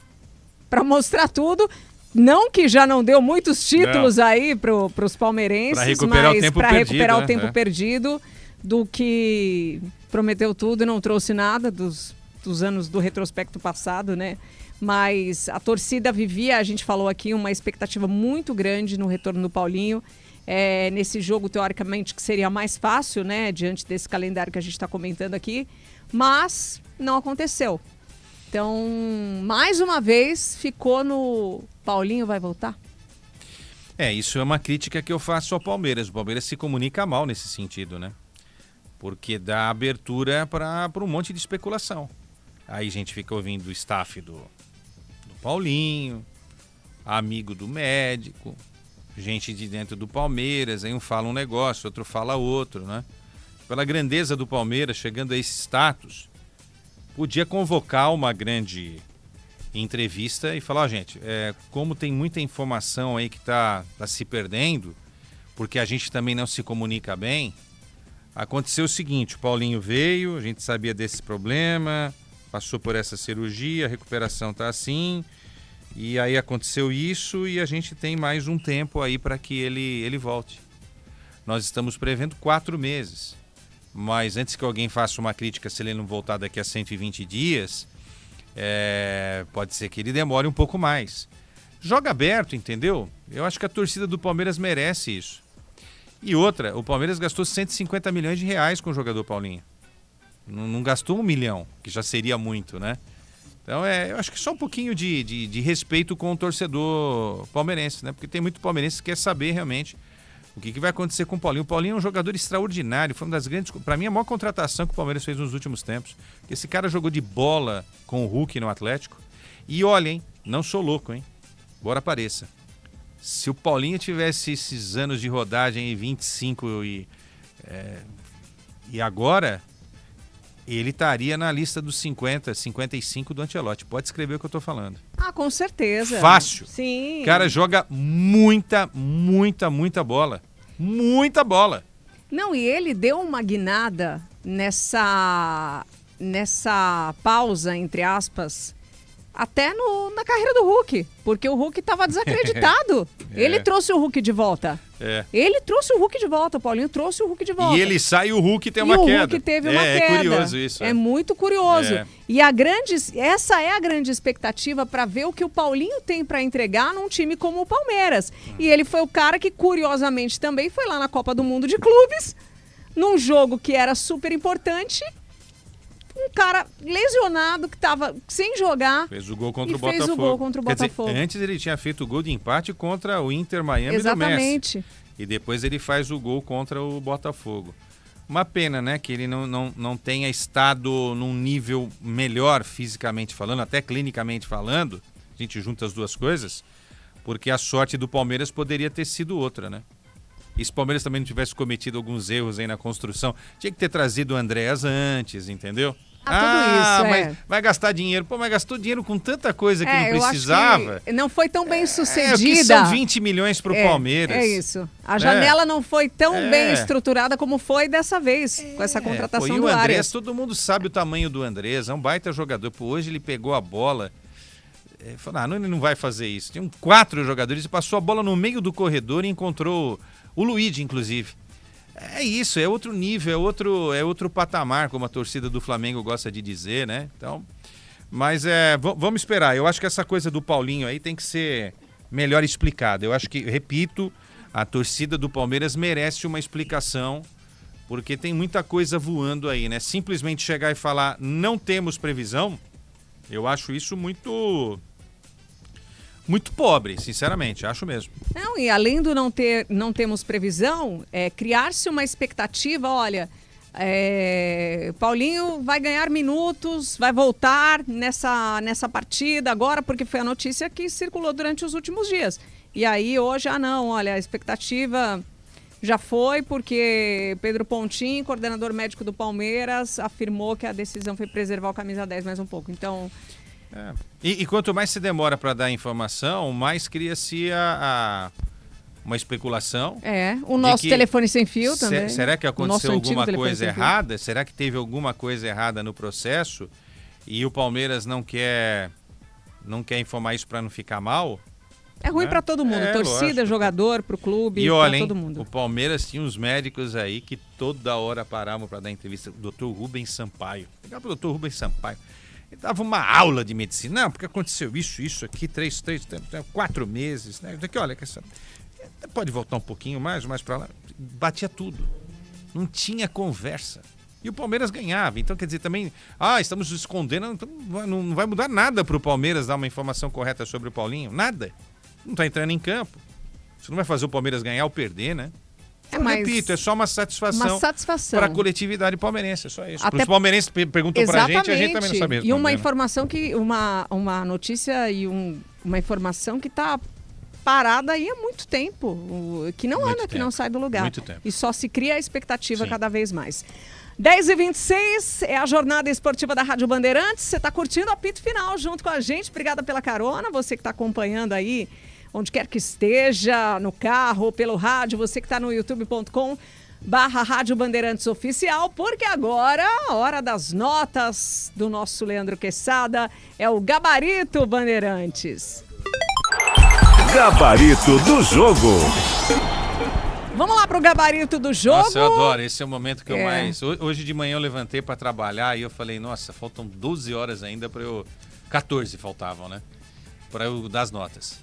[SPEAKER 11] Para mostrar tudo. Não que já não deu muitos títulos aí para os palmeirenses, mas para recuperar o tempo perdido do que prometeu tudo e não trouxe nada dos anos do retrospecto passado, né? Mas a torcida vivia, a gente falou aqui, uma expectativa muito grande no retorno do Paulinho. Nesse jogo, teoricamente, que seria mais fácil, né? Diante desse calendário que a gente está comentando aqui. Mas não aconteceu. Então, mais uma vez, ficou no Paulinho vai voltar?
[SPEAKER 9] Isso é uma crítica que eu faço ao Palmeiras. O Palmeiras se comunica mal nesse sentido, né? Porque dá abertura para um monte de especulação. Aí a gente fica ouvindo o staff do Paulinho, amigo do médico, gente de dentro do Palmeiras, aí um fala um negócio, outro fala outro, né? Pela grandeza do Palmeiras, chegando a esse status, podia convocar uma grande entrevista e falar, gente, como tem muita informação aí que tá se perdendo, porque a gente também não se comunica bem, aconteceu o seguinte, o Paulinho veio, a gente sabia desse problema, passou por essa cirurgia, a recuperação tá assim, e aí aconteceu isso e a gente tem mais um tempo aí para que ele volte. Nós estamos prevendo 4 meses, mas antes que alguém faça uma crítica se ele não voltar daqui a 120 dias, pode ser que ele demore um pouco mais. Joga aberto, entendeu? Eu acho que a torcida do Palmeiras merece isso. E outra, o Palmeiras gastou 150 milhões de reais com o jogador Paulinho. Não gastou 1 milhão, que já seria muito, né? Então, eu acho que só um pouquinho de respeito com o torcedor palmeirense, né? Porque tem muito palmeirense que quer saber realmente o que vai acontecer com o Paulinho. O Paulinho é um jogador extraordinário, foi uma das grandes... Para mim, a maior contratação que o Palmeiras fez nos últimos tempos. Porque esse cara jogou de bola com o Hulk no Atlético. E olha, hein? Não sou louco, hein? Bora apareça. Se o Paulinho tivesse esses anos de rodagem em 25 e agora... ele estaria na lista dos 50, 55 do Ancelotti. Pode escrever o que eu tô falando.
[SPEAKER 11] Com certeza.
[SPEAKER 9] Fácil.
[SPEAKER 11] Sim.
[SPEAKER 9] O cara joga muita bola. Muita bola.
[SPEAKER 11] Não, e ele deu uma guinada nessa pausa, entre aspas, até na carreira do Hulk. Porque o Hulk estava desacreditado. Ele trouxe o Hulk de volta. Ele trouxe o Hulk de volta, o Paulinho trouxe o Hulk de volta.
[SPEAKER 9] E ele sai e o Hulk tem uma queda.
[SPEAKER 11] O Hulk teve uma queda.
[SPEAKER 9] É curioso isso.
[SPEAKER 11] É muito curioso. E essa é a grande expectativa para ver o que o Paulinho tem para entregar num time como o Palmeiras. E ele foi o cara que, curiosamente, também foi lá na Copa do Mundo de Clubes, num jogo que era super importante. Um cara lesionado que estava sem jogar.
[SPEAKER 9] Fez o gol contra o
[SPEAKER 11] Botafogo.
[SPEAKER 9] Fez o
[SPEAKER 11] gol contra o Botafogo.
[SPEAKER 9] Quer dizer, antes ele tinha feito o gol de empate contra o Inter Miami
[SPEAKER 11] Exatamente.
[SPEAKER 9] do Messi. E depois ele faz o gol contra o Botafogo. Uma pena, né, que ele não tenha estado num nível melhor fisicamente falando, até clinicamente falando. A gente junta as duas coisas, porque a sorte do Palmeiras poderia ter sido outra, né? E se o Palmeiras também não tivesse cometido alguns erros aí na construção, tinha que ter trazido o Andréas antes, entendeu?
[SPEAKER 11] Tudo isso,
[SPEAKER 9] mas vai gastar dinheiro. Pô, mas gastou dinheiro com tanta coisa que não
[SPEAKER 11] eu
[SPEAKER 9] precisava.
[SPEAKER 11] acho que não foi tão bem sucedida.
[SPEAKER 9] Que são 20 milhões pro Palmeiras.
[SPEAKER 11] É isso. A janela não foi tão bem estruturada como foi dessa vez, com essa contratação do
[SPEAKER 9] Andrés,
[SPEAKER 11] Arias.
[SPEAKER 9] todo mundo sabe o tamanho do Andrés, é um baita jogador. Pô, hoje ele pegou a bola, falou, ele não vai fazer isso. Tinham 4 jogadores e passou a bola no meio do corredor e encontrou o Luigi, inclusive. É isso, é outro nível, é outro patamar, como a torcida do Flamengo gosta de dizer, né? Então, mas vamos esperar. Eu acho que essa coisa do Paulinho aí tem que ser melhor explicada. Eu acho que, repito, a torcida do Palmeiras merece uma explicação, porque tem muita coisa voando aí, né? Simplesmente chegar e falar, não temos previsão, eu acho isso muito pobre, sinceramente, acho mesmo.
[SPEAKER 11] Não, e além do não temos previsão, criar-se uma expectativa, olha, Paulinho vai ganhar minutos, vai voltar nessa partida agora, porque foi a notícia que circulou durante os últimos dias. E aí hoje, olha, a expectativa já foi, porque Pedro Pontin, coordenador médico do Palmeiras, afirmou que a decisão foi preservar o camisa 10 mais um pouco, então...
[SPEAKER 9] E quanto mais se demora para dar informação, mais cria-se uma especulação.
[SPEAKER 11] O nosso telefone sem fio também.
[SPEAKER 9] Será que aconteceu alguma coisa errada? Será que teve alguma coisa errada no processo e o Palmeiras não quer informar isso para não ficar mal?
[SPEAKER 11] É ruim para todo mundo, torcida, lógico. Jogador, para o clube,
[SPEAKER 9] e olha,
[SPEAKER 11] todo mundo.
[SPEAKER 9] O Palmeiras tinha uns médicos aí que toda hora paravam para dar entrevista. O Dr. Rubens Sampaio. Ligava para o Dr. Rubens Sampaio. Ele dava uma aula de medicina. Não, porque aconteceu isso aqui, 4 meses. Né? Daqui, olha, pode voltar um pouquinho mais para lá. Batia tudo. Não tinha conversa. E o Palmeiras ganhava. Então, quer dizer, também, estamos escondendo. Então não vai mudar nada para o Palmeiras dar uma informação correta sobre o Paulinho. Nada. Não está entrando em campo. Isso não vai fazer o Palmeiras ganhar ou perder, né? Repito, é só uma satisfação para a coletividade palmeirense, é só isso. Os palmeirenses perguntam para a gente também não sabe responder.
[SPEAKER 11] E uma informação uma notícia e uma informação que está parada aí há muito tempo, que não anda, que não sai do lugar.
[SPEAKER 9] Muito tempo.
[SPEAKER 11] E só se cria a expectativa cada vez mais. 10h26 é a jornada esportiva da Rádio Bandeirantes. Você está curtindo o apito final junto com a gente. Obrigada pela carona, você que está acompanhando aí onde quer que esteja, no carro, pelo rádio, você que está no youtube.com/Rádio Bandeirantes Oficial, porque agora a hora das notas do nosso Leandro Quesada é o Gabarito Bandeirantes.
[SPEAKER 4] Gabarito do jogo.
[SPEAKER 11] Vamos lá pro gabarito do jogo.
[SPEAKER 9] Nossa, eu adoro, esse é o momento que eu mais... Hoje de manhã eu levantei para trabalhar e eu falei, nossa, faltam 12 horas ainda para eu... 14 faltavam, né? Para eu dar as notas.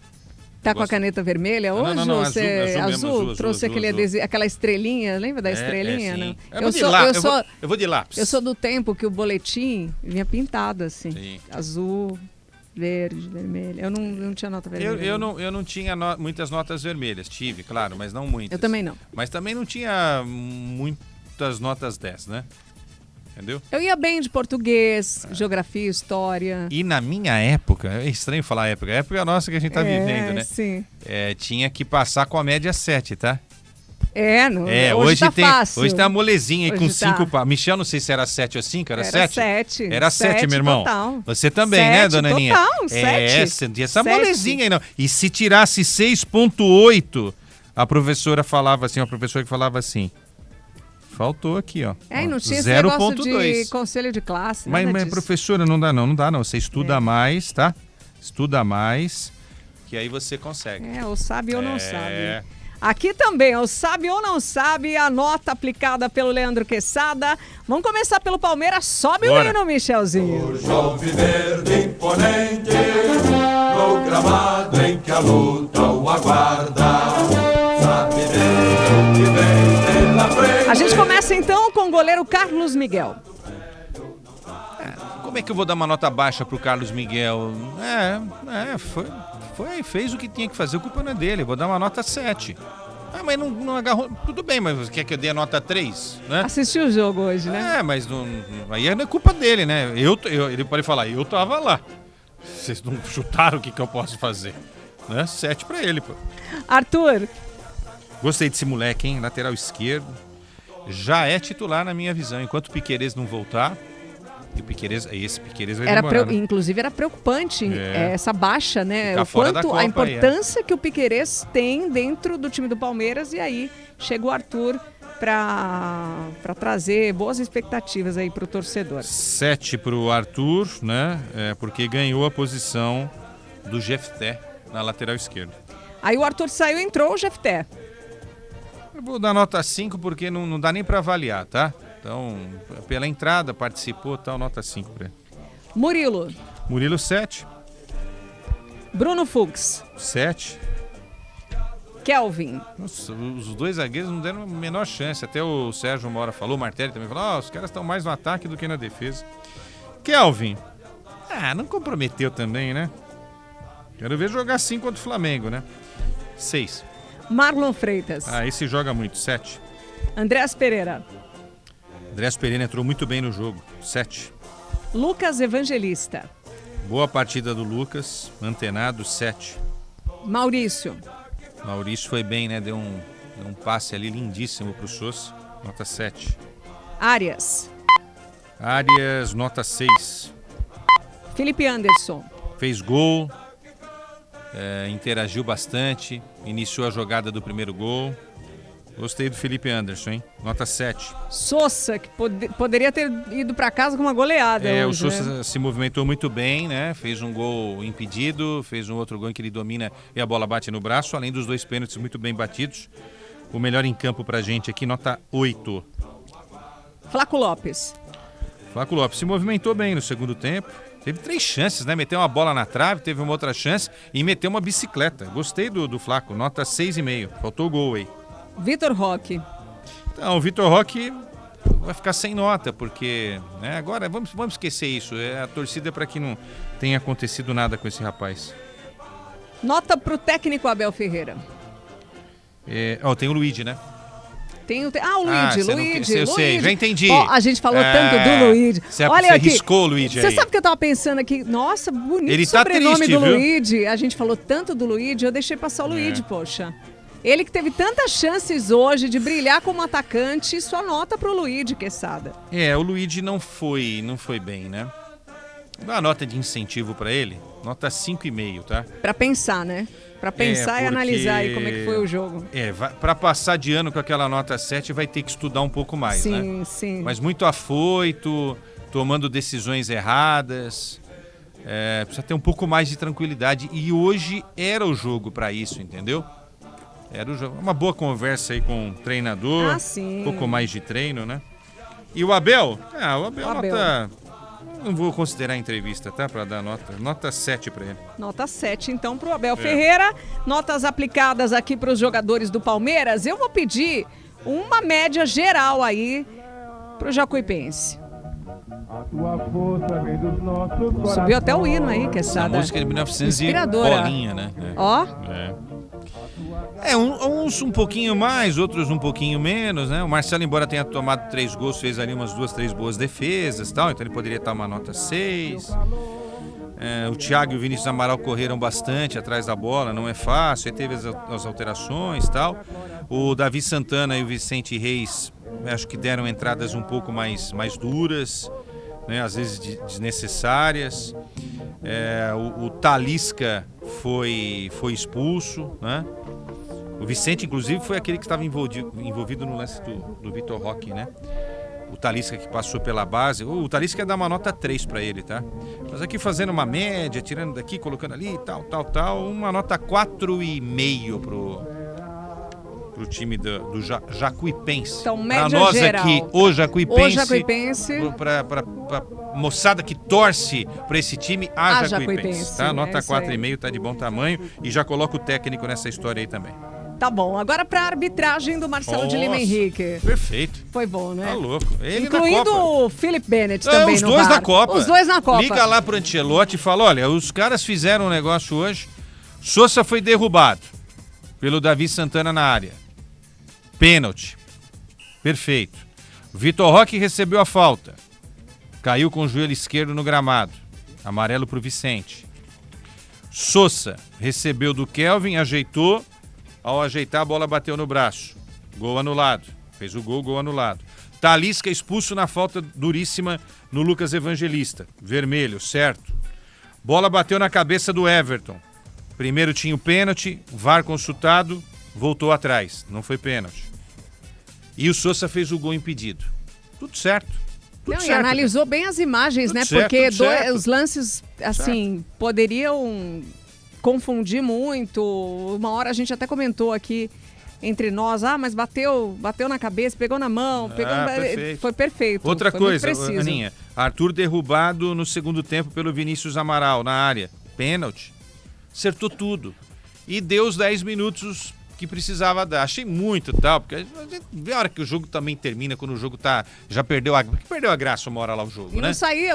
[SPEAKER 11] Tá com a caneta vermelha hoje?
[SPEAKER 9] Não,
[SPEAKER 11] azul. Trouxe aquele adesivo, aquela estrelinha, lembra da estrelinha?
[SPEAKER 9] Sim.
[SPEAKER 11] Não?
[SPEAKER 9] Eu vou de lápis.
[SPEAKER 11] Eu sou do tempo que o boletim vinha pintado assim,
[SPEAKER 9] sim.
[SPEAKER 11] Azul, verde, vermelho. Eu não tinha nota vermelha.
[SPEAKER 9] Eu não tinha muitas notas vermelhas, tive, claro, mas não muitas.
[SPEAKER 11] Eu também não.
[SPEAKER 9] Mas também não tinha muitas notas 10, né? Entendeu?
[SPEAKER 11] Eu ia bem de português, geografia, história.
[SPEAKER 9] E na minha época, é estranho falar época, a época nossa que a gente tá vivendo, né?
[SPEAKER 11] Sim.
[SPEAKER 9] Tinha que passar com a média 7, tá?
[SPEAKER 11] Hoje tá fácil.
[SPEAKER 9] Hoje tem a molezinha aí
[SPEAKER 11] hoje
[SPEAKER 9] com 5 passos. Michel, não sei se era 7 ou 5, era 7?
[SPEAKER 11] 7.
[SPEAKER 9] Era 7, meu irmão.
[SPEAKER 11] Total.
[SPEAKER 9] Você também,
[SPEAKER 11] 7,
[SPEAKER 9] né, dona Aninha?
[SPEAKER 11] Total, 7.
[SPEAKER 9] Essa molezinha aí não. E se tirasse 6,8, a professora que falava assim, faltou aqui, ó.
[SPEAKER 11] E não tinha esse negócio de conselho de classe,
[SPEAKER 9] mas professora, não dá não. Você estuda mais, tá? Estuda mais, que aí você consegue.
[SPEAKER 11] Ou sabe ou não sabe. Aqui também, ou sabe ou não sabe, a nota aplicada pelo Leandro Quesada. Vamos começar pelo Palmeiras. Sobe o hino, Michelzinho.
[SPEAKER 2] O alviverde imponente, no gramado em que a luta o aguarda. Sabe bem que vem pela frente.
[SPEAKER 11] A gente começa então com o goleiro Carlos Miguel.
[SPEAKER 9] Como é que eu vou dar uma nota baixa pro Carlos Miguel? Fez o que tinha que fazer, a culpa não é dele, vou dar uma nota 7. Mas não agarrou, tudo bem, mas você quer que eu dê a nota 3, né?
[SPEAKER 11] Assistiu o jogo hoje, né?
[SPEAKER 9] Mas aí não é culpa dele, né? Ele pode falar, eu tava lá. Vocês não chutaram, o que eu posso fazer? Né? 7 pra ele, pô.
[SPEAKER 11] Arthur.
[SPEAKER 9] Gostei desse moleque, hein? Lateral esquerdo. Já é titular na minha visão. Enquanto o Piquerez não voltar... E o Piquerez, esse Piquerez vai demorar, né?
[SPEAKER 11] Inclusive era preocupante essa baixa, né?
[SPEAKER 9] Ficar
[SPEAKER 11] O
[SPEAKER 9] fora da
[SPEAKER 11] quanto
[SPEAKER 9] Copa,
[SPEAKER 11] a importância que o Piquerez tem dentro do time do Palmeiras, e aí chega o Arthur para trazer boas expectativas aí para o torcedor.
[SPEAKER 9] 7 para o Arthur, né? Porque ganhou a posição do Jefté na lateral esquerda.
[SPEAKER 11] Aí o Arthur saiu e entrou o Jefté.
[SPEAKER 9] Eu vou dar nota 5 porque não dá nem para avaliar, tá? Então, pela entrada, participou, tal, nota 5 para ele.
[SPEAKER 11] Murilo,
[SPEAKER 9] 7.
[SPEAKER 11] Bruno Fux.
[SPEAKER 9] 7.
[SPEAKER 11] Kelvin.
[SPEAKER 9] Nossa, os dois zagueiros não deram a menor chance. Até o Sérgio Mora falou, o Martelli também falou, os caras estão mais no ataque do que na defesa. Kelvin. Não comprometeu também, né? Quero ver jogar assim contra o Flamengo, né? 6.
[SPEAKER 11] Marlon Freitas.
[SPEAKER 9] Esse joga muito, 7.
[SPEAKER 11] Andrés Pereira.
[SPEAKER 9] Andrés Pereira entrou muito bem no jogo, 7.
[SPEAKER 11] Lucas Evangelista.
[SPEAKER 9] Boa partida do Lucas, antenado, 7.
[SPEAKER 11] Maurício
[SPEAKER 9] foi bem, né? Deu um passe ali lindíssimo pro Sousa, nota 7.
[SPEAKER 11] Arias,
[SPEAKER 9] nota 6.
[SPEAKER 11] Felipe Anderson.
[SPEAKER 9] Fez gol, interagiu bastante, iniciou a jogada do primeiro gol. Gostei do Felipe Anderson, hein? Nota 7.
[SPEAKER 11] Sousa, que poderia ter ido para casa com uma goleada hoje,
[SPEAKER 9] o Sousa se movimentou muito bem, né? Fez um gol impedido, fez um outro gol em que ele domina e a bola bate no braço, além dos 2 pênaltis muito bem batidos. O melhor em campo pra gente aqui, nota 8.
[SPEAKER 11] Flaco Lopes
[SPEAKER 9] se movimentou bem no segundo tempo. Teve 3 chances, né? Meteu uma bola na trave, teve uma outra chance e meteu uma bicicleta. Gostei do Flaco, nota 6,5. Faltou o gol aí.
[SPEAKER 11] Vitor Roque.
[SPEAKER 9] Então, o Vitor Roque vai ficar sem nota, porque agora vamos esquecer isso. A torcida é para que não tenha acontecido nada com esse rapaz.
[SPEAKER 11] Nota pro técnico Abel Ferreira.
[SPEAKER 9] Tem o Luigi, né?
[SPEAKER 11] O Luigi.
[SPEAKER 9] Eu sei, já entendi.
[SPEAKER 11] A gente falou tanto do Luigi.
[SPEAKER 9] Olha aqui, riscou o Luigi aí.
[SPEAKER 11] Você sabe que eu tava pensando aqui, nossa, bonito
[SPEAKER 9] ele
[SPEAKER 11] sobrenome
[SPEAKER 9] triste,
[SPEAKER 11] do
[SPEAKER 9] viu?
[SPEAKER 11] Luigi. A gente falou tanto do Luigi, eu deixei passar o Luigi, poxa. Ele que teve tantas chances hoje de brilhar como atacante, sua nota pro Luigi, Quesada.
[SPEAKER 9] O Luigi não foi bem, né? Dá uma nota de incentivo para ele, nota 5,5, tá?
[SPEAKER 11] Pra pensar, né? Pra pensar e analisar aí como é que foi o jogo.
[SPEAKER 9] Pra passar de ano com aquela nota 7 vai ter que estudar um pouco mais, né?
[SPEAKER 11] Sim.
[SPEAKER 9] Mas muito afoito, tomando decisões erradas, precisa ter um pouco mais de tranquilidade. E hoje era o jogo para isso, entendeu? Era o jogo. Uma boa conversa aí com o treinador, um pouco mais de treino, né? E o Abel? O Abel nota... Não vou considerar a entrevista, tá? Para dar nota 7 para ele.
[SPEAKER 11] Nota 7, então, pro Abel Ferreira. Notas aplicadas aqui para os jogadores do Palmeiras. Eu vou pedir uma média geral aí pro Jacuipense. Subiu até o hino aí, Quesada.
[SPEAKER 9] A música de 1900 e bolinha, né? Uns um pouquinho mais, outros um pouquinho menos, né? O Marcelo, embora tenha tomado 3 gols, fez ali umas 2, 3 boas defesas e tal, então ele poderia estar uma nota 6. O Thiago e o Vinícius Amaral correram bastante atrás da bola, não é fácil, aí teve as alterações e tal. O Davi Santana e o Vicente Reis, acho que deram entradas um pouco mais duras, né? Às vezes desnecessárias. O Talisca foi expulso, né? O Vicente, inclusive, foi aquele que estava envolvido no lance do Vitor Roque, né? O Talisca que passou pela base. O Talisca ia dar uma nota 3 para ele, tá? Mas aqui fazendo uma média, tirando daqui, colocando ali, tal, uma nota 4,5 pro time do Jacuipense.
[SPEAKER 11] Então, média
[SPEAKER 9] pra nós
[SPEAKER 11] geral.
[SPEAKER 9] Aqui, o Jacuipense. Pra moçada que torce para esse time, a Jacuipense, tá? Nota 4,5, tá de bom tamanho. E já coloca o técnico nessa história aí também.
[SPEAKER 11] Tá bom, agora pra arbitragem do Marcelo de Lima Henrique.
[SPEAKER 9] Perfeito.
[SPEAKER 11] Foi bom, né?
[SPEAKER 9] Tá louco. Ele
[SPEAKER 11] incluindo o Philip Bennett também
[SPEAKER 9] os
[SPEAKER 11] no
[SPEAKER 9] dois
[SPEAKER 11] VAR.
[SPEAKER 9] na Copa.
[SPEAKER 11] Os dois na Copa.
[SPEAKER 9] Liga lá pro Ancelotti e fala, olha, os caras fizeram um negócio hoje, Sousa foi derrubado pelo Davi Santana na área. Pênalti. Perfeito. Vitor Roque recebeu a falta. Caiu com o joelho esquerdo no gramado. Amarelo pro Vicente. Sousa recebeu do Kelvin, ajeitou, Ao ajeitar, a bola bateu no braço. Gol anulado. Fez o gol anulado. Talisca expulso na falta duríssima no Lucas Evangelista. Vermelho, certo. Bola bateu na cabeça do Everton. Primeiro tinha o pênalti, VAR consultado, voltou atrás. Não foi pênalti. E o Sousa fez o gol impedido. Tudo certo. Tudo
[SPEAKER 11] Não,
[SPEAKER 9] certo,
[SPEAKER 11] e analisou bem as imagens,
[SPEAKER 9] tudo
[SPEAKER 11] né?
[SPEAKER 9] certo,
[SPEAKER 11] Porque
[SPEAKER 9] tudo certo.
[SPEAKER 11] os lances, assim, poderiam confundir muito. Uma hora a gente até comentou aqui entre nós, mas bateu na cabeça, pegou na mão,
[SPEAKER 9] perfeito.
[SPEAKER 11] Foi perfeito.
[SPEAKER 9] Outra
[SPEAKER 11] foi
[SPEAKER 9] coisa,
[SPEAKER 11] muito preciso.
[SPEAKER 9] Aninha, Arthur derrubado no segundo tempo pelo Vinícius Amaral na área. Pênalti. Acertou tudo. E deu os 10 minutos que precisava dar. Achei muito tal, porque a gente vê a hora que o jogo também termina, quando o jogo já perdeu a graça uma hora lá o jogo,
[SPEAKER 11] E
[SPEAKER 9] né?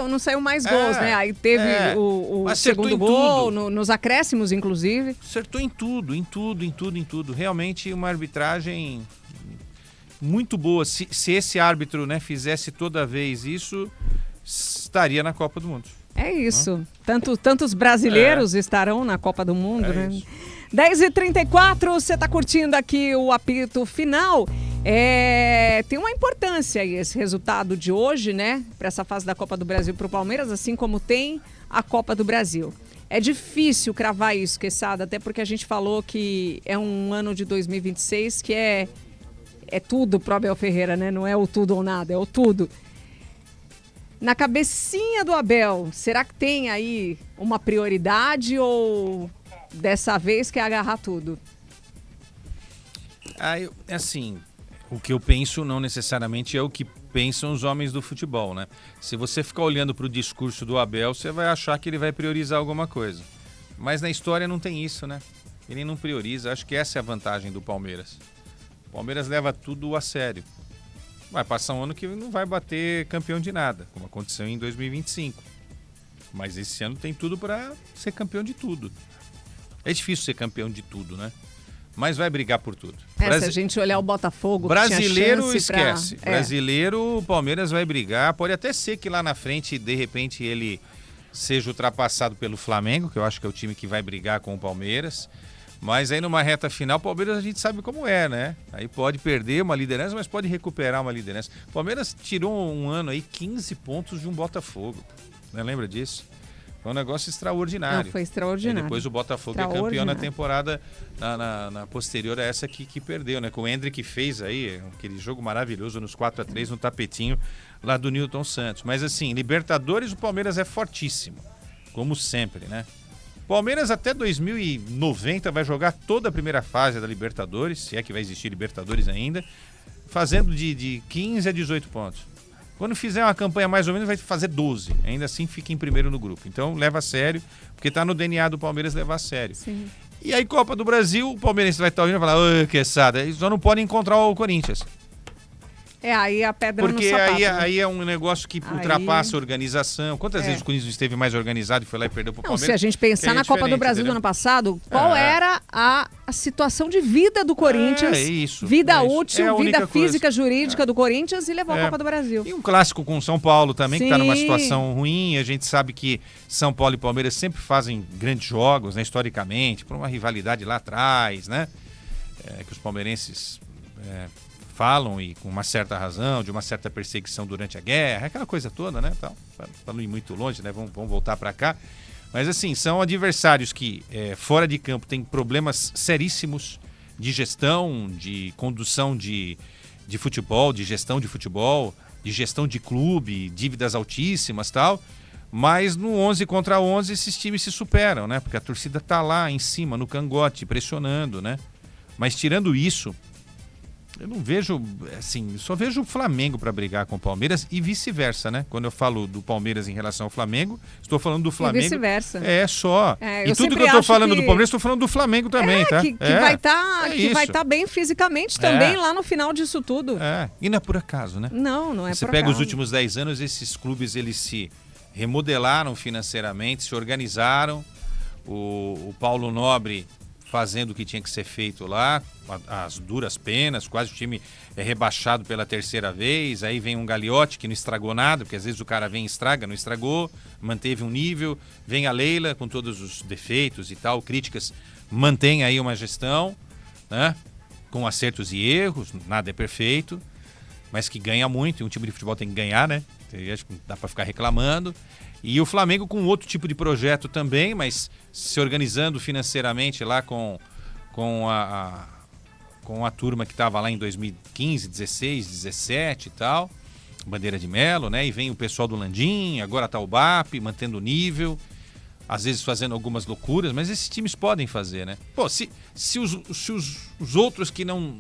[SPEAKER 11] não saiu mais gols, né? Aí teve o segundo gol, nos acréscimos, inclusive.
[SPEAKER 9] Acertou em tudo. Realmente uma arbitragem muito boa. Se esse árbitro, né, fizesse toda vez isso, estaria na Copa do Mundo.
[SPEAKER 11] É isso. Tantos brasileiros estarão na Copa do Mundo, né?
[SPEAKER 9] Isso.
[SPEAKER 11] 10h34, você está curtindo aqui o apito final. Tem uma importância aí esse resultado de hoje, né? Para essa fase da Copa do Brasil para o Palmeiras, assim como tem a Copa do Brasil. É difícil cravar isso, Quesada, até porque a gente falou que é um ano de 2026 que é tudo pro Abel Ferreira, né? Não é o tudo ou nada, é o tudo. Na cabecinha do Abel, será que tem aí uma prioridade ou dessa vez quer agarrar tudo?
[SPEAKER 9] Assim, o que eu penso não necessariamente é o que pensam os homens do futebol, né? Se você ficar olhando para o discurso do Abel, você vai achar que ele vai priorizar alguma coisa. Mas na história não tem isso, né? Ele não prioriza. Acho que essa é a vantagem do Palmeiras. O Palmeiras leva tudo a sério. Vai passar um ano que não vai bater campeão de nada, como aconteceu em 2025. Mas esse ano tem tudo para ser campeão de tudo. É difícil ser campeão de tudo, né? Mas vai brigar por tudo.
[SPEAKER 11] Se a gente olhar o Botafogo,
[SPEAKER 9] brasileiro esquece. Brasileiro, o Palmeiras vai brigar. Pode até ser que lá na frente, de repente, ele seja ultrapassado pelo Flamengo, que eu acho que é o time que vai brigar com o Palmeiras. Mas aí numa reta final, o Palmeiras a gente sabe como é, né? Aí pode perder uma liderança, mas pode recuperar uma liderança. O Palmeiras tirou um ano aí 15 pontos de um Botafogo. Não lembra disso? Foi um negócio extraordinário.
[SPEAKER 11] Não, foi extraordinário.
[SPEAKER 9] E depois o Botafogo é campeão na temporada na posterior a essa que perdeu, né? Com o Hendrick fez aí aquele jogo maravilhoso nos 4-3 no tapetinho lá do Newton Santos. Mas assim, Libertadores, o Palmeiras é fortíssimo, como sempre, né? Palmeiras até 2090 vai jogar toda a primeira fase da Libertadores, se é que vai existir Libertadores ainda, fazendo de 15 a 18 pontos. Quando fizer uma campanha mais ou menos vai fazer 12, ainda assim fica em primeiro no grupo. Então leva a sério, porque tá no DNA do Palmeiras levar a sério.
[SPEAKER 11] Sim.
[SPEAKER 9] E aí Copa do Brasil, o Palmeiras vai estar ouvindo e vai falar, ô, quesada, eles só não podem encontrar o Corinthians.
[SPEAKER 11] Aí a pedra
[SPEAKER 9] porque
[SPEAKER 11] no sapato.
[SPEAKER 9] Aí é um negócio que ultrapassa a organização. Quantas vezes o Corinthians esteve mais organizado e foi lá e perdeu pro Palmeiras?
[SPEAKER 11] Se a gente pensar na Copa do Brasil do ano passado, qual era a situação de vida do Corinthians? Vida útil, vida física, jurídica do Corinthians e levou a Copa do Brasil.
[SPEAKER 9] E um clássico com o São Paulo também, que está numa situação ruim. A gente sabe que São Paulo e Palmeiras sempre fazem grandes jogos, né, historicamente, por uma rivalidade lá atrás, né? Que os palmeirenses falam, e com uma certa razão, de uma certa perseguição durante a guerra, aquela coisa toda, né? Para não ir muito longe, né? Vamos voltar para cá. Mas assim, são adversários que fora de campo têm problemas seríssimos de gestão, de condução de futebol, de gestão de futebol, de gestão de clube, dívidas altíssimas e tal. Mas no 11 contra 11 esses times se superam, né? Porque a torcida tá lá em cima, no cangote, pressionando, né? Mas tirando isso, eu não vejo, assim, só vejo o Flamengo para brigar com o Palmeiras e vice-versa, né? Quando eu falo do Palmeiras em relação ao Flamengo, estou falando do Flamengo. E
[SPEAKER 11] vice-versa.
[SPEAKER 9] Só. E tudo que eu estou falando do Palmeiras, estou falando do Flamengo também, tá?
[SPEAKER 11] Que vai estar bem fisicamente também lá no final disso tudo.
[SPEAKER 9] E não é por acaso, né?
[SPEAKER 11] Não é por acaso.
[SPEAKER 9] Você pega os últimos 10 anos, esses clubes, eles se remodelaram financeiramente, se organizaram. O Paulo Nobre fazendo o que tinha que ser feito lá, as duras penas, quase o time é rebaixado pela terceira vez, aí vem um Gagliotti que não estragou nada, porque às vezes o cara vem e estraga, não estragou, manteve um nível, vem a Leila com todos os defeitos e tal, críticas, mantém aí uma gestão, né? Com acertos e erros, nada é perfeito, mas que ganha muito, e um time de futebol tem que ganhar, né? Acho que não dá para ficar reclamando. E o Flamengo com outro tipo de projeto também, mas se organizando financeiramente lá com a turma que estava lá em 2015, 16, 17 e tal, Bandeira de Melo, né? E vem o pessoal do Landim, agora tá o BAP, mantendo o nível, às vezes fazendo algumas loucuras, mas esses times podem fazer, né? Pô, se os outros que não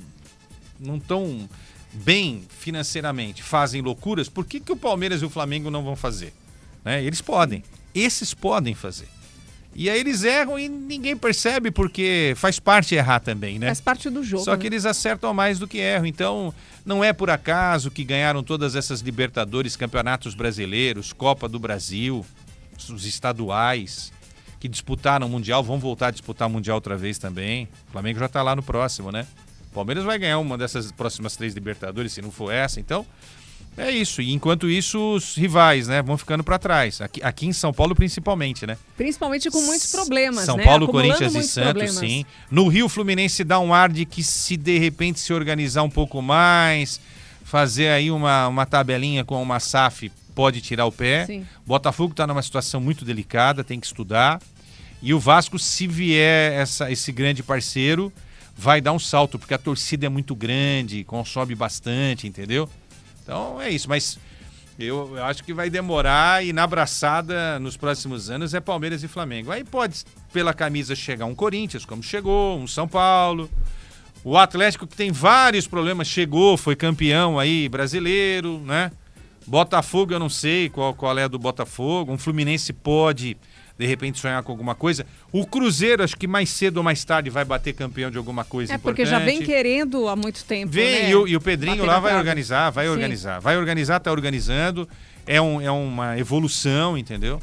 [SPEAKER 9] estão bem financeiramente fazem loucuras, por que o Palmeiras e o Flamengo não vão fazer? Né? Eles podem, esses podem fazer. E aí eles erram e ninguém percebe, porque faz parte errar também, né?
[SPEAKER 11] Faz parte do jogo.
[SPEAKER 9] Só que eles acertam mais do que erram. Então, não é por acaso que ganharam todas essas Libertadores, Campeonatos Brasileiros, Copa do Brasil, os estaduais, que disputaram o Mundial, vão voltar a disputar o Mundial outra vez também. O Flamengo já está lá no próximo, né? O Palmeiras vai ganhar uma dessas próximas 3 Libertadores, se não for essa. Então, é isso. E enquanto isso, os rivais, né, vão ficando para trás. Aqui em São Paulo, principalmente, né?
[SPEAKER 11] Principalmente com muitos problemas,
[SPEAKER 9] São
[SPEAKER 11] né?
[SPEAKER 9] Paulo,
[SPEAKER 11] Acumulando
[SPEAKER 9] Corinthians e Santos,
[SPEAKER 11] problemas.
[SPEAKER 9] sim. No Rio, o Fluminense dá um ar de que, se de repente se organizar um pouco mais, fazer aí uma tabelinha com uma SAF, pode tirar o pé.
[SPEAKER 11] Sim.
[SPEAKER 9] Botafogo está numa situação muito delicada, tem que estudar. E o Vasco, se vier esse grande parceiro, vai dar um salto, porque a torcida é muito grande, consome bastante, entendeu? Então é isso, mas eu acho que vai demorar, e na braçada nos próximos anos é Palmeiras e Flamengo. Aí pode, pela camisa, chegar um Corinthians, como chegou, um São Paulo. O Atlético, que tem vários problemas, chegou, foi campeão aí brasileiro, né? Botafogo, eu não sei qual é a do Botafogo. Um Fluminense pode, de repente, sonhar com alguma coisa. O Cruzeiro, acho que mais cedo ou mais tarde vai bater campeão de alguma coisa importante.
[SPEAKER 11] Porque já vem querendo há muito tempo,
[SPEAKER 9] vem,
[SPEAKER 11] né?
[SPEAKER 9] e o Pedrinho
[SPEAKER 11] Bater
[SPEAKER 9] lá
[SPEAKER 11] na
[SPEAKER 9] vai
[SPEAKER 11] trave.
[SPEAKER 9] organizar,
[SPEAKER 11] Sim.
[SPEAKER 9] vai organizar, tá organizando. É uma evolução, entendeu?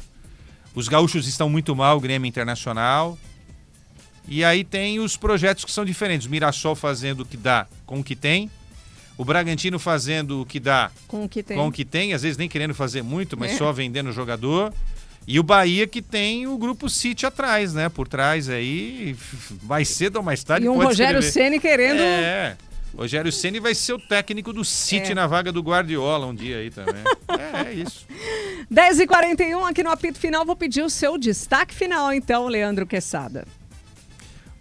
[SPEAKER 9] Os gaúchos estão muito mal, o Grêmio Internacional. E aí tem os projetos que são diferentes. O Mirassol fazendo o que dá com o que tem. O Bragantino fazendo o que dá
[SPEAKER 11] com o que tem.
[SPEAKER 9] Às vezes nem querendo fazer muito, mas só vendendo o jogador. E o Bahia, que tem o Grupo City atrás, né? Por trás aí, mais cedo ou mais tarde
[SPEAKER 11] E um
[SPEAKER 9] pode
[SPEAKER 11] Rogério
[SPEAKER 9] escrever.
[SPEAKER 11] Ceni querendo...
[SPEAKER 9] Rogério Ceni vai ser o técnico do City na vaga do Guardiola um dia aí também. É isso.
[SPEAKER 11] 10h41 aqui no apito final. Vou pedir o seu destaque final, então, Leandro Quesada.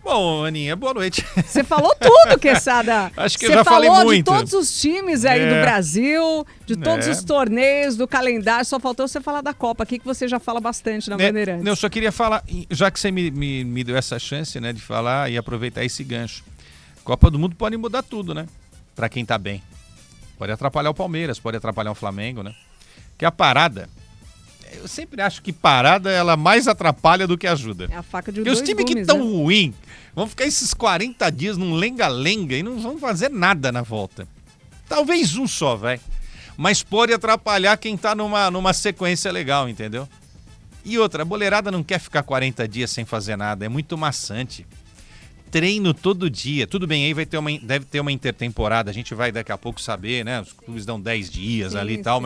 [SPEAKER 9] Bom, Aninha, boa noite.
[SPEAKER 11] Você falou tudo, Quesada.
[SPEAKER 9] Acho que eu já falei muito.
[SPEAKER 11] Você falou de todos os times aí do Brasil, de todos os torneios, do calendário. Só faltou você falar da Copa aqui, que você já fala bastante na Bandeirantes.
[SPEAKER 9] Eu só queria falar, já que você me deu essa chance, né, de falar e aproveitar esse gancho. Copa do Mundo pode mudar tudo, né? Pra quem tá bem. Pode atrapalhar o Palmeiras, pode atrapalhar o Flamengo, né? Que a parada... Eu sempre acho que parada ela mais atrapalha do que ajuda.
[SPEAKER 11] É a faca de
[SPEAKER 9] Porque
[SPEAKER 11] dois
[SPEAKER 9] os times
[SPEAKER 11] gumes,
[SPEAKER 9] que estão
[SPEAKER 11] né?
[SPEAKER 9] ruins vão ficar esses 40 dias num lenga-lenga e não vão fazer nada na volta. Talvez um só, vai. Mas pode atrapalhar quem tá numa sequência legal, entendeu? E outra, a boleirada não quer ficar 40 dias sem fazer nada, é muito maçante. Treino todo dia. Tudo bem, aí deve ter uma intertemporada, a gente vai daqui a pouco saber, né? Os clubes dão 10 dias ali e tal,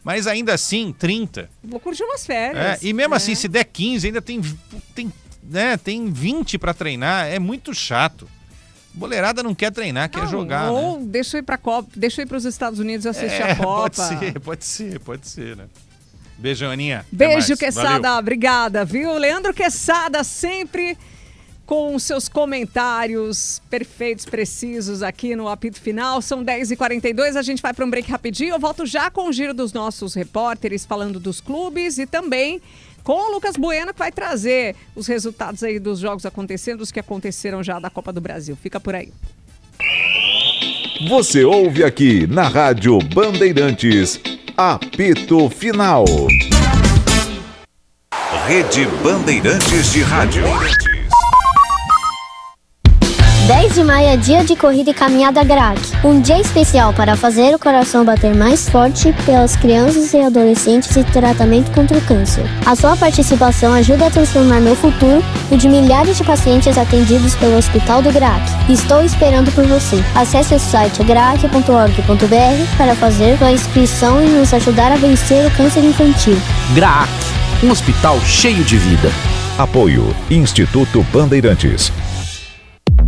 [SPEAKER 9] mas ainda assim, 30.
[SPEAKER 11] Vou curtir umas férias.
[SPEAKER 9] E mesmo assim, se der 15, ainda tem 20 para treinar, é muito chato. Boleirada não quer treinar, quer jogar,
[SPEAKER 11] ou
[SPEAKER 9] né?
[SPEAKER 11] deixa eu ir pra Copa, deixa eu ir pros Estados Unidos assistir a Copa.
[SPEAKER 9] Pode ser, né? Beijo, Aninha.
[SPEAKER 11] Beijo, Quesada.
[SPEAKER 9] Valeu.
[SPEAKER 11] Obrigada, viu? Leandro Quesada sempre com seus comentários perfeitos, precisos aqui no apito final. São 10h42, a gente vai para um break rapidinho. Eu volto já com o giro dos nossos repórteres falando dos clubes e também com o Lucas Bueno, que vai trazer os resultados aí dos jogos acontecendo, os que aconteceram já da Copa do Brasil. Fica por aí.
[SPEAKER 4] Você ouve aqui na Rádio Bandeirantes, apito final.
[SPEAKER 17] Rede Bandeirantes de Rádio.
[SPEAKER 18] 10 de maio é dia de corrida e caminhada GRAC. Um dia especial para fazer o coração bater mais forte pelas crianças e adolescentes e tratamento contra o câncer. A sua participação ajuda a transformar meu futuro e o de milhares de pacientes atendidos pelo Hospital do GRAC. Estou esperando por você. Acesse o site grac.org.br para fazer sua inscrição e nos ajudar a vencer o câncer infantil.
[SPEAKER 19] GRAC, um hospital cheio de vida.
[SPEAKER 4] Apoio Instituto Bandeirantes.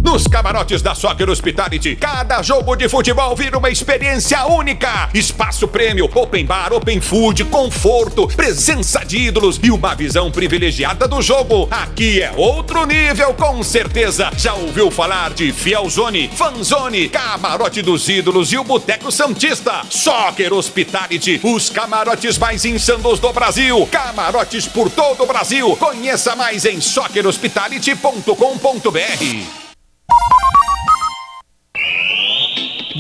[SPEAKER 17] No
[SPEAKER 10] Nos camarotes da Soccer Hospitality, cada jogo de futebol vira uma experiência única. Espaço prêmio, open bar, open food, conforto, presença de ídolos e uma visão privilegiada do jogo. Aqui é outro nível, com certeza. Já ouviu falar de Fielzone, Fanzone, Camarote dos Ídolos e o Boteco Santista? Soccer Hospitality, os camarotes mais insanos do Brasil. Camarotes por todo o Brasil. Conheça mais em soccerhospitality.com.br.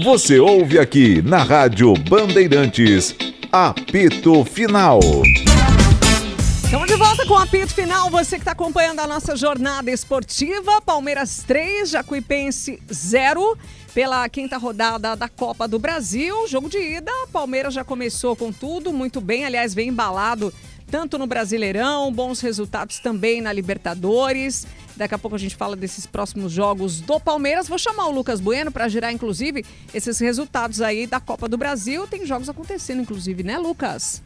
[SPEAKER 4] Você ouve aqui na Rádio Bandeirantes, Apito Final.
[SPEAKER 11] Estamos de volta com o apito final. Você que está acompanhando a nossa jornada esportiva. Palmeiras 3, Jacuipense 0. Pela quinta rodada da Copa do Brasil. Jogo de ida, Palmeiras já começou com tudo, muito bem. Aliás, vem embalado tanto no Brasileirão, bons resultados também na Libertadores. Daqui a pouco a gente fala desses próximos jogos do Palmeiras. Vou chamar o Lucas Bueno para girar, inclusive, esses resultados aí da Copa do Brasil. Tem jogos acontecendo, inclusive, né, Lucas?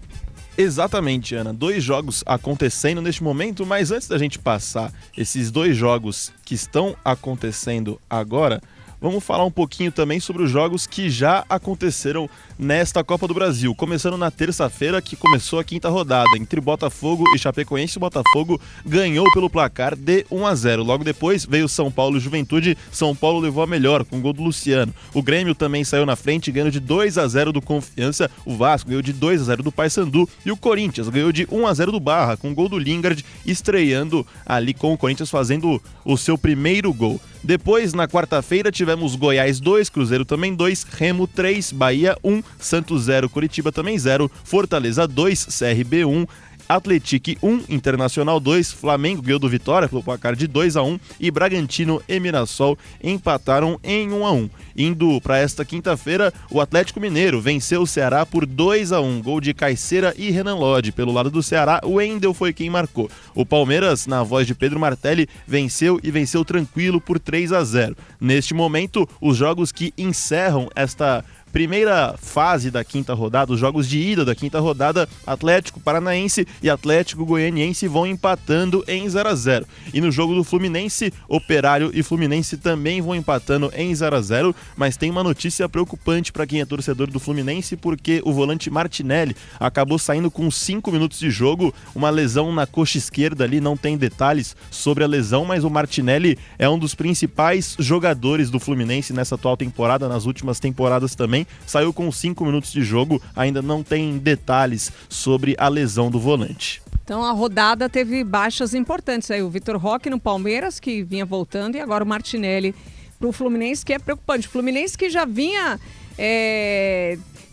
[SPEAKER 19] Exatamente, Ana. 2 jogos acontecendo neste momento, mas antes da gente passar esses 2 jogos que estão acontecendo agora, vamos falar um pouquinho também sobre os jogos que já aconteceram nesta Copa do Brasil. Começando na terça-feira, que começou a quinta rodada. Entre Botafogo e Chapecoense, o Botafogo ganhou pelo placar de 1-0. Logo depois veio São Paulo e Juventude. São Paulo levou a melhor, com o gol do Luciano. O Grêmio também saiu na frente, ganhando de 2-0 do Confiança. O Vasco ganhou de 2-0 do Paysandu. E o Corinthians ganhou de 1-0 do Barra, com o gol do Lingard, estreando ali com o Corinthians, fazendo o seu primeiro gol. Depois, na quarta-feira, tivemos Goiás 2, Cruzeiro também 2, Remo 3, Bahia 1, Santos 0, Curitiba também 0, Fortaleza 2, CRB 1, Atlético 1, Internacional 2, Flamengo ganhou do Vitória pelo placar de 2-1 e Bragantino e Mirassol empataram em 1-1. Indo para esta quinta-feira, o Atlético Mineiro venceu o Ceará por 2-1, gol de Caiceira e Renan Lodge. Pelo lado do Ceará, o Wendel foi quem marcou. O Palmeiras, na voz de Pedro Martelli, venceu tranquilo por 3-0. Neste momento, os jogos que encerram esta primeira fase da quinta rodada, os jogos de ida da quinta rodada, Atlético Paranaense e Atlético Goianiense vão empatando em 0-0. E no jogo do Fluminense, Operário e Fluminense também vão empatando em 0-0, mas tem uma notícia preocupante para quem é torcedor do Fluminense, porque o volante Martinelli acabou saindo com 5 minutos de jogo, uma lesão na coxa esquerda ali, não tem detalhes sobre a lesão, mas o Martinelli é um dos principais jogadores do Fluminense nessa atual temporada, nas últimas temporadas também, saiu com 5 minutos de jogo, ainda não tem detalhes sobre a lesão do volante.
[SPEAKER 11] Então a rodada teve baixas importantes aí, o Vitor Roque no Palmeiras, que vinha voltando, e agora o Martinelli pro Fluminense, que é preocupante. O Fluminense que já vinha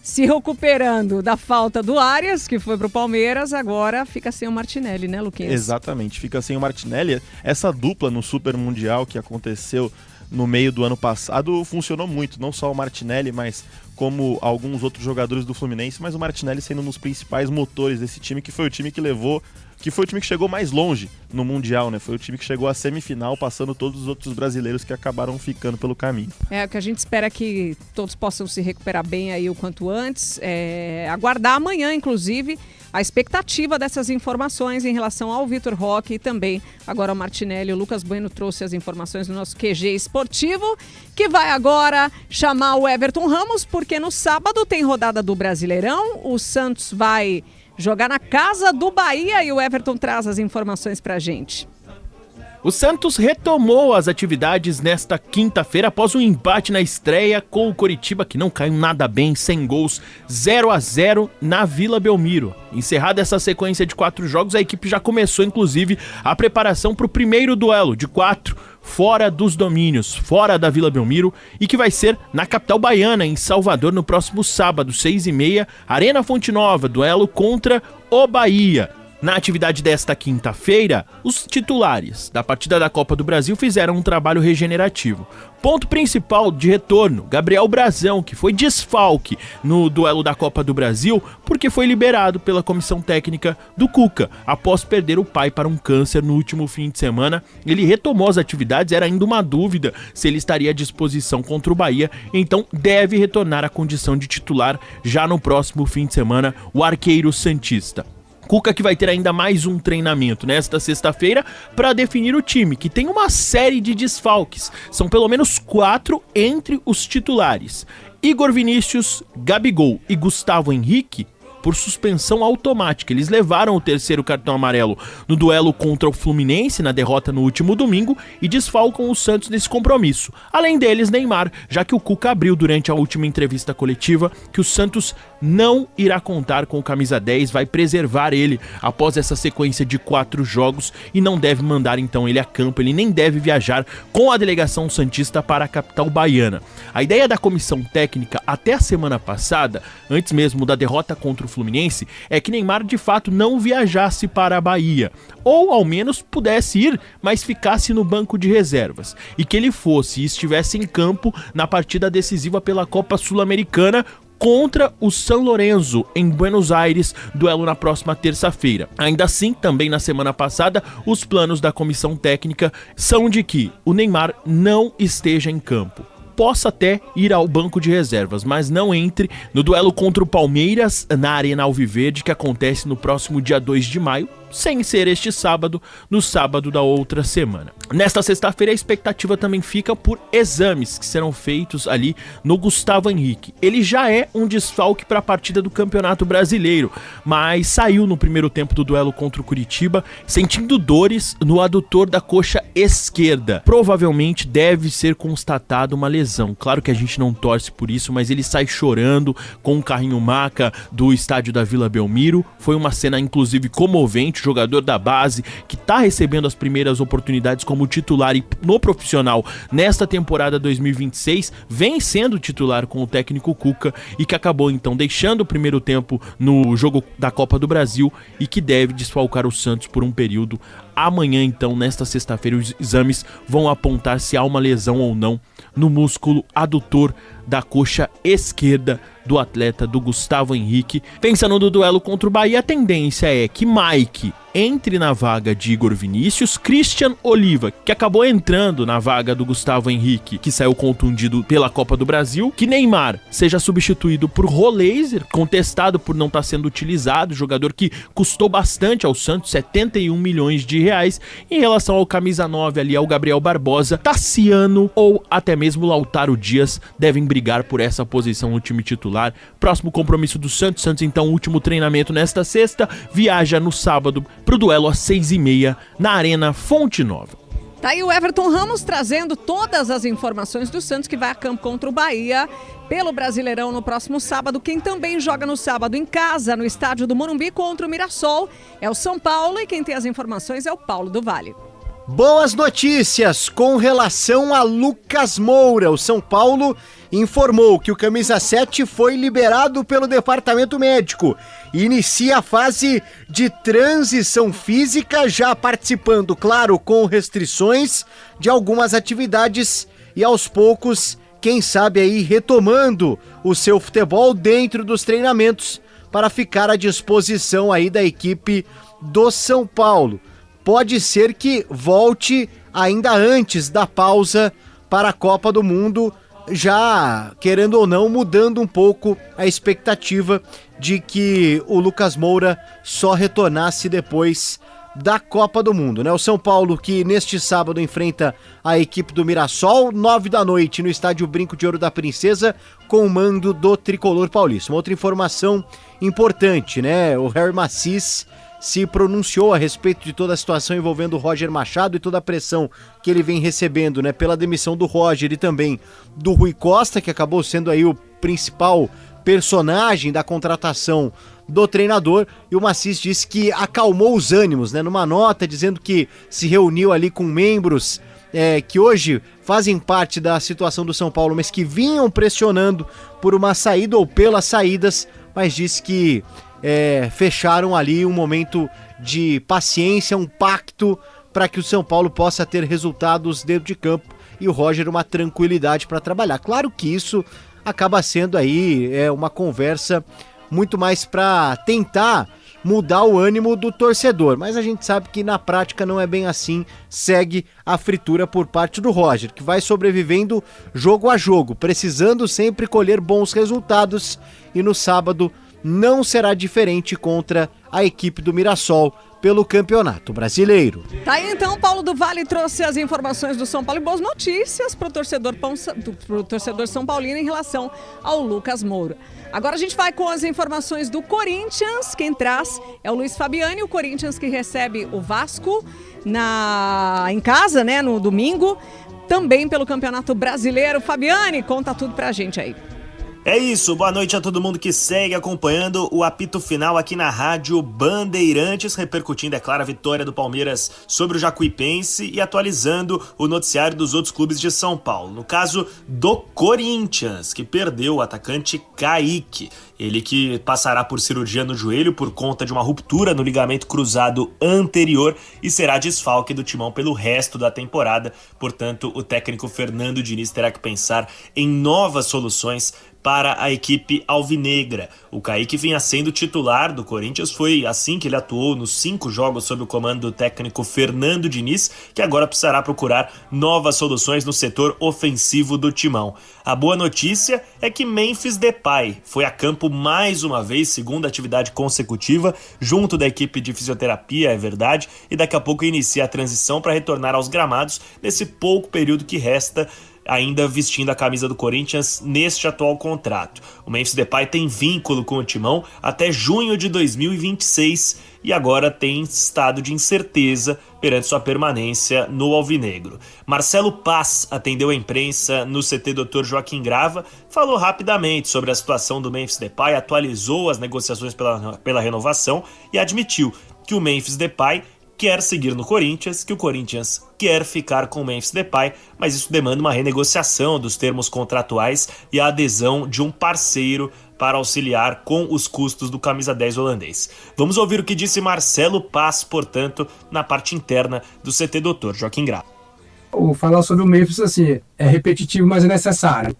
[SPEAKER 11] se recuperando da falta do Arias, que foi pro Palmeiras, agora fica sem o Martinelli, né, Luquinhas?
[SPEAKER 19] Exatamente, fica sem o Martinelli. Essa dupla no Super Mundial que aconteceu no meio do ano passado funcionou muito, não só o Martinelli, mas como alguns outros jogadores do Fluminense, mas o Martinelli sendo um dos principais motores desse time, que foi o time que levou, que foi o time que chegou mais longe no Mundial, né? Foi o time que chegou à semifinal, passando todos os outros brasileiros que acabaram ficando pelo caminho.
[SPEAKER 11] O que a gente espera é que todos possam se recuperar bem aí o quanto antes. Aguardar amanhã, inclusive, a expectativa dessas informações em relação ao Vitor Roque e também agora ao Martinelli. O Lucas Bueno trouxe as informações do nosso QG esportivo, que vai agora chamar o Everton Ramos, porque no sábado tem rodada do Brasileirão. O Santos vai jogar na casa do Bahia e o Everton traz as informações pra gente.
[SPEAKER 20] O Santos retomou as atividades nesta quinta-feira após um empate na estreia com o Coritiba, que não caiu nada bem, sem gols, 0-0 na Vila Belmiro. Encerrada essa sequência de 4 jogos, a equipe já começou, inclusive, a preparação para o primeiro duelo de 4 fora dos domínios, fora da Vila Belmiro, e que vai ser na capital baiana, em Salvador, no próximo sábado, 6h30, Arena Fonte Nova, duelo contra o Bahia. Na atividade desta quinta-feira, os titulares da partida da Copa do Brasil fizeram um trabalho regenerativo. Ponto principal de retorno, Gabriel Brazão, que foi desfalque no duelo da Copa do Brasil porque foi liberado pela comissão técnica do Cuca após perder o pai para um câncer no último fim de semana. Ele retomou as atividades, era ainda uma dúvida se ele estaria à disposição contra o Bahia, então deve retornar à condição de titular já no próximo fim de semana, o arqueiro santista. Cuca que vai ter ainda mais um treinamento nesta sexta-feira para definir o time, que tem uma série de desfalques. São pelo menos 4 entre os titulares. Igor Vinícius, Gabigol e Gustavo Henrique por suspensão automática. Eles levaram o terceiro cartão amarelo no duelo contra o Fluminense, na derrota no último domingo, e desfalcam o Santos nesse compromisso. Além deles, Neymar, já que o Cuca abriu durante a última entrevista coletiva que o Santos não irá contar com o camisa 10, vai preservar ele após essa sequência de 4 jogos e não deve mandar então ele a campo, ele nem deve viajar com a delegação santista para a capital baiana. A ideia da comissão técnica até a semana passada, antes mesmo da derrota contra o Fluminense, é que Neymar de fato não viajasse para a Bahia, ou ao menos pudesse ir, mas ficasse no banco de reservas, e que ele fosse e estivesse em campo na partida decisiva pela Copa Sul-Americana contra o San Lorenzo, em Buenos Aires, duelo na próxima terça-feira. Ainda assim, também na semana passada, os planos da comissão técnica são de que o Neymar não esteja em campo. Possa até ir ao banco de reservas, mas não entre no duelo contra o Palmeiras na Arena Alviverde, que acontece no próximo dia 2 de maio, sem ser este sábado, no sábado da outra semana. Nesta sexta-feira, a expectativa também fica por exames que serão feitos ali no Gustavo Henrique. Ele já é um desfalque para a partida do Campeonato Brasileiro, mas saiu no primeiro tempo do duelo contra o Curitiba, sentindo dores no adutor da coxa esquerda. Provavelmente deve ser constatada uma lesão. Claro que a gente não torce por isso, mas ele sai chorando com um carrinho maca do estádio da Vila Belmiro. Foi uma cena, inclusive, comovente. Jogador da base que está recebendo as primeiras oportunidades como titular e no profissional nesta temporada 2026, vem sendo titular com o técnico Cuca e que acabou então deixando o primeiro tempo no jogo da Copa do Brasil e que deve desfalcar o Santos por um período. Amanhã então, nesta sexta-feira, os exames vão apontar se há uma lesão ou não no músculo adutor da coxa esquerda do atleta, do Gustavo Henrique. Pensando no duelo contra o Bahia, a tendência é que Mike entre na vaga de Igor Vinícius, Christian Oliva, que acabou entrando na vaga do Gustavo Henrique, que saiu contundido pela Copa do Brasil, que Neymar seja substituído por Roleiser, contestado por não estar sendo utilizado, jogador que custou bastante ao Santos, 71 milhões de reais. Em relação ao camisa 9 ali, ao Gabriel Barbosa, Tassiano ou até mesmo Lautaro Dias devem brigar por essa posição no time titular. Próximo compromisso do Santos, então último treinamento nesta sexta, viaja no sábado pro duelo às 6h30 na Arena Fonte Nova.
[SPEAKER 11] Tá aí o Everton Ramos trazendo todas as informações do Santos, que vai a campo contra o Bahia pelo Brasileirão no próximo sábado. Quem também joga no sábado em casa, no estádio do Morumbi, contra o Mirassol, é o São Paulo, e quem tem as informações é o Paulo do Vale.
[SPEAKER 1] Boas notícias com relação a Lucas Moura. O São Paulo informou que o camisa 7 foi liberado pelo departamento médico e inicia a fase de transição física, já participando, claro, com restrições de algumas atividades e aos poucos, quem sabe aí, retomando o seu futebol dentro dos treinamentos para ficar à disposição aí da equipe do São Paulo. Pode ser que volte ainda antes da pausa para a Copa do Mundo, já, querendo ou não, mudando um pouco a expectativa de que o Lucas Moura só retornasse depois da Copa do Mundo, né? O São Paulo, que neste sábado enfrenta a equipe do Mirassol, 21h no estádio Brinco de Ouro da Princesa, com o mando do Tricolor Paulista. Uma outra informação importante, né? O Harry Macis se pronunciou a respeito de toda a situação envolvendo o Roger Machado e toda a pressão que ele vem recebendo, né, pela demissão do Roger e também do Rui Costa, que acabou sendo aí o principal personagem da contratação do treinador. E o Macis disse que acalmou os ânimos, né, numa nota dizendo que se reuniu ali com membros que hoje fazem parte da situação do São Paulo, mas que vinham pressionando por uma saída ou pelas saídas, mas disse que fecharam ali um momento de paciência, um pacto para que o São Paulo possa ter resultados dentro de campo e o Roger uma tranquilidade para trabalhar. Claro que isso acaba sendo aí uma conversa muito mais para tentar mudar o ânimo do torcedor, mas a gente sabe que na prática não é bem assim. Segue a fritura por parte do Roger, que vai sobrevivendo jogo a jogo, precisando sempre colher bons resultados, e no sábado não será diferente contra a equipe do Mirassol pelo Campeonato Brasileiro.
[SPEAKER 11] Tá aí então, Paulo do Vale trouxe as informações do São Paulo e boas notícias para o torcedor São Paulino em relação ao Lucas Moura. Agora a gente vai com as informações do Corinthians. Quem traz é o Luiz Fabiani, o Corinthians que recebe o Vasco em casa, né, no domingo, também pelo Campeonato Brasileiro. Fabiani, conta tudo pra gente aí.
[SPEAKER 3] É isso, boa noite a todo mundo que segue acompanhando o apito final aqui na Rádio Bandeirantes, repercutindo, é claro, a vitória do Palmeiras sobre o Jacuipense e atualizando o noticiário dos outros clubes de São Paulo. No caso do Corinthians, que perdeu o atacante Kaique. Ele que passará por cirurgia no joelho por conta de uma ruptura no ligamento cruzado anterior e será desfalque do timão pelo resto da temporada. Portanto, o técnico Fernando Diniz terá que pensar em novas soluções para a equipe alvinegra. O Kaique vinha sendo titular do Corinthians, foi assim que ele atuou nos 5 jogos sob o comando do técnico Fernando Diniz, que agora precisará procurar novas soluções no setor ofensivo do timão. A boa notícia é que Memphis Depay foi a campo mais uma vez, segunda atividade consecutiva, junto da equipe de fisioterapia, é verdade, e daqui a pouco inicia a transição para retornar aos gramados nesse pouco período que resta, ainda vestindo a camisa do Corinthians neste atual contrato. O Memphis Depay tem vínculo com o timão até junho de 2026 e agora tem estado de incerteza perante sua permanência no alvinegro. Marcelo Paz atendeu a imprensa no CT Dr. Joaquim Grava, falou rapidamente sobre a situação do Memphis Depay, atualizou as negociações pela renovação e admitiu que o Memphis Depay quer seguir no Corinthians, que o Corinthians quer ficar com o Memphis Depay, mas isso demanda uma renegociação dos termos contratuais e a adesão de um parceiro para auxiliar com os custos do camisa 10 holandês. Vamos ouvir o que disse Marcelo Paz, portanto, na parte interna do CT Dr. Joaquim Grava.
[SPEAKER 14] Falar sobre o Memphis assim, é repetitivo, mas é necessário,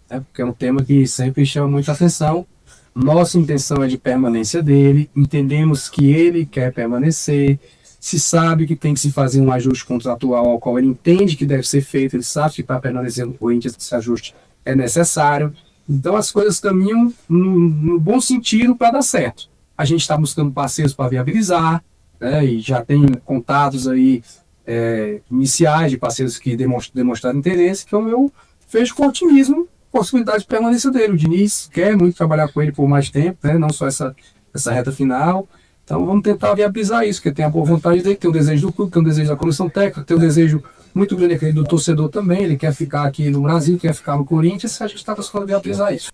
[SPEAKER 14] né? Porque é um tema que sempre chama muita atenção. Nossa intenção é de permanência dele, entendemos que ele quer permanecer, se sabe que tem que se fazer um ajuste contratual ao qual ele entende que deve ser feito, ele sabe que para permanecer no Corinthians esse ajuste é necessário. Então as coisas caminham no bom sentido para dar certo. A gente está buscando parceiros para viabilizar, né, e já tem contatos aí iniciais de parceiros que demonstraram interesse, então eu vejo com otimismo a possibilidade de permanência dele. O Diniz quer muito trabalhar com ele por mais tempo, né, não só essa reta final. Então vamos tentar viabilizar isso, porque tem a boa vontade dele, tem o desejo do clube, tem o desejo da comissão técnica, tem o desejo muito grande aquele do torcedor também, ele quer ficar aqui no Brasil, quer ficar no Corinthians, a gente está buscando viabilizar isso.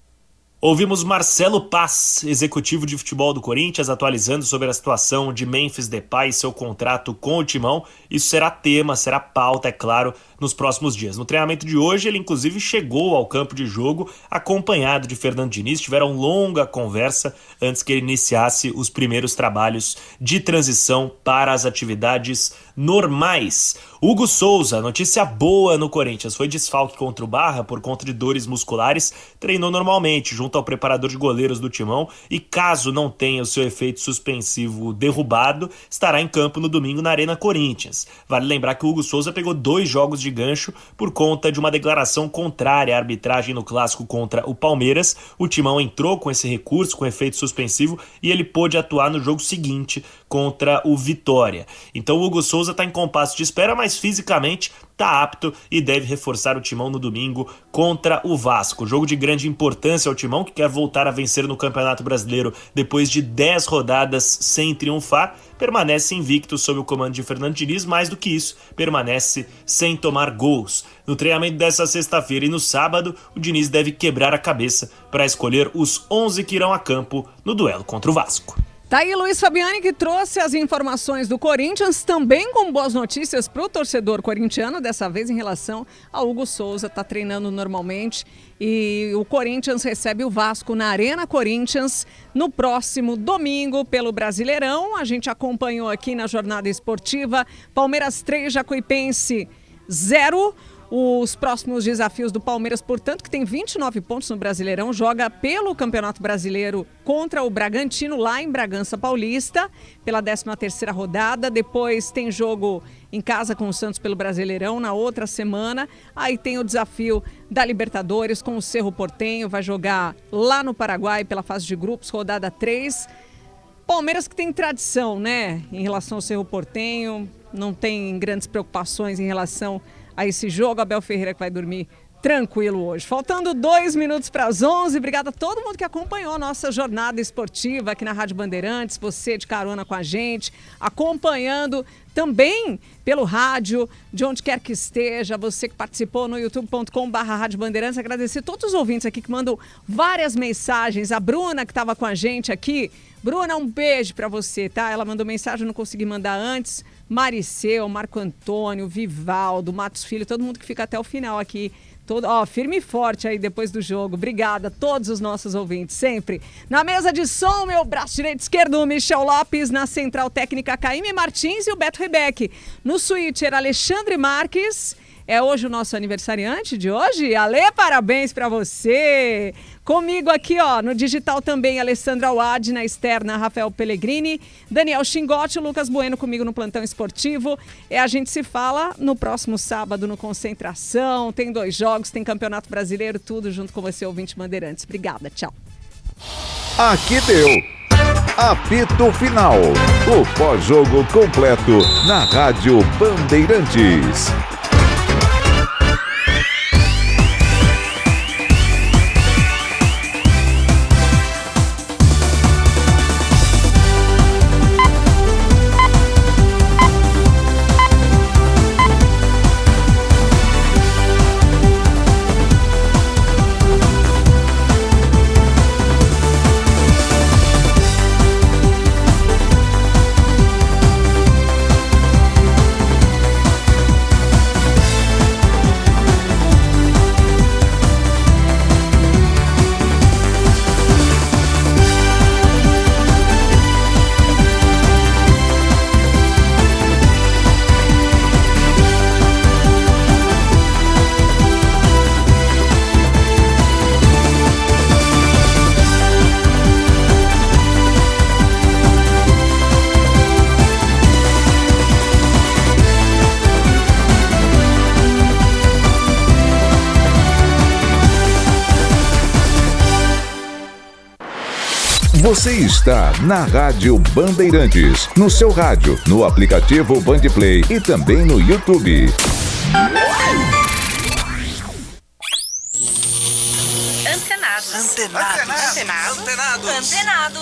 [SPEAKER 3] Ouvimos Marcelo Paz, executivo de futebol do Corinthians, atualizando sobre a situação de Memphis Depay e seu contrato com o timão. Isso será tema, será pauta, é claro, nos próximos dias. No treinamento de hoje, ele inclusive chegou ao campo de jogo acompanhado de Fernando Diniz, tiveram longa conversa antes que ele iniciasse os primeiros trabalhos de transição para as atividades normais. Hugo Souza, notícia boa no Corinthians, foi desfalque contra o Barra por conta de dores musculares, treinou normalmente junto ao preparador de goleiros do timão e caso não tenha o seu efeito suspensivo derrubado, estará em campo no domingo na Arena Corinthians. Vale lembrar que o Hugo Souza pegou 2 jogos de gancho por conta de uma declaração contrária à arbitragem no clássico contra o Palmeiras. O timão entrou com esse recurso, com efeito suspensivo, e ele pôde atuar no jogo seguinte contra o Vitória. Então o Hugo Souza está em compasso de espera, mas fisicamente está apto e deve reforçar o timão no domingo contra o Vasco. Jogo de grande importância ao timão, que quer voltar a vencer no Campeonato Brasileiro depois de 10 rodadas sem triunfar, permanece invicto sob o comando de Fernando Diniz, mais do que isso, permanece sem tomar gols. No treinamento dessa sexta-feira e no sábado, o Diniz deve quebrar a cabeça para escolher os 11 que irão a campo no duelo contra o Vasco.
[SPEAKER 11] Tá aí Luiz Fabiani, que trouxe as informações do Corinthians, também com boas notícias para o torcedor corintiano, dessa vez em relação a Hugo Souza, está treinando normalmente, e o Corinthians recebe o Vasco na Arena Corinthians no próximo domingo pelo Brasileirão. A gente acompanhou aqui na jornada esportiva, Palmeiras 3, Jacuipense 0. Os próximos desafios do Palmeiras, portanto, que tem 29 pontos no Brasileirão, joga pelo Campeonato Brasileiro contra o Bragantino, lá em Bragança Paulista, pela 13ª rodada. Depois tem jogo em casa com o Santos pelo Brasileirão na outra semana. Aí tem o desafio da Libertadores com o Cerro Porteño, vai jogar lá no Paraguai pela fase de grupos, rodada 3. Palmeiras que tem tradição, né? Em relação ao Cerro Porteño, não tem grandes preocupações em relação a esse jogo. Abel Ferreira que vai dormir tranquilo hoje. Faltando 2 minutos para as 11. Obrigada a todo mundo que acompanhou a nossa jornada esportiva aqui na Rádio Bandeirantes. Você de carona com a gente, acompanhando também pelo rádio, de onde quer que esteja. Você que participou no youtube.com/Rádio Bandeirantes. Agradecer a todos os ouvintes aqui que mandam várias mensagens. A Bruna que estava com a gente aqui. Bruna, um beijo para você, tá? Ela mandou mensagem, não consegui mandar antes. Mariceu, Marco Antônio, Vivaldo, Matos Filho, todo mundo que fica até o final aqui. Firme e forte aí depois do jogo. Obrigada a todos os nossos ouvintes, sempre. Na mesa de som, meu braço direito e esquerdo, Michel Lopes. Na central técnica, Caíme Martins e o Beto Rebeck. No switcher, Alexandre Marques. É hoje o nosso aniversariante de hoje. Ale, parabéns pra você. Comigo aqui, ó, no digital também, Alessandra Awad, na externa, Rafael Pellegrini, Daniel Xingotti, Lucas Bueno comigo no Plantão Esportivo. A gente se fala no próximo sábado no Concentração. Tem 2 jogos, tem Campeonato Brasileiro, tudo junto com você, ouvinte Bandeirantes. Obrigada, tchau.
[SPEAKER 4] Aqui deu. Apito Final. O pós-jogo completo na Rádio Bandeirantes. Você está na Rádio Bandeirantes, no seu rádio, no aplicativo Bandplay e também no YouTube.
[SPEAKER 6] Antenados.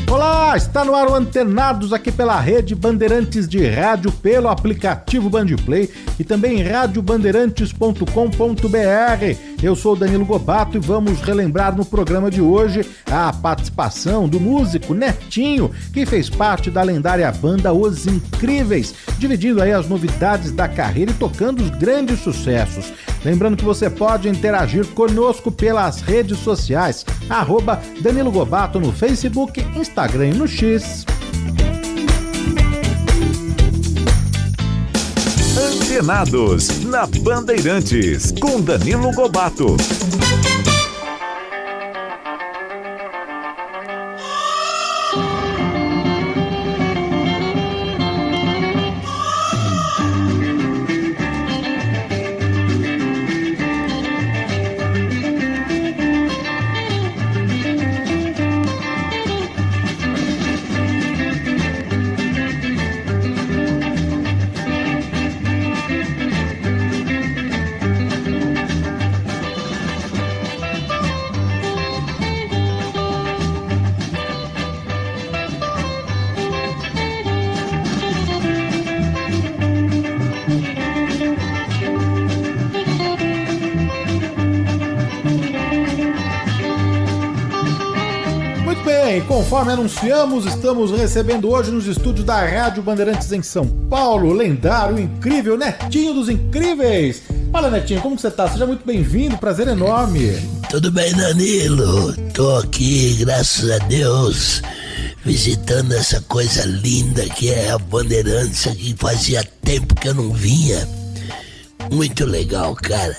[SPEAKER 7] Olá, está no ar o Antenados aqui pela Rede Bandeirantes de Rádio, pelo aplicativo Bandplay e também em radiobandeirantes.com.br. Eu sou o Danilo Gobato e vamos relembrar no programa de hoje a participação do músico Netinho, que fez parte da lendária banda Os Incríveis, dividindo aí as novidades da carreira e tocando os grandes sucessos. Lembrando que você pode interagir conosco pelas redes sociais, @Danilo Gobato no Facebook, Instagram e no X.
[SPEAKER 4] Antenados, na Bandeirantes, com Danilo Gobato.
[SPEAKER 7] Conforme anunciamos, estamos recebendo hoje nos estúdios da Rádio Bandeirantes em São Paulo, o lendário, incrível Netinho dos Incríveis. Fala, Netinho, como que você tá? Seja muito bem-vindo, prazer enorme.
[SPEAKER 16] Tudo bem, Danilo? Tô aqui, graças a Deus, visitando essa coisa linda que é a Bandeirantes, que fazia tempo que eu não vinha. Muito legal, cara.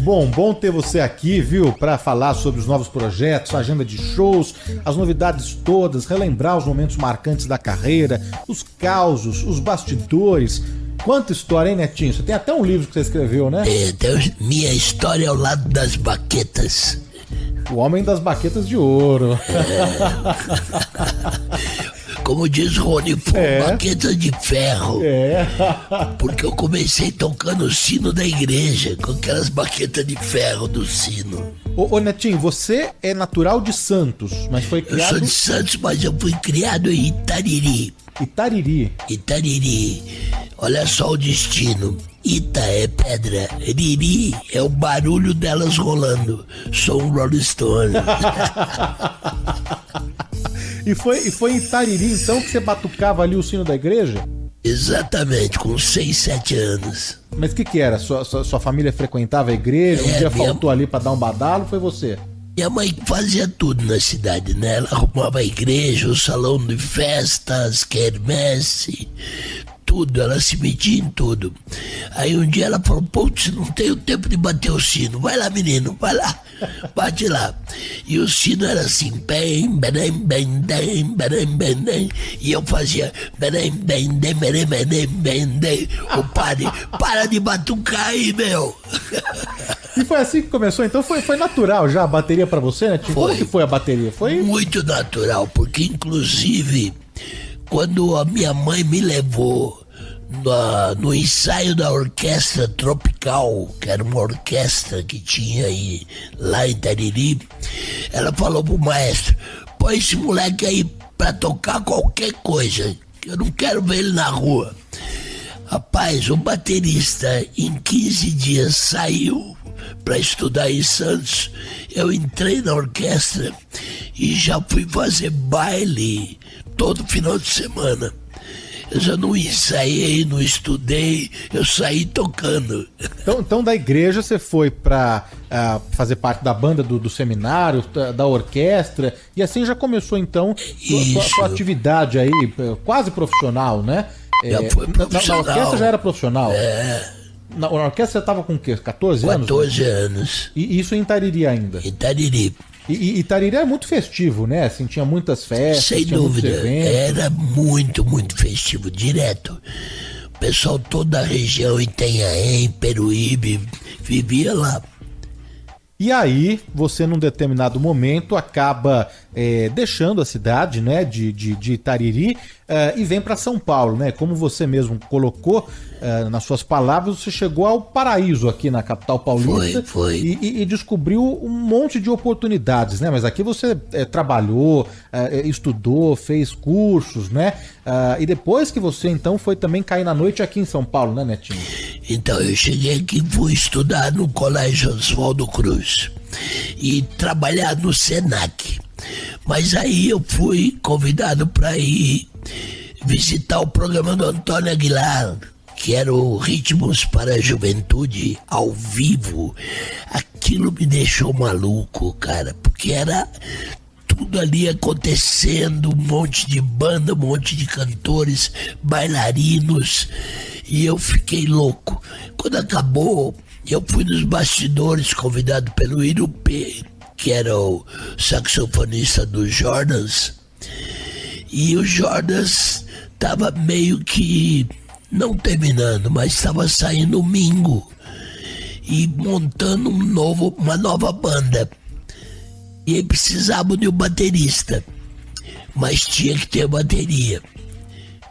[SPEAKER 7] Bom ter você aqui, viu, para falar sobre os novos projetos, a agenda de shows, as novidades todas, relembrar os momentos marcantes da carreira, os causos, os bastidores. Quanta história, hein, Netinho? Você tem até um livro que você escreveu, né?
[SPEAKER 16] Tem Minha História ao Lado das Baquetas.
[SPEAKER 7] O Homem das Baquetas de Ouro.
[SPEAKER 16] Como diz Rony, baquetas de ferro. Porque eu comecei tocando o sino da igreja, com aquelas baquetas de ferro do sino.
[SPEAKER 7] Ô Netinho, você é natural de Santos, mas foi criado...
[SPEAKER 16] Eu sou de Santos, mas eu fui criado em Itariri. Itariri. Olha só o destino. Ita é pedra, Riri é o barulho delas rolando. Sou um Rolling Stone.
[SPEAKER 7] E foi em Itariri, então, que você batucava ali o sino da igreja?
[SPEAKER 16] Exatamente, com 6, 7 anos.
[SPEAKER 7] Mas o que era? Sua família frequentava a igreja? Um dia faltou ali pra dar um badalo, foi você?
[SPEAKER 16] Minha mãe fazia tudo na cidade, né? Ela arrumava a igreja, o salão de festas, quermesse, tudo, ela se metia em tudo. Aí um dia ela falou, putz, não tenho tempo de bater o sino. Vai lá, menino, vai lá, bate lá. E o sino era assim, bem, bem, bem, bem, bem, bem, e eu fazia bem, bem, bem, bem, bem, bem. O padre, para de batucar aí, meu.
[SPEAKER 7] E foi assim que começou, então foi natural já a bateria pra você, né? Como que foi a bateria? Foi
[SPEAKER 16] muito natural, porque inclusive quando a minha mãe me levou no ensaio da Orquestra Tropical, que era uma orquestra que tinha aí lá em Itariri, ela falou pro maestro, põe esse moleque aí pra tocar qualquer coisa, que eu não quero ver ele na rua. Rapaz, o baterista em 15 dias saiu para estudar em Santos. Eu entrei na orquestra e já fui fazer baile todo final de semana. Eu já não ensaiei, não estudei, eu saí tocando.
[SPEAKER 7] Então da igreja você foi para fazer parte da banda do seminário, da orquestra, e assim já começou então sua atividade aí, quase profissional, né?
[SPEAKER 16] Já foi profissional.
[SPEAKER 7] Na orquestra já era profissional? Na orquestra você estava com o quê? 14 anos?
[SPEAKER 16] 14 anos.
[SPEAKER 7] E isso em Itariri ainda?
[SPEAKER 16] Itariri.
[SPEAKER 7] E Itariri era muito festivo, né? Assim, tinha muitas festas,
[SPEAKER 16] sem dúvida, era muito, muito festivo, direto. O pessoal toda a região, Itanhaém, Peruíbe, vivia lá.
[SPEAKER 7] E aí, você num determinado momento acaba deixando a cidade, né, de Itariri e vem para São Paulo, né? Como você mesmo colocou nas suas palavras, você chegou ao paraíso aqui na capital paulista.
[SPEAKER 16] Foi.
[SPEAKER 7] E descobriu um monte de oportunidades, né? Mas aqui você trabalhou, estudou, fez cursos, né? E depois que você então foi também cair na noite aqui em São Paulo, né, Netinho?
[SPEAKER 16] Então, eu cheguei aqui e fui estudar no Colégio Oswaldo Cruz e trabalhar no Senac. Mas aí eu fui convidado para ir visitar o programa do Antônio Aguilar, que era o Ritmos para a Juventude ao vivo. Aquilo me deixou maluco, cara, porque era tudo ali acontecendo, um monte de banda, um monte de cantores, bailarinos, e eu fiquei louco. Quando acabou, eu fui nos bastidores, convidado pelo Irupê, que era o saxofonista dos Jordans, e o Jordans estava meio que, não terminando, mas estava saindo o Mingo e montando uma nova banda. E aí precisavam de um baterista, mas tinha que ter bateria.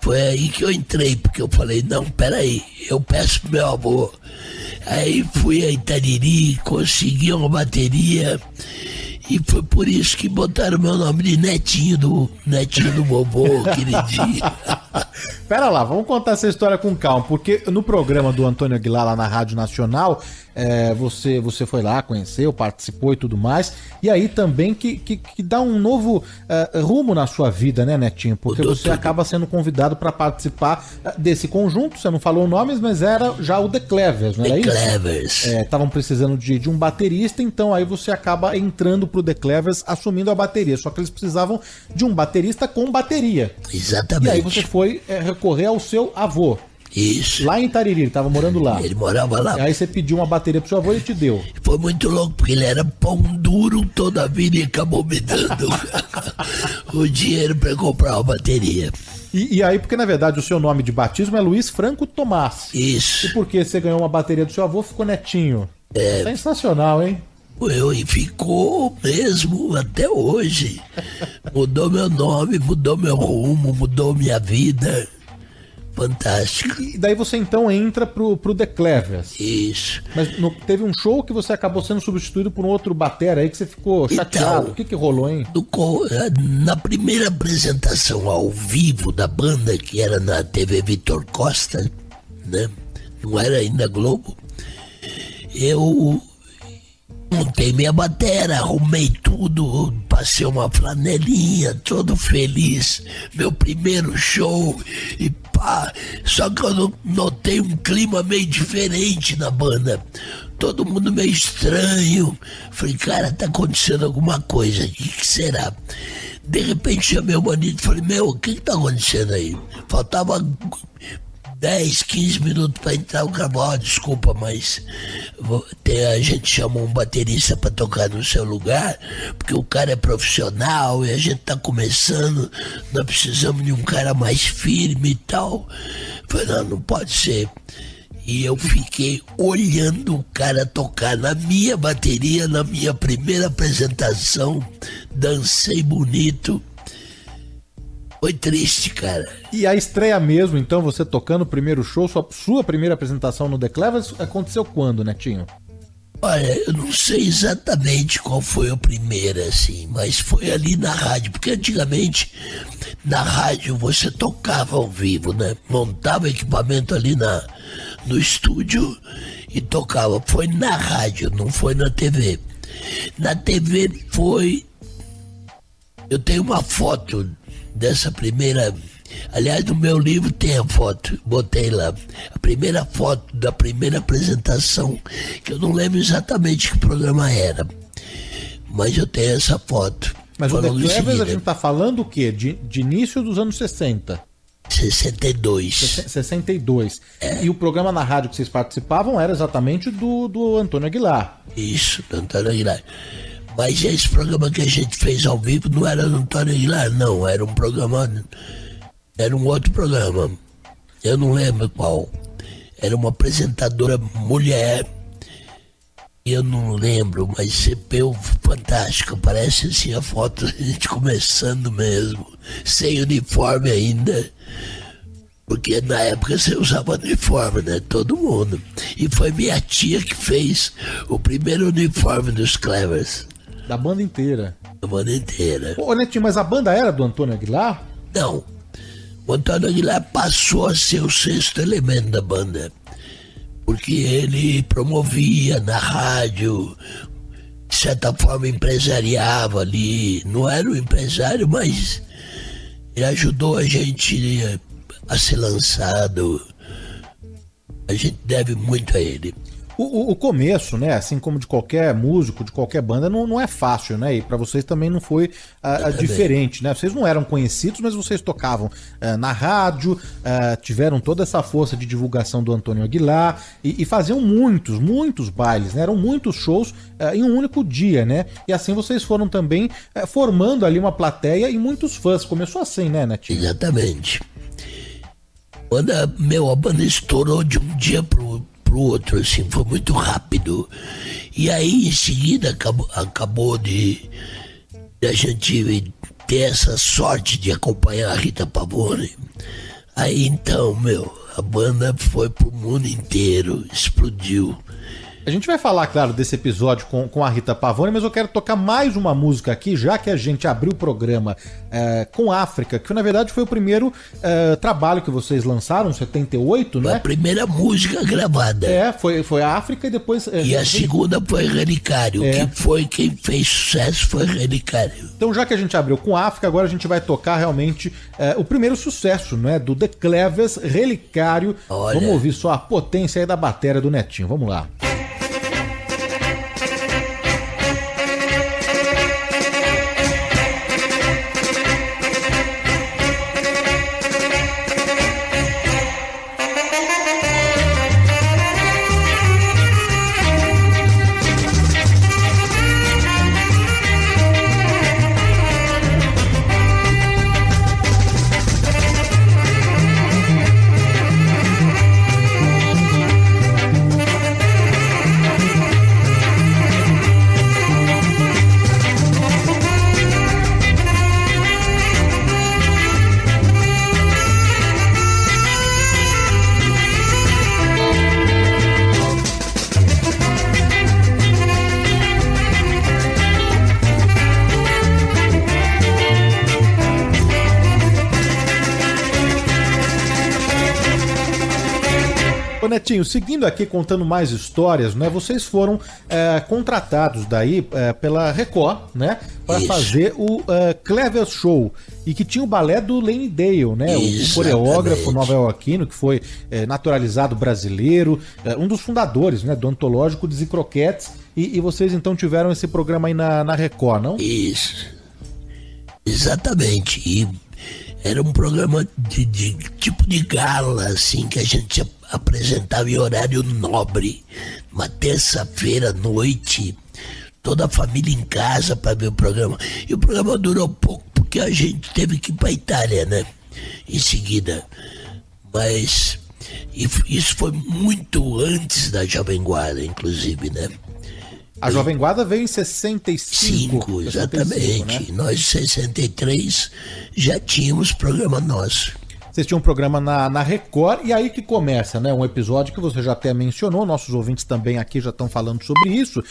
[SPEAKER 16] Foi aí que eu entrei, porque eu falei, não, peraí, eu peço pro meu avô. Aí fui a Itariri, consegui uma bateria, e foi por isso que botaram meu nome de netinho do vovô, queridinho.
[SPEAKER 7] Pera lá, vamos contar essa história com calma, porque no programa do Antônio Aguilar lá na Rádio Nacional, você foi lá, conheceu, participou e tudo mais, e aí também que dá um novo rumo na sua vida, né, Netinho? Porque você acaba sendo convidado para participar desse conjunto, você não falou nomes, mas era já o The Clevers, não era isso?
[SPEAKER 16] The Clevers.
[SPEAKER 7] Estavam precisando de um baterista, então aí você acaba entrando pro The Clevers, assumindo a bateria, só que eles precisavam de um baterista com bateria.
[SPEAKER 16] Exatamente.
[SPEAKER 7] E aí você foi recorrer ao seu avô.
[SPEAKER 16] Isso.
[SPEAKER 7] Lá em Itariri, ele tava morando lá.
[SPEAKER 16] Ele morava lá.
[SPEAKER 7] Aí você pediu uma bateria pro seu avô e ele te deu.
[SPEAKER 16] Foi muito louco, porque ele era pão duro toda a vida e acabou me dando o dinheiro pra comprar uma bateria.
[SPEAKER 7] E aí, porque na verdade o seu nome de batismo é Luiz Franco Tomás.
[SPEAKER 16] Isso.
[SPEAKER 7] E porque você ganhou uma bateria do seu avô, ficou Netinho. Sensacional, hein?
[SPEAKER 16] E ficou mesmo até hoje. Mudou meu nome, mudou meu rumo, mudou minha vida. Fantástico.
[SPEAKER 7] E daí você então entra pro The Clevers.
[SPEAKER 16] Isso.
[SPEAKER 7] Mas teve um show que você acabou sendo substituído por um outro batera aí que você ficou chateado. O que rolou, hein?
[SPEAKER 16] Na primeira apresentação ao vivo da banda, que era na TV Vitor Costa, né? Não era ainda Globo. Eu montei minha batera, arrumei tudo, passei uma flanelinha, todo feliz. Meu primeiro show e pá. Só que eu notei um clima meio diferente na banda. Todo mundo meio estranho. Falei, cara, tá acontecendo alguma coisa. O que será? De repente chamei o Manito e falei, o que tá acontecendo aí? Faltava 10, 15 minutos pra entrar o carro. Desculpa, mas a gente chamou um baterista pra tocar no seu lugar, porque o cara é profissional e a gente tá começando, nós precisamos de um cara mais firme e tal. Falei, não pode ser. E eu fiquei olhando o cara tocar na minha bateria, na minha primeira apresentação, dancei bonito. Foi triste, cara.
[SPEAKER 7] E a estreia mesmo, então, você tocando o primeiro show, sua primeira apresentação no The Clevers, aconteceu quando, Netinho?
[SPEAKER 16] Olha, eu não sei exatamente qual foi a primeira, assim, mas foi ali na rádio, porque antigamente na rádio você tocava ao vivo, né? Montava equipamento ali no estúdio e tocava. Foi na rádio, não foi na TV. Na TV foi... Eu tenho uma foto dessa primeira... Aliás, no meu livro tem a foto, botei lá. A primeira foto da primeira apresentação, que eu não lembro exatamente que programa era. Mas eu tenho essa foto.
[SPEAKER 7] Mas o The Clevers a gente tá falando o quê? De início dos anos 60?
[SPEAKER 16] 62.
[SPEAKER 7] 62. E o programa na rádio que vocês participavam era exatamente do Antônio Aguilar.
[SPEAKER 16] Isso, do Antônio Aguilar. Mas esse programa que a gente fez ao vivo não era do Antônio Aguilar, não. Era um programa... Era um outro programa. Eu não lembro qual. Era uma apresentadora mulher. Eu não lembro, mas CPU fantástica. Parece assim a foto da gente começando mesmo. Sem uniforme ainda. Porque na época você usava uniforme, né? Todo mundo. E foi minha tia que fez o primeiro uniforme dos Clevers.
[SPEAKER 7] Da banda inteira?
[SPEAKER 16] Da banda inteira.
[SPEAKER 7] Ô, Netinho, mas a banda era do Antônio Aguilar?
[SPEAKER 16] Não. O Antônio Aguilar passou a ser o sexto elemento da banda, porque ele promovia na rádio, de certa forma empresariava ali, não era um empresário, mas ele ajudou a gente a ser lançado, a gente deve muito a ele.
[SPEAKER 7] O começo, né, assim como de qualquer músico, de qualquer banda, não é fácil, né, e pra vocês também não foi diferente, né, vocês não eram conhecidos, mas vocês tocavam na rádio, tiveram toda essa força de divulgação do Antônio Aguilar e faziam muitos bailes, né, eram muitos shows em um único dia, né, e assim vocês foram também formando ali uma plateia e muitos fãs, começou assim, né, Netinho?
[SPEAKER 16] Exatamente. Quando a banda estourou de um dia pro outro, assim, foi muito rápido. E aí, em seguida, acabou de a gente ter essa sorte de acompanhar a Rita Pavone. Aí, então, a banda foi pro mundo inteiro, explodiu.
[SPEAKER 7] A gente vai falar, claro, desse episódio com a Rita Pavone, mas eu quero tocar mais uma música aqui, já que a gente abriu o programa com África, que na verdade foi o primeiro trabalho que vocês lançaram, 78, né?
[SPEAKER 16] A primeira música gravada.
[SPEAKER 7] Foi a África e depois...
[SPEAKER 16] E a segunda foi Relicário, quem fez sucesso foi Relicário.
[SPEAKER 7] Então, já que a gente abriu com África, agora a gente vai tocar realmente o primeiro sucesso, né? Do The Clevers, Relicário. Olha. Vamos ouvir só a potência aí da bateria do Netinho, vamos lá. Netinho, seguindo aqui, contando mais histórias, né? Vocês foram contratados daí pela Record, né? Para fazer o Clever Show. E que tinha o balé do Lane Dale, né? O coreógrafo nova-iorquino, que foi naturalizado brasileiro, um dos fundadores, né, do antológico Dizzy Croquettes. E vocês então tiveram esse programa aí na Record, não?
[SPEAKER 16] Isso. Exatamente. E era um programa de tipo de gala, assim, que a gente apresentava em horário nobre. Uma terça-feira à noite, toda a família em casa para ver o programa. E o programa durou pouco, porque a gente teve que ir para a Itália, né? Em seguida. Mas isso foi muito antes da Jovem Guarda, inclusive, né?
[SPEAKER 7] A Jovem Guarda veio em 65.
[SPEAKER 16] Exatamente. 65, né? Nós, em 63, já tínhamos programa nosso.
[SPEAKER 7] Vocês tinham um programa na Record, e aí que começa, né? Um episódio que você já até mencionou, nossos ouvintes também aqui já estão falando sobre isso,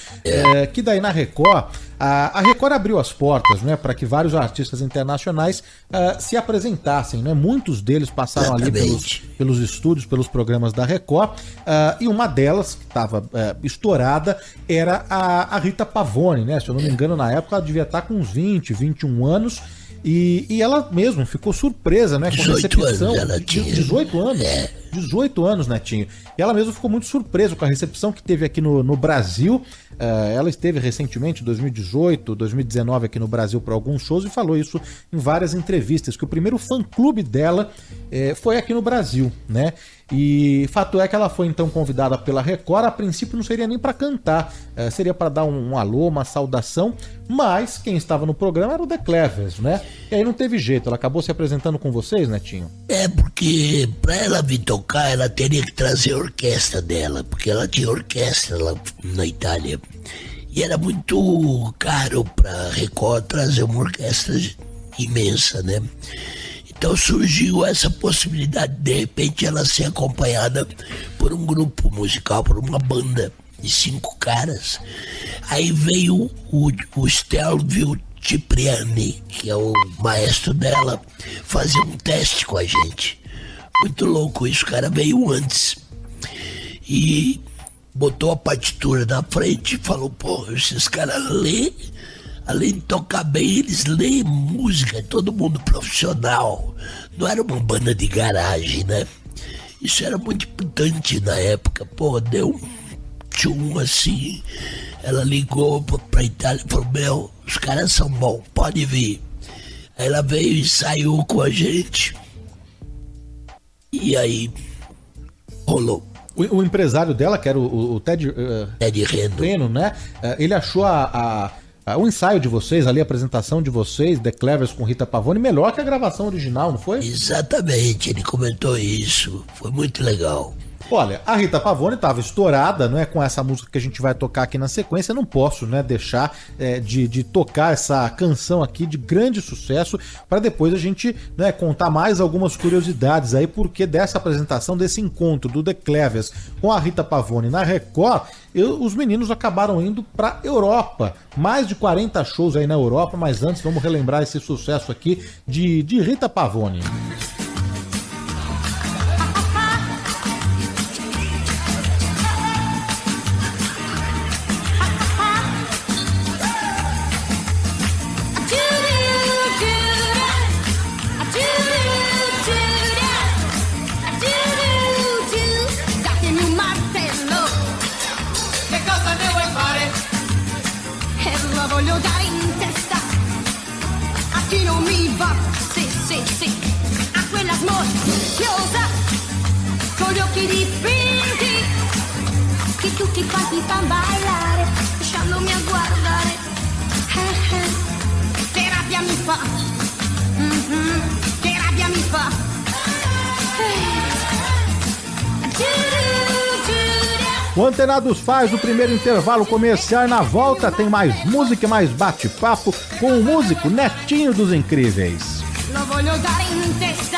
[SPEAKER 7] que daí na Record, a Record abriu as portas, né? Para que vários artistas internacionais se apresentassem, né? Muitos deles passaram ali pelos estúdios, pelos programas da Record, e uma delas, que estava estourada, era a Rita Pavone, né? Se eu não me engano, na época ela devia estar com uns 20, 21 anos, e ela mesmo ficou surpresa, né? Com a recepção. 18 anos. 18 anos, Netinho. E ela mesmo ficou muito surpresa com a recepção que teve aqui no Brasil. Ela esteve recentemente, 2018, 2019, aqui no Brasil para alguns shows e falou isso em várias entrevistas, que o primeiro fã-clube dela foi aqui no Brasil, né? E fato é que ela foi então convidada pela Record. A princípio não seria nem para cantar, seria para dar um alô, uma saudação, mas quem estava no programa era o The Clevers, né? E aí não teve jeito, ela acabou se apresentando com vocês, Netinho?
[SPEAKER 16] Porque para ela vir tocar, ela teria que trazer a orquestra dela, porque ela tinha orquestra lá na Itália. E era muito caro para Record trazer uma orquestra imensa, né? Então surgiu essa possibilidade de repente ela ser acompanhada por um grupo musical, por uma banda de 5 caras. Aí veio o Stelvio Cipriani, que é o maestro dela, fazer um teste com a gente. Muito louco isso, o cara veio antes e botou a partitura na frente e falou: pô, esses caras lêem, além de tocar bem, eles leem música, todo mundo profissional, não era uma banda de garagem, né? Isso era muito importante na época. Pô, deu um tchum assim, ela ligou pra Itália e falou: meu, os caras são bons, pode vir. Aí ela veio e saiu com a gente, e aí rolou.
[SPEAKER 7] O empresário dela, que era o Ted
[SPEAKER 16] Reno,
[SPEAKER 7] né? Ele achou o ensaio de vocês ali, a apresentação de vocês, The Clevers com Rita Pavone, melhor que a gravação original, não foi?
[SPEAKER 16] Exatamente, ele comentou isso, foi muito legal.
[SPEAKER 7] Olha, a Rita Pavone estava estourada, né, com essa música que a gente vai tocar aqui na sequência. Não posso, né, deixar de tocar essa canção aqui de grande sucesso, para depois a gente, né, contar mais algumas curiosidades aí, porque dessa apresentação, desse encontro do The Clevers com a Rita Pavone na Record, os meninos acabaram indo para Europa. Mais de 40 shows aí na Europa, mas antes vamos relembrar esse sucesso aqui de Rita Pavone.
[SPEAKER 5] Voglio dare in testa a chi non mi va, sì, a quella smorfiosa con gli occhi dipinti che tutti quanti fan ballare lasciandomi a guardare. Che rabbia mi fa, che rabbia mi fa.
[SPEAKER 7] O Antenados faz o primeiro intervalo comercial e na volta tem mais música e mais bate-papo com o músico Netinho dos Incríveis.
[SPEAKER 5] Lo voglio dare in testa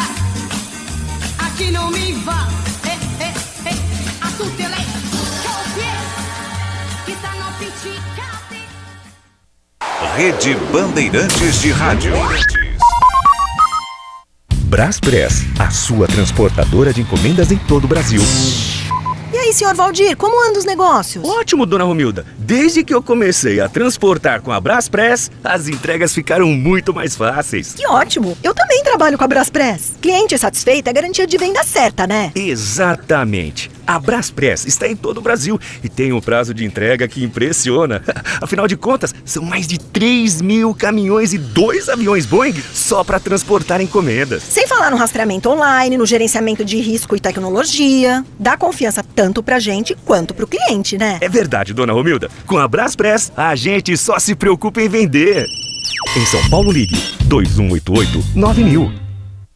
[SPEAKER 5] a chi non mi va, a tutte le copie che stanno appiccicate.
[SPEAKER 17] Rede Bandeirantes de Rádio.
[SPEAKER 21] Braspress, a sua transportadora de encomendas em todo o Brasil.
[SPEAKER 12] aí, senhor Valdir, como andam os negócios?
[SPEAKER 21] Ótimo, dona Romilda. Desde que eu comecei a transportar com a Braspress, as entregas ficaram muito mais fáceis.
[SPEAKER 12] Que ótimo! Eu também trabalho com a Braspress. Cliente satisfeito é garantia de venda certa, né?
[SPEAKER 21] Exatamente. A Braspress está em todo o Brasil e tem um prazo de entrega que impressiona. Afinal de contas, são mais de 3.000 caminhões e 2 aviões Boeing só para transportar encomendas.
[SPEAKER 12] Sem falar no rastreamento online, no gerenciamento de risco e tecnologia. Dá confiança tanto pra gente quanto pro cliente, né?
[SPEAKER 21] É verdade, dona Romilda. Com a Braspress, a gente só se preocupa em vender. Em São Paulo, ligue 2188-9000.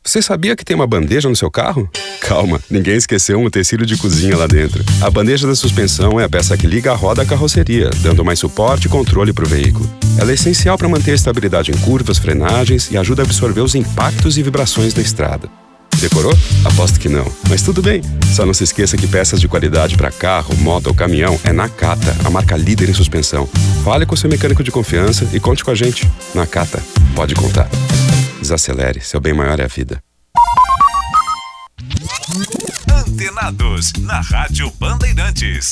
[SPEAKER 23] Você sabia que tem uma bandeja no seu carro? Calma, ninguém esqueceu um utensílio de cozinha lá dentro. A bandeja da suspensão é a peça que liga a roda à carroceria, dando mais suporte e controle para o veículo. Ela é essencial para manter a estabilidade em curvas, frenagens e ajuda a absorver os impactos e vibrações da estrada. Decorou? Aposto que não. Mas tudo bem. Só não se esqueça que peças de qualidade para carro, moto ou caminhão é Nakata, a marca líder em suspensão. Fale com seu mecânico de confiança e conte com a gente. Nakata, pode contar. Desacelere, seu bem maior é a vida.
[SPEAKER 17] Antenados, na Rádio Bandeirantes.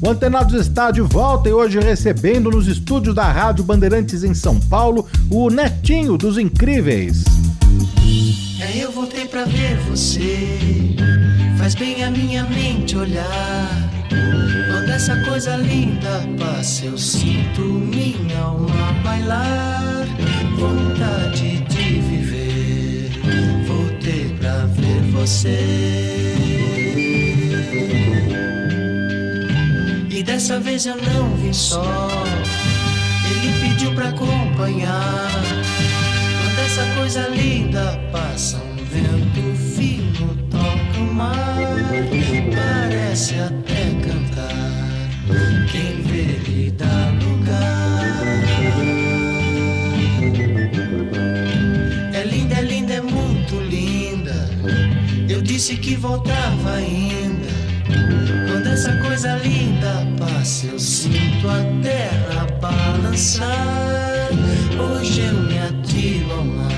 [SPEAKER 7] O Antenados está de volta e hoje recebendo nos estúdios da Rádio Bandeirantes em São Paulo o Netinho dos Incríveis.
[SPEAKER 24] Eu voltei pra ver você, faz bem a minha mente olhar. Quando essa coisa linda passa, eu sinto minha alma bailar. Vontade de viver, voltei pra ver você. E dessa vez eu não vim só, ele pediu pra acompanhar. Quando essa coisa linda passa, um vento fino toca o mar. Parece até cantar, quem vê lhe dá lugar. É linda, é muito linda. Eu disse que voltava ainda. Quando essa coisa linda passa, eu sinto a terra balançar. Hoje eu me atiro ao mar,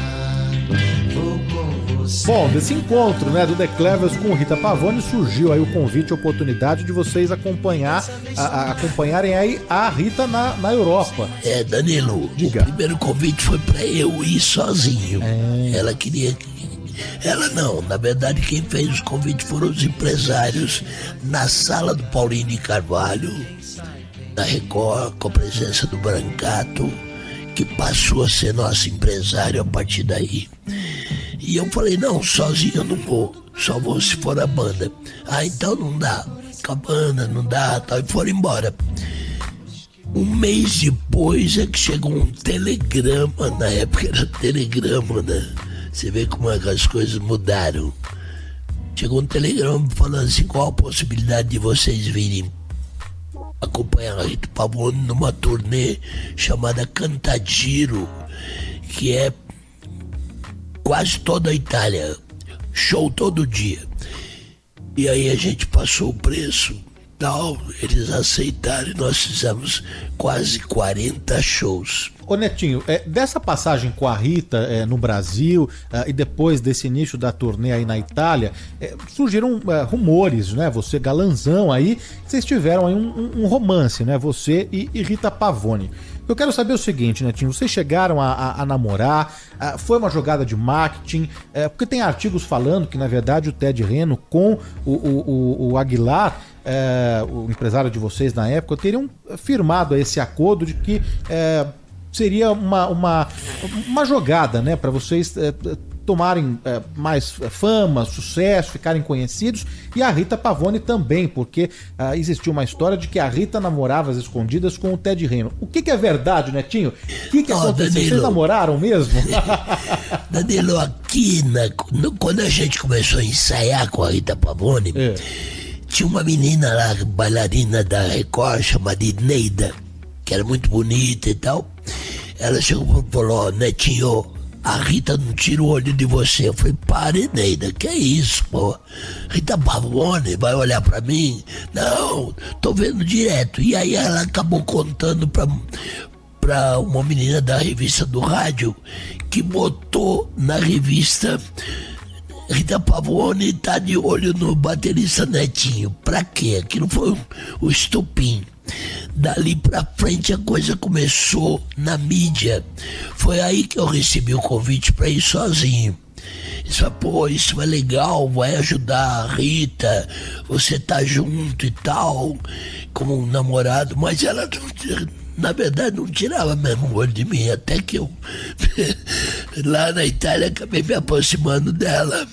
[SPEAKER 24] vou com você.
[SPEAKER 7] Bom, desse encontro, né, do The Clevers com Rita Pavone, surgiu aí o convite, a oportunidade de vocês acompanharem aí a Rita na Europa.
[SPEAKER 16] Danilo,
[SPEAKER 7] diga.
[SPEAKER 16] O primeiro convite foi pra eu ir sozinho. Ela queria... Ela não, na verdade quem fez o convite foram os empresários na sala do Paulinho de Carvalho, da Record, com a presença do Brancato, que passou a ser nosso empresário a partir daí. E eu falei, não, sozinho eu não vou, só vou se for a banda. Então não dá, com a banda não dá, tal, e foram embora. Um mês depois é que chegou um telegrama, na época era telegrama, né? Você vê como é que as coisas mudaram. Chegou um telegrama falando assim, qual a possibilidade de vocês virem acompanhar a Rita Pavone numa turnê chamada Cantagiro, que é quase toda a Itália, show todo dia. E aí a gente passou o preço, tal, eles aceitaram e nós fizemos quase 40 shows.
[SPEAKER 7] Ô Netinho, dessa passagem com a Rita no Brasil e depois desse início da turnê aí na Itália, surgiram rumores, né? Você galanzão aí, vocês tiveram aí um romance, né? Você e Rita Pavone. Eu quero saber o seguinte, Netinho, vocês chegaram a namorar, foi uma jogada de marketing, porque tem artigos falando que na verdade o Ted Reno com o Aguilar, o empresário de vocês na época, teriam firmado esse acordo de que seria uma jogada, né, para vocês tomarem mais fama, sucesso, ficarem conhecidos, e a Rita Pavone também, porque existiu uma história de que a Rita namorava às escondidas com o Ted Reno. O que é verdade, Netinho? O que aconteceu?
[SPEAKER 16] Danilo,
[SPEAKER 7] vocês namoraram mesmo?
[SPEAKER 16] Danilo, aqui, quando a gente começou a ensaiar com a Rita Pavone, tinha uma menina lá, bailarina da Record, chamada Neida, que era muito bonita e tal. Ela chegou e falou, Netinho, a Rita não tira o olho de você. Eu falei, pare, Neida, que é isso, pô? Rita Pavone vai olhar pra mim? Não, tô vendo direto. E aí ela acabou contando pra uma menina da revista do rádio, que botou na revista Rita Pavone tá de olho no baterista Netinho. Pra quê? Aquilo foi o estopim. Dali pra frente a coisa começou na mídia. Foi aí que eu recebi o convite pra ir sozinho. Isso, pô, isso é legal, vai ajudar a Rita, você tá junto e tal, como um namorado, mas ela, na verdade, não tirava mesmo o olho de mim, até que eu, lá na Itália, acabei me aproximando dela.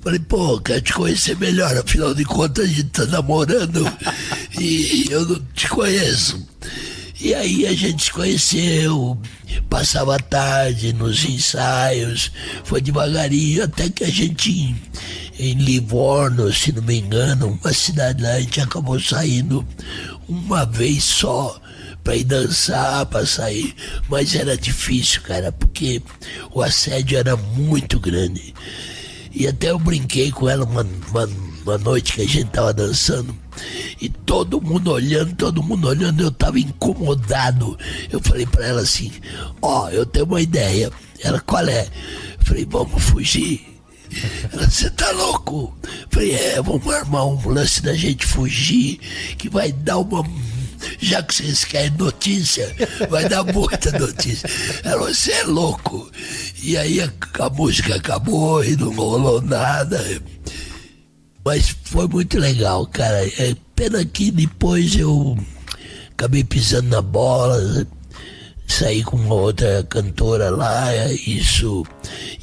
[SPEAKER 16] Falei, pô, quero te conhecer melhor, afinal de contas a gente tá namorando e eu não te conheço. E aí a gente se conheceu, passava a tarde nos ensaios, foi devagarinho, até que a gente, em Livorno, se não me engano, uma cidade lá, a gente acabou saindo uma vez só pra ir dançar, pra sair. Mas era difícil, cara, porque o assédio era muito grande. E até eu brinquei com ela uma noite que a gente tava dançando, e todo mundo olhando, eu tava incomodado. Eu falei pra ela assim, ó, eu tenho uma ideia. Ela, qual é? Eu falei, vamos fugir. Ela, você tá louco? Eu falei, vamos armar um lance da gente fugir, que vai dar uma... Já que vocês querem notícia, vai dar muita notícia. Ela, você é louco. E aí a música acabou e não rolou nada. Mas foi muito legal, cara. É pena que depois eu acabei pisando na bola, saí com uma outra cantora lá, isso.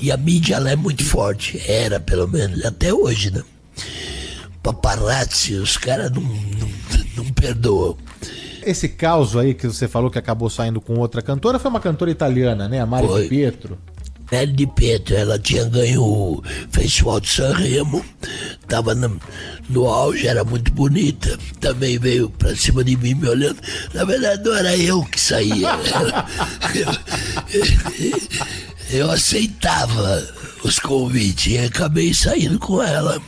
[SPEAKER 16] E a mídia lá é muito forte, era pelo menos, até hoje, né? Paparazzi, os caras não perdoam.
[SPEAKER 7] Esse caos aí que você falou que acabou saindo com outra cantora foi uma cantora italiana, né? A Mari Di Pietro.
[SPEAKER 16] Mari Di Pietro, ela tinha ganho o Festival de Sanremo, tava no auge, era muito bonita, também veio pra cima de mim me olhando. Na verdade não era eu que saía, eu aceitava os convites e acabei saindo com ela.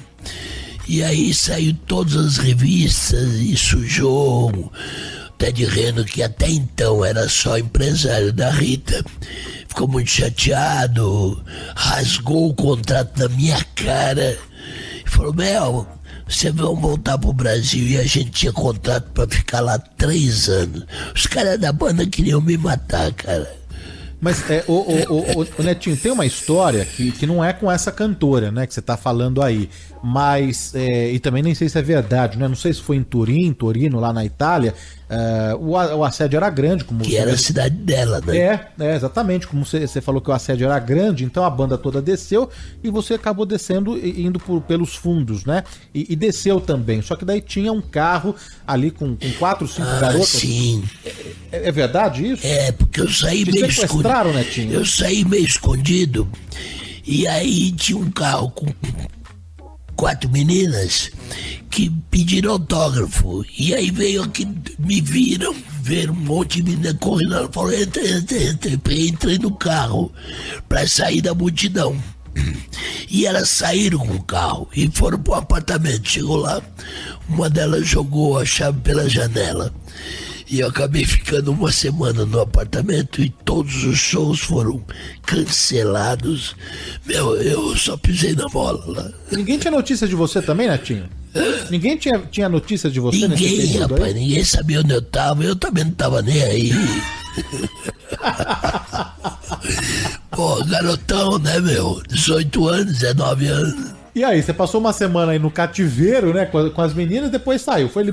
[SPEAKER 16] E aí saiu todas as revistas e sujou Ted Reno, que até então era só empresário da Rita, ficou muito chateado, rasgou o contrato na minha cara e falou, Mel, você vai voltar pro Brasil, e a gente tinha contrato pra ficar lá 3 anos. Os caras da banda queriam me matar, cara.
[SPEAKER 7] Mas, o Netinho, tem uma história que não é com essa cantora, né, que você tá falando aí, mas, e também nem sei se é verdade, né, não sei se foi em Torino, lá na Itália, o assédio era grande. Como
[SPEAKER 16] que era a cidade dela, né?
[SPEAKER 7] Exatamente, como você falou que o assédio era grande, então a banda toda desceu e você acabou descendo, indo pelos fundos, né, e desceu também, só que daí tinha um carro ali com 4, 5 garotas.
[SPEAKER 16] Sim.
[SPEAKER 7] É verdade isso?
[SPEAKER 16] É, porque eu saí meio escondido.
[SPEAKER 7] Netinho?
[SPEAKER 16] Eu saí meio escondido e aí tinha um carro com 4 meninas que pediram autógrafo. E aí veio aqui, me viram um monte de menina correndo. Ela falou, entrei no carro pra sair da multidão. E elas saíram com o carro e foram pro apartamento. Chegou lá, uma delas jogou a chave pela janela. E eu acabei ficando uma semana no apartamento e todos os shows foram cancelados. Meu, eu só pisei na bola lá.
[SPEAKER 7] Ninguém tinha notícia de você também, Netinho? Ninguém tinha notícia de você nesse período?
[SPEAKER 16] Ninguém, rapaz,
[SPEAKER 7] aí?
[SPEAKER 16] Ninguém sabia onde eu tava. Eu também não tava nem aí. Pô, garotão, né, meu? 18 anos, 19 anos.
[SPEAKER 7] E aí, você passou uma semana aí no cativeiro, né, com as meninas, depois saiu. Foi